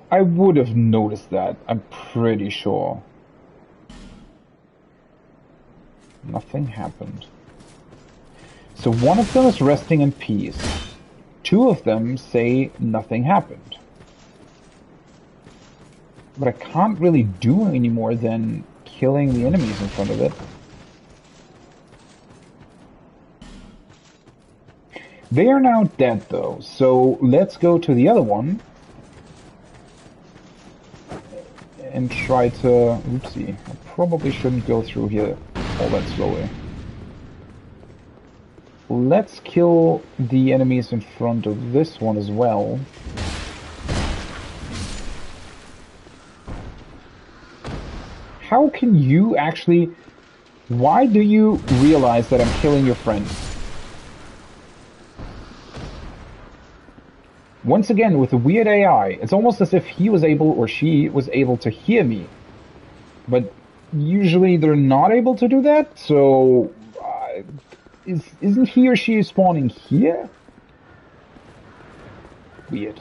Speaker 1: I would have noticed that. I'm pretty sure. Nothing happened. So one of them is resting in peace. Two of them say nothing happened. But I can't really do any more than killing the enemies in front of it. They are now dead, though, so let's go to the other one and try to... Oopsie, I probably shouldn't go through here all that slowly. Let's kill the enemies in front of this one as well. How can you actually... Why do you realize that I'm killing your friend? Once again, with the weird AI, it's almost as if he was able, or she was able to hear me. But usually they're not able to do that, so... Isn't he or she spawning here? Weird.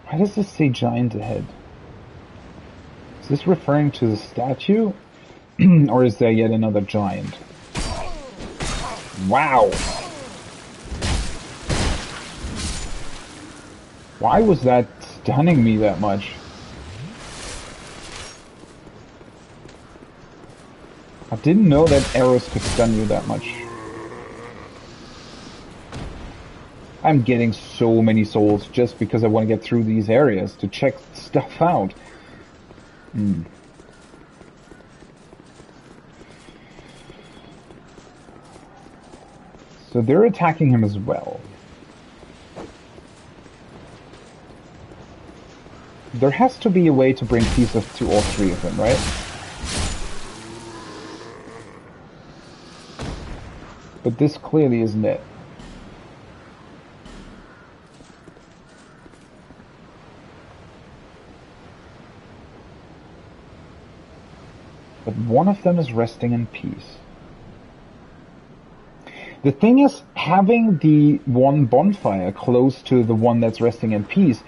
Speaker 1: Why does this say giant ahead? Is this referring to the statue? Or is there yet another giant? Wow! Why was that stunning me that much? I didn't know that arrows could stun you that much. I'm getting so many souls just because I want to get through these areas to check stuff out. So they're attacking him as well. There has to be a way to bring peace to all three of them, right? But this clearly isn't it. But one of them is resting in peace. The thing is, having the one bonfire close to the one that's resting in peace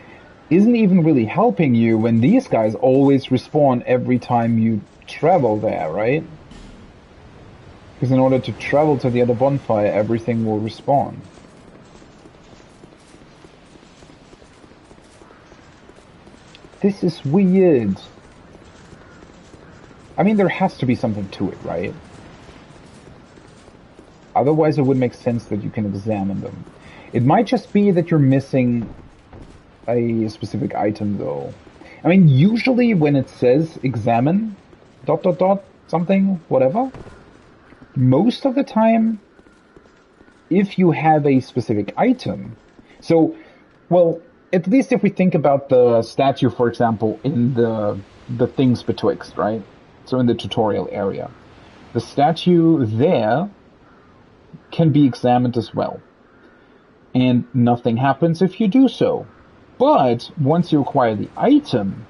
Speaker 1: isn't even really helping you when these guys always respawn every time you travel there, right? Because in order to travel to the other bonfire, everything will respawn. This is weird. I mean, there has to be something to it, right? Otherwise, it would make sense that you can examine them. It might just be that you're missing a specific item, though. I mean, usually when it says examine, ... something, whatever, most of the time, if you have a specific item, so, well, at least if we think about the statue, for example, in the things betwixt, right? So in the tutorial area. The statue there can be examined as well. And nothing happens if you do so. But once you acquire the item,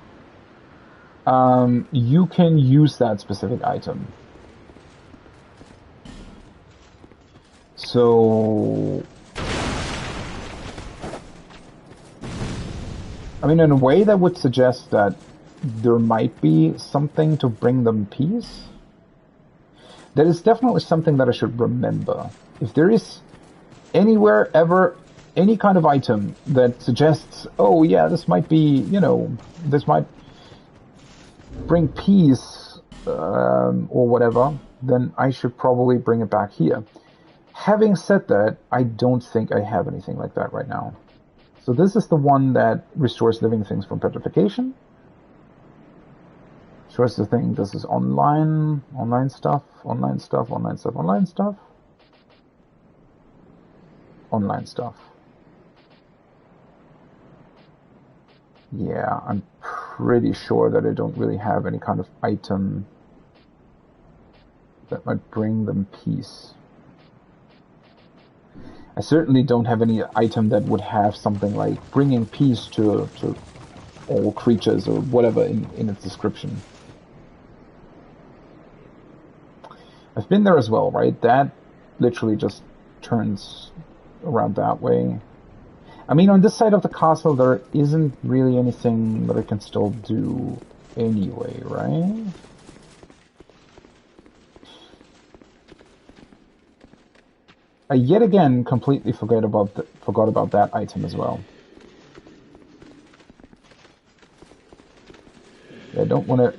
Speaker 1: you can use that specific item. So, I mean, in a way that would suggest that there might be something to bring them peace. That is definitely something that I should remember. If there is anywhere ever any kind of item that suggests, oh yeah, this might be, you know, this might bring peace, or whatever, then I should probably bring it back here. Having said that, I don't think I have anything like that right now. So this is the one that restores living things from petrification. Restores the thing, this is online stuff, online stuff. Yeah, I'm pretty sure that I don't really have any kind of item that might bring them peace. I certainly don't have any item that would have something like bringing peace to all creatures or whatever in its description. I've been there as well, right? That literally just turns around that way. I mean, on this side of the castle, there isn't really anything that I can still do anyway, right? I yet again completely forgot about that item as well. I don't want to...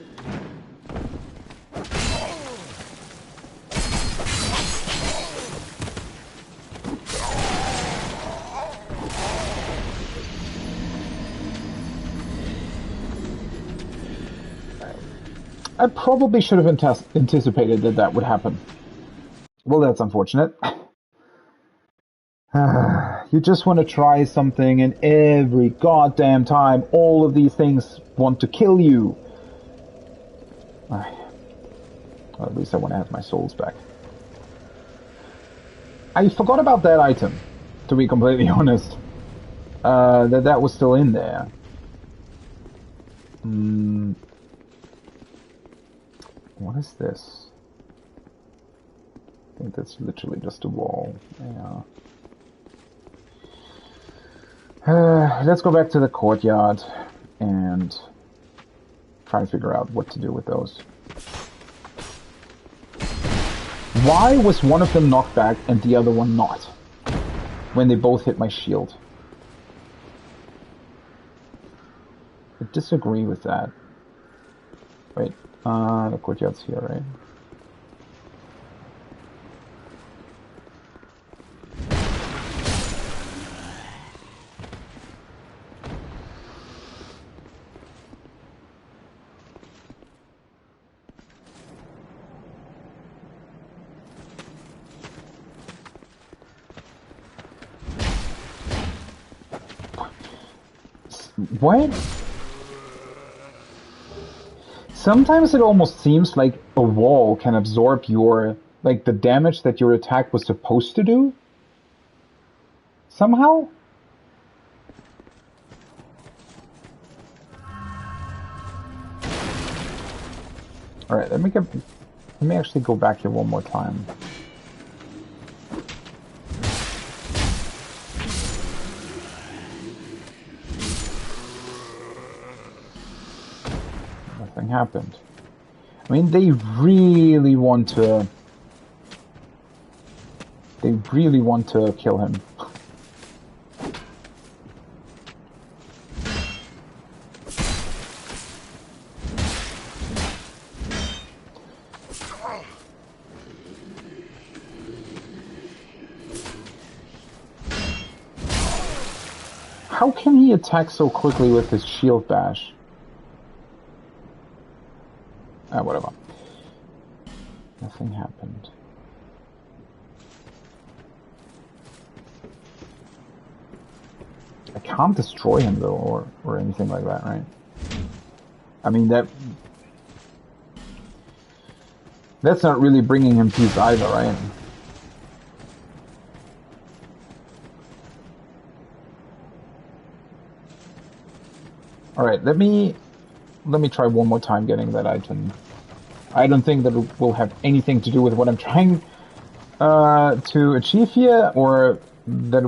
Speaker 1: I probably should have anticipated that that would happen. Well, that's unfortunate. You just want to try something, and every goddamn time, all of these things want to kill you. Well, at least I want to have my souls back. I forgot about that item, to be completely honest. That was still in there. What is this? I think that's literally just a wall. Yeah. Let's go back to the courtyard and try and figure out what to do with those. Why was one of them knocked back and the other one not? When they both hit my shield. I disagree with that. Wait, the courtyard's here, right? What? Sometimes it almost seems like a wall can absorb your, like, the damage that your attack was supposed to do. Somehow? Alright, let me actually go back here one more time. Nothing happened. I mean, they really want to kill him. How can he attack so quickly with his shield bash? Whatever. Nothing happened. I can't destroy him though, or anything like that, right? I mean, that's not really bringing him peace either, right? Alright, let me try one more time getting that item. I don't think that it will have anything to do with what I'm trying to achieve here, or that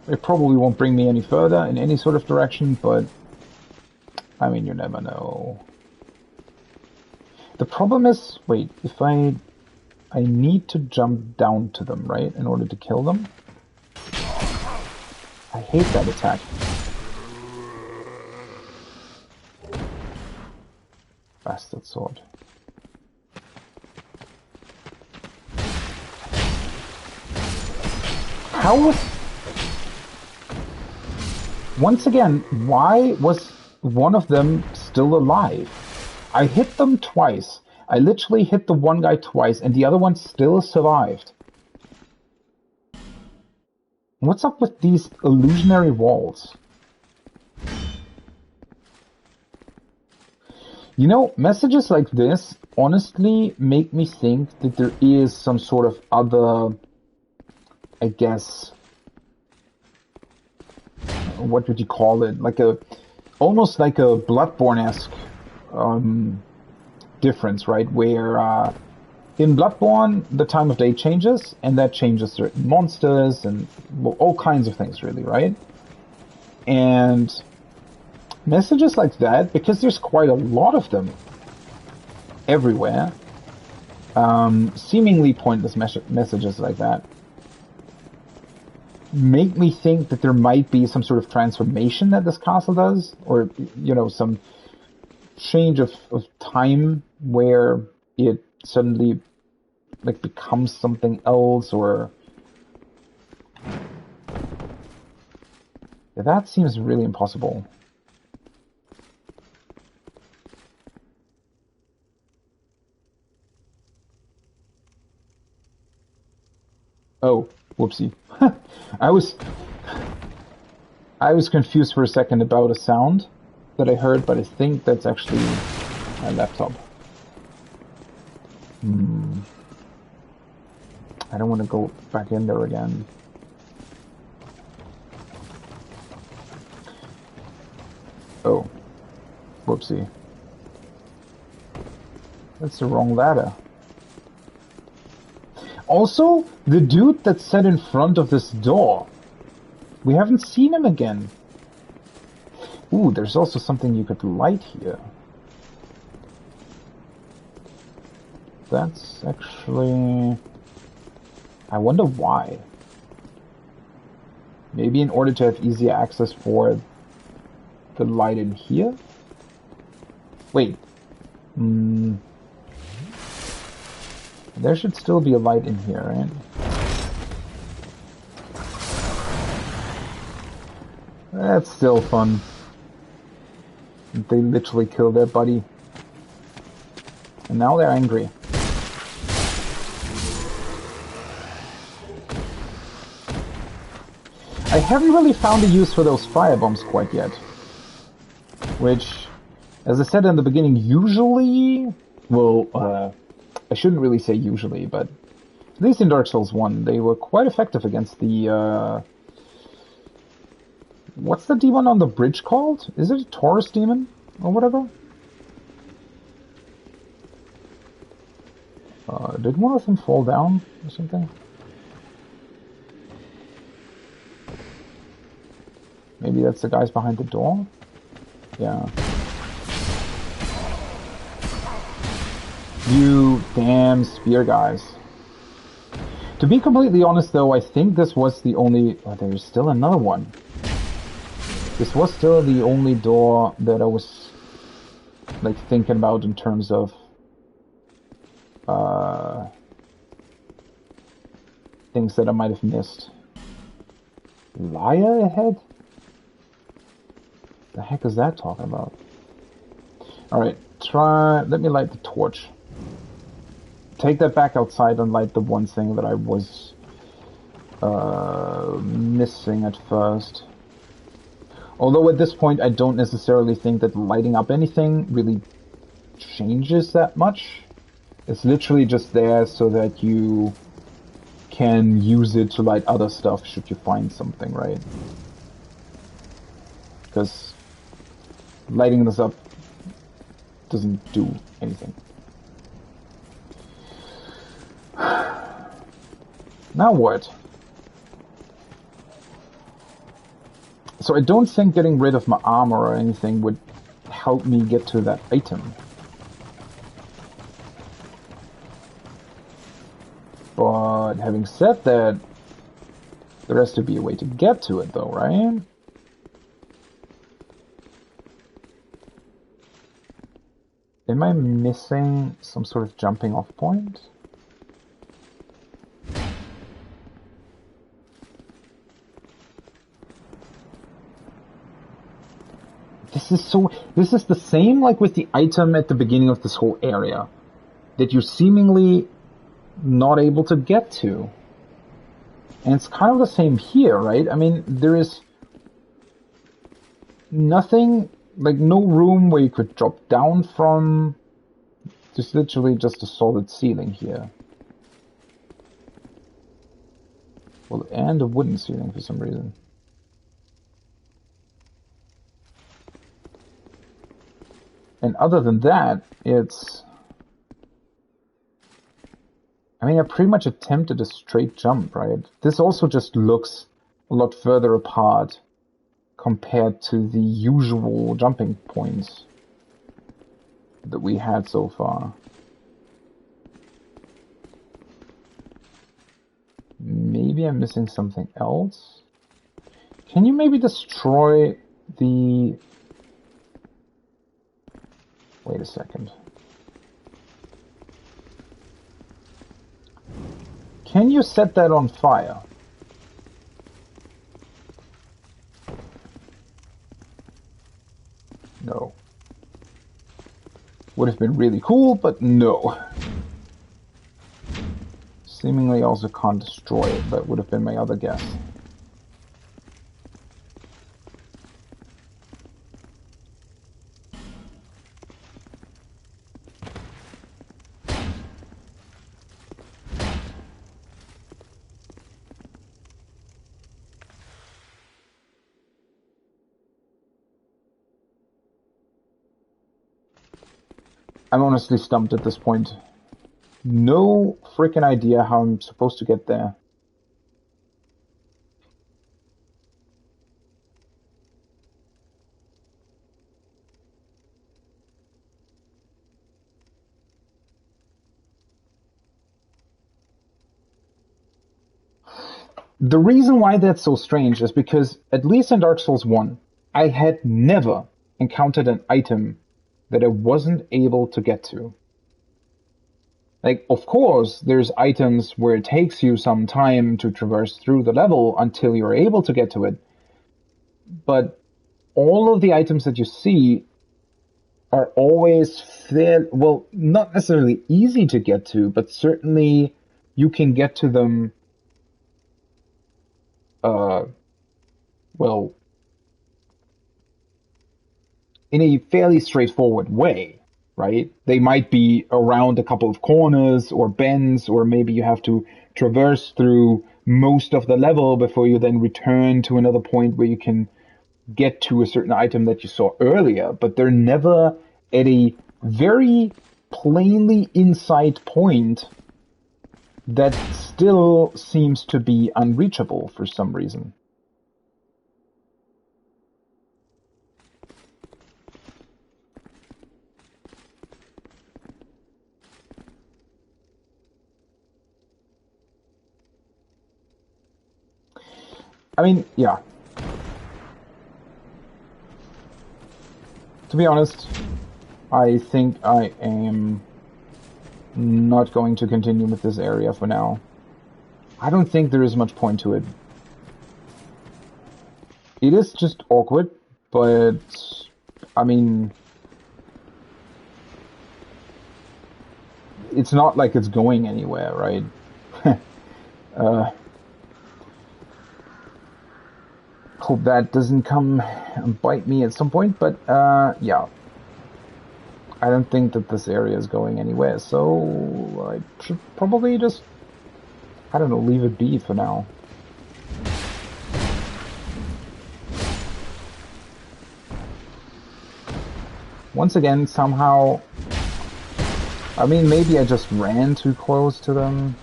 Speaker 1: it probably won't bring me any further in any sort of direction, but I mean, you never know. The problem is, wait, if I need to jump down to them, right, in order to kill them? I hate that attack. Bastard sword. How was... Once again, why was one of them still alive? I hit them twice. I literally hit the one guy twice, and the other one still survived. What's up with these illusionary walls? You know, messages like this honestly make me think that there is some sort of other, I guess, what would you call it? Like almost like a Bloodborne-esque difference, right? Where in Bloodborne, the time of day changes, and that changes certain monsters and well, all kinds of things, really, right? And messages like that, because there's quite a lot of them everywhere, seemingly pointless messages like that, make me think that there might be some sort of transformation that this castle does, or, you know, some change of time where it suddenly, like, becomes something else, or... Yeah, that seems really impossible. Oh, whoopsie. I was confused for a second about a sound that I heard, but I think that's actually my laptop. I don't want to go back in there again. Oh, whoopsie. That's the wrong ladder. Also, the dude that sat in front of this door. We haven't seen him again. Ooh, there's also something you could light here. That's actually... I wonder why. Maybe in order to have easier access for the light in here? Wait. There should still be a light in here, right? That's still fun. They literally killed their buddy. And now they're angry. I haven't really found a use for those firebombs quite yet. Which, as I said in the beginning, usually... Well, I shouldn't really say usually, but at least in Dark Souls 1, they were quite effective against the, what's the demon on the bridge called? Is it a Taurus demon? Or whatever? Did one of them fall down or something? Maybe that's the guys behind the door? Yeah. You damn spear guys. To be completely honest though, I think this was the only... Oh, there's still another one. This was still the only door that I was, like, thinking about in terms of... things that I might have missed. Liar ahead? The heck is that talking about? Alright, let me light the torch. Take that back outside and light the one thing that I was missing at first. Although at this point I don't necessarily think that lighting up anything really changes that much. It's literally just there so that you can use it to light other stuff should you find something, right? Because lighting this up doesn't do anything. Now what? So I don't think getting rid of my armor or anything would help me get to that item. But having said that, there has to be a way to get to it though, right? Am I missing some sort of jumping off point? This is the same like with the item at the beginning of this whole area. That you're seemingly not able to get to. And it's kind of the same here, right? I mean, there is nothing like no room where you could drop down from. There's literally just a solid ceiling here. Well, and a wooden ceiling for some reason. And other than that, it's... I mean, I pretty much attempted a straight jump, right? This also just looks a lot further apart compared to the usual jumping points that we had so far. Maybe I'm missing something else? Can you maybe destroy the... Wait a second. Can you set that on fire? No. Would have been really cool, but no. Seemingly also can't destroy it. That would have been my other guess. I'm honestly stumped at this point. No freaking idea how I'm supposed to get there. The reason why that's so strange is because, at least in Dark Souls 1, I had never encountered an item that I wasn't able to get to. Like, of course, there's items where it takes you some time to traverse through the level until you're able to get to it. But all of the items that you see are always fair, well, not necessarily easy to get to, but certainly you can get to them, well, in a fairly straightforward way, right? They might be around a couple of corners or bends, or maybe you have to traverse through most of the level before you then return to another point where you can get to a certain item that you saw earlier, but they're never at a very plainly in sight point that still seems to be unreachable for some reason. I mean, yeah. To be honest, I think I am not going to continue with this area for now. I don't think there is much point to it. It is just awkward, but I mean, it's not like it's going anywhere, right? Hope that doesn't come and bite me at some point, but yeah. I don't think that this area is going anywhere, so I should probably just, I don't know, leave it be for now. Once again, somehow, I mean, maybe I just ran too close to them.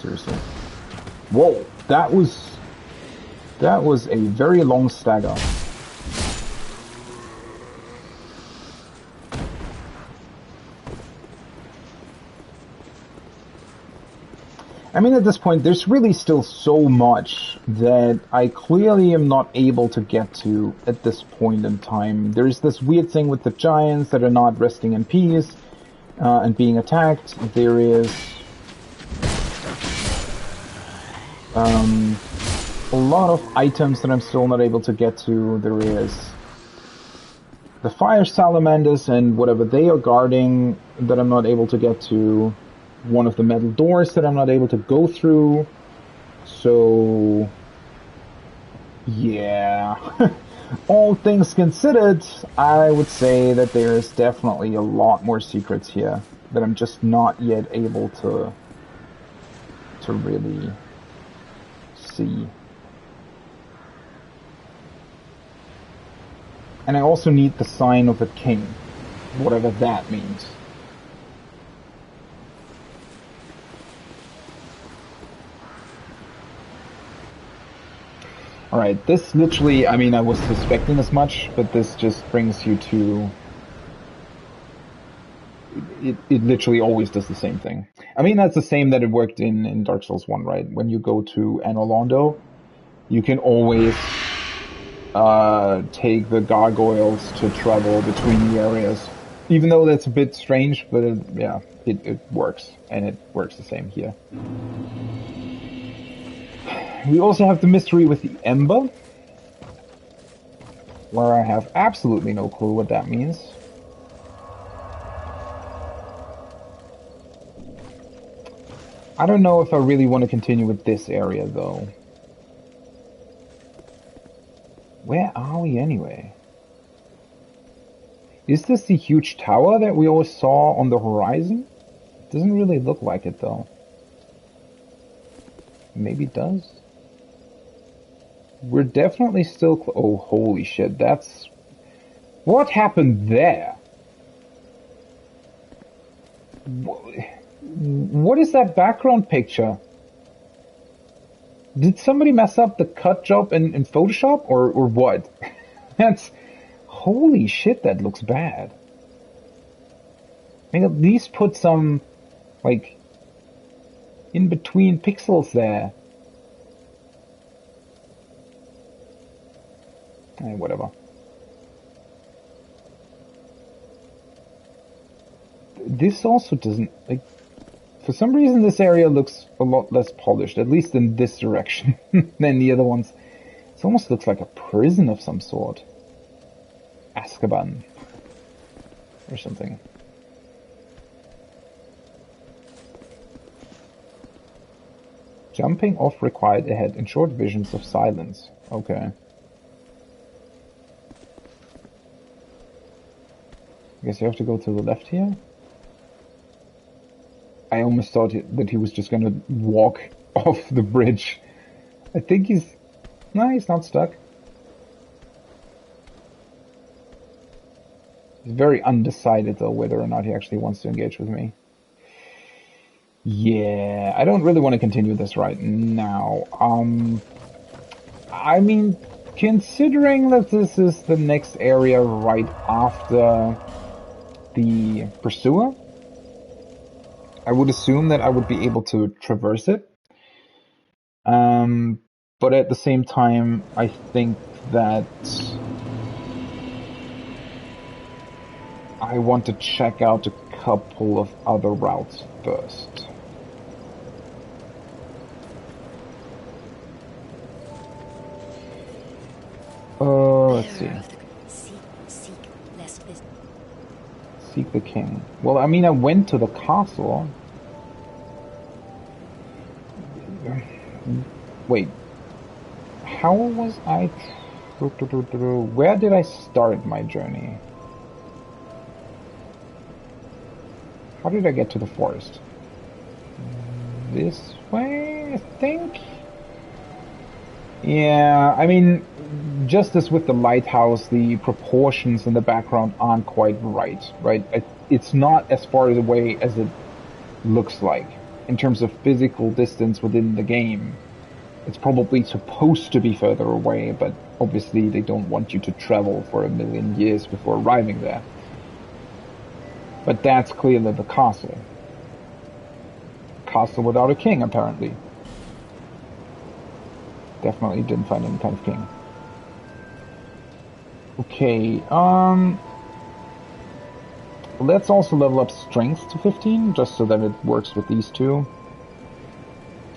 Speaker 1: Seriously. Whoa, that was a very long stagger. I mean, at this point, there's really still so much that I clearly am not able to get to at this point in time. There's this weird thing with the giants that are not resting in peace and being attacked. There is a lot of items that I'm still not able to get to. There is the fire salamanders and whatever they are guarding that I'm not able to get to. One of the metal doors that I'm not able to go through. So, yeah. All things considered, I would say that there is definitely a lot more secrets here that I'm just not yet able to really see. And I also need the sign of a king, whatever that means. Alright, this literally, I mean, I was suspecting as much, but this just brings you to... It literally always does the same thing. I mean, that's the same that it worked in Dark Souls 1, right? When you go to Anolondo, you can always take the gargoyles to travel between the areas. Even though that's a bit strange, but it works. And it works the same here. We also have the mystery with the Ember, where I have absolutely no clue what that means. I don't know if I really want to continue with this area, though. Where are we anyway? Is this the huge tower that we always saw on the horizon? Doesn't really look like it, though. Maybe it does? We're definitely still... Oh, holy shit, that's... What happened there? What is that background picture? Did somebody mess up the cut job in Photoshop, or what? That's... Holy shit, that looks bad. I mean, at least put some, like, in-between pixels there. Whatever. This also doesn't, like, for some reason this area looks a lot less polished, at least in this direction than the other ones. It almost looks like a prison of some sort. Azkaban. Or something. Jumping off required ahead in short visions of silence. Okay. I guess you have to go to the left here. I almost thought that he was just gonna walk off the bridge. I think he's... No, he's not stuck. He's very undecided, though, whether or not he actually wants to engage with me. Yeah, I don't really want to continue this right now. I mean, considering that this is the next area right after the Pursuer, I would assume that I would be able to traverse it. But at the same time, I think that I want to check out a couple of other routes first. Let's see. Seek the king. Well, I mean, I went to the castle. Wait. How was I... Where did I start my journey? How did I get to the forest? This way, I think? Yeah, I mean, just as with the lighthouse, the proportions in the background aren't quite right? It's not as far away as it looks like. In terms of physical distance within the game, it's probably supposed to be further away, but obviously they don't want you to travel for 1,000,000 years before arriving there. But that's clearly the castle. Castle without a king, apparently. Definitely didn't find any kind of king. Okay, let's also level up strength to 15, just so that it works with these two.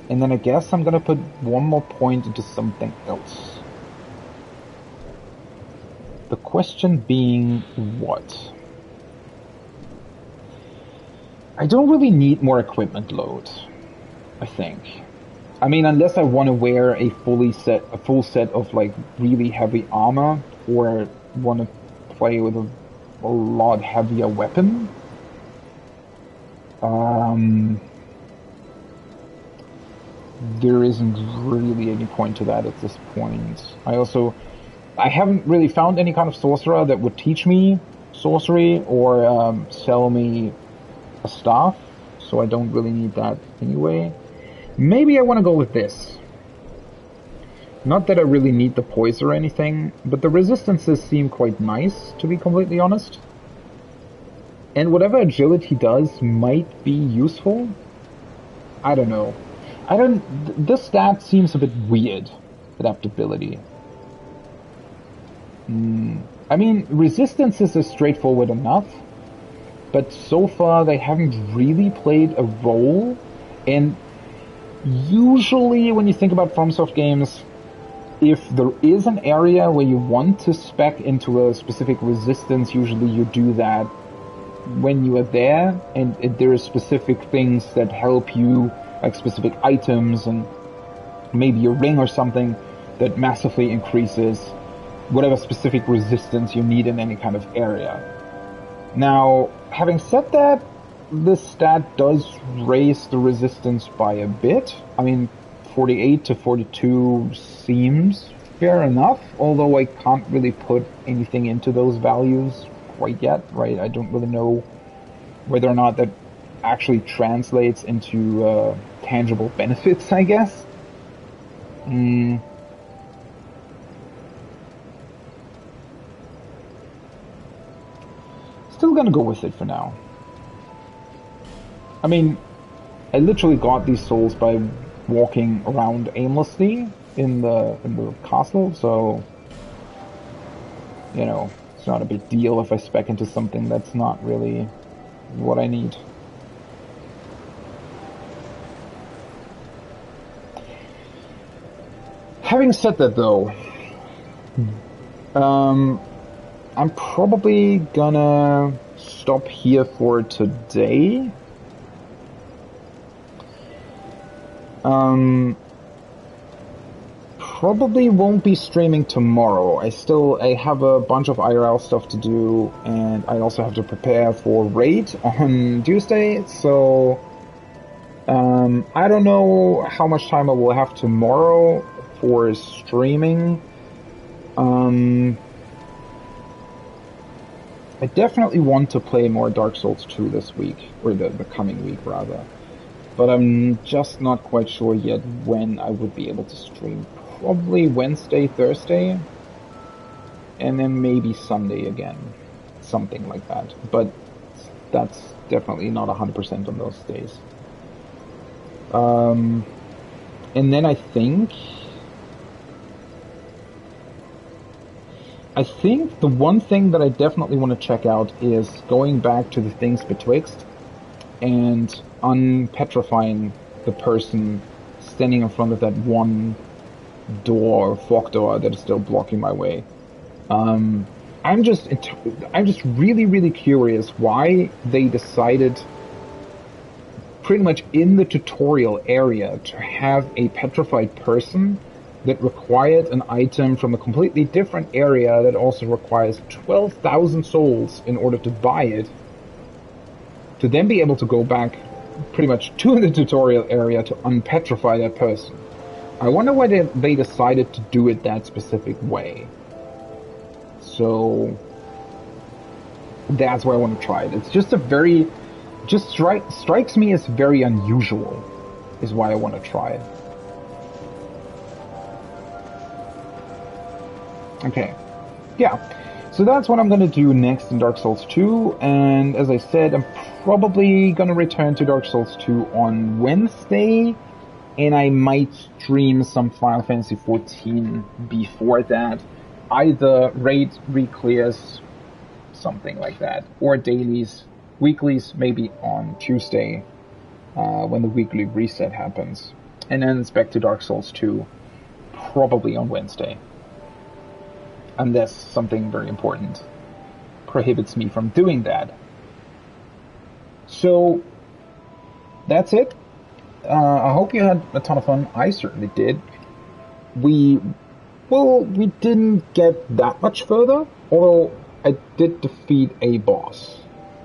Speaker 1: And then I guess I'm gonna put one more point into something else. The question being what? I don't really need more equipment load, I think. I mean, unless I want to wear a full set of like really heavy armor, or want to play with a lot heavier weapon. There isn't really any point to that at this point. I haven't really found any kind of sorcerer that would teach me sorcery or sell me a staff, so I don't really need that anyway. Maybe I want to go with this. Not that I really need the poise or anything, but the resistances seem quite nice, to be completely honest. And whatever agility does might be useful. I don't know. This stat seems a bit weird. Adaptability. I mean, resistances is straightforward enough, but so far they haven't really played a role. And usually when you think about FromSoft games, if there is an area where you want to spec into a specific resistance, usually you do that when you are there, and there are specific things that help you, like specific items and maybe a ring or something that massively increases whatever specific resistance you need in any kind of area. Now, having said that, this stat does raise the resistance by a bit. I mean, 48 to 42 seems fair enough, although I can't really put anything into those values quite yet, right? I don't really know whether or not that actually translates into tangible benefits, I guess. Still gonna go with it for now. I mean, I literally got these souls by walking around aimlessly in the castle, so you know, it's not a big deal if I spec into something that's not really what I need. Having said that though, I'm probably gonna stop here for today. Probably won't be streaming tomorrow. I have a bunch of IRL stuff to do, and I also have to prepare for Raid on Tuesday, so I don't know how much time I will have tomorrow for streaming. I definitely want to play more Dark Souls 2 this week, or the coming week rather. But I'm just not quite sure yet when I would be able to stream. Probably Wednesday, Thursday, and then maybe Sunday again. Something like that. But that's definitely not 100% on those days. And then I think the one thing that I definitely want to check out is going back to the things betwixt and unpetrifying the person standing in front of that one door, fog door, that is still blocking my way. I'm just really, really curious why they decided pretty much in the tutorial area to have a petrified person that required an item from a completely different area that also requires 12,000 souls in order to buy it, to then be able to go back pretty much to the tutorial area to unpetrify that person. I wonder why they decided to do it that specific way. So that's why I want to try it. It's just strikes me as very unusual, is why I want to try it. Okay, yeah, so that's what I'm going to do next in Dark Souls 2, and as I said, I'm probably going to return to Dark Souls 2 on Wednesday, and I might stream some Final Fantasy XIV before that, either raid re-clears, something like that, or dailies, weeklies maybe on Tuesday, when the weekly reset happens. And then it's back to Dark Souls 2, probably on Wednesday. Unless something very important prohibits me from doing that. So, that's it. I hope you had a ton of fun. I certainly did. We didn't get that much further, although I did defeat a boss.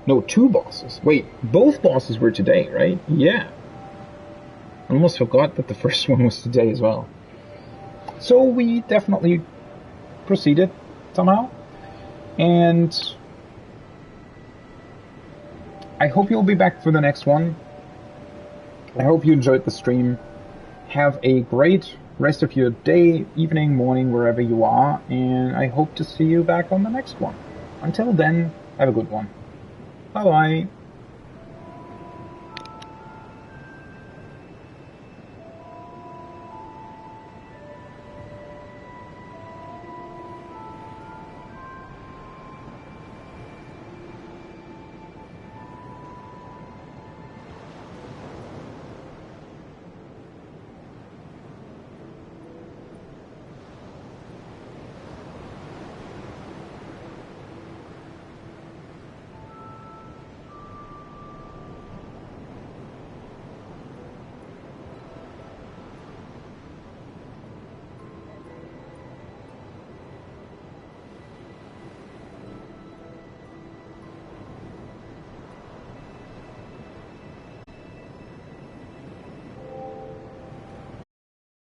Speaker 1: No, 2 bosses. Wait, both bosses were today, right? Yeah. I almost forgot that the first one was today as well. So we definitely proceeded somehow. And I hope you'll be back for the next one. I hope you enjoyed the stream. Have a great rest of your day, evening, morning, wherever you are, and I hope to see you back on the next one. Until then, have a good one. Bye-bye.